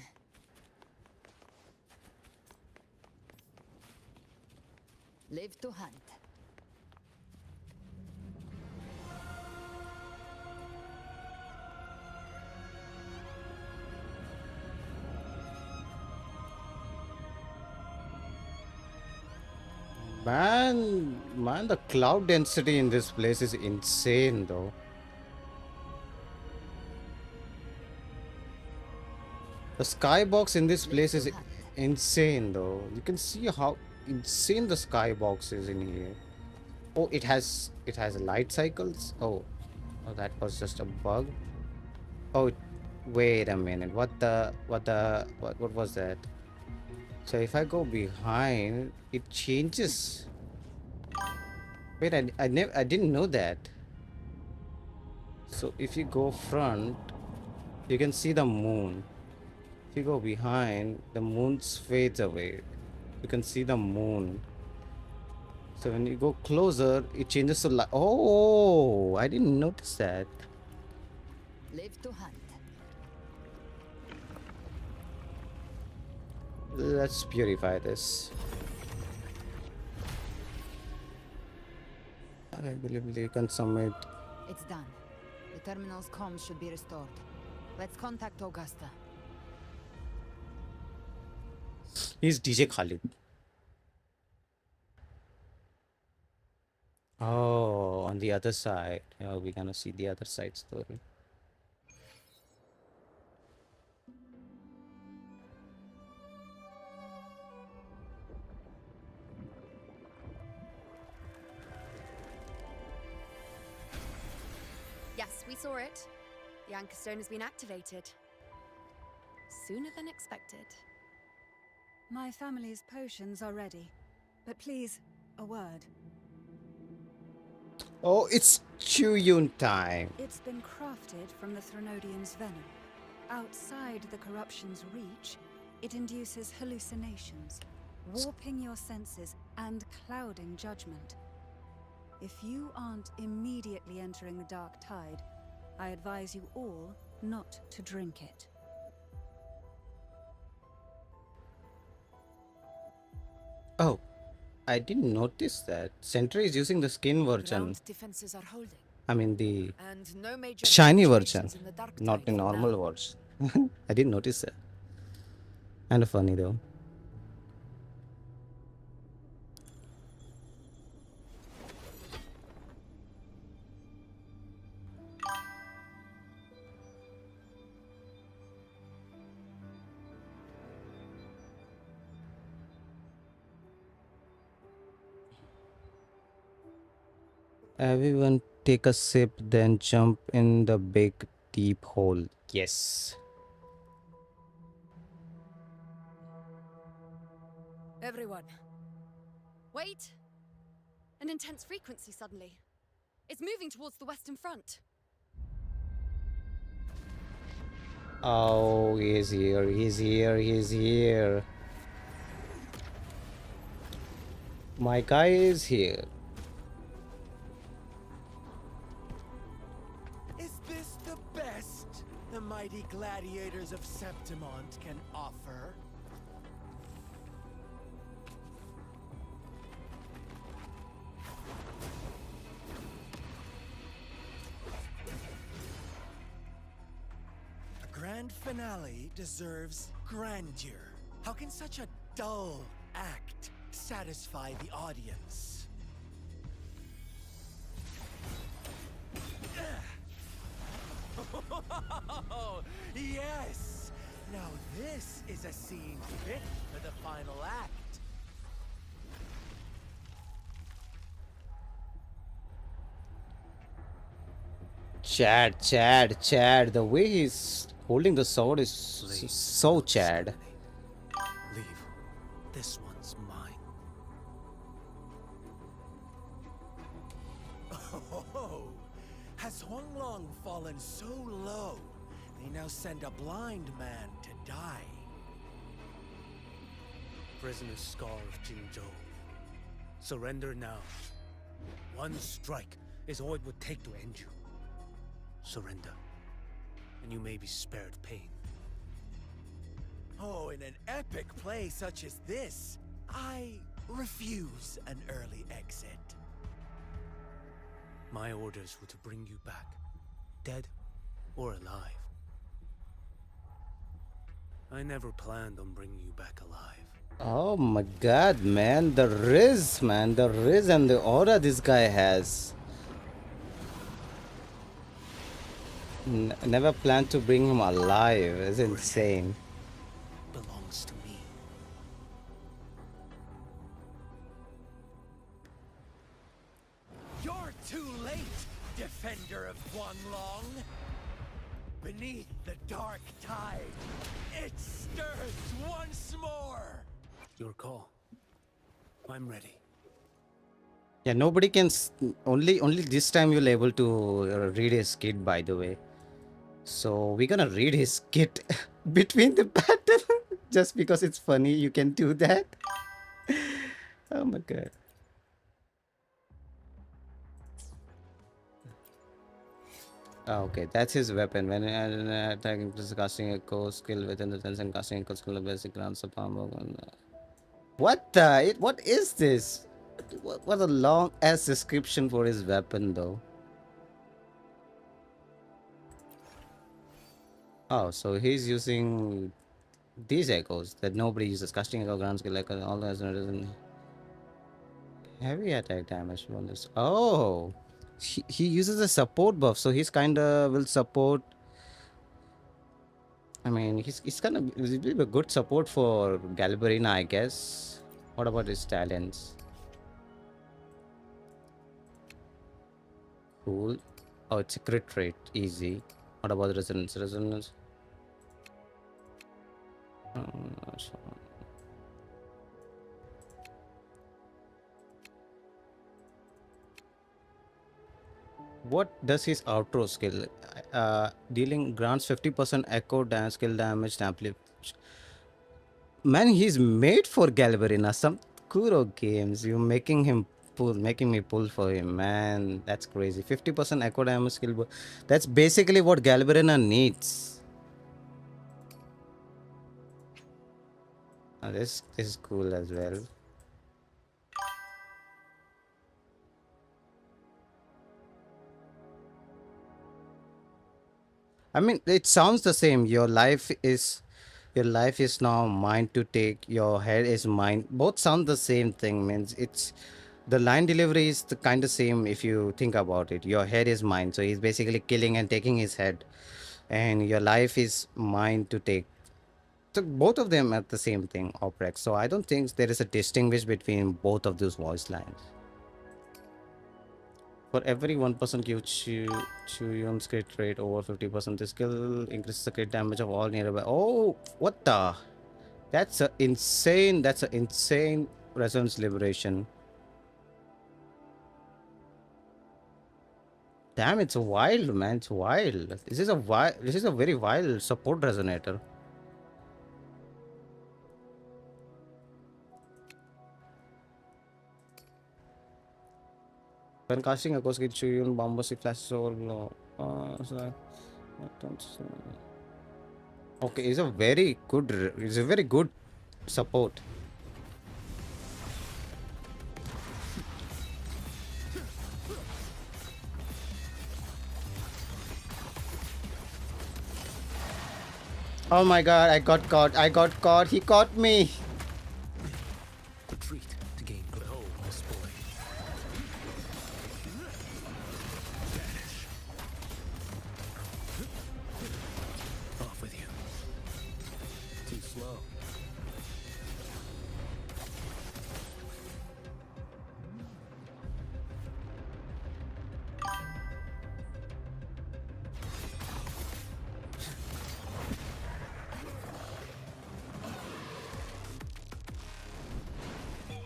Live to hunt. Man, the cloud density in this place is insane, though. The skybox in this place is insane, though. You can see how insane the skybox is in here. Oh, it has light cycles. Oh, that was just a bug. Oh, wait a minute. What was that? So if I go behind, it changes. Wait, I didn't know that. So if you go front, you can see the moon. If you go behind, the moon fades away. You can see the moon. So when you go closer, it changes to light. Oh, I didn't notice that. Live to hunt. Let's purify this. I believe they can submit. It's done. The terminal's comms should be restored. Let's contact Augusta. He's DJ Khalid. Oh, on the other side. Yeah, we're gonna see the other side story. Yes, we saw it. The anchor stone has been activated. Sooner than expected. My family's potions are ready. But please, a word. Oh, it's Chuyun time. It's been crafted from the Threnodian's venom. Outside the corruption's reach, it induces hallucinations, warping your senses and clouding judgment. If you aren't immediately entering the dark tide, I advise you all not to drink it. Oh, I didn't notice that. Sentry is using the skin version. Ground defenses are holding. I mean the And no major shiny version, fluctuations in the dark not tide the for normal now. version. I didn't notice that. Kind of funny though. Everyone take a sip, then jump in the big deep hole. Yes. Everyone. Wait! An intense frequency suddenly. It's moving towards the Western Front. Oh, he's here, he's here, he's here. My guy is here. Is this the best the mighty gladiators of Septimont can offer? A grand finale deserves grandeur. How can such a dull act satisfy the audience? Oh, yes! Now this is a scene fit for the final act. Chad. The way he's holding the sword is so Chad. Leave. This one's mine. Oh, has Huanglong fallen so low They now send a blind man to die. Prisoner's Scar of Jingzhou. Surrender now. One strike is all it would take to end you. Surrender, and you may be spared pain. Oh, in an epic play such as this, I refuse an early exit. My orders were to bring you back, dead or alive. I never planned on bringing you back alive. Oh my god, man. The riz, man. The riz and the aura this guy has. Never planned to bring him alive. It's insane. Belongs to me. You're too late, defender of Guanlong. Beneath the dark tide, it stirs once more. Your call. I'm ready. Yeah, nobody can. Only this time you'll able to read his kit, by the way. So we're gonna read his kit between the battle, just because it's funny. You can do that. Oh my god. Oh, okay, that's his weapon. When attacking, plus casting a core skill within the tense and casting a core skill of basic grants of armor. What the? What is this? What a long ass description for his weapon, though. Oh, so he's using these echoes that nobody uses. Casting echo ground skill like all as heavy attack damage on this. Oh, he uses a support buff, so he's kind of will support. I mean, he's kind of a good support for Galbarina, I guess. What about his talents? Cool. Oh, it's a crit rate. Easy. What about resonance? Resonance. What does his outro skill? Dealing grants 50% echo damage, skill damage, amplification. Man, he's made for Galbarina. Some Kuro games. You're making him pull, making me pull for him, man. That's crazy. 50% echo damage skill. That's basically what Galbarina needs. This is cool as well. I mean, it sounds the same. Your life is now mine to take. Your head is mine. Both sound the same thing. Means it's the line delivery is the kind of same if you think about it. Your head is mine, so he's basically killing and taking his head, and your life is mine to take. So both of them are the same thing, Oprex. So I don't think there is a distinguish between both of those voice lines. For every 1% give Chuyun's crit rate over 50%, the skill increases the crit damage of all nearby. Oh, what the? That's a insane. That's an insane resonance liberation. Damn, it's wild, man. It's wild. This is a very wild support resonator. When casting a ghost, Chuyun bombs flashes over low. Okay, it's a very good support. Oh my god, I got caught. He caught me. Retreat to gain control of this boy. Off with you. Too slow.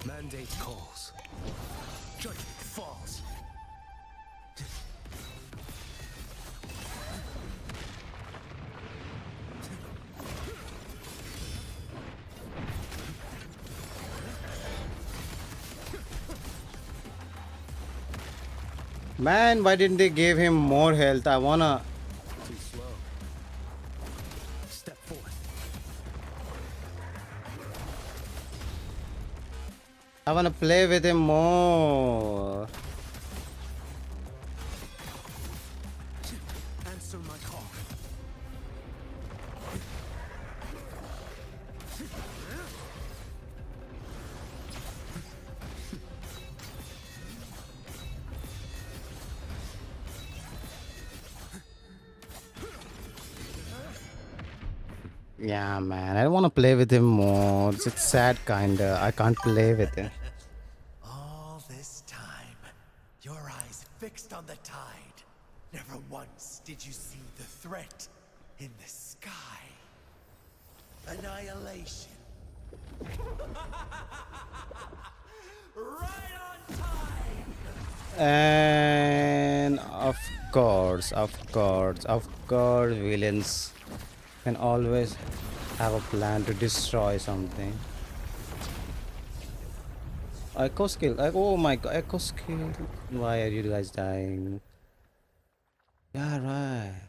Mandate calls. Judgment falls. Man, why didn't they give him more health? I wanna. Too slow. Step forth. I wanna play with him more. Answer my call. Yeah, man, I wanna play with him more. It's sad, kinda. I can't play with him. All this time, your eyes fixed on the tide. Never once did you see the threat in the sky. Annihilation. Right on time. And of course, villains can always have a plan to destroy something. Echo skill. Oh my god, echo skill. Why are you guys dying? Yeah, right.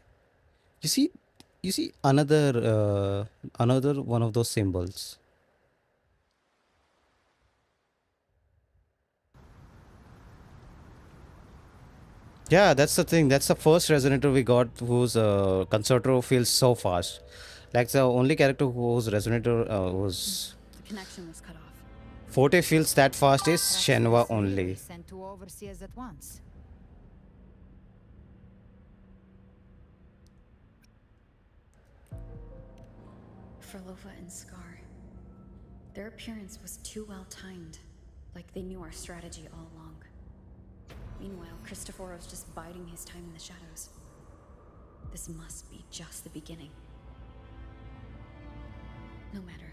You see another one of those symbols. Yeah, that's the thing. That's the first resonator we got whose concerto feels so fast. Like the only character whose resonator was The connection was cut off. Forte feels that fast is That's Shenhua really only. sent two overseers at once. For Lova and Scar, their appearance was too well timed, like they knew our strategy all along. Meanwhile, Christophero's just biding his time in the shadows. This must be just the beginning. No matter.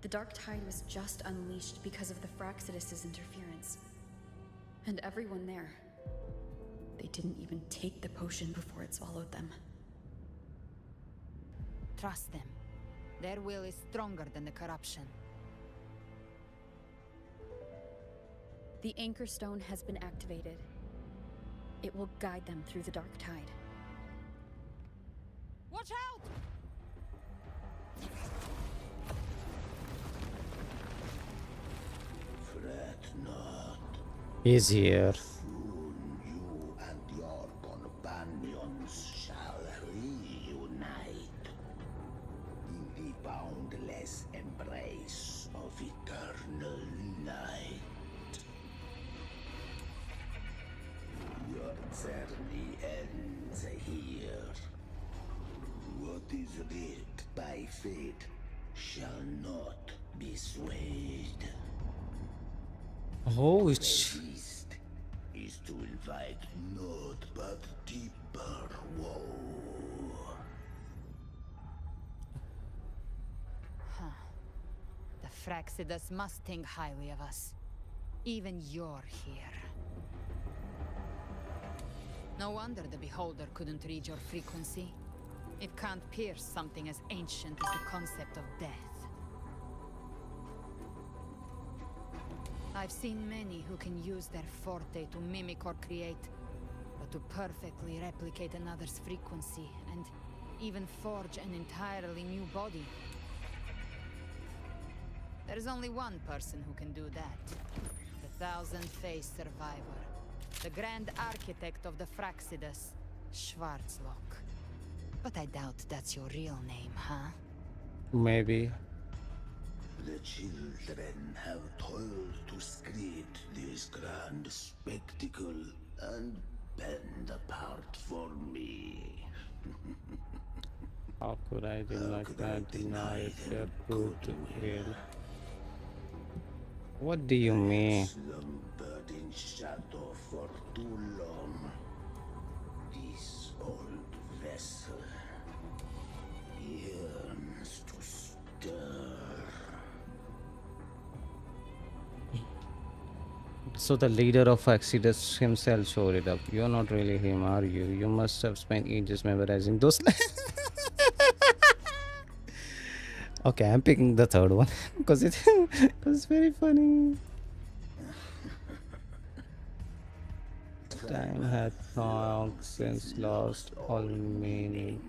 The Dark Tide was just unleashed because of the Fraxidus' interference. And everyone there, they didn't even take the potion before it swallowed them. Trust them. Their will is stronger than the corruption. The Anchor Stone has been activated. It will guide them through the Dark Tide. Watch out! Fret not. He's here. Soon you and your companions shall reunite in the boundless embrace of eternal night. Your journey ends here. What is writ by fate shall not be swayed. Oh, The it's beast is to invite naught but deeper woe. The Fraxidus must think highly of us. Even you're here. No wonder the Beholder couldn't read your frequency. It can't pierce something as ancient as the concept of death. I've seen many who can use their forte to mimic or create, but to perfectly replicate another's frequency and even forge an entirely new body. There's only one person who can do that. The thousand-faced survivor. The grand architect of the Fraxidus, Schwarzlock. But I doubt that's your real name, huh? maybe. The children have toiled to screed this grand spectacle and bend apart for me. How could I deny their goodwill? What do you mean? Slumbered in shadow for too long. This old vessel yearns to stir. So the leader of Exodus himself showed it up. You're not really him, are you? You must have spent ages memorizing those. Okay, I'm picking the third one because it's very funny. Time had long since lost all meaning.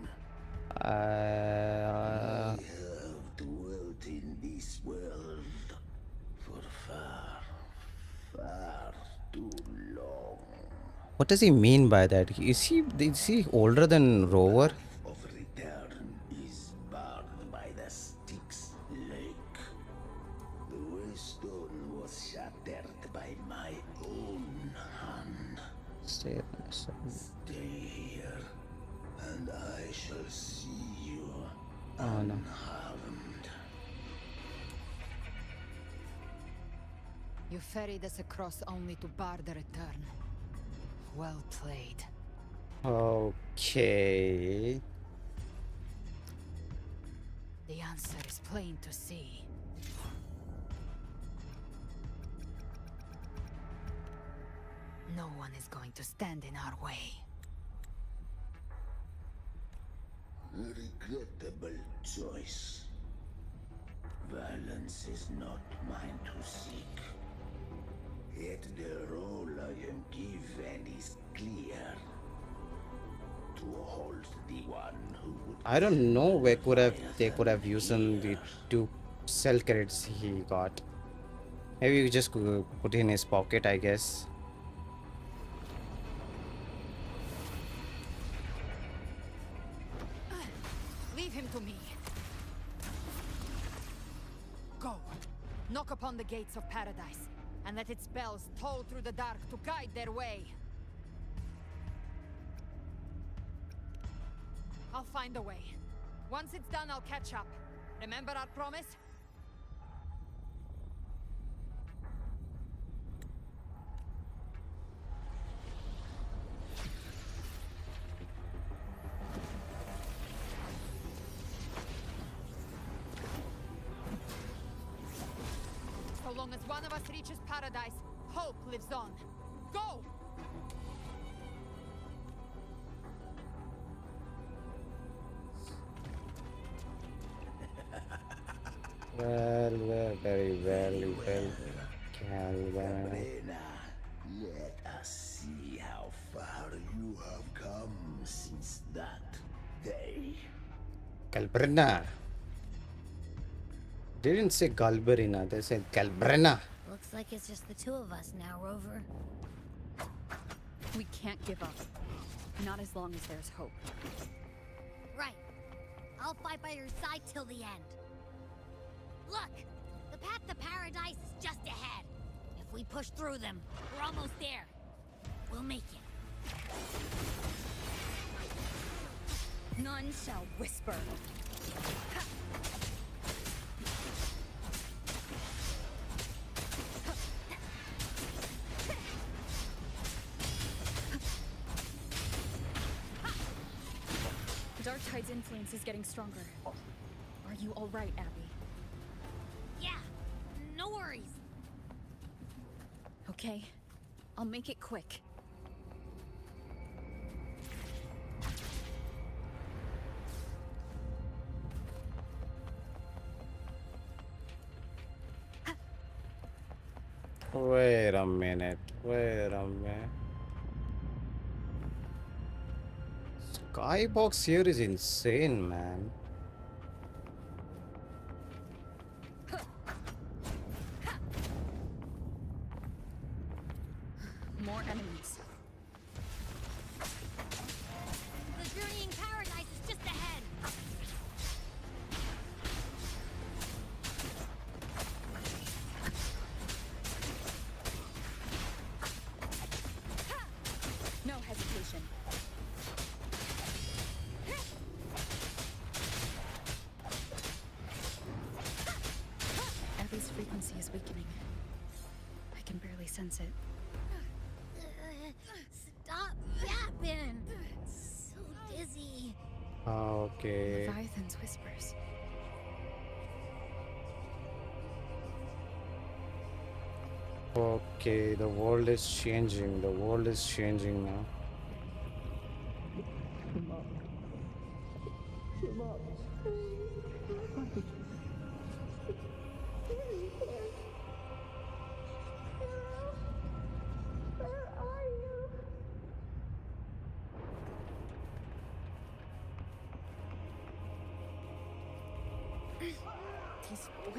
I We have dwelt in this world for far, far too long. What does he mean by that? Is he older than Rover? Of return is barred by the Styx Lake. The waystone was shattered by my own hand. Stay. Stay here, and I shall see you Oh no. unharmed. You ferried us across only to bar the return. Well played. Okay. The answer is plain to see. No one is going to stand in our way. Regrettable choice. Violence is not mine to seek. Yet the role I am given is clear. To hold the one who would I don't know where they could have used the 2 cell credits he got. Maybe you just could put it in his pocket, I guess. Leave him to me. Go. Knock upon the gates of paradise, and let its bells toll through the dark to guide their way. I'll find a way. Once it's done, I'll catch up. Remember our promise? So long as one of us reaches paradise, hope lives on. Go! Well, very well, Calvin. Sabrina, let us see how far you have come since that day. Galbrina. They didn't say Galberina, they said Galbrina. Looks like it's just the two of us now, Rover. We can't give up. Not as long as there's hope. Right. I'll fight by your side till the end. Look! The path to paradise is just ahead. If we push through them, we're almost there. We'll make it. None shall whisper. The Dark Tide's influence is getting stronger. Are you all right, Abby? Yeah, no worries. Okay, I'll make it quick. Wait a minute. Skybox here is insane, man. More enemies. The journeying paradise is just ahead. No hesitation. Abby's frequency is weakening. I can barely sense it. Stop yapping. So dizzy. Okay. Leviathan's whispers. Okay, the world is changing. The world is changing now.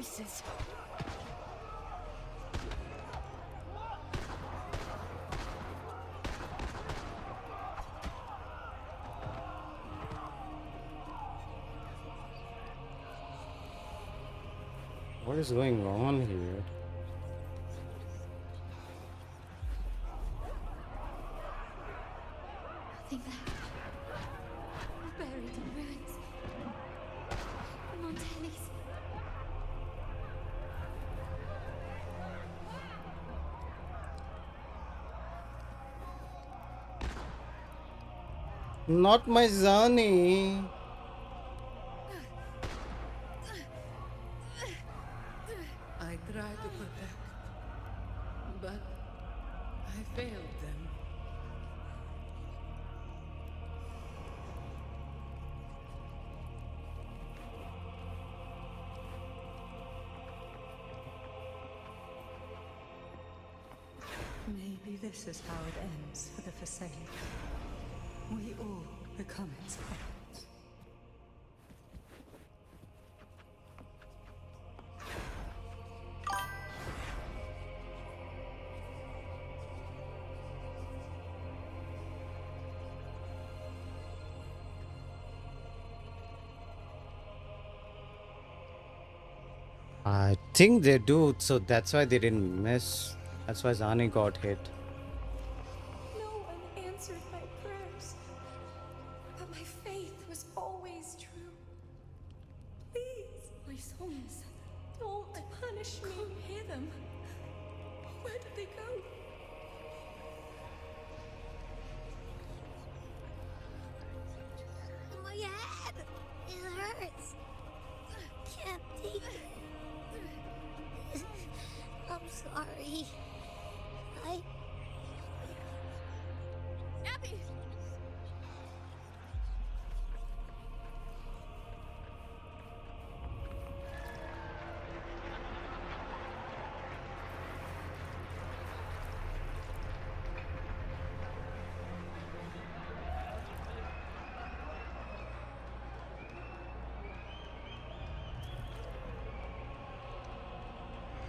voices. What is going on here? Nothing left. Buried in ruins. Montelli's. Not my Zani. I tried to protect, but I failed them. Maybe this is how it ends for the Forsaken. We all become its puppets. I think they do, so that's why they didn't miss. That's why Zani got hit. No one answered my prayers, but my faith was always true. Please, My souls. don't punish me. Can't hear them. Where did they go? My head! It hurts! Can't take it. I'm sorry. Abby!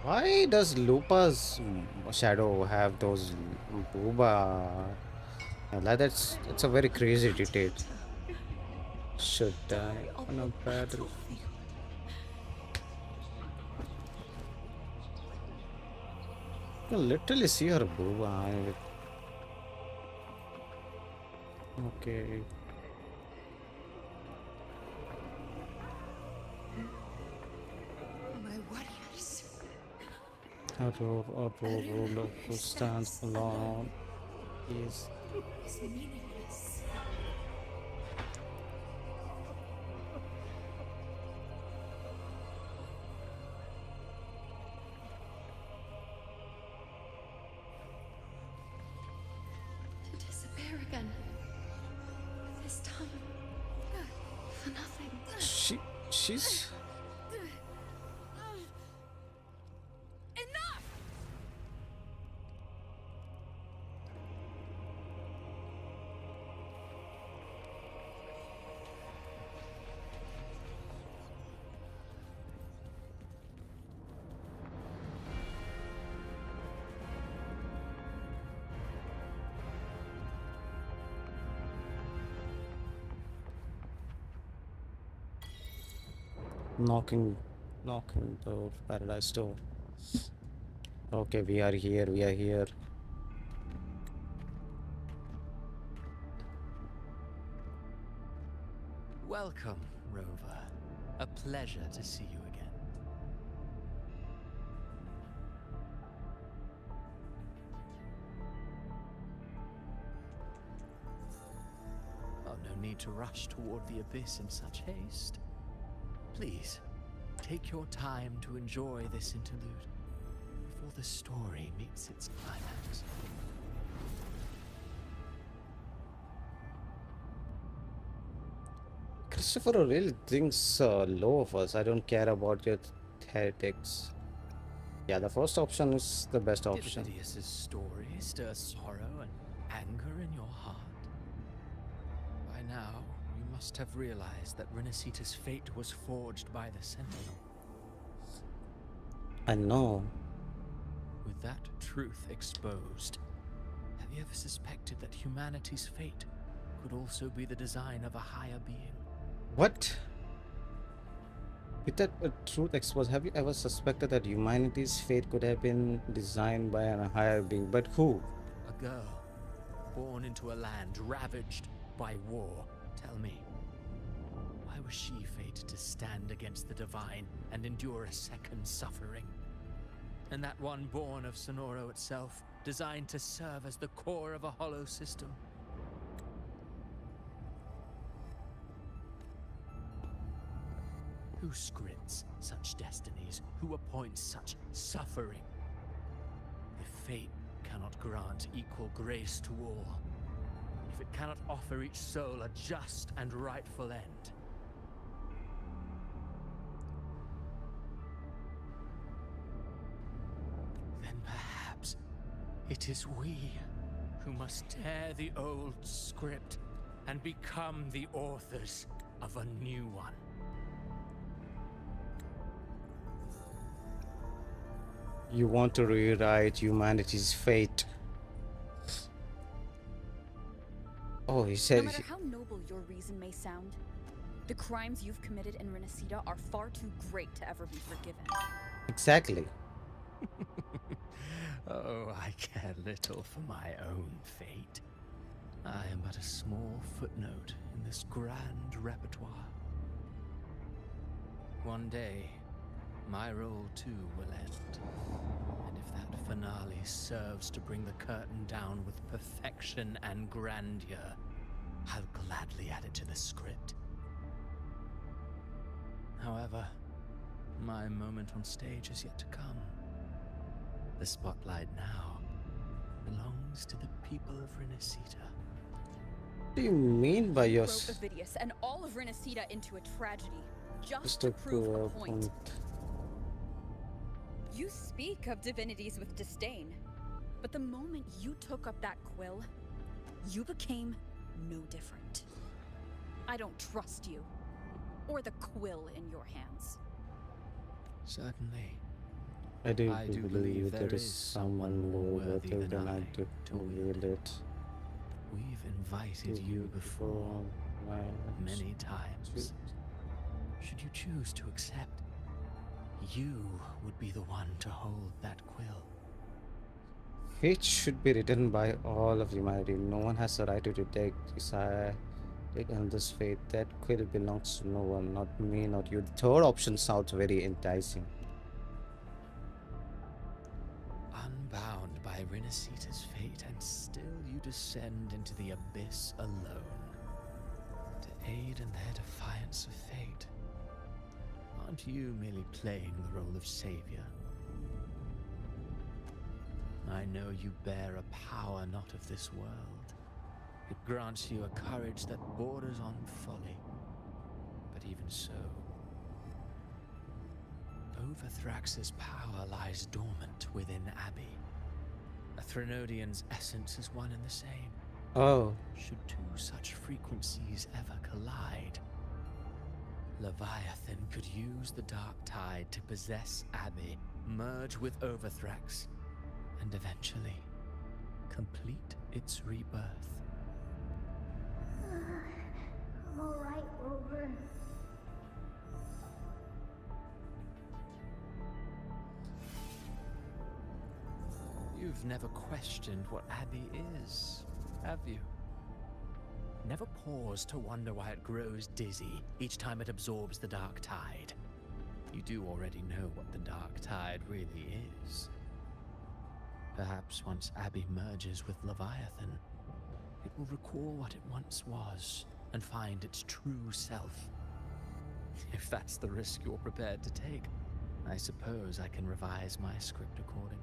Why does Lupa's shadow have those booba? That's a very crazy detail. Should die on a battle. You can literally see her booba. Okay. My warriors. A ruler who stands alone is meaningless. To disappear again. This time. For nothing. she's Enough! knocking the paradise door. Okay, we are here. Welcome, Rover. A pleasure to see you again. Oh, no need to rush toward the abyss in such haste. Please, take your time to enjoy this interlude before the story meets its climax. Christopher really thinks low of us. I don't care about your heretics. Yeah, the first option is the best option. Did Avidius's story stir sorrow and anger in your heart? By now, you must have realized that Rinascita's fate was forged by the Sentinel. I know. With that truth exposed, have you ever suspected that humanity's fate could also be the design of a higher being? What? With that truth exposed, have you ever suspected that humanity's fate could have been designed by a higher being? But who? A girl, born into a land ravaged by war. Tell me, why was she fated to stand against the divine and endure a second suffering? And that one born of Sonoro itself, designed to serve as the core of a hollow system? Who scripts such destinies? Who appoints such suffering? If fate cannot grant equal grace to all, if it cannot offer each soul a just and rightful end, then perhaps it is we who must tear the old script and become the authors of a new one. You want to rewrite humanity's fate? Oh, he said. No matter how noble your reason may sound, the crimes you've committed in Rinascita are far too great to ever be forgiven. Exactly. Oh, I care little for my own fate. I am but a small footnote in this grand repertoire. One day, my role too will end. And if that finale serves to bring the curtain down with perfection and grandeur, I'll gladly add it to the script. However, my moment on stage is yet to come. The spotlight now belongs to the people of Rinascita. What do you mean by your... wrote Avidius and all of Rinascita into a tragedy, just to prove a point. You speak of divinities with disdain, but the moment you took up that quill, you became no different. I don't trust you, or the quill in your hands. Certainly. I do believe there is someone more worthy than I do to wield it. We've invited you before many times. Should you choose to accept, you would be the one to hold that quill. Fate should be written by all of humanity. No one has the right to take on this fate. That quill belongs to no one, not me, not you. The third option sounds very enticing. Unbound by Rinascita's fate, and still you descend into the abyss alone to aid in their defiance of fate. Aren't you merely playing the role of savior? I know you bear a power not of this world. It grants you a courage that borders on folly. But even so, Overthrax's power lies dormant within Abby. A Threnodian's essence is one and the same. Oh. Should two such frequencies ever collide, Leviathan could use the dark tide to possess Abby, merge with Overthrax, and eventually complete its rebirth. I'm alright, Rover. You've never questioned what Abby is, have you? Never paused to wonder why it grows dizzy each time it absorbs the dark tide. You do already know what the dark tide really is. Perhaps once Abby merges with Leviathan, it will recall what it once was and find its true self. If that's the risk you're prepared to take, I suppose I can revise my script accordingly.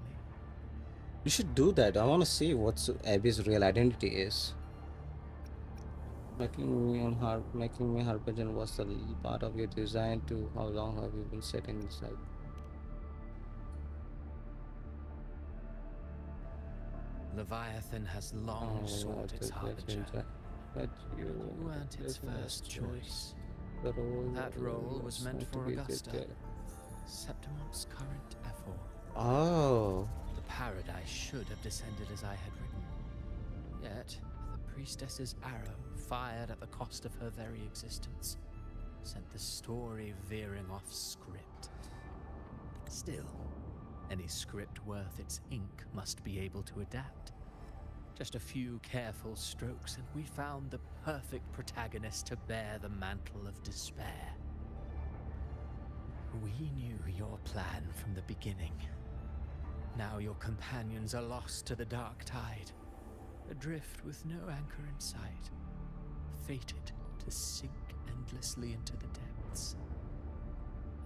You should do that. I want to see what Abby's real identity is. Making me Harbinger was the part of your design to how long have you been setting inside? Leviathan has long sought its Harbinger. But you weren't its first choice. That role was meant for Augusta, Septimon's current effort. Oh. The paradise should have descended as I had written. Yet, the priestess's arrow, fired at the cost of her very existence, sent the story veering off script. Still, any script worth its ink must be able to adapt. Just a few careful strokes and we found the perfect protagonist to bear the mantle of despair. We knew your plan from the beginning. Now your companions are lost to the dark tide, adrift with no anchor in sight, fated to sink endlessly into the depths.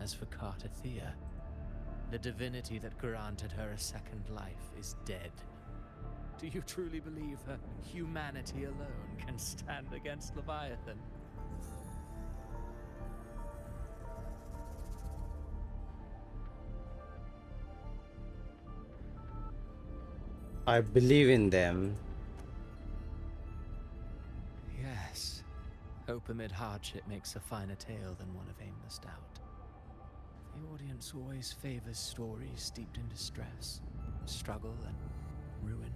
As for Cartethyia, the divinity that granted her a second life is dead. Do you truly believe her humanity alone can stand against Leviathan? I believe in them. Yes. Hope amid hardship makes a finer tale than one of aimless doubt. The audience always favors stories steeped in distress, struggle, and ruin.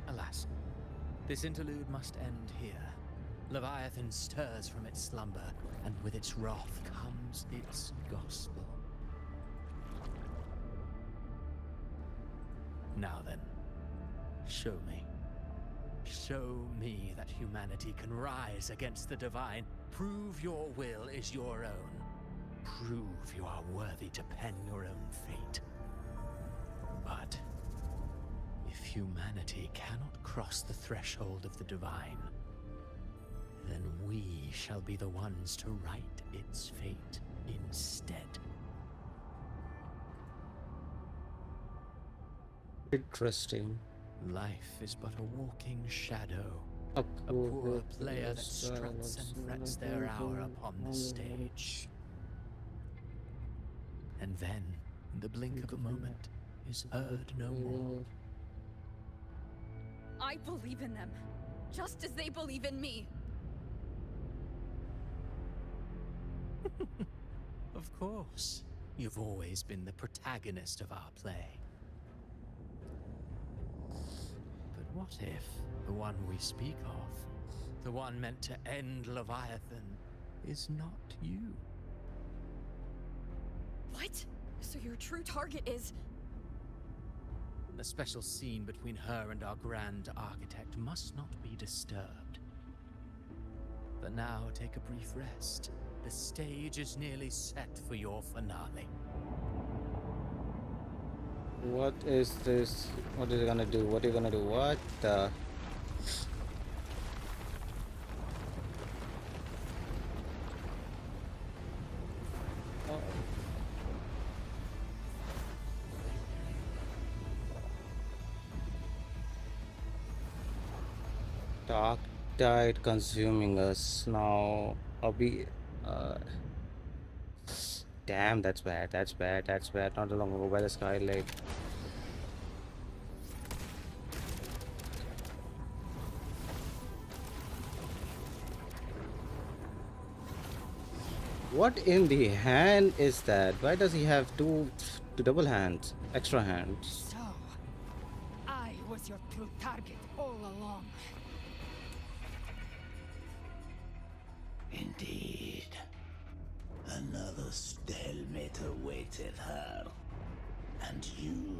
Alas, this interlude must end here. Leviathan stirs from its slumber, and with its wrath comes its gospel. Now then, show me. Show me that humanity can rise against the divine. Prove your will is your own. Prove you are worthy to pen your own fate. But if humanity cannot cross the threshold of the divine, then we shall be the ones to write its fate instead. Interesting. Life is but a walking shadow, a poor player that struts and frets their hour upon the stage. And then, in the blink of a moment, is heard no more. I believe in them, just as they believe in me. Of course. You've always been the protagonist of our play. But what if the one we speak of, the one meant to end Leviathan, is not you? What? So your true target is... The special scene between her and our grand architect must not be disturbed. But now take a brief rest. The stage is nearly set for your finale. What is this? What is it gonna do? What are you gonna do? What the? Oh. Dark tide consuming us now. Damn, that's bad. That's bad. That's bad. Not long ago by the sky lake. What in the hand is that? Why does he have two double hands, extra hands? So, I was your true target all along. Indeed. Another stalemate awaited her. And you,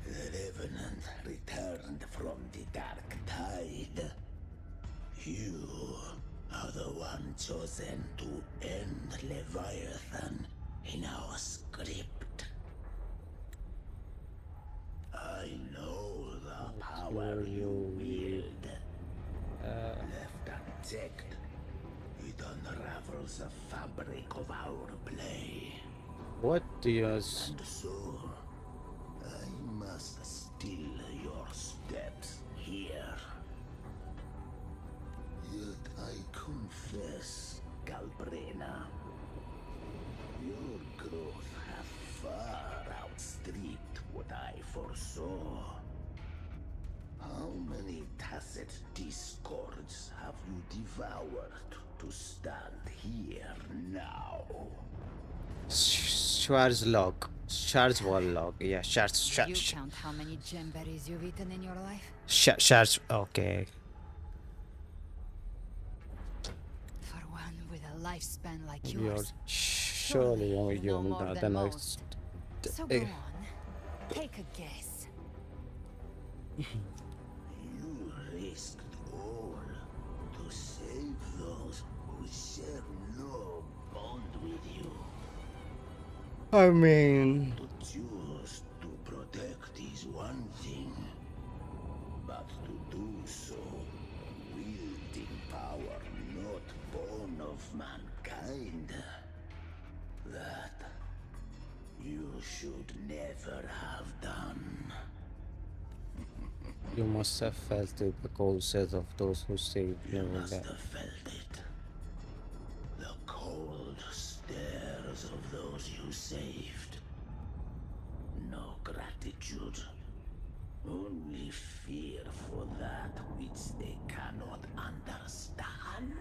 the Revenant returned from the Dark Tide. You are the one chosen to end Leviathan in our script. I know the power you wield. Left unchecked, it unravels the fabric of our play. What do you... And so, I must still your steps here. Yet I confess, Galbrena, your growth hath far outstripped what I foresaw. How many times tacet discords have you devoured to stand here now? Schwarzlog. Schwarzwaldlog. Yeah, Do you count how many gemberries you've eaten in your life? Schwarz. Okay. For one with a lifespan like You're yours. surely you know more than than most. So go on. Take a guess. You risked all to save those who share no bond with you. I mean, To choose to protect is one thing, but to do so wielding power not born of mankind, that you should never have done. you must have felt it, the cold sense of those who saved You you. must have felt it. The cold stares of those you saved. No gratitude. Only fear for that which they cannot understand.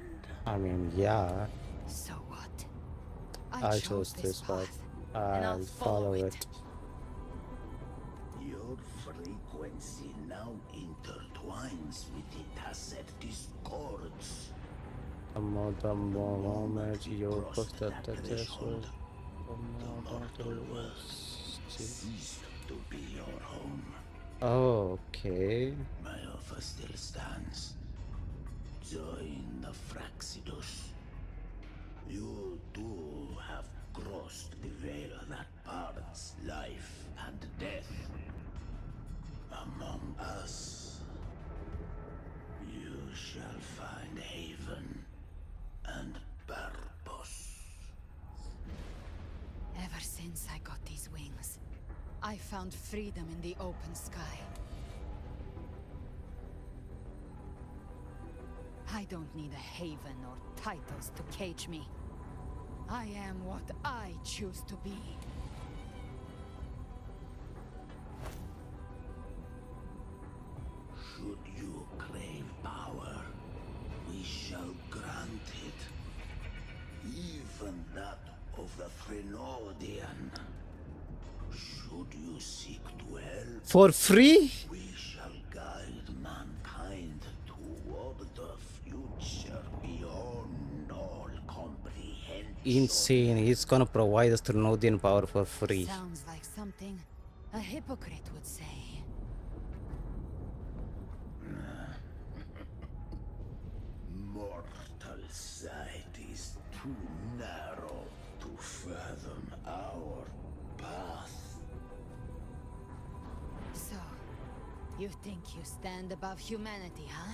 I mean, yeah. So what? I chose this path. I'll follow it. Your frequency now intertwines with the tacet discords. The more moment you push the threshold, The mortal world ceased to be your home. Oh, okay. My offer still stands. Join the Fraxidus. You too have crossed the veil that parts life and death. Among us, you shall find haven and purpose. Ever since I got these wings, I found freedom in the open sky. I don't need a haven or titles to cage me. I am what I choose to be. Should you crave power, we shall grant it. Even that of the Frenodian. Should you seek to help, For free? we shall guide mankind toward the future beyond all comprehension. Insane. He's gonna provide us Trinodian power for free. Sounds like something a hypocrite would say. Mortal sight is too narrow to fathom our path. So, you think you stand above humanity, huh?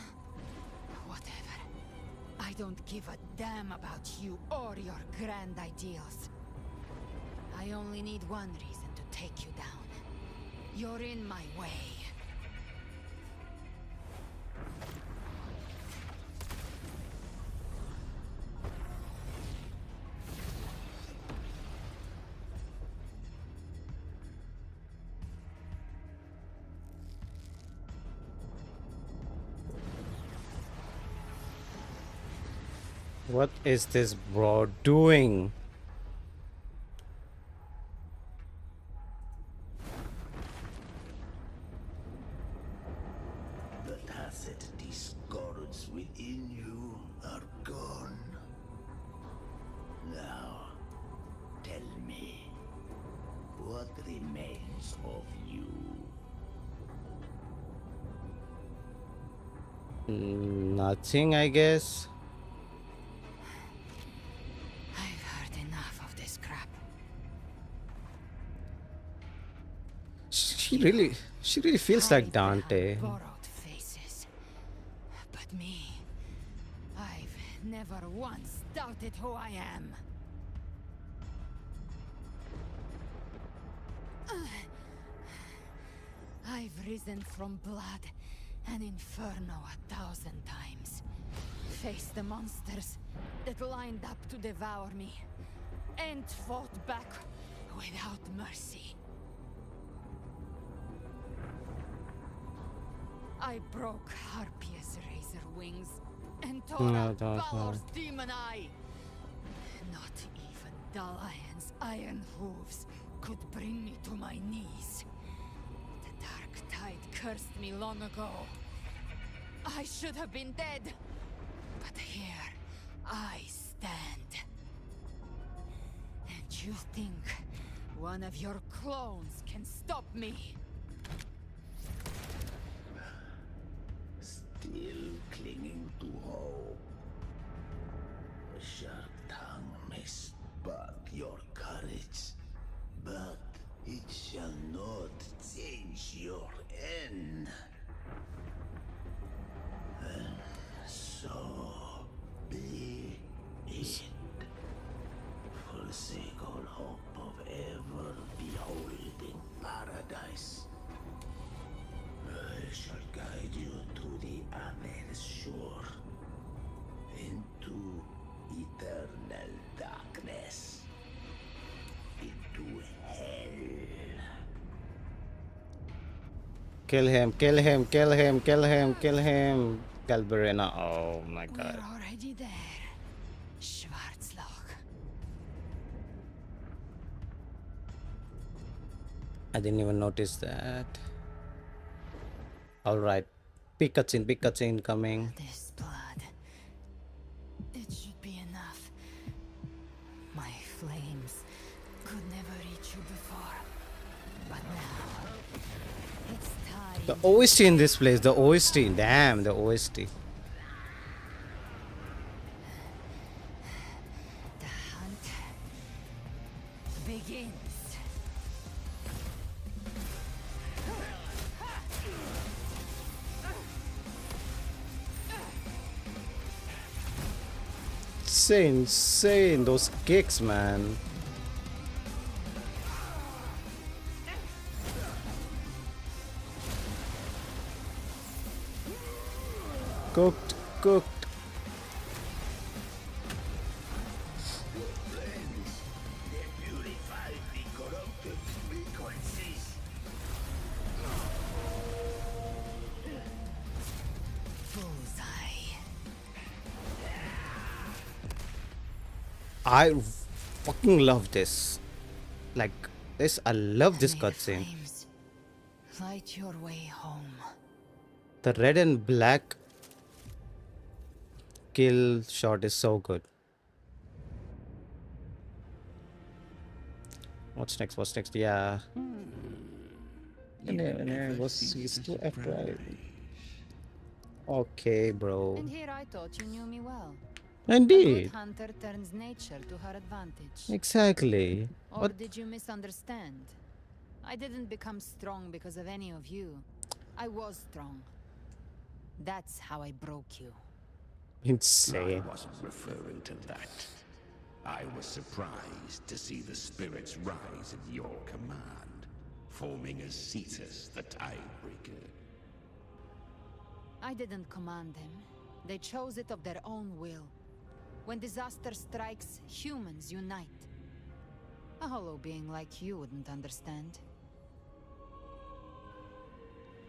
Whatever. I don't give a damn about you or your grand ideals. I only need one reason to take you down. You're in my way. What is this bro doing? The tacet discords within you are gone. Now, tell me, what remains of you? Nothing, I guess. I've heard enough of this crap. She really feels like Dante. Borrowed faces. But me, I've never once doubted who I am. I've risen from blood and inferno 1,000 times. Faced the monsters that lined up to devour me, and fought back without mercy. I broke Harbinger Lancer wings and No, Tora don't know. Balor's demon eye. Not even Dalian's iron hooves could bring me to my knees. The dark tide cursed me long ago. I should have been dead, but here I stand. And you think one of your clones can stop me? Still clinging to hope. A sharp tongue may spark your courage, but it shall not change your end. And so be it. Forsake all hope of ever beholding paradise. I shall guide you to the Amen shore, into eternal darkness, into hell. Kill him, kill him, kill him, kill him, kill him. Galbarina. Oh my god. We're already there. Schwarzloch. I didn't even notice that. Alright. Big cutscene coming. This blood. It should be enough. My flames could never reach you before. But now, it's time. The OST in this place, the OST. Damn, the OST. The hunt begins. Insane, those kicks, man. Cooked. I fucking love this. Like this, I love this cutscene. Light your way home. The red and black kill shot is so good. What's next? Yeah. Okay, bro. And here I thought you knew me well. Indeed. A good hunter turns nature to her advantage. Exactly. Or What? did you misunderstand? I didn't become strong because of any of you. I was strong. That's how I broke you. Insane. I wasn't referring to that. I was surprised to see the spirits rise at your command, forming as Cetus, the Tidebreaker. I didn't command them. They chose it of their own will. When disaster strikes, humans unite. A hollow being like you wouldn't understand.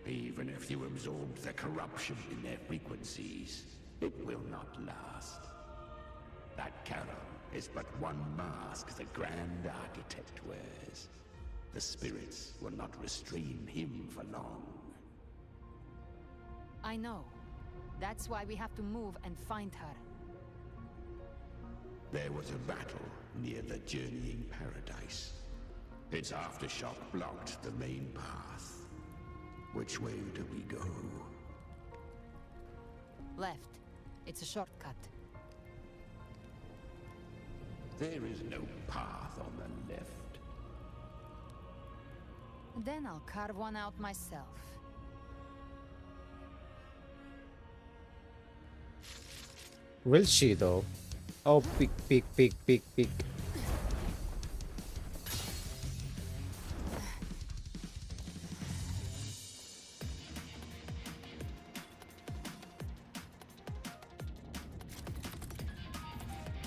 Even if you absorbed the corruption in their frequencies, it will not last. That Carol is but one mask the Grand Architect wears. The spirits will not restrain him for long. I know. That's why we have to move and find her. There was a battle near the Journeying Paradise. Its aftershock blocked the main path. Which way do we go? Left. It's a shortcut. There is no path on the left. Then I'll carve one out myself. Will she though? Oh, peek.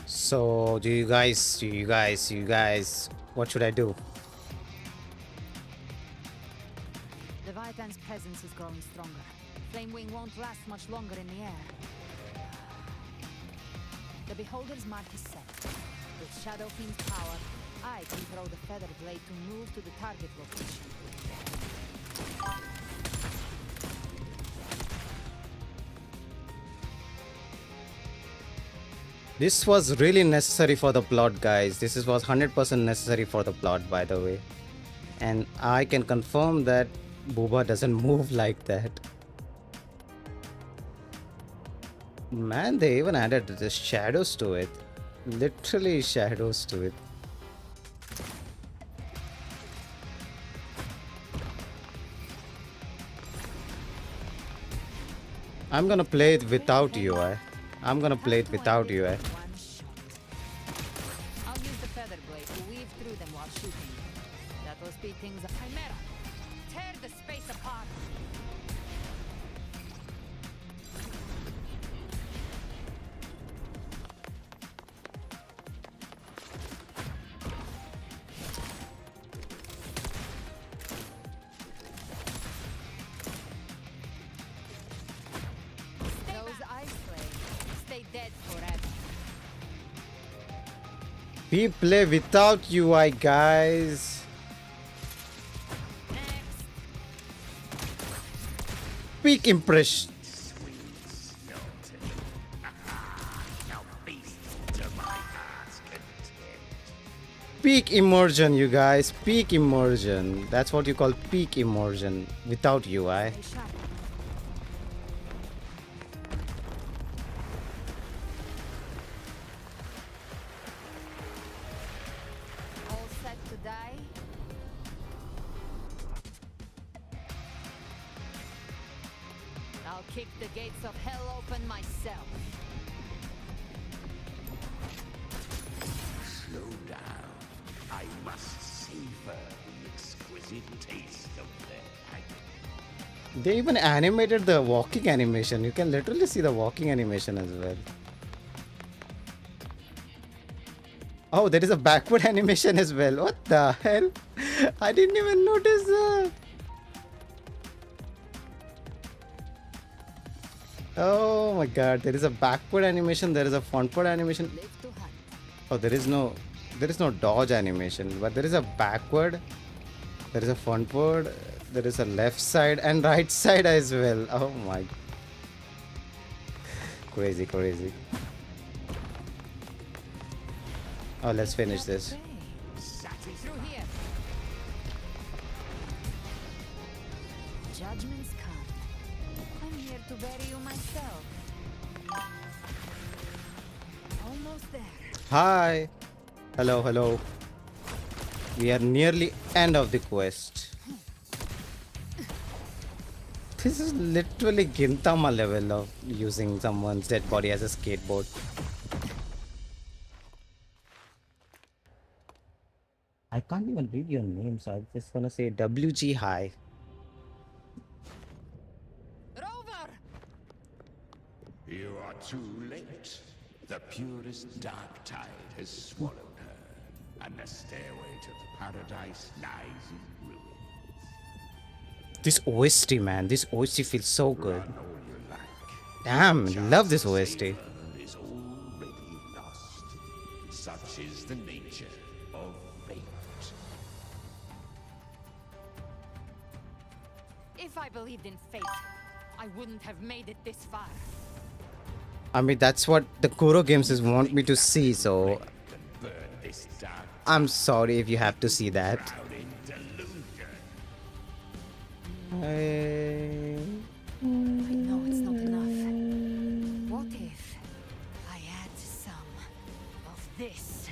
So, do you guys, what should I do? Leviathan's presence is growing stronger. flame wing won't last much longer in the air. The beholder's mark is set. With Shadow Fiend's power, I can throw the feather blade to move to the target location. This was really necessary for the plot, guys. This was 100% necessary for the plot, by the way. And I can confirm that WuWa doesn't move like that. Man, they even added the shadows to it. Literally shadows to it. I'm gonna play it without UI. I'm gonna play it without UI. I'll use the feather blade to weave through them while shooting. That will speed things up. Chimera, tear the space apart. We play without UI, guys. Peak impression. Peak immersion, you guys. Peak immersion. That's what you call peak immersion without UI. Kick the gates of hell open myself. Slow down. I must savor the exquisite taste of their They even animated the walking animation. You can literally see the walking animation as well. Oh, there is a backward animation as well. What the hell? I didn't even notice that. Oh my god, there is a backward animation, there is a frontward animation. Oh, there is no dodge animation, but there is a backward, there is a frontward, there is a left side and right side as well. Oh my, crazy. Oh, let's finish this. Through here. Judgment's come. I'm here to bury you myself. Almost there. Hi. Hello. We are nearly end of the quest. This is literally Gintama level of using someone's dead body as a skateboard. I can't even read your name, so I'm just gonna say WG hi. You are too late. The purest dark tide has swallowed her, and the stairway to paradise lies in ruins. This OST, man, this OST feels so good. Damn, love this OST. Is already lost. Such is the nature of fate. If I believed in fate, I wouldn't have made it this far. I mean, that's what the Kuro games want me to see, so I'm sorry if you have to see that. I know it's not enough. What if I add some of this?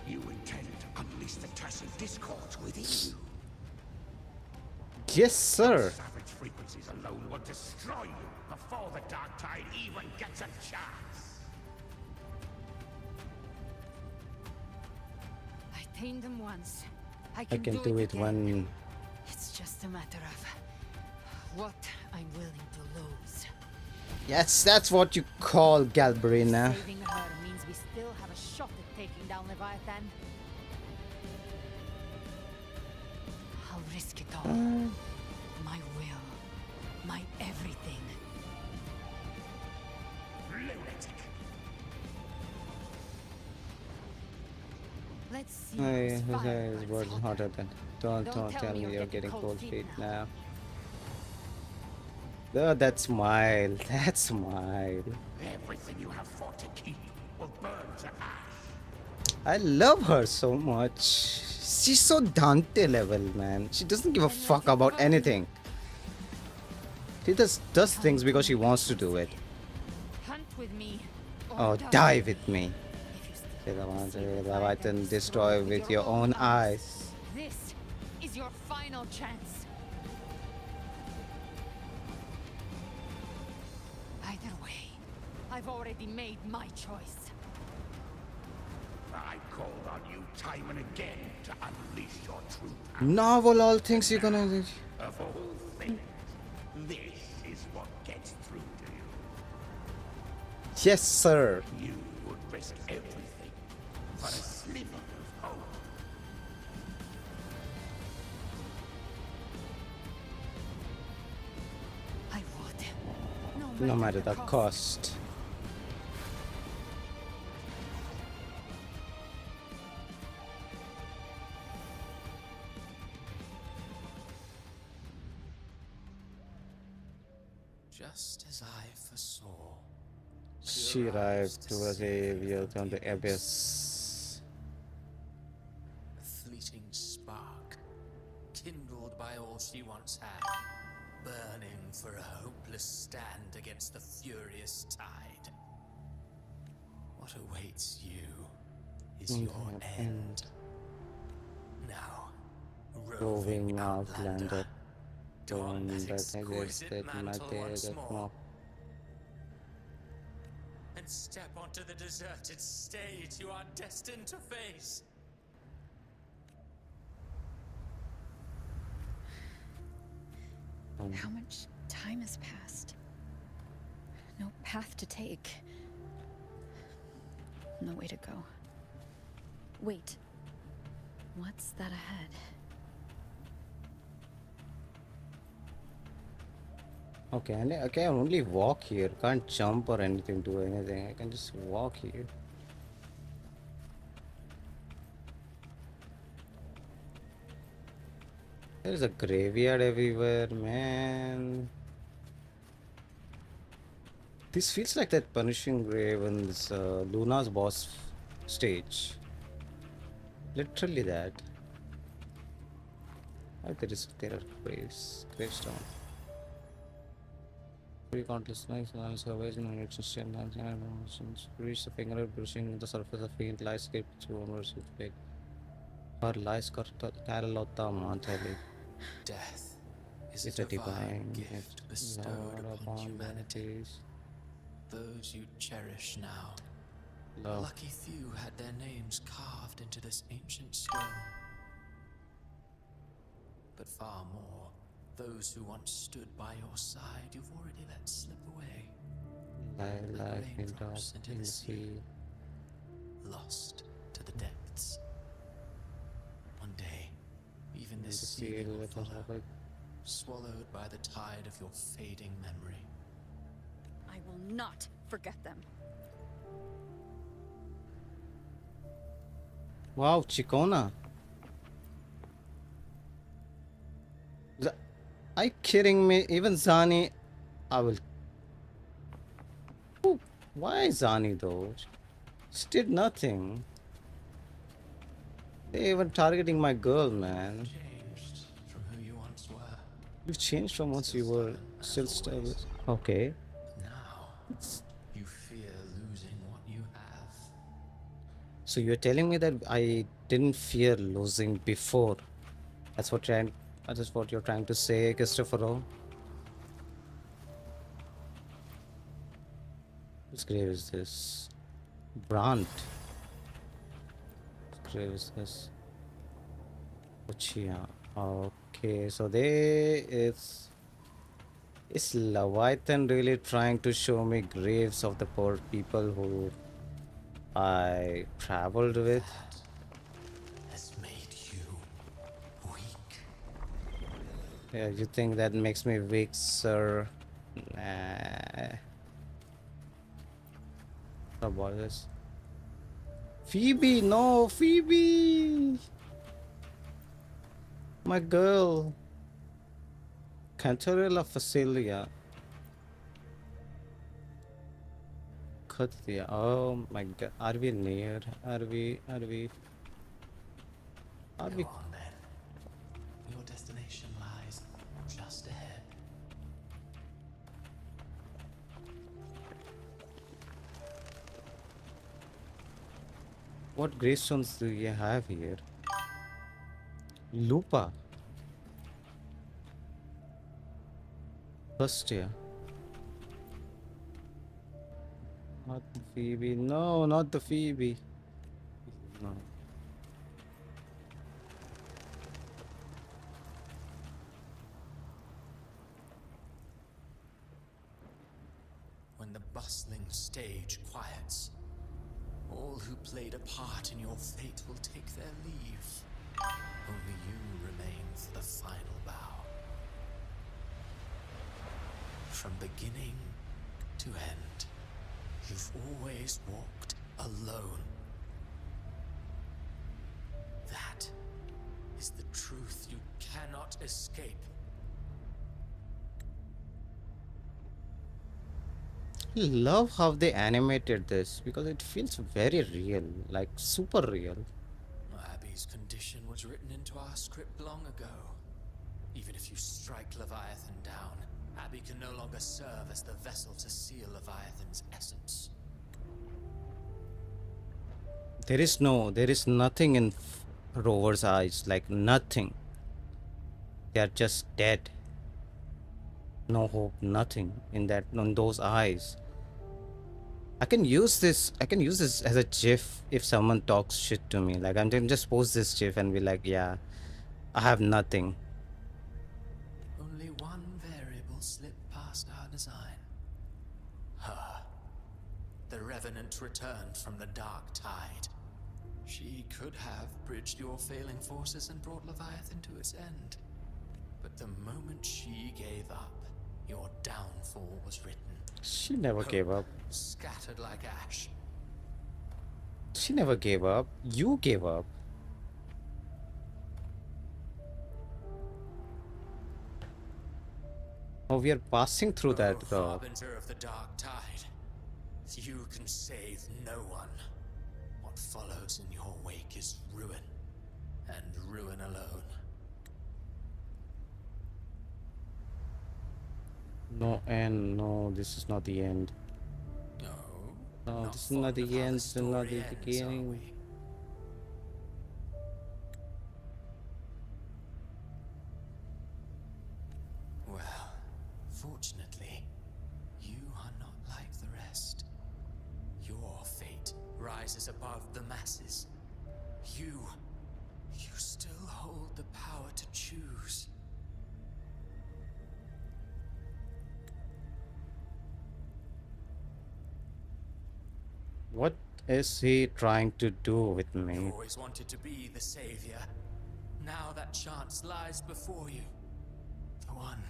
You intend to unleash the tacet discords within you. Yes, sir. Savage frequencies alone will destroy you before the dark tide even gets a chance. I tamed them once. I I can can do it again. when... It's just a matter of what I'm willing to lose. Yes, that's what you call Galbarina. Saving her means we still have a shot at taking down Leviathan. I'll risk it all. My will. My everything. Lunatic. Let's see Hey, whose his fire eyes burns were hotter than. Don't tell me you're getting cold cold feet feet now. now. Oh, that smile. That smile. Everything you have fought to keep will burn to ash. I love her so much. She's so Dante level, man. She doesn't give a fuck about anything. She just does things because she wants to do it. Hunt with me. Oh, die with me. Say the one, Leviathan, destroy with your own eyes. This is your final chance. Either way, I've already made my choice. I called on you time and again to unleash your true power. Novel, all things you're gonna do. Of all things, this is what gets through to you. Yes, sir. You would risk everything for a sliver of hope. I would. No matter the cost. Just as I foresaw. She arrived towards the Revealed on the abyss. A fleeting spark, kindled by all she once had, burning for a hopeless stand against the furious tide. What awaits you is your end. Now, Roving outlander. don that That exquisite mantle once that more, and step onto the deserted stage you are destined to face. How much time has passed? No path to take. No way to go. Wait. What's that ahead? Okay, and I can only walk here. Can't jump or anything, do anything. I can just walk here. There's a graveyard everywhere, man. This feels like that Punishing Grave in this Luna's boss stage. Literally that. Oh, there are gravestone. Three countless nights and surveys in its system and reach the finger brushing the surface of field lies escape through onwards with big. Her lies Carlotta Monteli. Death is It's a divine gift bestowed upon humanity. Those you cherish now. A lucky few had their names carved into this ancient stone. But far more, those who once stood by your side, you've already let slip away. Like raindrops into the sea, lost to the depths. One day, even this sea will follow, swallowed by the tide of your fading memory. I will not forget them. Wow, Chicona. Are you kidding me? Even Zani, I will. Ooh, why Zani though? She did nothing. They even targeting my girl, man. Changed from who you once were. You've changed from once you were still stable. Okay. Now, you fear losing what you have. So you're telling me that I didn't fear losing before. That's what you're trying to say, Christopher. Whose grave is this? Brandt. Whose grave is this? Ochia. Okay, so is Leviathan really trying to show me graves of the poor people who I traveled with? Has made you weak. Yeah, you think that makes me weak, sir? Nah. What about this? Phoebe, no, Phoebe! My girl. Cantorella facilia. Cartethyia. Oh my god. Are we near? Are we? Go on then. Your destination lies just ahead. What gravestones do you have here? Lupa. First year. Not the Phoebe. No, not the Phoebe. No. When the bustling stage quiets, all who played a part in your fate will take their leave. Only you remain for the final bow. From beginning to end, you've always walked alone. That is the truth you cannot escape. I love how they animated this because it feels very real, like super real. Abby's condition was written into our script long ago. Even if you strike Leviathan down, Abby can no longer serve as the vessel to seal Leviathan's essence. There is nothing in Rover's eyes, like nothing. They are just dead. No hope, nothing in those eyes. I can use this as a GIF if someone talks shit to me. Like I'm just post this GIF and be like, yeah, I have nothing. Only one variable slipped past our design. Her. The Revenant returned from the Dark Tide. She could have bridged your failing forces and brought Leviathan to its end. But the moment she gave up, your downfall was written. She never gave up. Scattered like ash. She never gave up. You gave up. Oh, we are passing through that, though. Harbinger of the Dark Tide. You can save no one. What follows in your wake is ruin. And ruin alone. No end. No, this is not the end. No, this is not the end. This is not the beginning. Well, fortunately, you are not like the rest. Your fate rises above the masses. You still hold the power to choose. What is he trying to do with me? You always wanted to be the savior. Now that chance lies before you. The one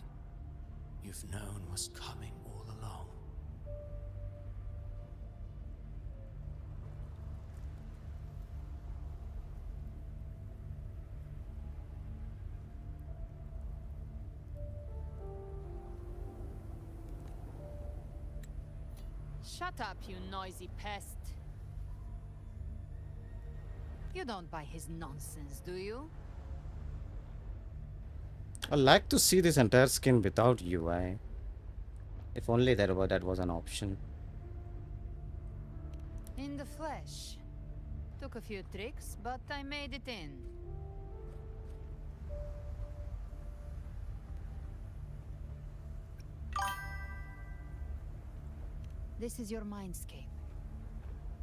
you've known was coming all along. Shut up, you noisy pest. You don't buy his nonsense, do you? I'd like to see this entire skin without UI. If only that was an option. In the flesh. Took a few tricks, but I made it in. This is your mindscape.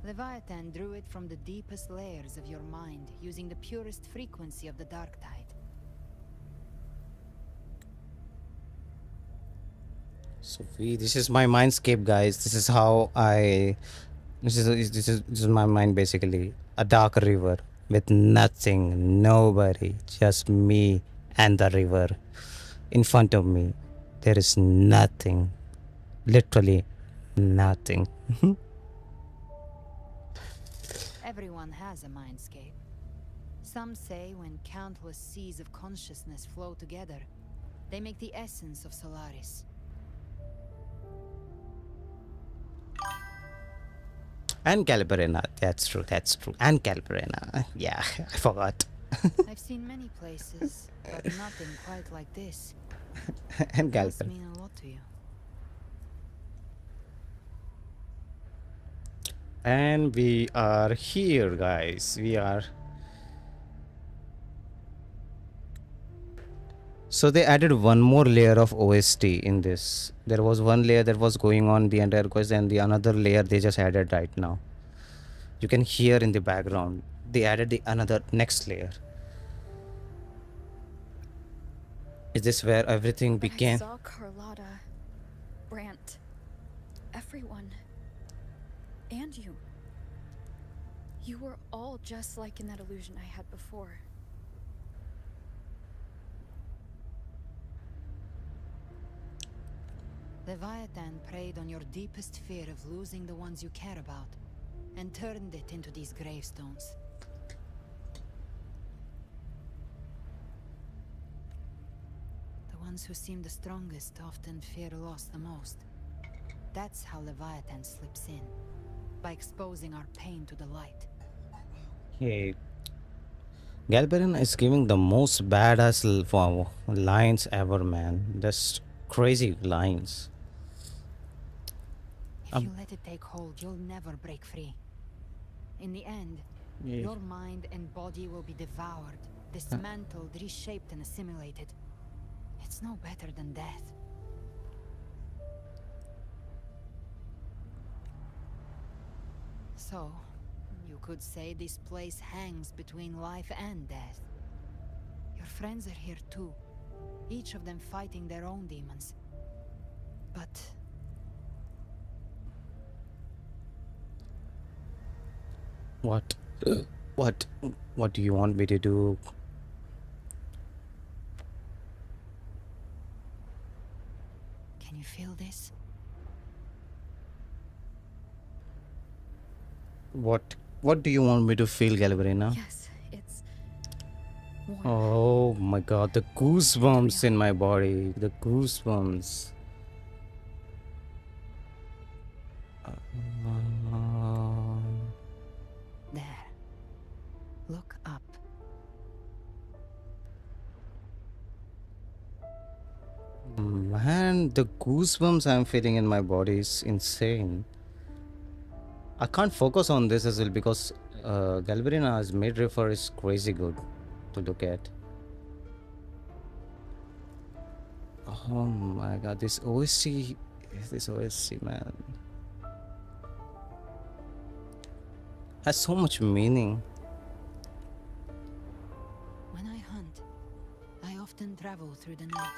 Leviathan drew it from the deepest layers of your mind, using the purest frequency of the Dark Tide. So this is my mindscape, guys. This is how this is my mind basically. A dark river with nothing, nobody, just me and the river. in front of me. There is nothing. Literally nothing. Everyone has a mindscape. Some say when countless seas of consciousness flow together, they make the essence of Solaris. And Calberena. That's true. That's true. And Calberena. Yeah, I forgot. I've seen many places, but nothing quite like this. And It must Calberena. mean a lot to you. And we are here, guys. We are. So they added one more layer of OST in this. There was one layer that was going on the entire quest, and the another layer they just added right now. You can hear in the background. They added the another next layer. Is this where everything I began? saw Carlotta, Brant, everyone, and you. You were all just like in that illusion I had before. Leviathan preyed on your deepest fear of losing the ones you care about, and turned it into these gravestones. The ones who seem the strongest often fear loss the most. That's how Leviathan slips in, by exposing our pain to the light. Hey, Galberin is giving the most badass lines ever, man. Just crazy lines. If you let it take hold, you'll never break free. In the end, Yeah. your mind and body will be devoured, dismantled, reshaped, and assimilated. It's no better than death. So, you could say this place hangs between life and death. Your friends are here too, each of them fighting their own demons. But What? What do you want me to do? can you feel this? What do you want me to feel, Galberina? Yes, it's warm. Oh my god, the goosebumps in my body. The goosebumps. There. Look up. Man, the goosebumps I'm feeling in my body is insane. I can't focus on this as well because Galberina's mid-refer is crazy good to look at. Oh my god, this OSC, man, has so much meaning. When I hunt, I often travel through the night.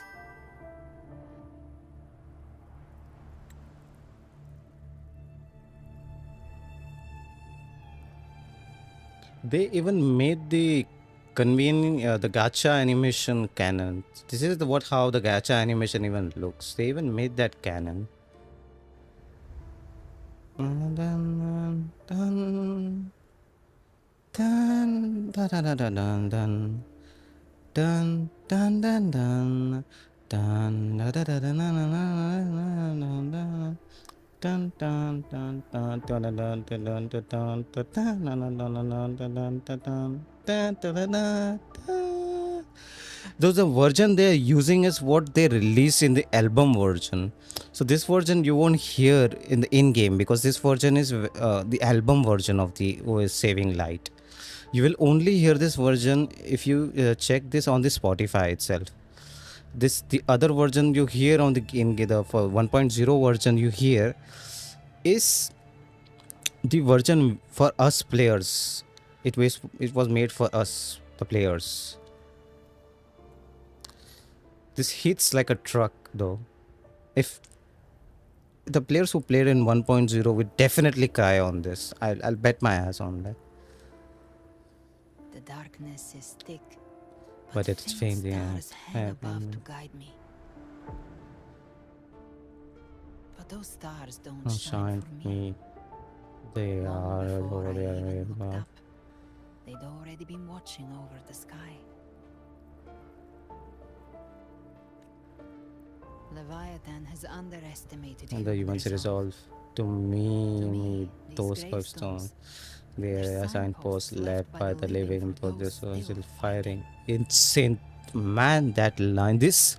They even made the the gacha animation canon. This is how the gacha animation even looks. They even made that canon. Dun, dun, dun, dun, dun, dun, dun, dun, dun, dun, dun, dun, dun, dun, da, da, da, da, na, na, na, na, na, na. Dun dun dun dun dun dun dun dun dun dun dun dun dun dun dun dun dun dun dun dun. Those the version they are using is what they release in the album version. So this version you won't hear in the in-game because this version is the album version of the OS Saving Light. You will only hear this version if you check this on the Spotify itself. The other version you hear on the for 1.0 version you hear is the version for us players. It was made for us, the players. This hits like a truck though. If the players who played in 1.0 would definitely cry on this. I'll bet my ass on that. The darkness is thick. but it's faint changing. stars hang above to guide me. But those stars don't shine Shine for me. me. They Long are before over I there. even looked above. up, they'd already been watching over the sky. Leviathan has underestimated And the humans resolve to me those customs. They are signposts left by the living for this still firing. Insane, man! That line, this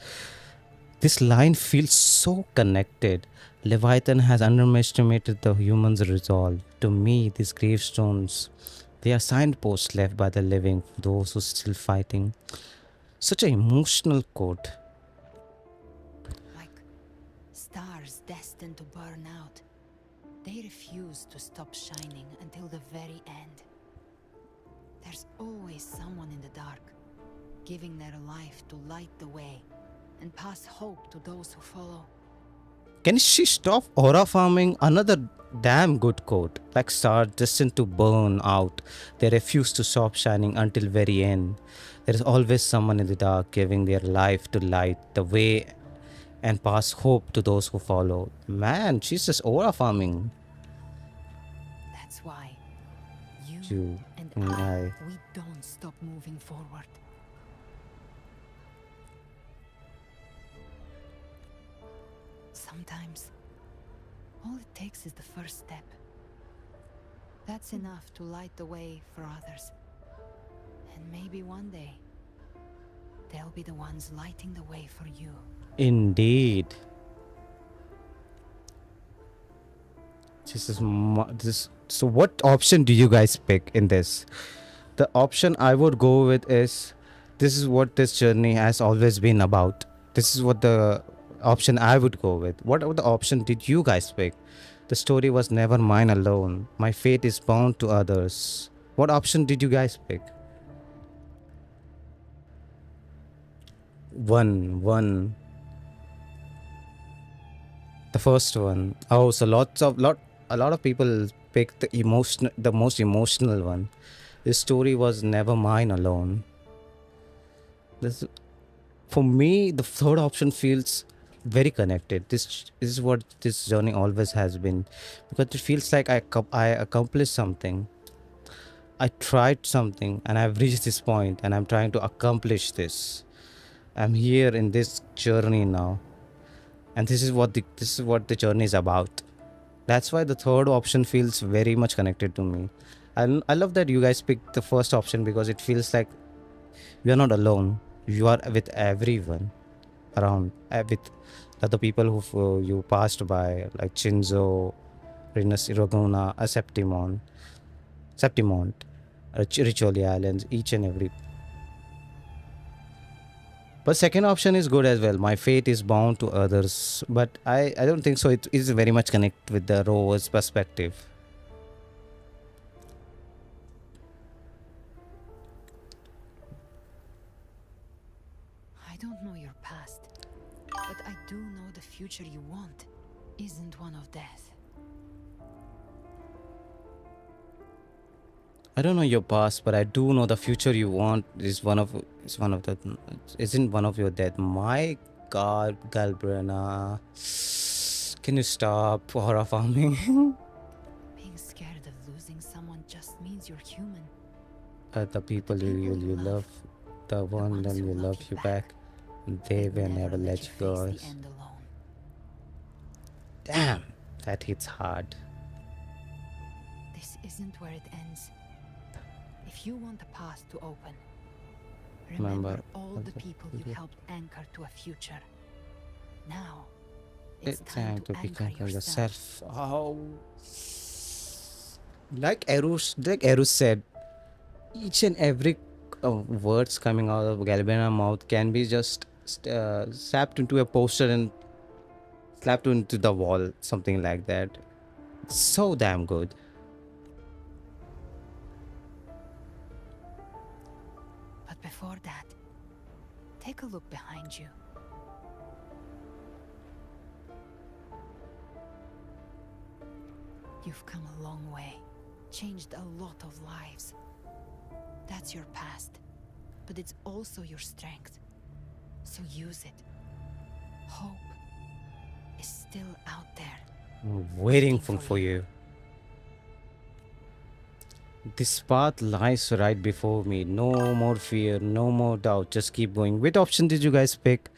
line feels so connected. Leviathan has underestimated the humans' resolve. To me, these gravestones, they are signposts left by the living for those who are still fighting. Such an emotional quote. Stars destined to burn out. They refuse to stop shining until the very end. There's always someone in the dark, giving their life to light the way and pass hope to those who follow. Can she stop aura farming? Another damn good quote. Like stars destined to burn out. They refuse to stop shining until very end. There is always someone in the dark giving their life to light the way and pass hope to those who follow. Man, she's just aura farming. That's why you and I, we don't stop moving forward. Sometimes, all it takes is the first step. That's enough to light the way for others. And maybe one day, they'll be the ones lighting the way for you. Indeed. So what option do you guys pick in this? The option I would go with is, this is what this journey has always been about. This is what the option I would go with. What the option did you guys pick? The story was never mine alone. My fate is bound to others. What option did you guys pick? One. The first one. Oh, so a lot of people picked the most emotional one. This story was never mine alone. For me, the third option feels very connected. This is what this journey always has been, because it feels like I accomplished something. I tried something and I've reached this point and I'm trying to accomplish this. I'm here in this journey now. And this is what the journey is about. That's why the third option feels very much connected to me. I love that you guys picked the first option, because it feels like you are not alone. You are with everyone around, with other people who you passed by, like Chinzo, Rinascita, Septimont, Ritual Islands, each and every. But second option is good as well. My fate is bound to others. But I don't think so. It is very much connected with the rover's perspective. I don't know your past, but I do know the future you want isn't one of death. I don't know your past, but I do know the future you want isn't one of your death. My God, Galbrena, can you stop horror farming? Being scared of losing someone just means you're human. The people you love, the one that you love you back, they will never let you go. Damn, that hits hard. This isn't where it ends. If you want the path to open, remember all the people you helped anchor to a future. Now, it's time to become yourself. Oh. Like Eru said, each and every words coming out of Galbena's mouth can be just slapped into a poster and slapped into the wall, something like that. So damn good. But before that, take a look behind you. You've come a long way, changed a lot of lives. That's your past. but it's also your strength. So use it. Hope is still out there. I'm waiting for you. This path lies right before me. No more fear, no more doubt. Just keep going. Which option did you guys pick?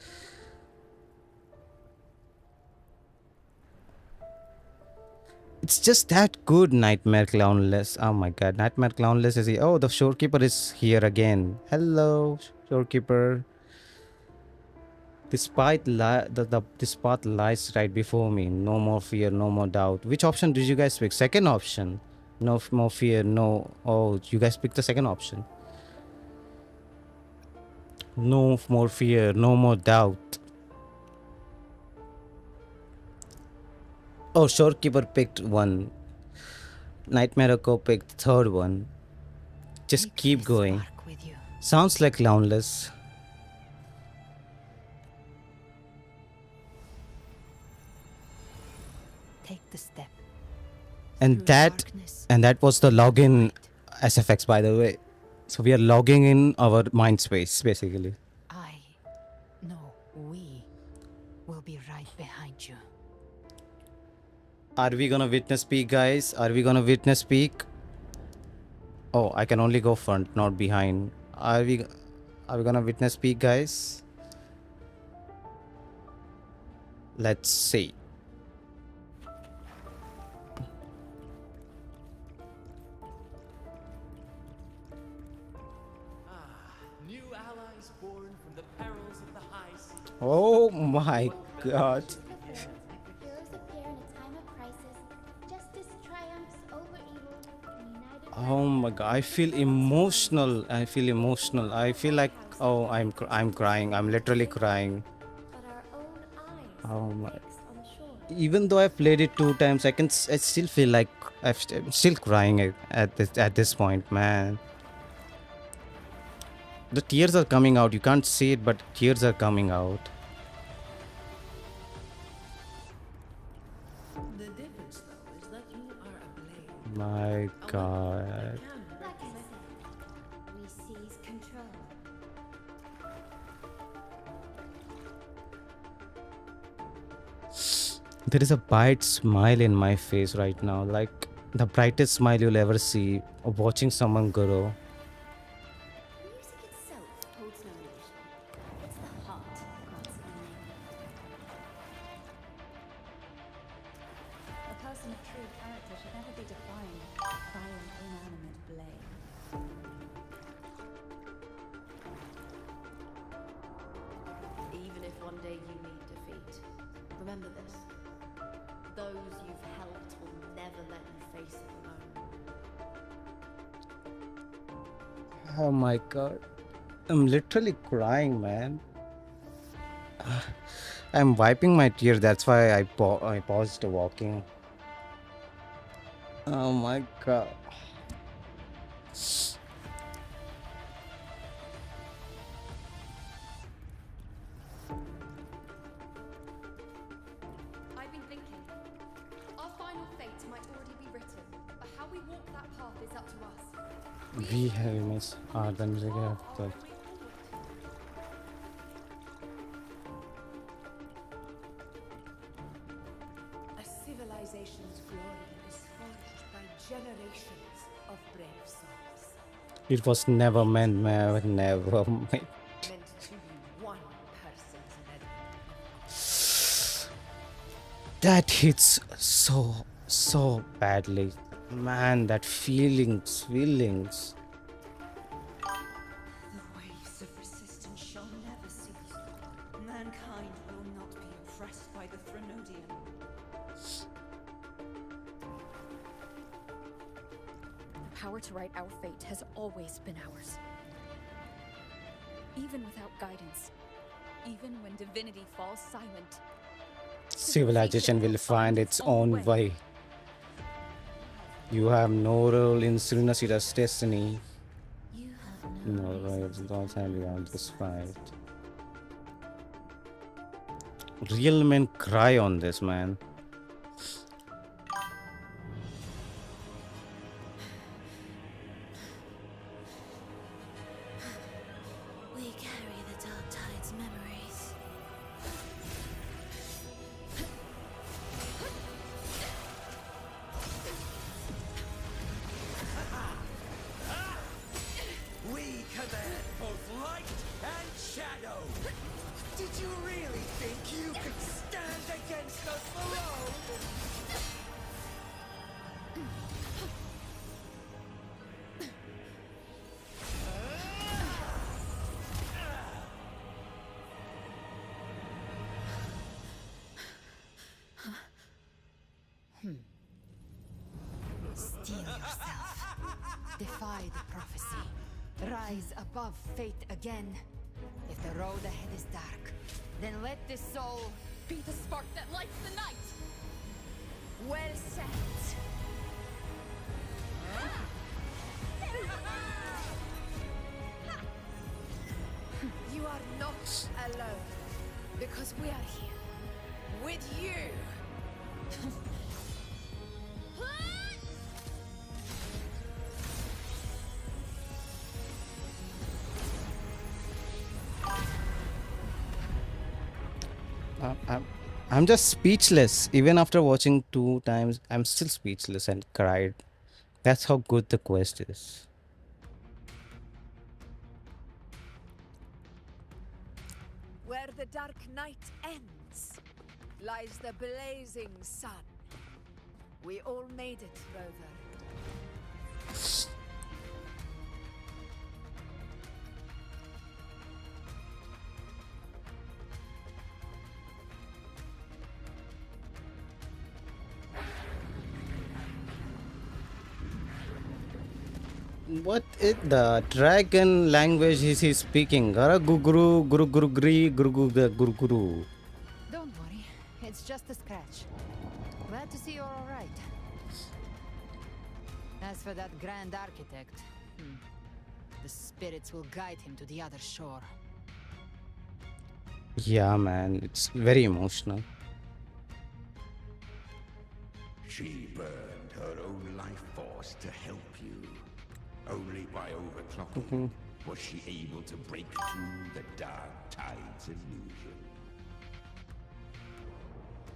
It's just that good, Nightmare Clownless. Oh my god, Nightmare Clownless is here. Oh, the Shorekeeper is here again. Hello, Shorekeeper. This path lies right before me. No more fear, no more doubt. Which option did you guys pick? Second option. No more fear, no. Oh, you guys picked the second option. No more fear, no more doubt. Oh, Shorekeeper picked one. Nightmare Echo picked the third one. Just keep going. Sounds like Clownless. Take the step. And that was the login SFX, by the way. So we are logging in our mind space, basically. We will be right behind you. Are we gonna witness peak, guys? Are we gonna witness peak? Oh, I can only go front, not behind. Are we gonna witness peak, guys? Let's see. New allies born from the perils of the high sea. Oh my god. Oh my god, I feel emotional. I feel like, oh, I'm crying. I'm literally crying. Oh my. Even though I've played it 2 times, I still feel like I'm still crying at this point, man. The tears are coming out. You can't see it, but tears are coming out. The difference, though, is that you are a blade. My god. We seize control. There is a bright smile in my face right now, like the brightest smile you'll ever see of watching someone grow. Music itself holds no emotion. It's the heart constantly. A person of true character should never be defined by an inanimate blade. Even if one day you meet defeat, remember this. Those you've helped will never let you face it alone. Oh my god. I'm literally crying, man. I'm wiping my tears. That's why I paused walking. Oh my god. I've been thinking. Our final fate might already be written, but how we walk that path is up to us. We have missed Harbinger. A civilization's glory is forged by generations of brave souls. It was never meant, man. Never meant. Meant to be one person's legacy. That hits so badly, man. That feelings. The waves of resistance shall never cease. Mankind will not be oppressed by the Threnodian. The power to write our fate has always been ours. Even without guidance, even when divinity falls silent, Civilization will find its own way. You have no role in Rinascita's destiny. No rights, don't have beyond this fight. Real men cry on this, man. mercy. Rise above fate again. If the road ahead is dark, then let the soul Be the spark that lights the night! well set. You are not alone, because we are here with you. I'm just speechless. Even after watching 2 times, I'm still speechless and cried. That's how good the quest is. Where the dark night ends, lies the blazing sun. We all made it, Rover. What is the dragon language is he speaking? Gara guguru guru guru gri guru guru guru guru. Don't worry, it's just a scratch. Glad to see you're all right. As for that grand architect, the spirits will guide him to the other shore. Yeah, man, it's very emotional. She burned her own life force to help you. Only by overclocking was she able to break through the dark tide's illusion.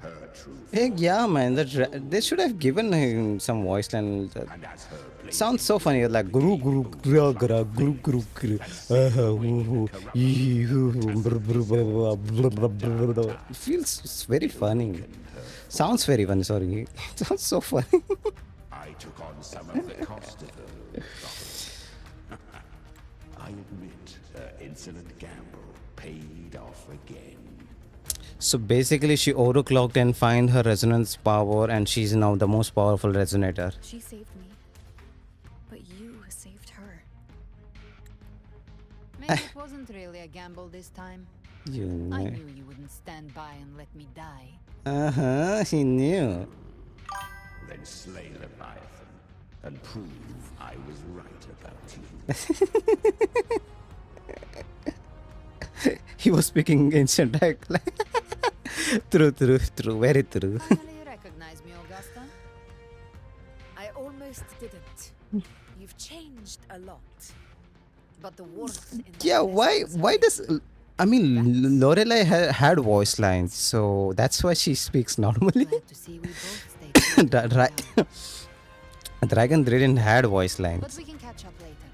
Her truth. Yeah, man, they should have given him some voice line. Sounds so funny, like guru guru gra gra guru guru guru. It feels very funny. Sounds very funny. Sorry, it sounds so funny. I took on some of the cost of her. I admit her insolent gamble paid off again. So basically, she overclocked and find her resonance power, and she's now the most powerful resonator. She saved me, but you saved her. Maybe it wasn't really a gamble this time. You I know. knew you wouldn't stand by and let me die. He knew. Then slay Leviathan and prove I was right about you. He was speaking ancient act. True, very true. Finally you recognize me, Augusta? I almost didn't. You've changed a lot. But the warmth in that Yeah, why does I mean Lorelei had voice lines, so that's why she speaks normally. Dragon didn't had voice But lines. we can catch up later.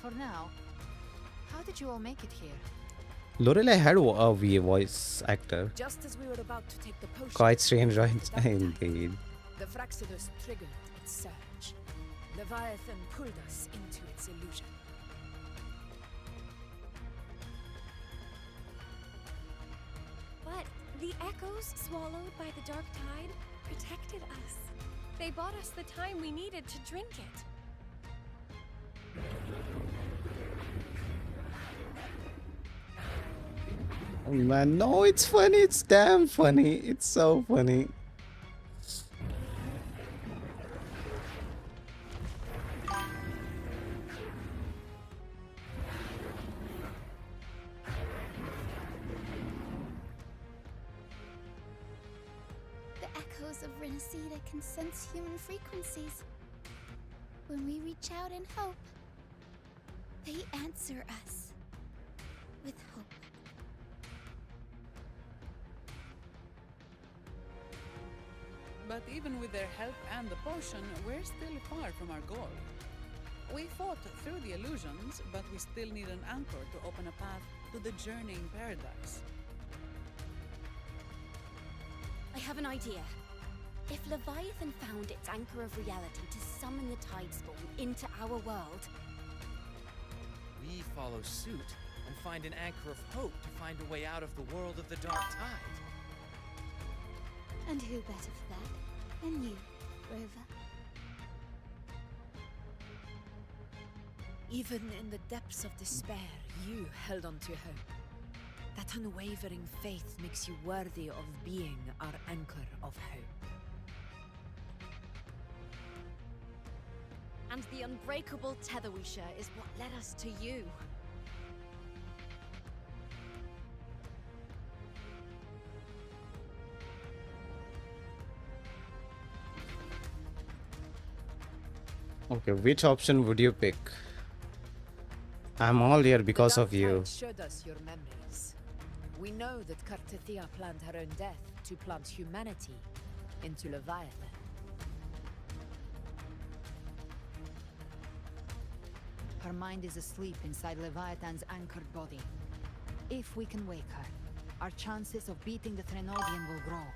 For now, how did you all make it here? Lorelei had a voice actor. Just as we were about to take the potion, Quite strange, right? Indeed. the Fraxidus triggered its surge. Leviathan pulled us into its illusion. But the echoes swallowed by the dark tide protected us. They bought us the time we needed to drink it. Oh, man, no, it's funny. It's damn funny. It's so funny. The echoes of Rinascita can sense human frequencies. When we reach out in hope, they answer us with hope. But even with their help and the potion, we're still far from our goal. We fought through the illusions, but we still need an anchor to open a path to the journeying paradise. I have an idea. If Leviathan found its anchor of reality to summon the tide spawn into our world, We follow suit and find an anchor of hope to find a way out of the world of the dark tide. And who better for that than you, Rover? Even in the depths of despair, you held on to hope. That unwavering faith makes you worthy of being our anchor of hope. And the unbreakable tether we share is what led us to you. Okay, which option would you pick? I'm all here because of you. Tide showed us your memories. We know that Cartethyia planned her own death to plant humanity into Leviathan. Her mind is asleep inside Leviathan's anchored body. If we can wake her, our chances of beating the Threnodian will grow.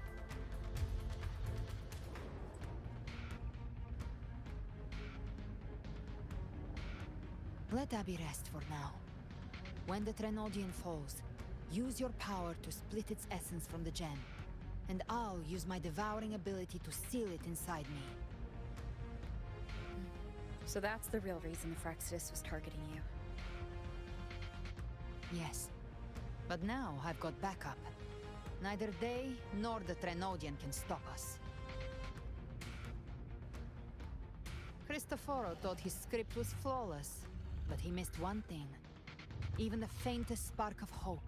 Let Abby rest for now. When the Threnodian falls, use your power to split its essence from the gem, and I'll use my devouring ability to seal it inside me. So that's the real reason the Fraxidus was targeting you. Yes. But now I've got backup. Neither they nor the Threnodian can stop us. Cristoforo thought his script was flawless, but he missed one thing. Even the faintest spark of hope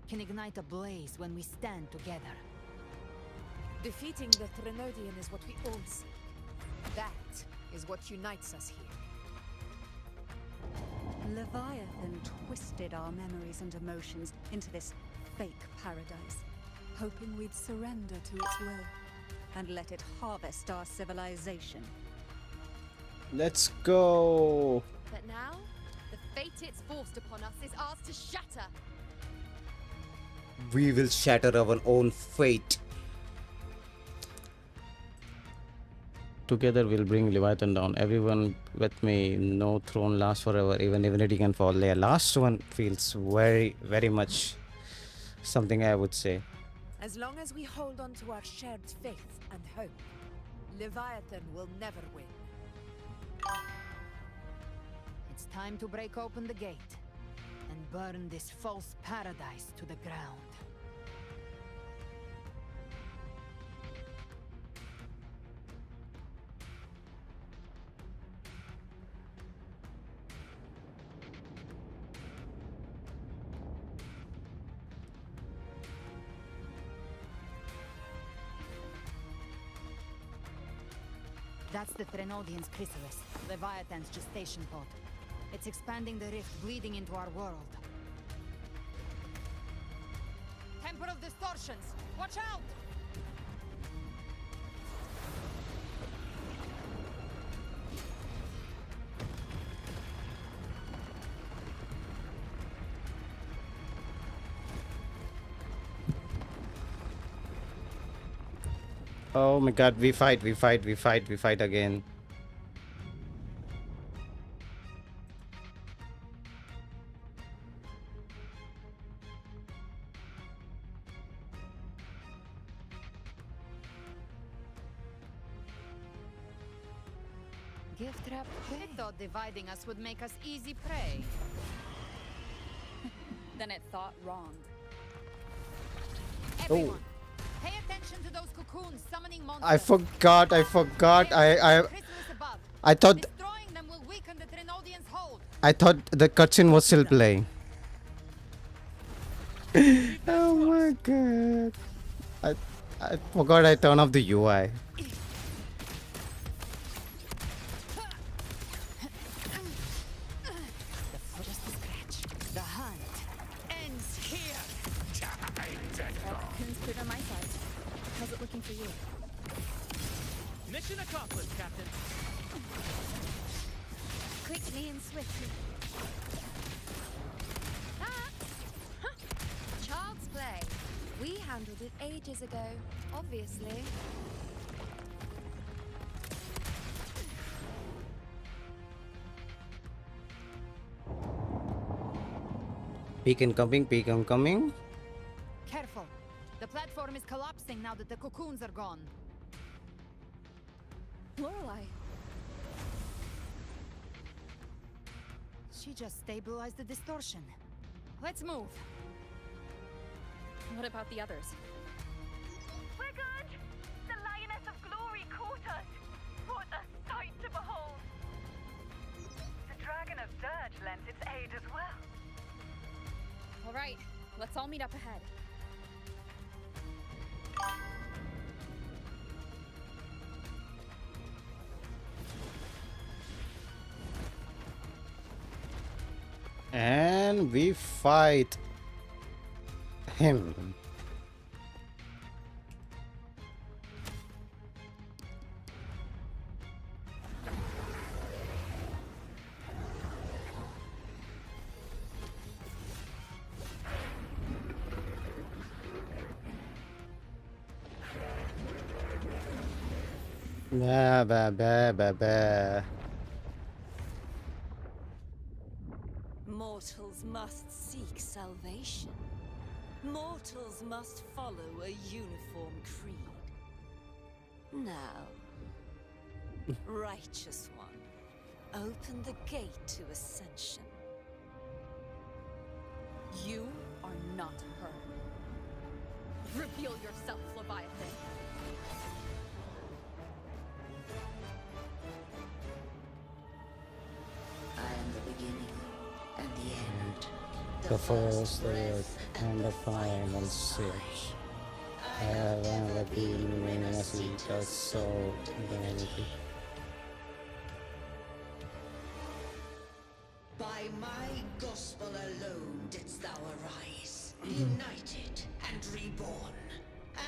can ignite a blaze when we stand together. Defeating the Threnodian is what we all seek. That is what unites us here. Leviathan twisted our memories and emotions into this fake paradise, hoping we'd surrender to its will and let it harvest our civilization. Let's go. But now, the fate it's forced upon us is ours to shatter. We will shatter our own fate. Together we'll bring Leviathan down. Everyone with me. No throne lasts forever. Even divinity can fall. The last one feels very much something I would say. As long as we hold on to our shared faith and hope, Leviathan will never win. It's time to break open the gate and burn this false paradise to the ground. That's the Threnodian's chrysalis, Leviathan's gestation pod. It's expanding the rift, bleeding into our world. Temporal distortions! Watch out! Oh my god, we fight again. Gift wrap. I thought dividing us would make us easy prey. Then it thought wrong. Everyone, pay attention to those cocoons summoning monsters. I forgot. I thought Destroying them will weaken the Threnodian's hold. I thought the cutscene was still playing. Oh my god. I forgot I turned off the UI. Just a scratch. The hunt ends here. Cocoon's cleared on my side. How's it looking for you? Mission accomplished, Captain. Quickly and swiftly. Ah! Huh. Child's play. We handled it ages ago, obviously. Peek incoming. Careful. The platform is collapsing now that the cocoons are gone. Lorelei. She just stabilized the distortion. Let's move. What about the others? We're good! The Lioness of Glory caught us! What a sight to behold! The Dragon of Dirge lent its aid as well. All right, let's all meet up ahead. And we fight him. Ba ba ba ba ba. Mortals must seek salvation. Mortals must follow a uniform creed. Now, righteous one, open the gate to ascension. You are not her. Reveal yourself, Leviathan. I am the beginning and the end. The first, the earth, and the final six. I have never been Rinascita, so humanity. By my gospel alone didst thou arise, united and reborn.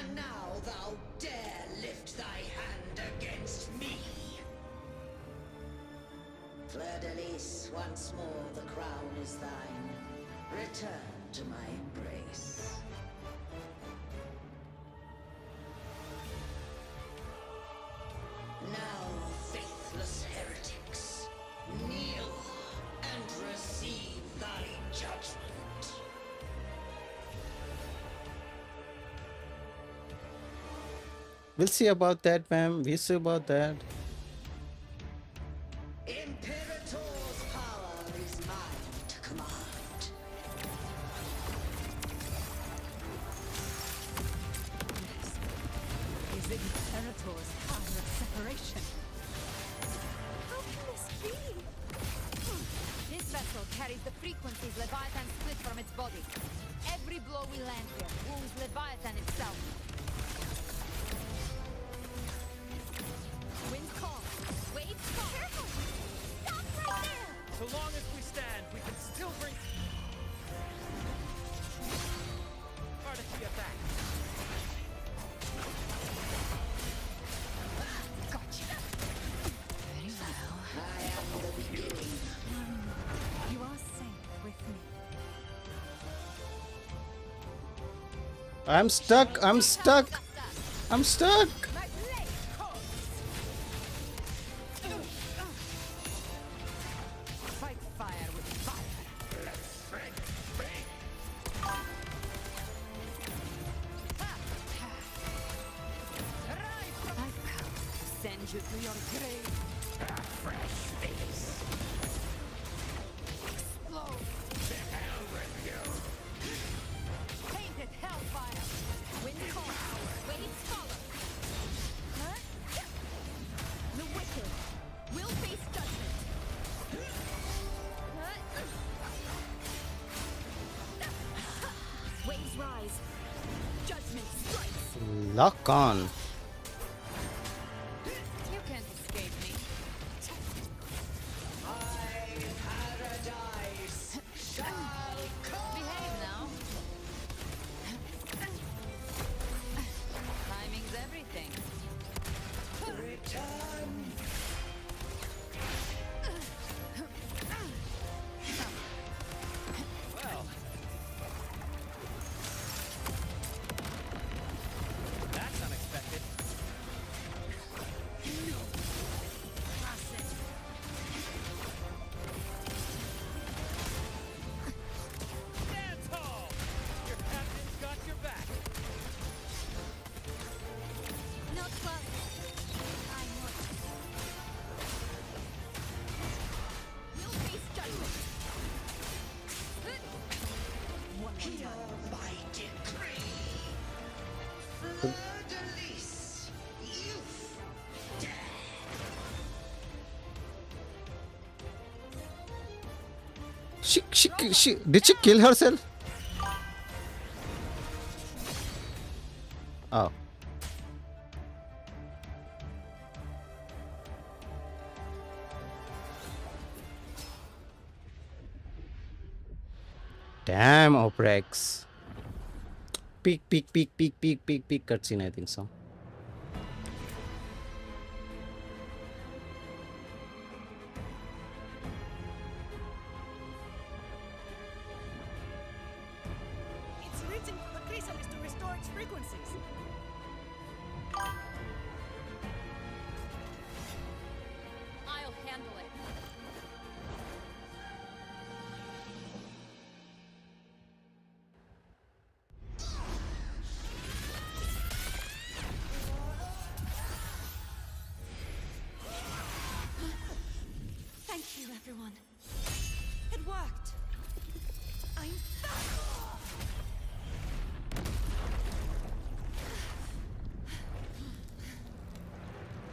And now thou dare lift thy hand against me. Fleur-de-Lis, once more the crown is thine. Return to my embrace. Now, faithless heretics, kneel and receive thy judgment. We'll see about that, ma'am. We'll see about that. Imperator's power is mine to command. Is it Imperator's power of separation? How can this be? This vessel carries the frequencies Leviathan split from its body. Every blow we land here wounds Leviathan itself. Wind calm. Waves calm. Careful! Stop right there! So long as we stand, we can still bring Cartethyia back. Gotcha. Very well. I am the beginning. You are safe with me. I'm stuck. I'm stuck. I'm stuck. Fight fire with fire. I've come to send you to your grave. Fresh face. Explode. To hell with you. Painted hellfire. Wind calm. Waves follow. Huh? The wicked will face judgment. Waves rise. Judgment strikes. Lock on. You can't escape me. My paradise shall come. Behave now. Timing's everything. Return. Well, that's unexpected. Did she kill herself? Oh. Damn, Oprex. Peek cutscene, I think so. It's written for the chrysalis to restore its frequencies. I'll handle it. Thank you, everyone. It worked. I'm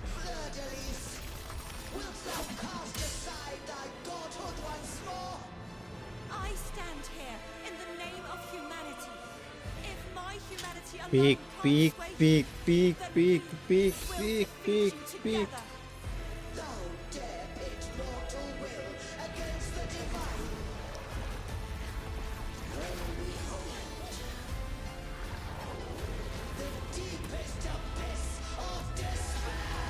Fleur-de-Lis, wilt thou cast aside thy godhood once more? I stand here in the name of humanity. If my humanity alone Peek. Thou dare pit mortal will against the divine. Well, behold, the deepest abyss of despair.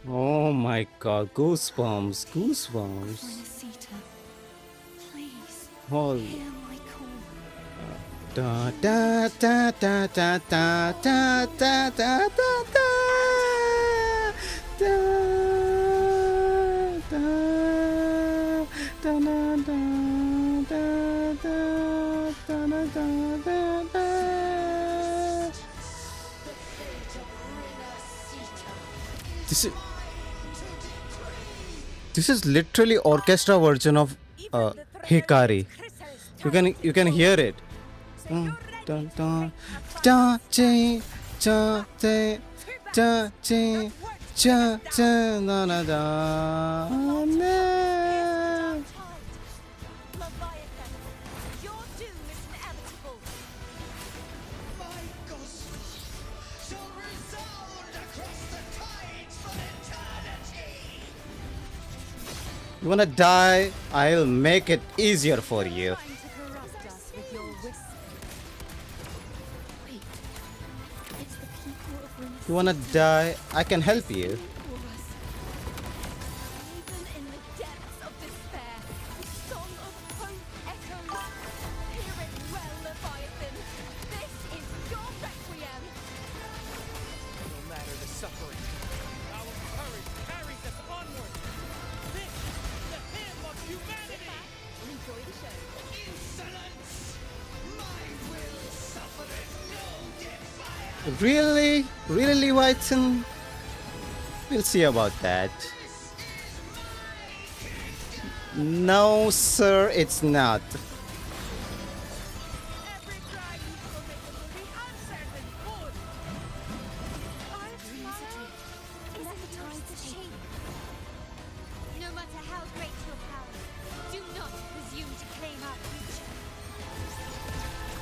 Oh my god, goosebumps. Rinascita, please Oh. hear my call. Da da da da da da da da da da da da da da da da. This is literally orchestra version of Hikari. You can hear it. Dun, dun, dun. Da, chi, cha, te, da, chi, cha, te, na, na, da, na. Leviathan, your doom is inevitable. My gospel shall resound across the tides for eternity. You wanna die? I'll make it easier for you. Corrupt us with your whisper. Wait. It's the people of Rinascita. You wanna die? I can help you. Even in the depths of despair, the song of hope echoes. Hear it well, Leviathan. This is your requiem. No matter the suffering, our courage carries us onward. This is the hymn of humanity. Enjoy the show. Insolence! My will suffereth no defiance. Really? Really, Leviathan? We'll see about that. No, sir, it's not. Every cry equal make it will be uncertain good. Our tomorrow is in yours to shape. No matter how great your power, do not presume to claim our future.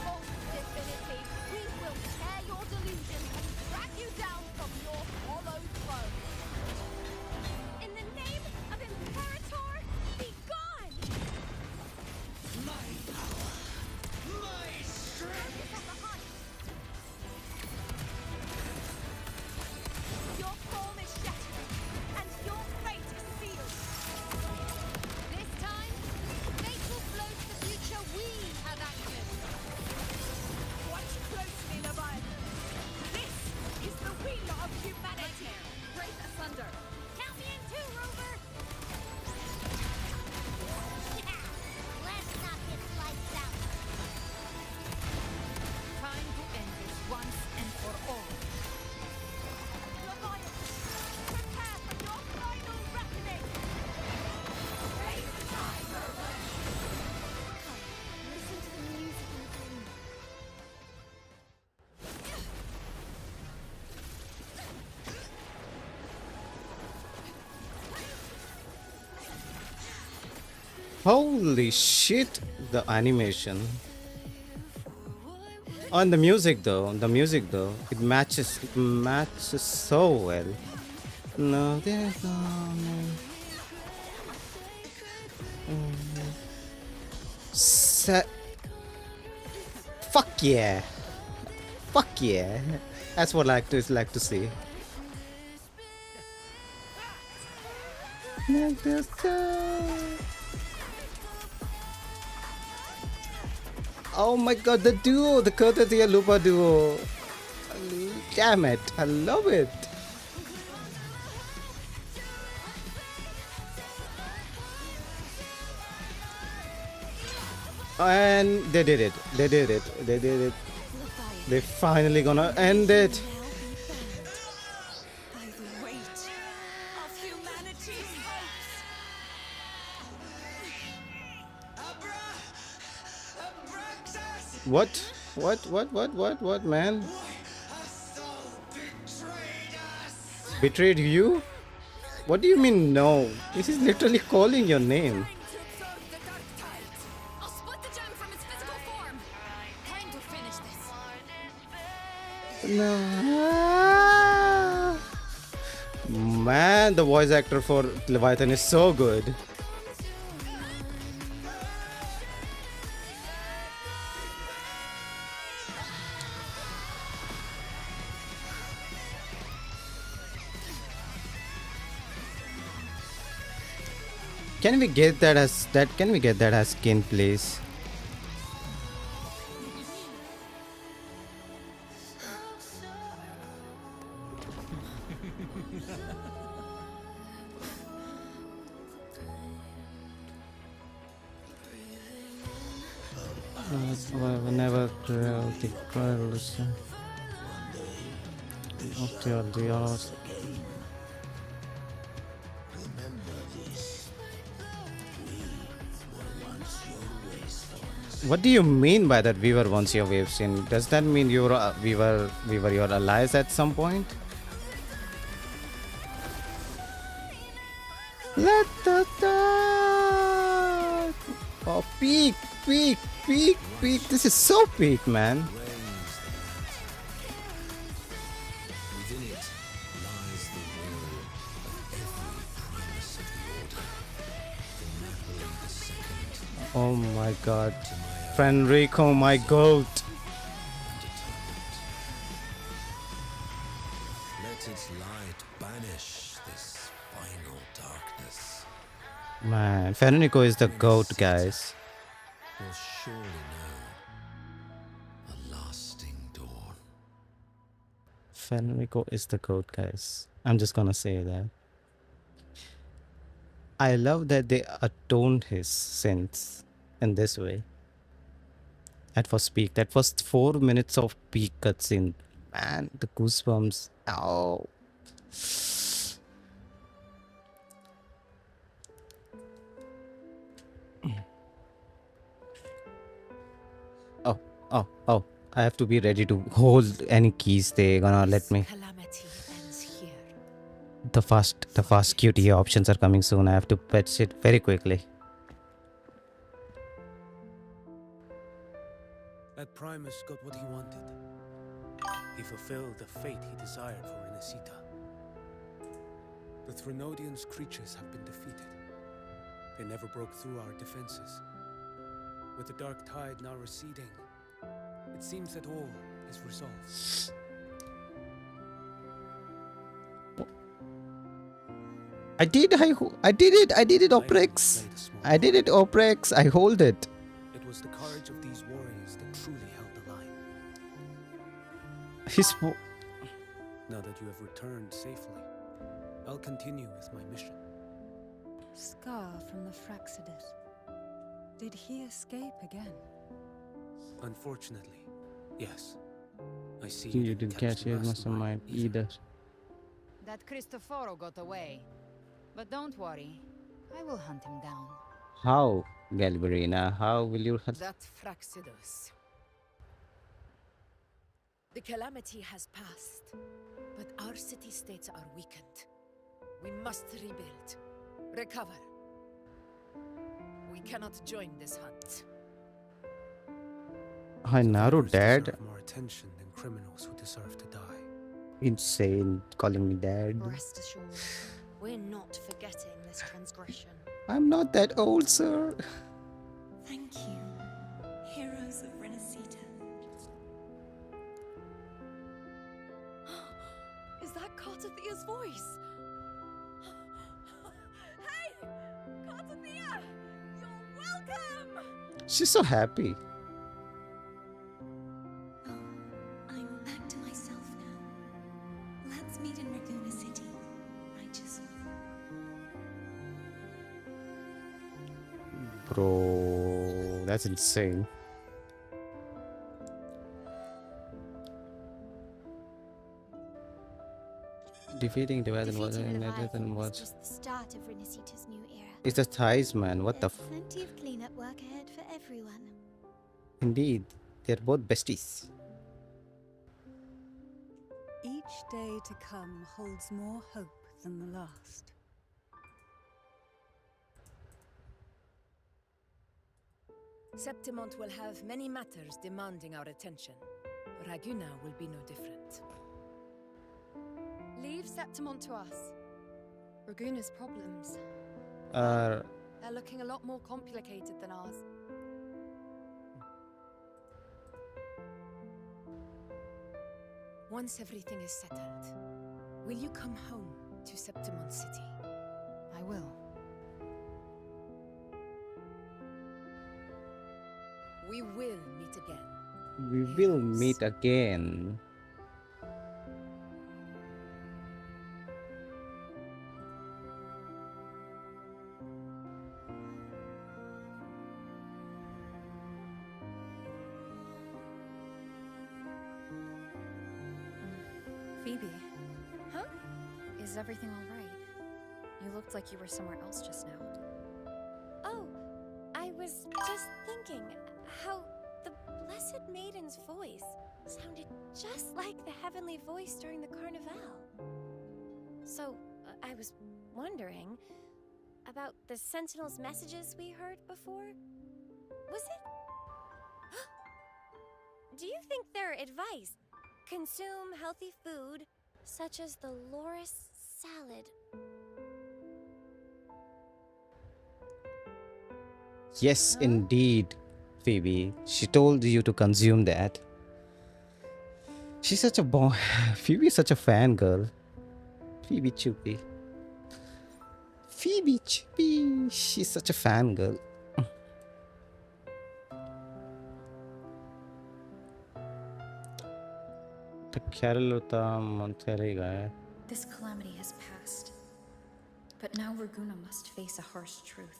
False divinity, we will tear your delusions and drag you down from your hollow throne. In the name of Imperator, be gone! My Holy shit, the animation. On the music though, it matches so well. No, there's no. Sa- Fuck yeah. Fuck yeah. That's what I like to see. Oh my god, the duo, the Cartethyia Lupa duo. Damn it, I love it. And they did it. They finally gonna end it. What, man? Betrayed you? What do you mean, no? This is literally calling your name. No. Man, the voice actor for Leviathan is so good. Can we get that as that? Can we get that as skin, please? Whenever the girls of the hours. What do you mean by that? We were once your waves in. Does that mean we were your allies at some point? Let the dark. Oh, peak. This is so peak, man. Oh my god. Fenrico, my goat. Let its light banish this final darkness. Man, Fenrico is the goat, guys. Will surely know a lasting dawn. Fenrico is the goat, guys. I'm just gonna say that. I love that they atoned his sins in this way. That was peak. That was 4 minutes of peak cutscene. Man, the goosebumps. Ow. Oh. I have to be ready to hold any keys they're gonna let me. The fast QTE options are coming soon. I have to patch it very quickly. That Primus got what he wanted. He fulfilled the fate he desired for Rinascita. The Threnodian's creatures have been defeated. They never broke through our defenses. With the dark tide now receding, it seems that all is resolved. I did it, Oprex. I did it, Oprex. I hold it. It was the courage of these warriors that truly held the line. Now that you have returned safely, I'll continue with my mission. Scar from the Fraxidus. Did he escape again? Unfortunately, yes. I see You didn't catch it, must have might either. That Cristoforo got away. But don't worry, I will hunt him down. How, Galberina? How will you hunt? That Fraxidus. The calamity has passed, but our city-states are weakened. We must rebuild, recover. We cannot join this hunt. Hi, Naru, Survivors dad. deserve more attention than criminals who deserve to die. Insane, calling me dad. Rest assured, we're not forgetting this transgression. I'm not that old, sir. Thank you, heroes of Rinascita. Is that Cartethyia's voice? Hey! Cartethyia! You're welcome! She's so happy. I'm back to myself now. Let's meet in Reuniting City, righteous one. Bro, that's insane. Defeating Leviathan was Leviathan was was. just the start of Rinascita's new era. It's the thighs, man. What the There's plenty of cleanup work ahead for everyone. Indeed, they're both besties. Each day to come holds more hope than the last. Septimont will have many matters demanding our attention. Raguna will be no different. Leave Septimont to us. Raguna's problems. Uh, They're looking a lot more complicated than ours. Once everything is settled, will you come home to Septimont City? I will. We will meet again. we will meet again. Phoebe, Huh? is everything all right? You looked like you were somewhere else just now. Oh, I was just thinking how the Blessed Maiden's voice sounded just like the heavenly voice during the Carnival. So, I was wondering about the Sentinel's messages we heard before. Was it? Do you think their advice? Consume healthy food, such as the loris salad. Yes, indeed, Phoebe. She told you to consume that. She's such a boy. Phoebe is such a fangirl. Phoebe Chuppy. Phoebe Chuppy. She's such a fangirl. The Carolota Monterrey. This calamity has passed. But now Raguna must face a harsh truth.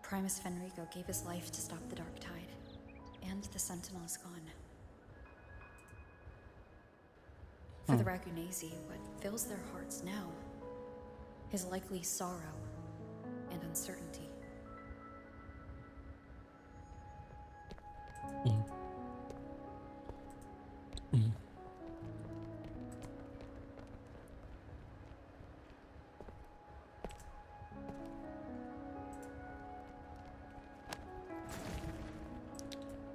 Primus Fenrico gave his life to stop the Dark Tide. And the Sentinel is gone. For the Ragunesi, what fills their hearts now is likely sorrow and uncertainty.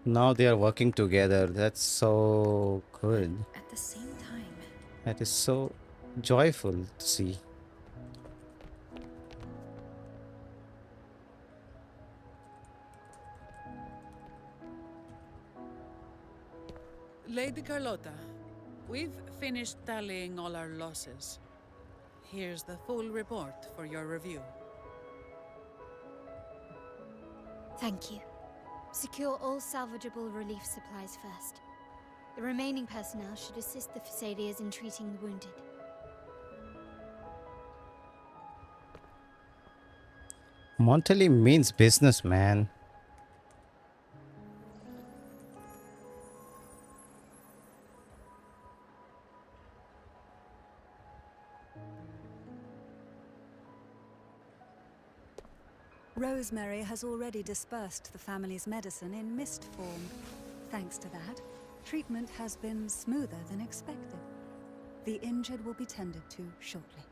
Now they are working together. That's so good. At the same time, That is so joyful to see. Lady Carlotta, we've finished tallying all our losses. Here's the full report for your review. Thank you. Secure all salvageable relief supplies first. The remaining personnel should assist the Thessalians in treating the wounded. Montelli means business, man. Rosemary has already dispersed the family's medicine in mist form. Thanks to that, treatment has been smoother than expected. The injured will be tended to shortly.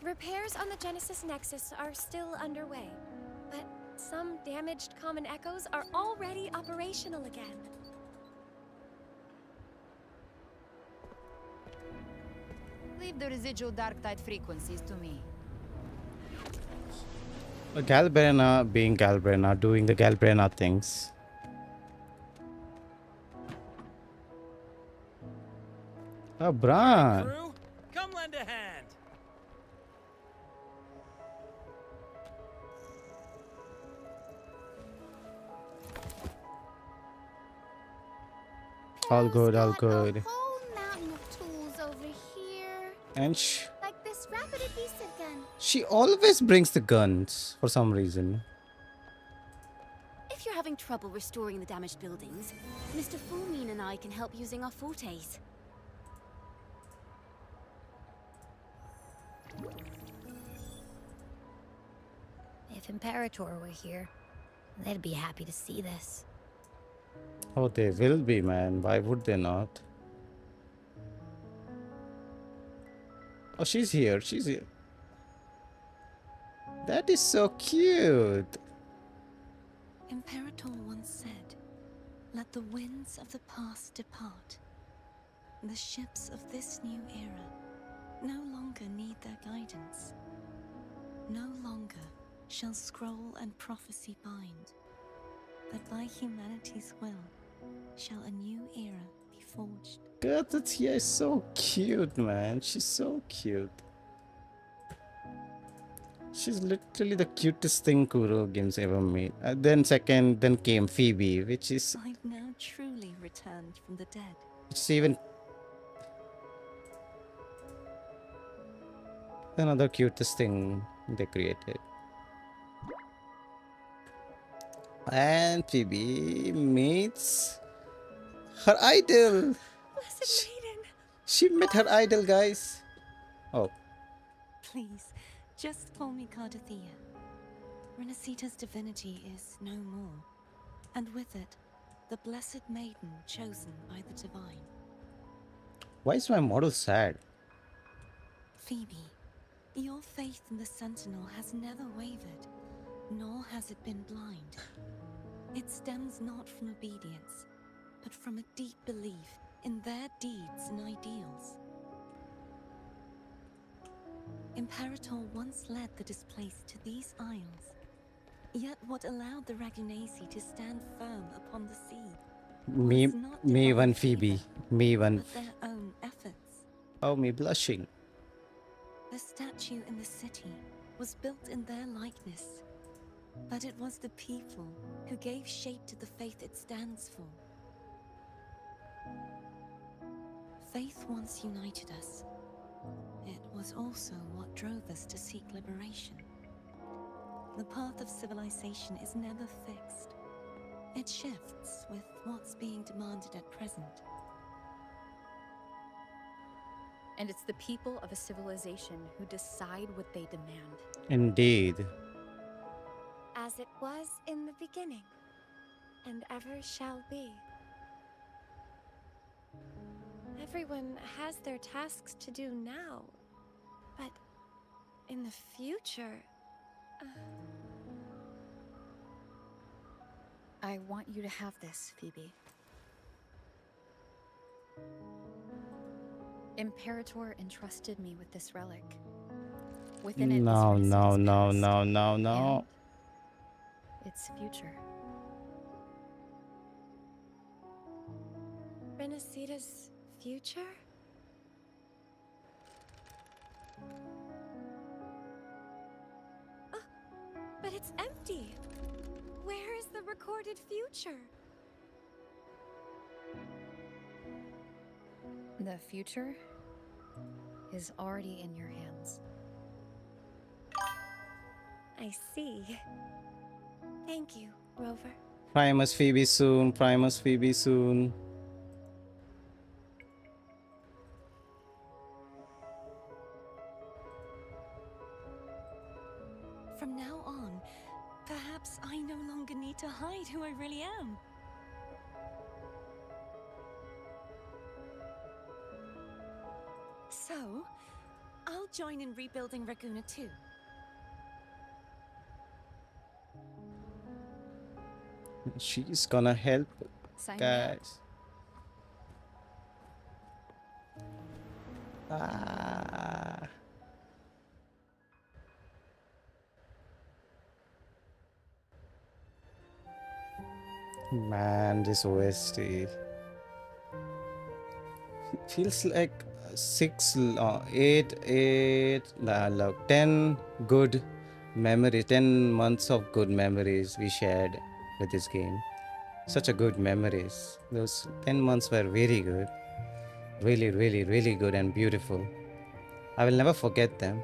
Repairs on the Genesis Nexus are still underway, but some damaged common echoes are already operational again. Leave the residual dark tide frequencies to me. Galbrena being Galbrena, doing the Galbrena things. Oh, Bran. Crew, come lend a hand. All good, all good. Whole mountain of tools over here. And Like this rapid adhesive gun. she always brings the guns for some reason. If you're having trouble restoring the damaged buildings, Mr. Fulmin and I can help using our fortes. If Imperator were here, they'd be happy to see this. Oh, they will be, man. Why would they not? Oh, she's here. She's here. That is so cute. Imperator once said, "Let the winds of the past depart. The ships of this new era no longer need their guidance. No longer shall scroll and prophecy bind, but by humanity's will shall a new era be forged." Cartethyia is so cute, man. She's so cute. She's literally the cutest thing Kuro Games ever made. Then came Phoebe, which is I've now truly returned from the dead. it's even another cutest thing they created. And Phoebe meets her idol. Blessed Maiden! She met her idol, guys. Oh, Please, just call me Cartethyia. Rinascita's divinity is no more, and with it, the blessed maiden chosen by the divine. why is my model sad? Phoebe, your faith in the Sentinel has never wavered, nor has it been blind. It stems not from obedience, but from a deep belief in their deeds and ideals. Imperator once led the displaced to these isles, yet what allowed the Ragunasi to stand firm upon the sea Me, was not me divine one Phoebe. Me one. but their own efforts. Oh, me blushing. The statue in the city was built in their likeness, but it was the people who gave shape to the faith it stands for. Faith once united us. It was also what drove us to seek liberation. The path of civilization is never fixed. It shifts with what's being demanded at present. And it's the people of a civilization who decide what they demand. Indeed. As it was in the beginning, and ever shall be. Everyone has their tasks to do now, but in the future... I want you to have this, Phoebe. Imperator entrusted me with this relic. Within it is No, no, Rinascita's no, past no, no, no. and its future. Rinascita's future? Oh, but it's empty. Where is the recorded future? The future is already in your hands. I see. Thank you, Rover. Primus Phoebe soon. Primus Phoebe soon. From now on, perhaps I no longer need to hide who I really am. So, I'll join in rebuilding Raguna too. She's gonna help, Sign me up. guys. Ah. Man, this OST feels like 10 good memories, 10 months of good memories we shared with this game. Such a good memories. Those 10 months were very good. Really, really, really good and beautiful. I will never forget them.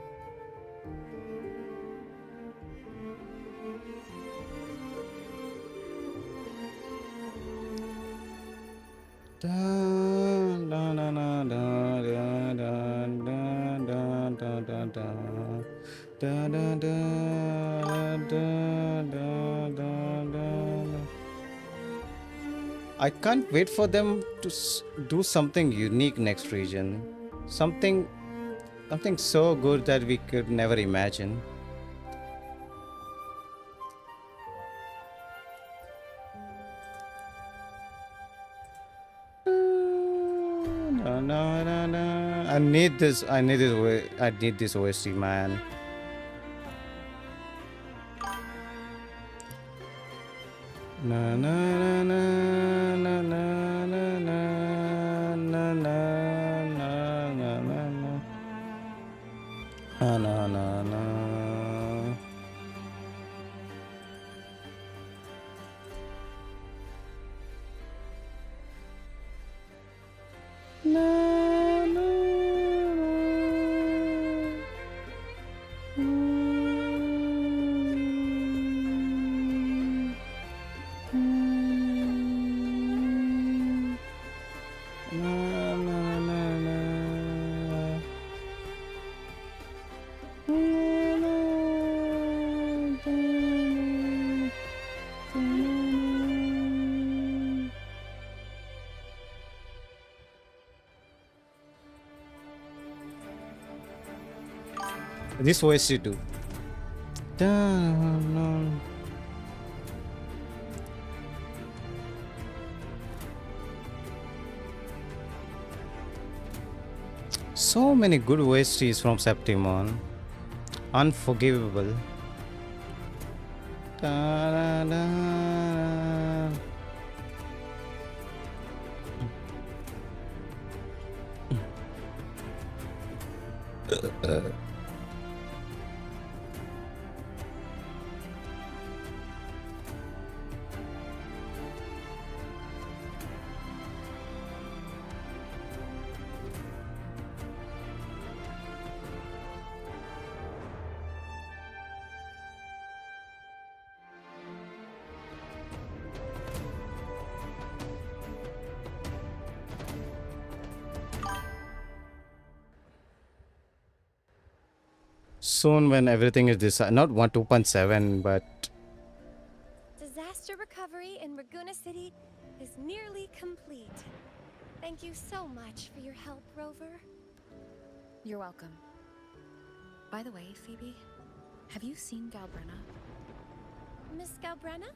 I can't wait for them to do something unique next region. Something so good that we could never imagine. I need this. I need this OST, man. Na na na na na na na na na na na na na na na. This OST too. So many good OSTs from Septimon. Unforgivable. Soon when everything is decided, not 2.7, but Disaster recovery in Raguna City is nearly complete. Thank you so much for your help, Rover. You're welcome. By the way, Phoebe, have you seen Galbrenna? Miss Galbrenna?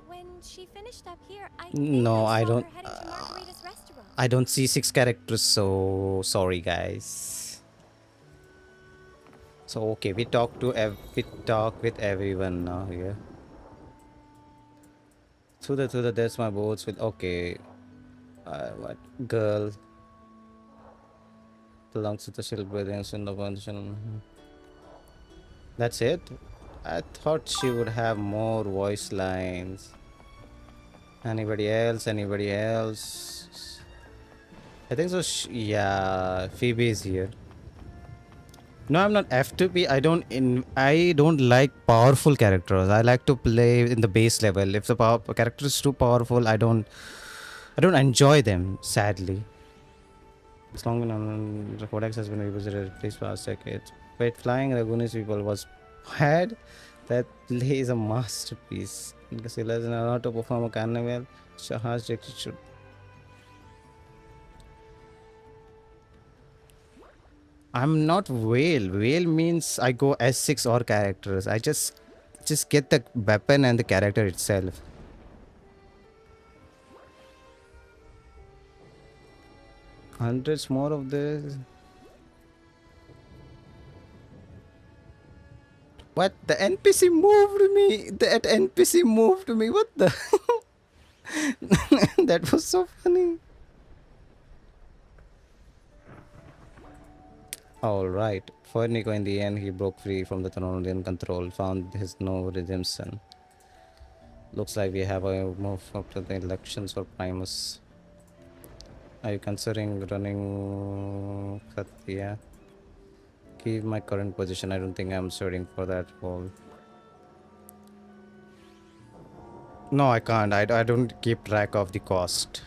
When she finished up here, no, I don't. her heading to Margarita's restaurant. I don't see 6 characters, so sorry, guys. So okay, we talk with everyone now here. Through the there's my boats with okay. What girl belongs to the Shield Brothers in the condition. That's it. I thought she would have more voice lines. Anybody else? Anybody else? I think so. Yeah, Phoebe is here. No, I'm not F2P. I don't like powerful characters. I like to play in the base level. If the character is too powerful, I don't enjoy them, sadly. As long as the codex has been revisited at least past decades. Wait, flying Ragunis people was bad. That play is a masterpiece. Because he doesn't know how to perform a carnival. Shahaz should. I'm not whale. Whale means I go S6 or characters. I just get the weapon and the character itself. Hundreds more of this. What? The NPC moved me. That NPC moved me. What the? That was so funny. Alright. For Nico, in the end, he broke free from the Theronian control, found his no redemption. Looks like we have a move up to the elections for Primus. Are you considering running Cartethyia? Keep my current position. I don't think I'm searching for that wall. No, I can't. I don't keep track of the cost.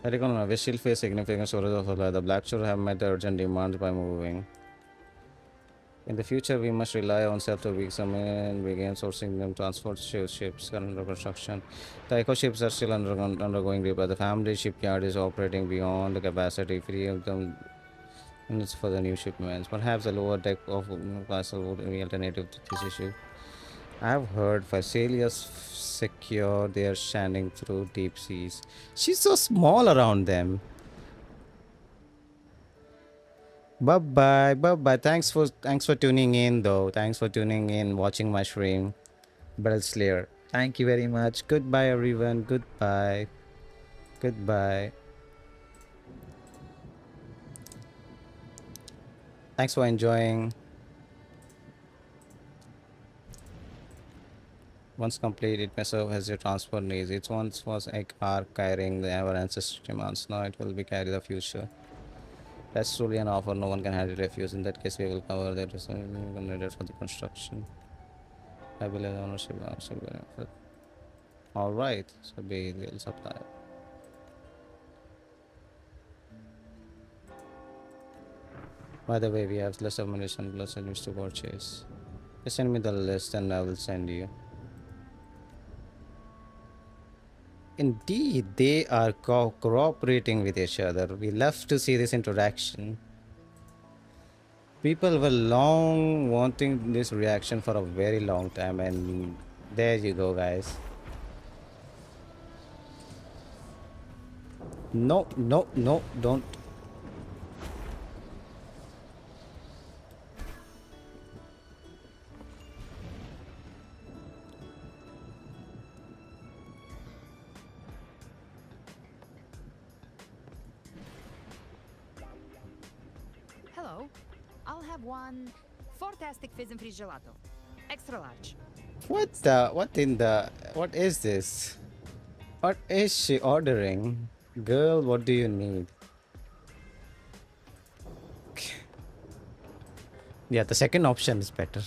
I reckon we still face significant shortage of supply. The Black Shore have met the urgent demands by moving. In the future, we must rely on self-to-weaken and begin sourcing them transport ships under construction. The eco ships are still undergoing repair. The family shipyard is operating beyond the capacity. Free of them units for the new shipments. Perhaps a lower deck of vessel would be alternative to this issue. I've heard Phasaelius secure their standing through deep seas. She's so small around them. Bye bye, bye bye. Thanks for tuning in though. Thanks for tuning in, watching my stream. Bell Slayer. Thank you very much. Goodbye everyone. Goodbye. Goodbye. Thanks for enjoying. Once complete, it may serve as your transport needs. It once was a car carrying our ancestors' demands. Now it will be carry the future. That's truly an offer no one can handle refuse. In that case, we will cover the needed for the construction. I believe ownership. Alright, so we will supply. By the way, we have less ammunition plus news to purchase. Just send me the list and I will send you. Indeed, they are cooperating with each other. We love to see this interaction. People were long wanting this reaction for a very long time, and there you go, guys. No, no, no, don't. Hello. I'll have one fantastic fizz and freeze gelato. Extra large. What is this? What is she ordering? Girl, what do you need? Yeah, the second option is better.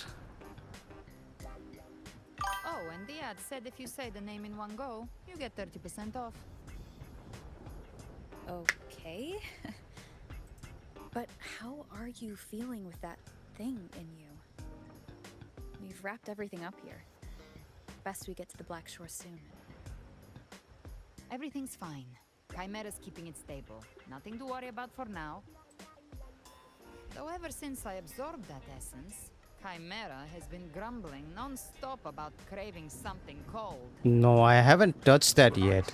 Oh, and the ad said if you say the name in one go, you get 30% off. Okay. But how are you feeling with that thing in you? We've wrapped everything up here. Best we get to the Black Shore soon. Everything's fine. Chimera's keeping it stable. Nothing to worry about for now. Though ever since I absorbed that essence, Chimera has been grumbling non-stop about craving something cold. No, I haven't touched that yet.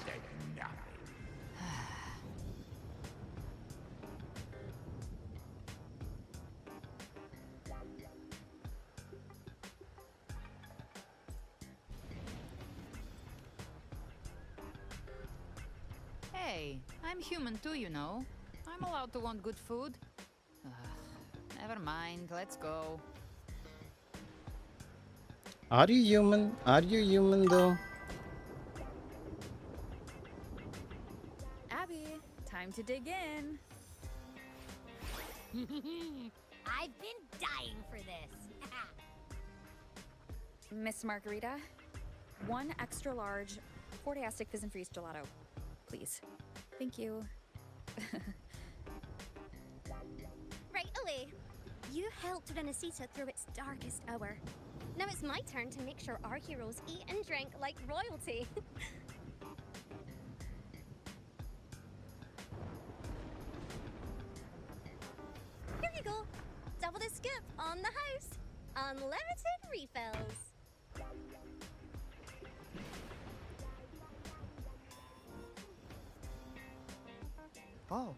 Hey, I'm human too, you know. I'm allowed to want good food. Never mind, let's go. Are you human? Are you human though? Abby, Time to dig in. I've been dying for this. Miss Margarita, one extra large Fortiastic Fizz and Freeze gelato, please. Thank you. Right away. You helped Rinascita through its darkest hour. Now it's my turn to make sure our heroes eat and drink like royalty. Here you go. Double the scoop on the house. Unlimited refills. Oh,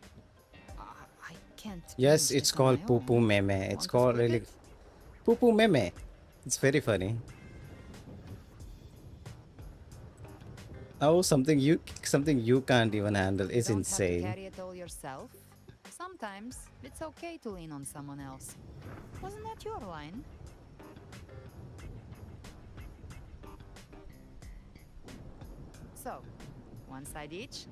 I can't. Yes, finish it's this on called my Poo Poo own. Meme. Want It's to called split really it? Poo Poo Meme. It's very funny. Oh, something you can't even handle is Don't have to insane. carry it all yourself. Sometimes it's okay to lean on someone else. Wasn't that your line? So, one side each.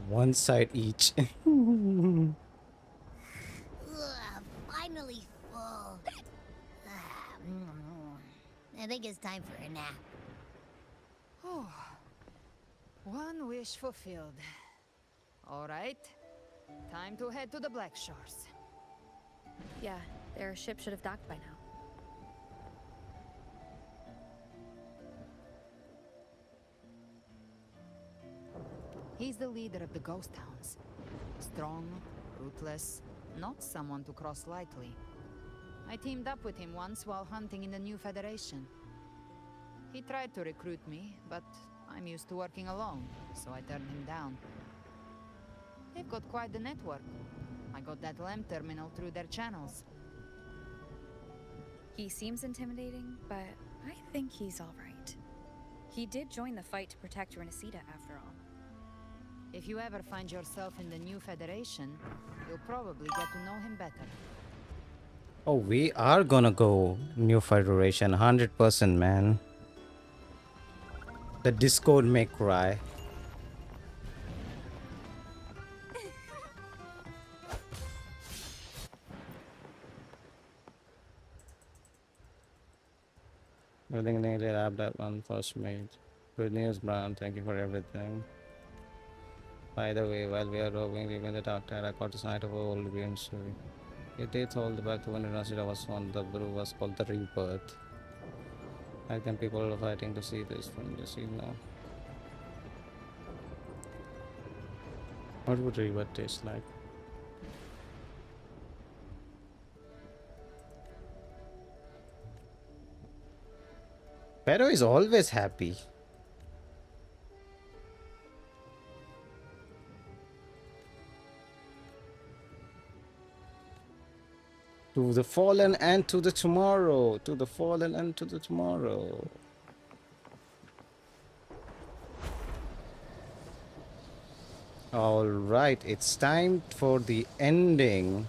One side each. Ugh, finally full. I think it's time for a nap. Oh, one wish fulfilled. All right, time to head to the Black Shores. Yeah, their ship should have docked by now. He's the leader of the ghost towns. Strong, ruthless, not someone to cross lightly. I teamed up with him once while hunting in the new Federation. He tried to recruit me, but I'm used to working alone, so I turned him down. They've got quite the network. I got that LEM terminal through their channels. He seems intimidating, but I think he's all right. He did join the fight to protect Rinascita after all. If you ever find yourself in the new Federation, you'll probably get to know him better. Oh, we are gonna go New Federation, 100%, man. The Discord may cry. Everything nearly wrapped up on first mate. Good news, Brown. Thank you for everything. By the way, while we are roving, leaving the dark tide, I caught a sight of an old green story. It dates all the back to when Rinascita was one. The brew was called the Rebirth. I think people are fighting to see this from the scene now. What would Rebirth taste like? Pero is always happy. To the fallen and to the tomorrow. To the fallen and to the tomorrow. Alright, it's time for the ending.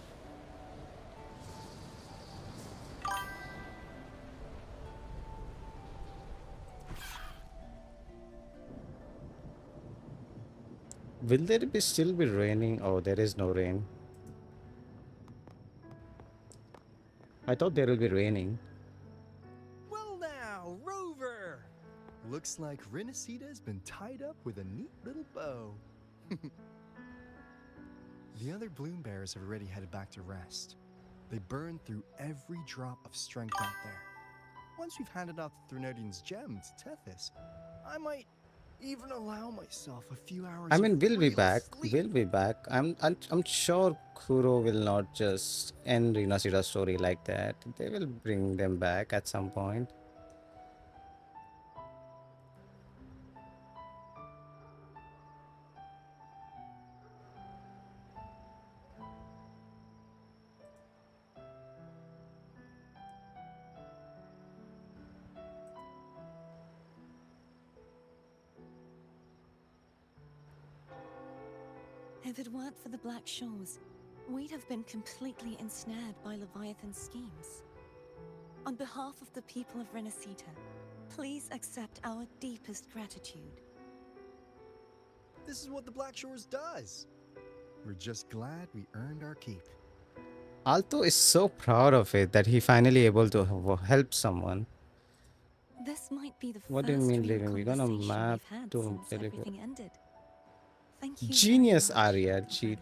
Will there still be raining? Oh, there is no rain. I thought there will be raining. Well now, Rover! Looks like Rinascita has been tied up with a neat little bow. The other bloom bearers have already headed back to rest. They burned through every drop of strength out there. Once we've handed out the Threnodian's gem to Tethys, I might even allow myself a few hours. I mean, we'll be real back. sleep. We'll be back. I'm sure Kuro will not just end Rinascita's story like that. They will bring them back at some point. If it weren't for the Black Shores, we'd have been completely ensnared by Leviathan's schemes. On behalf of the people of Rinascita, Please accept our deepest gratitude. This is what the Black Shores does. We're just glad we earned our keep. Alto is so proud of it that he finally able to help someone. This might be the What do you first mean real leaving? We're gonna conversation map we've had to since deliver. everything ended. Thank you Genius very much, Arya, cheat.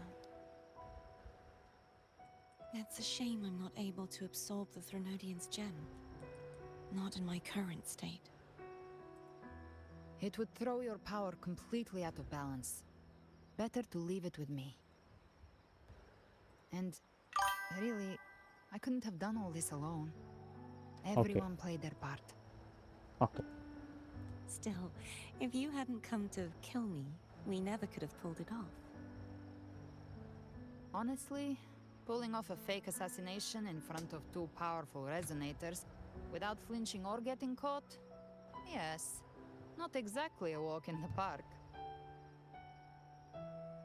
It's a shame I'm not able to absorb the Threnodian's gem. Not in my current state. It would throw your power completely out of balance. Better to leave it with me. And really, I couldn't have done all this alone. Everyone played their part. Okay. Still, if you hadn't come to kill me, we never could have pulled it off. Honestly, pulling off a fake assassination in front of two powerful resonators without flinching or getting caught? Yes, not exactly a walk in the park.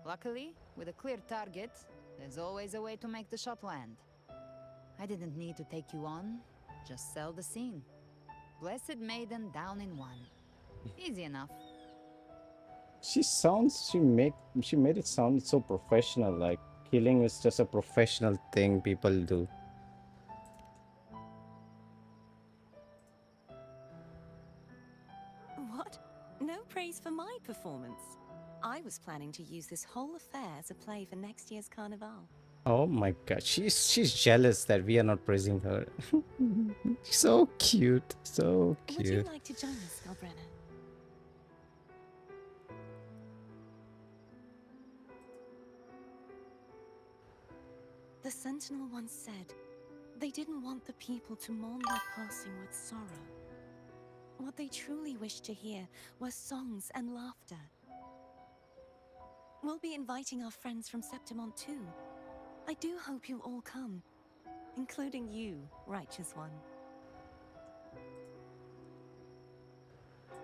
Luckily, with a clear target, there's always a way to make the shot land. I didn't need to take you on, just sell the scene. Blessed Maiden down in one. Easy enough. She made it sound so professional, like killing is just a professional thing people do. What? No praise for my performance. I was planning to use this whole affair as a play for next year's Carnival. Oh my god, she's jealous that we are not praising her. So cute, so cute. Would you like to join us, Galbrenna? The Sentinel once said they didn't want the people to mourn their passing with sorrow. What they truly wished to hear were songs and laughter. We'll be inviting our friends from Septimont too. I do hope you'll all come, including you, Righteous One.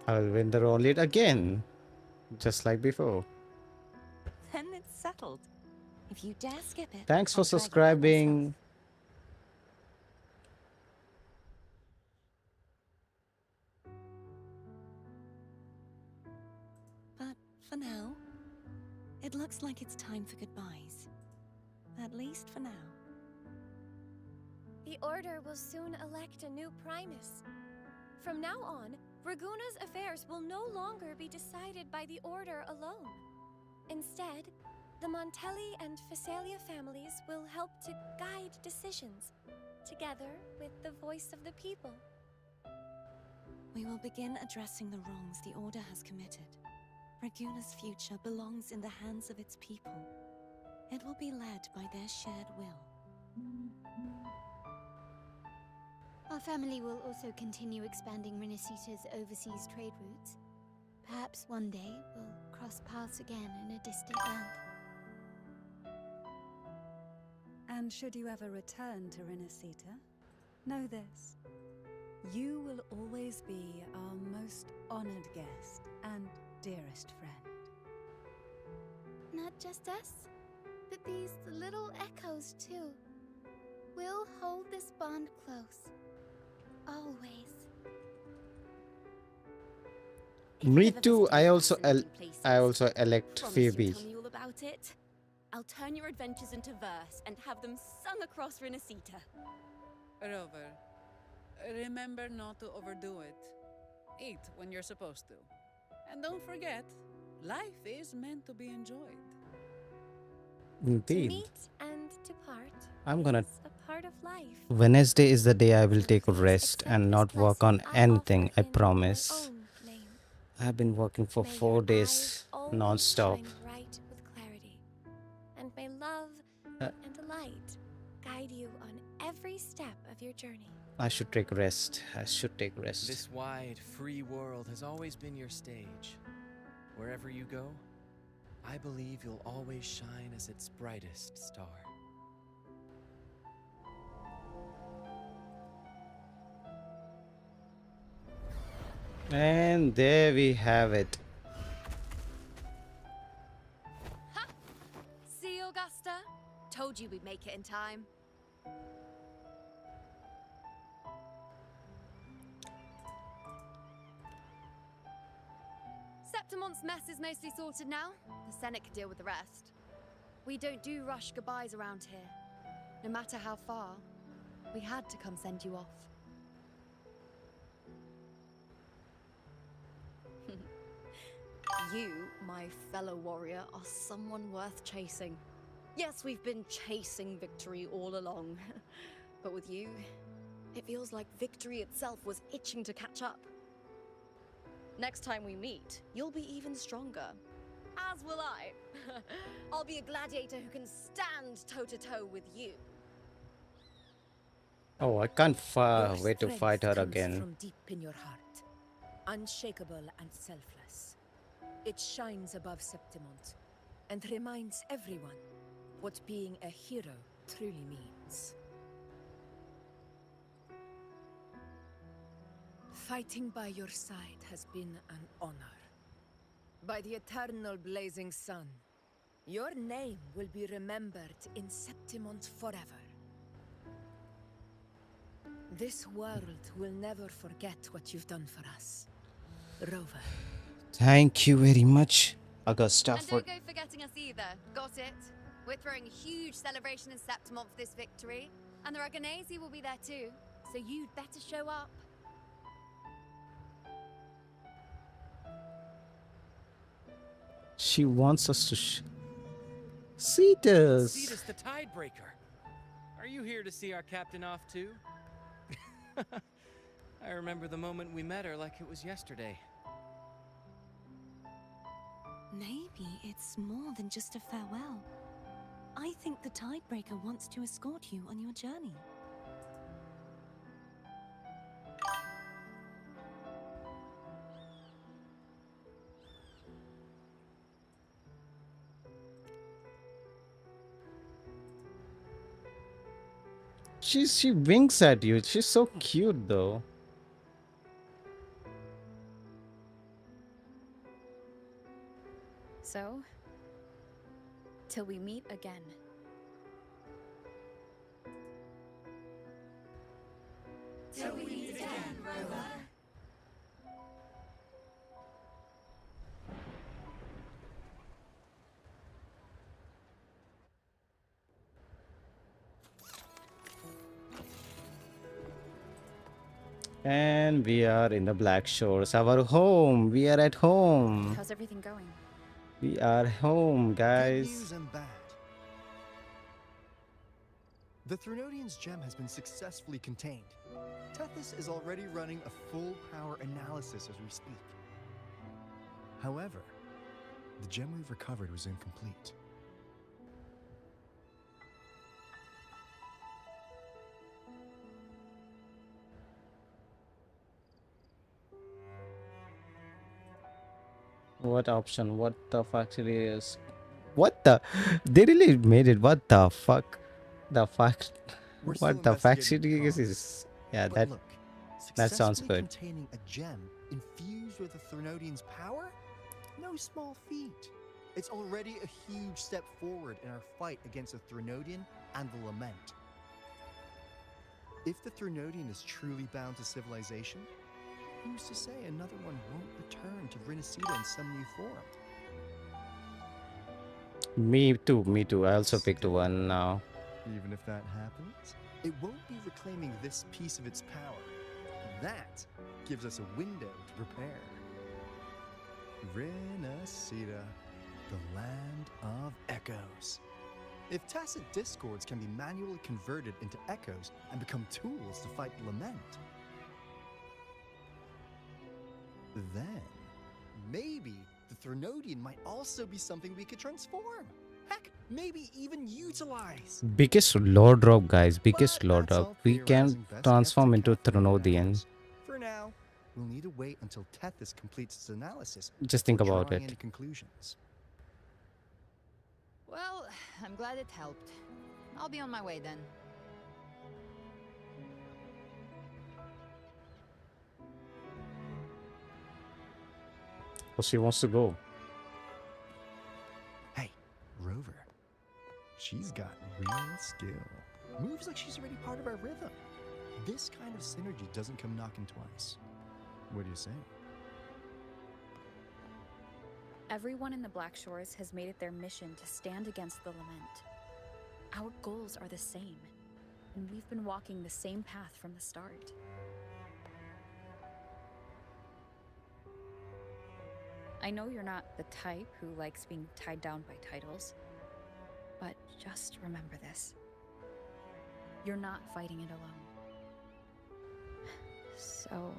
I'll win the roll it again, just like before. Then it's settled. If you dare skip it, Thanks for I'll drag you there subscribing. But for now, it looks like it's time for goodbyes. At least for now. The Order will soon elect a new Primus. From now on, Raguna's affairs will no longer be decided by the Order alone. Instead, the Montelli and Phasalia families will help to guide decisions, together with the voice of the people. We will begin addressing the wrongs the Order has committed. Raguna's future belongs in the hands of its people. It will be led by their shared will. Our family will also continue expanding Rinascita's overseas trade routes. Perhaps one day we'll cross paths again in a distant land. And should you ever return to Rinascita, know this. You will always be our most honored guest and dearest friend. Not just us, but these little echoes too. We'll hold this bond close. Always. Me too. I also elect Promise Phoebe. you'll tell me all about it. I'll turn your adventures into verse and have them sung across Rinascita. Rover, remember not to overdo it. Eat when you're supposed to. And don't forget, life is meant to be enjoyed. Indeed. To meet and to part I'm gonna. is a part of life. Wednesday is the day I will take a rest and not work on anything, I promise. I've been working for 4 days non-stop. Shine bright with clarity, and may love and light guide you on every step of your journey. I should take rest. I should take rest. This wide, free world has always been your stage. Wherever you go, I believe you'll always shine as its brightest star. And there we have it. Ha! See, Augusta? Told you we'd make it in time. Septimon's mess is mostly sorted now. The Senate can deal with the rest. We don't do rush goodbyes around here. No matter how far, we had to come send you off. You, my fellow warrior, are someone worth chasing. Yes, we've been chasing victory all along. But with you, it feels like victory itself was itching to catch up. Next time we meet, you'll be even stronger. As will I. I'll be a gladiator who can stand toe-to-toe with you. Oh, I can't wait to Your fight her strength comes again. from deep in your heart, unshakable and selfless. It shines above Septimont and reminds everyone what being a hero truly means. Fighting by your side has been an honor. By the eternal blazing sun, your name will be remembered in Septimont forever. This world will never forget what you've done for us, Rover. Thank you very much, Augusta, And for... don't go forgetting us either. Got it? We're throwing a huge celebration in Septimont for this victory. And the Reganesi will be there too. So you'd better show up. She wants us to Cetus. Cetus the Tidebreaker. Are you here to see our captain off too? I remember the moment we met her like it was yesterday. Maybe it's more than just a farewell. I think the Tidebreaker wants to escort you on your journey. She winks at you. She's so cute though. So, till we meet again. Till we meet again, Rover. And we are in the Black Shores, our home. We are at home. How's everything going? We are home, guys. Good news and bad. The Threnodian's gem has been successfully contained. Tethys is already running a full power analysis as we speak. However, the gem we've recovered was incomplete. What option? What the fuck actually is? What the? They really made it. What the fuck? The fuck? What the fact actually is? Yeah, But that sounds successfully good. Containing a gem infused with the Threnodian's power? No small feat. It's already a huge step forward in our fight against the Threnodian and the Lament. If the Threnodian is truly bound to civilization, who's to say another one won't return to Rinascita in some new form? Me too. Me too. I also picked one now. Even if that happens, it won't be reclaiming this piece of its power. That gives us a window to prepare. Rinascita, the land of echoes. If tacet discords can be manually converted into echoes and become tools to fight Lament, then maybe the Threnodian might also be something we could transform. Heck, maybe even utilize. Biggest lore drop, guys. Biggest lore drop. We can transform into Threnodian. For now, we'll need to wait until Tethys completes its analysis. Just think before about drawing it. any conclusions. Well, I'm glad it helped. I'll be on my way then. Oh, she wants to go. Hey, Rover. She's got real skill. Moves like she's already part of our rhythm. This kind of synergy doesn't come knocking twice. What do you say? Everyone in the Black Shores has made it their mission to stand against the lament. Our goals are the same, and we've been walking the same path from the start. I know you're not the type who likes being tied down by titles, but just remember this. You're not fighting it alone. So...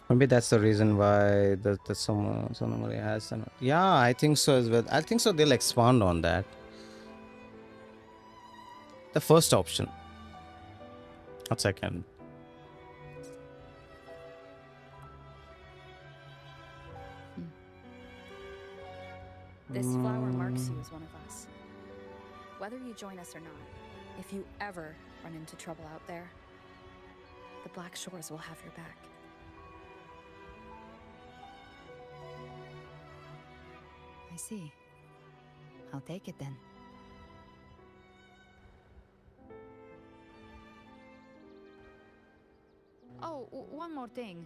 maybe that's the reason why the Sonomori has some. Yeah, I think so as well. I think so. They'll expand on that. The first option. Not second. This flower marks you as one of us. Whether you join us or not, if you ever run into trouble out there, the Black Shores will have your back. I see. I'll take it then. Oh, one more thing.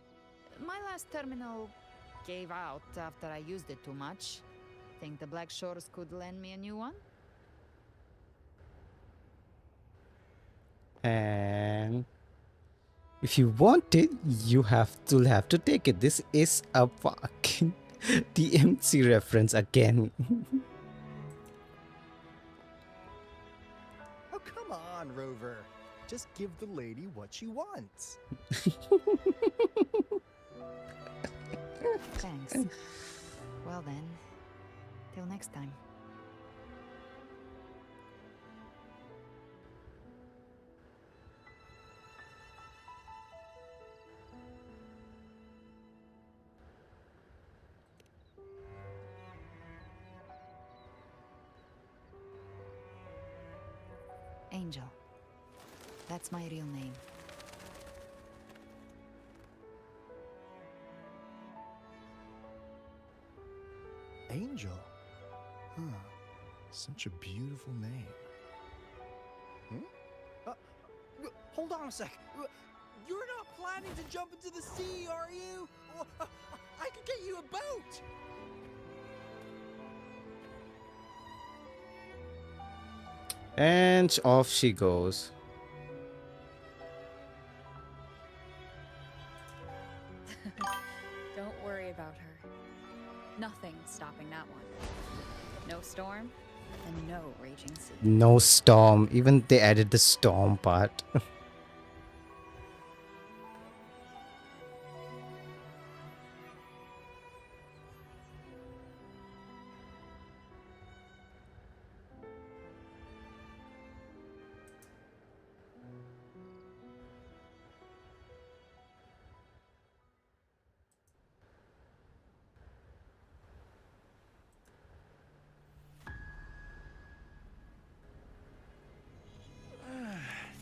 My last terminal gave out after I used it too much. Think the Black Shores could lend me a new one? And if you want it, you have to take it. This is a fucking DMC reference again. Oh, come on, Rover. Just give the lady what she wants. Thanks. Well then, till next time. Angel. That's my real name. Angel? Huh. Such a beautiful name. Hold on a sec. You're not planning to jump into the sea, are you? I could get you a boat. And off she goes. Don't worry about her. Nothing stopping that one. No storm, and no raging sea. No storm. Even they added the storm part.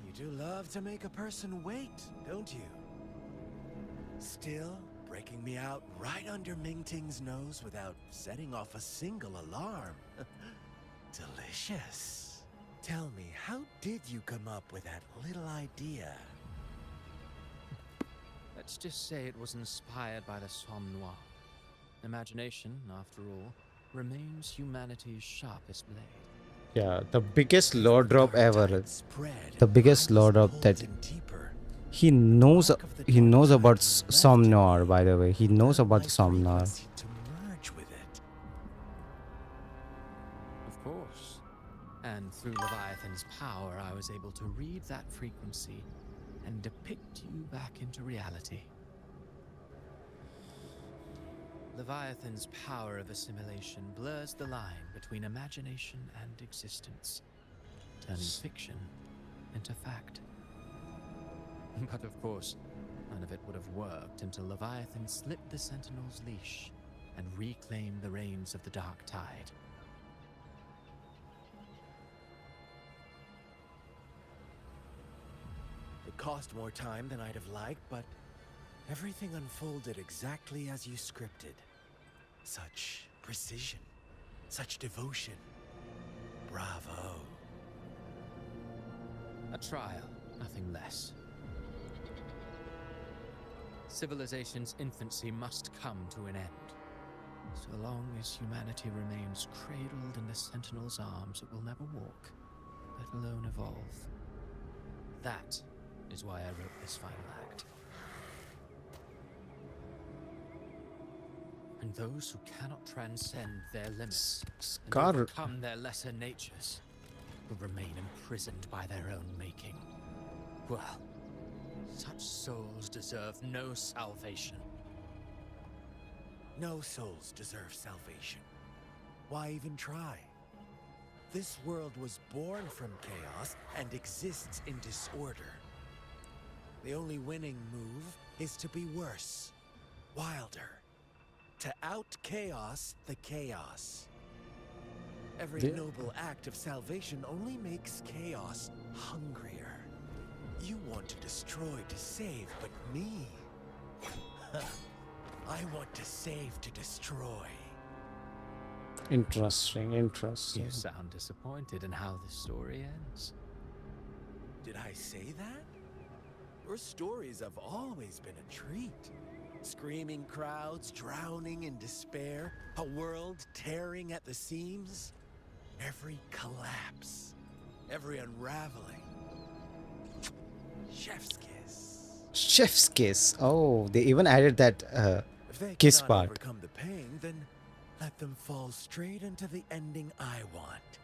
You do love to make a person wait, don't you? Still breaking me out right under Mingting's nose without setting off a single alarm. Delicious. Tell me, how did you come up with that little idea? Let's just say it was inspired by the Somme Noir. Imagination, after all, remains humanity's sharpest blade. Yeah, the biggest lore drop ever. The biggest lore drop that he knows about Somme Noir, by the way. He knows about the Somme Noir. Of course. And through Leviathan's power, I was able to read that frequency and depict you back into reality. Leviathan's power of assimilation blurs the line between imagination and existence, turning fiction into fact. But of course, none of it would have worked until Leviathan slipped the Sentinel's leash and reclaimed the reins of the Dark Tide. It cost more time than I'd have liked, but everything unfolded exactly as you scripted. Such precision, such devotion. Bravo. A trial, nothing less. Civilization's infancy must come to an end. So long as humanity remains cradled in the Sentinel's arms, it will never walk, let alone evolve. That is why I wrote this final act. And those who cannot transcend their limits and overcome their lesser natures will remain imprisoned by their own making. Well, such souls deserve no salvation. No souls deserve salvation. Why even try? This world was born from chaos and exists in disorder. The only winning move is to be worse, wilder, to out-chaos the chaos. Every noble act of salvation only makes chaos hungrier. You want to destroy to save, but me? I want to save to destroy. Interesting, interesting. You sound disappointed in how the story ends. Did I say that? Your stories have always been a treat. Screaming crowds drowning in despair, a world tearing at the seams. Every collapse, every unraveling. Chef's kiss. Chef's kiss. Oh, they even added that If they kiss cannot part. overcome the pain, then let them fall straight into the ending I want.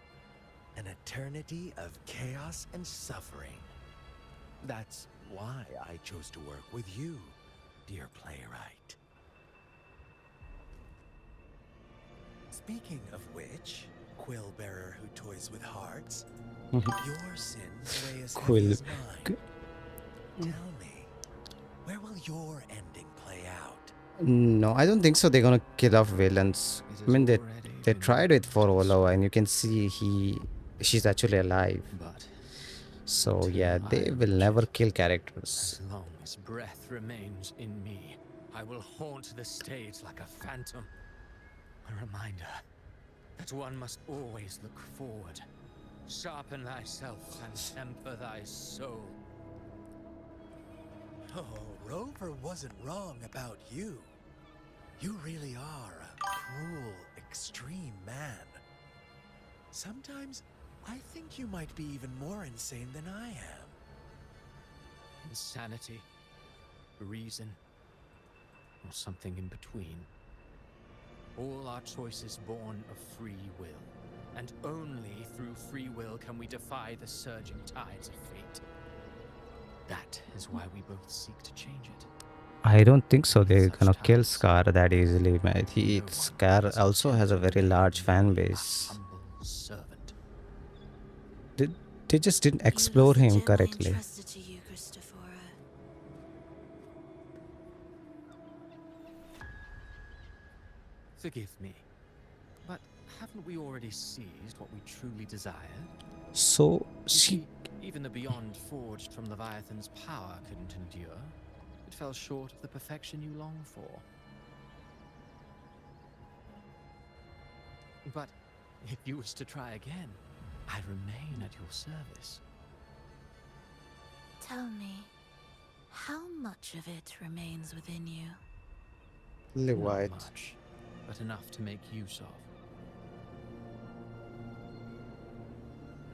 An eternity of chaos and suffering. That's why I chose to work with you, dear playwright. Speaking of which, quill bearer who toys with hearts, your sins weigh as heavy as mine. Tell me, where will your ending play out? No, I don't think so. They're gonna kill off villains. I mean, they tried it for Olo, and you can see she's actually alive. So yeah, they will never kill characters. As long as breath remains in me, I will haunt the stage like a phantom. A reminder that one must always look forward. Sharpen thyself and temper thy soul. Oh, Rover wasn't wrong about you. You really are a cruel, extreme man. Sometimes I think you might be even more insane than I am. Insanity, reason, or something in between. All our choices born of free will, and only through free will can we defy the surging tides of fate. That is why we both seek to change it. I don't think so. They're gonna kill Scar that easily, man. Scar also has a very large fan base. They just didn't explore him correctly. To you, Christophora. Forgive me, but haven't we already seized what we truly desired? So Even the beyond forged from Leviathan's power couldn't endure. It fell short of the perfection you long for. But if you wish to try again, I remain at your service. Tell me, how much of it remains within you? Not much, but enough to make use of.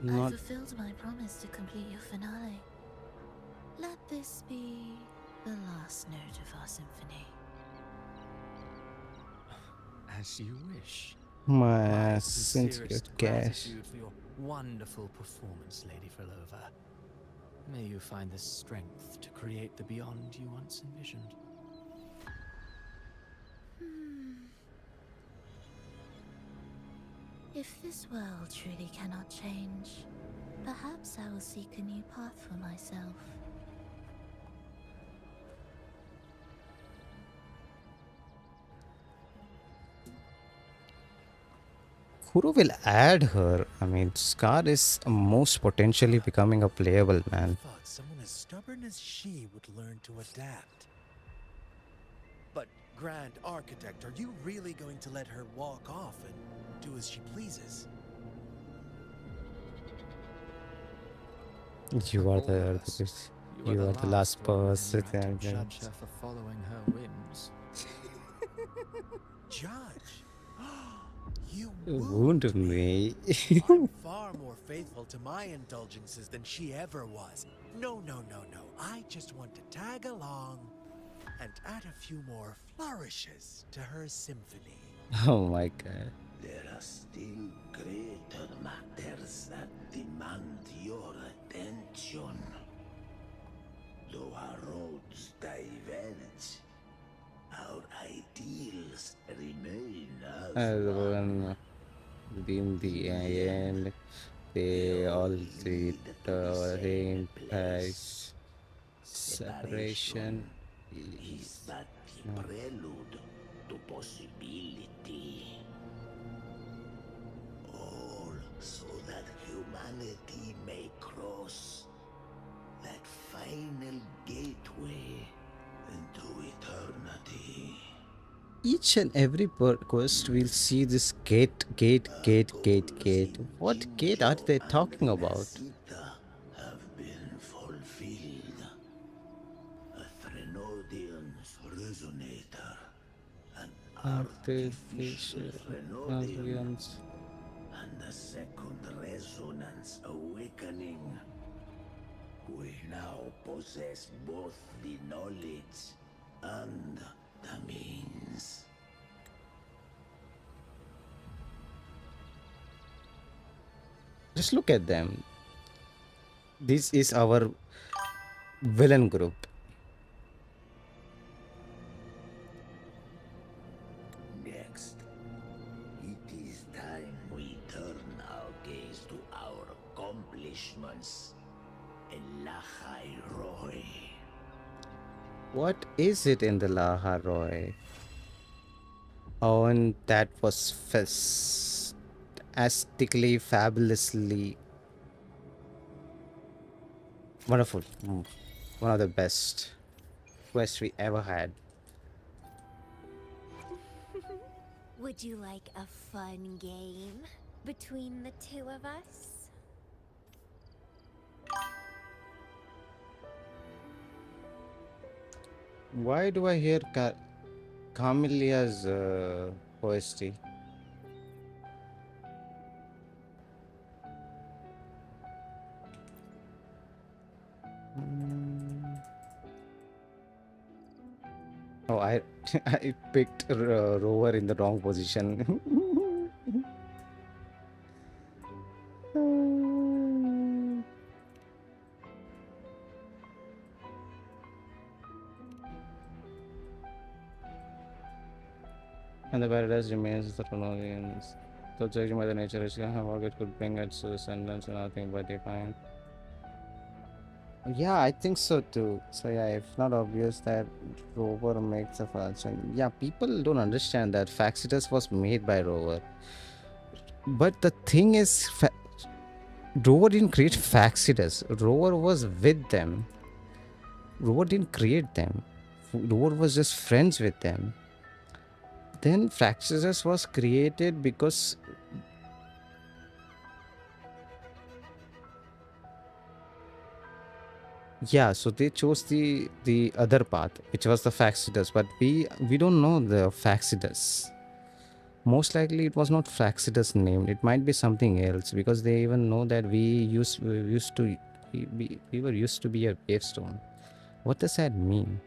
I fulfilled my promise to complete your finale. Let this be the last note of our symphony. As you wish. My sincere cash. Gratitude for your wonderful performance, Lady Frolova. May you find the strength to create the beyond you once envisioned. If this world truly cannot change, perhaps I will seek a new path for myself. Who will add her? I mean, Scar is most potentially becoming a playable man. I thought someone as stubborn as she would learn to adapt. But, Grand Architect, are you really going to let her walk off and do as she pleases? You are the You are the last one person. who tried to judge her for following her whims. Judge? You Wound me. I'm far more faithful to my indulgences than she ever was. No. I just want to tag along and add a few more flourishes to her symphony. Oh my god. There are still greater matters that demand your attention. Though our roads diverge, our ideals remain as one. In the end, they all did the same price. Separation Is but the prelude to possibility. All so that humanity may cross that final gateway into eternity. Each and every quest will see this gate. What gate are they talking about? Have been fulfilled. A Threnodian's resonator, an artificial Threnodian, and a second resonance awakening. We now possess both the knowledge and the means. Just look at them. This is our villain group. Next, it is time we turn our gaze to our accomplishments. Elahai Roy. What is it in the Laharoy? Oh, and that was fantastically, fabulously wonderful. One of the best quests we ever had. Would you like a fun game between the two of us? Why do I hear Camelia's OST? Oh, I I picked Rover in the wrong position. And the paradise remains the Threnodians. Though judging by the nature, it could bring its descendants and nothing but define. Yeah, I think so too. So yeah, if not obvious that Rover makes a fortune. Yeah, people don't understand that Faxitus was made by Rover. But the thing is, Rover didn't create Faxitus. Rover was with them. Rover didn't create them. Rover was just friends with them. Then Faxitus was created because yeah, so they chose the other path, which was the Faxitus, but we don't know the Faxitus. Most likely it was not Faxitus named. It might be something else because they even know that we were used to be a gravestone. What does that mean?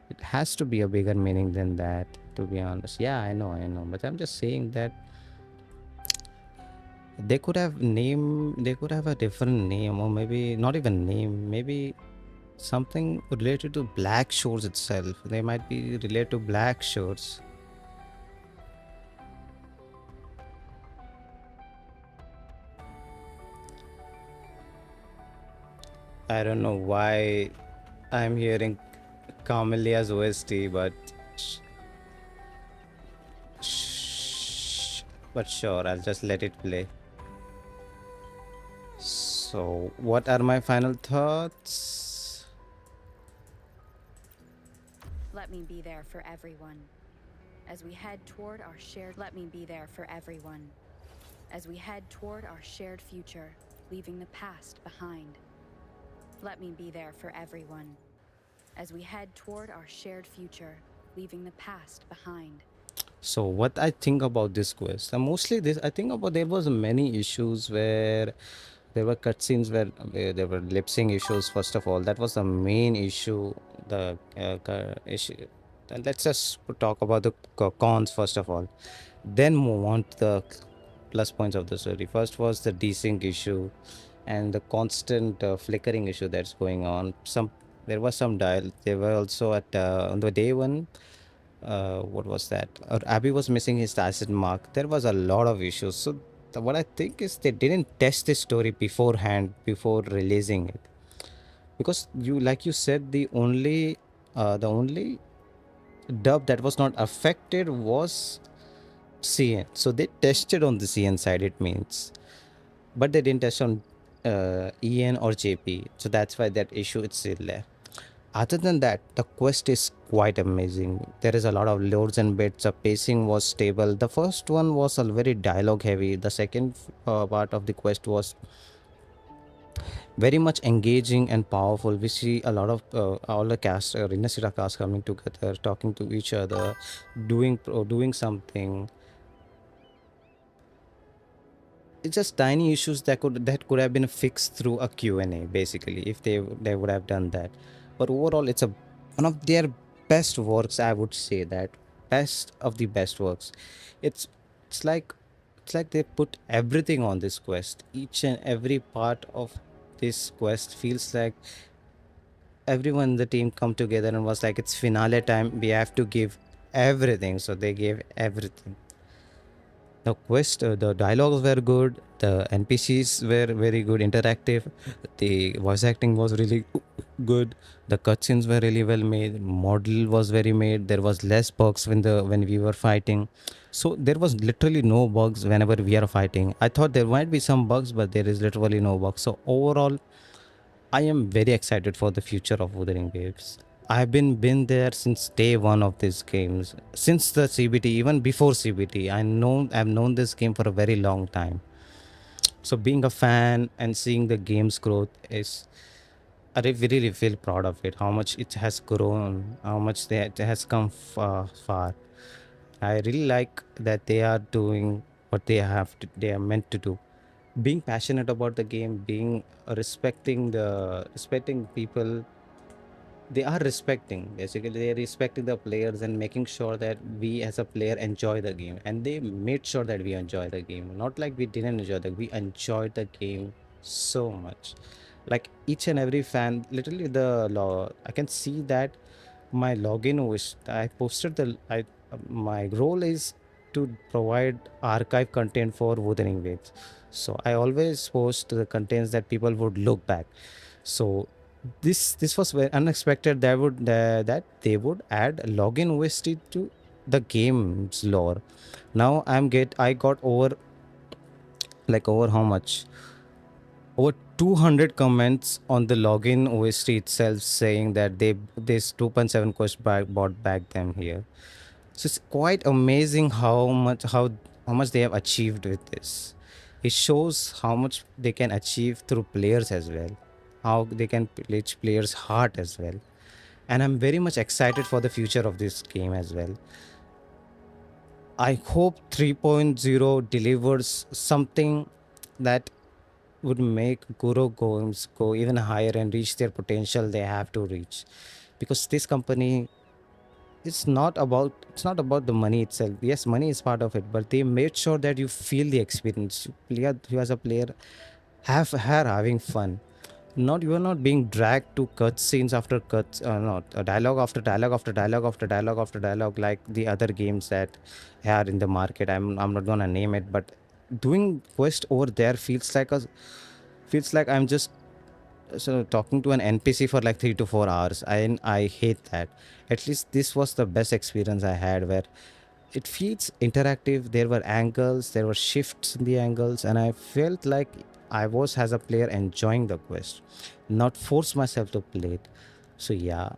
It has to be a bigger meaning than that, to be honest. Yeah, I know, but I'm just saying that they could have a different name, or maybe not even name, maybe something related to Black Shores itself. They might be related to Black Shores. I don't know why I'm hearing Camelia's OST, but sure, I'll just let it play. So, what are my final thoughts? Let me be there for everyone. As we head toward our shared... Let me be there for everyone. As we head toward our shared future, leaving the past behind. Let me be there for everyone as we head toward our shared future, leaving the past behind. So what I think about this quest, mostly this, I think about there was many issues where there were cutscenes where there were lip sync issues. First of all, that was the main issue. The issue. And let's just talk about the cons first of all, then move on to the plus points of the story. First was the desync issue and the constant flickering issue that's going on. There was some dial. They were also at on the day one. What was that? Abby was missing his tacet mark. There was a lot of issues. So what I think is they didn't test this story beforehand before releasing it, because like you said, the only dub that was not affected was CN. So they tested on the CN side, it means, but they didn't test on EN or JP. So that's why that issue is still there. Other than that, the quest is quite amazing. There is a lot of loads and bits. The pacing was stable. The first one was a very dialogue heavy. The second part of the quest was very much engaging and powerful. We see a lot of all the cast, Rinascita cast coming together, talking to each other, doing something. It's just tiny issues that could have been fixed through a Q&A, basically, if they would have done that. But overall, it's one of their best works. I would say that best of the best works. It's like they put everything on this quest. Each and every part of this quest feels like everyone in the team come together and was like, it's finale time. We have to give everything. So they gave everything. The quest, the dialogues were good. The NPCs were very good, interactive. The voice acting was really good. The cutscenes were really well made. Model was very made. There was less bugs when we were fighting. So there was literally no bugs whenever we are fighting. I thought there might be some bugs, but there is literally no bugs. So overall, I am very excited for the future of WutheringWaves. I've been there since day one of these games, since the CBT, even before CBT. I've known this game for a very long time. So being a fan and seeing the game's growth I really feel proud of it. How much it has grown, how much it has come far. I really like that they are doing what they are meant to do. Being passionate about the game, being respecting people. They are respecting, basically they're respecting the players and making sure that we as a player enjoy the game, and they made sure that we enjoy the game. Not like we didn't enjoy we enjoyed the game so much. Like each and every fan, literally I can see that my login was I posted my role is to provide archive content for WutheringWaves. So I always post the contents that people would look back. So this was very unexpected that they would add login OST to the game's lore. Now I got over how much, over 200 comments on the login OST itself, saying that this 2.7 quest bought back them here. So it's quite amazing how much they have achieved with this. It shows how much they can achieve through players as well, how they can reach players' heart as well. And I'm very much excited for the future of this game as well. I hope 3.0 delivers something that would make Guru games go even higher and reach their potential they have to reach. Because this company, it's not about the money itself. Yes, money is part of it, but they made sure that you feel the experience. You as a player having fun. You are not being dragged to cutscenes after cuts, not dialogue after dialogue after dialogue after dialogue after dialogue, like the other games that are in the market. I'm not gonna name it, but doing quest over there feels like I'm just talking to an NPC for like 3 to 4 hours. I hate that. At least this was the best experience I had, where it feels interactive. There were angles, there were shifts in the angles, and I felt like I was as a player enjoying the quest, not force myself to play it. So yeah,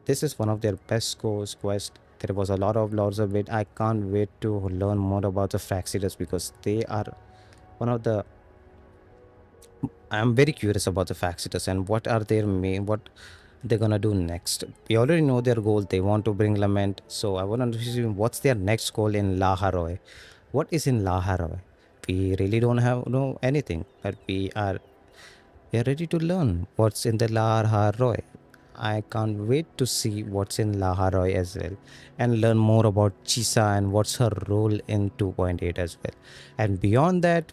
this is one of their best scores quest. There was a lot of it. I can't wait to learn more about the Fraxidas, because they are one of the I'm very curious about the Faxitas and what are their main, what they're gonna do next. We already know their goal. They want to bring Lament. So I want to see what's their next goal in Laharoy. What is in Laharoy? We really don't have know anything, but we are ready to learn what's in the Laharoy. I can't wait to see what's in Laharoy as well and learn more about Chisa and what's her role in 2.8 as well. And beyond that,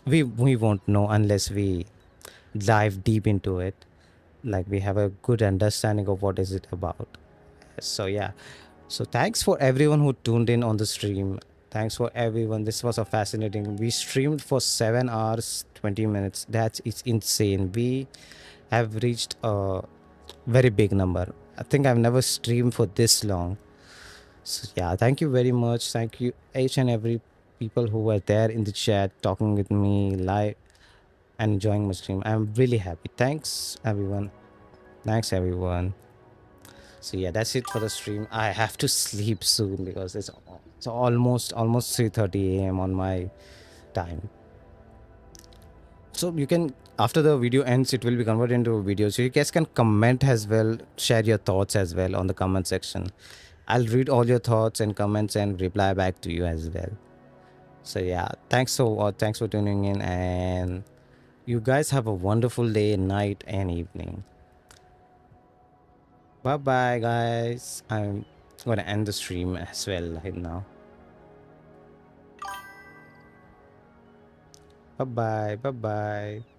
we won't know unless we dive deep into it, like we have a good understanding of what is it about. So yeah, so thanks for everyone who tuned in on the stream. Thanks for everyone. This was a fascinating. We streamed for 7 hours 20 minutes. That's it's insane. We have reached a very big number. I think I've never streamed for this long. So yeah, thank you very much. Thank you each and every people who were there in the chat talking with me live and enjoying my stream. I'm really happy. Thanks everyone. Thanks everyone. So yeah, that's it for the stream. I have to sleep soon because it's almost 3:30 a.m. on my time. So you can, after the video ends, it will be converted into a video. So you guys can comment as well, share your thoughts as well on the comment section. I'll read all your thoughts and comments and reply back to you as well. So yeah, thanks for tuning in, and you guys have a wonderful day, night, and evening. Bye bye, guys. I'm gonna end the stream as well right now. Bye bye. Bye bye.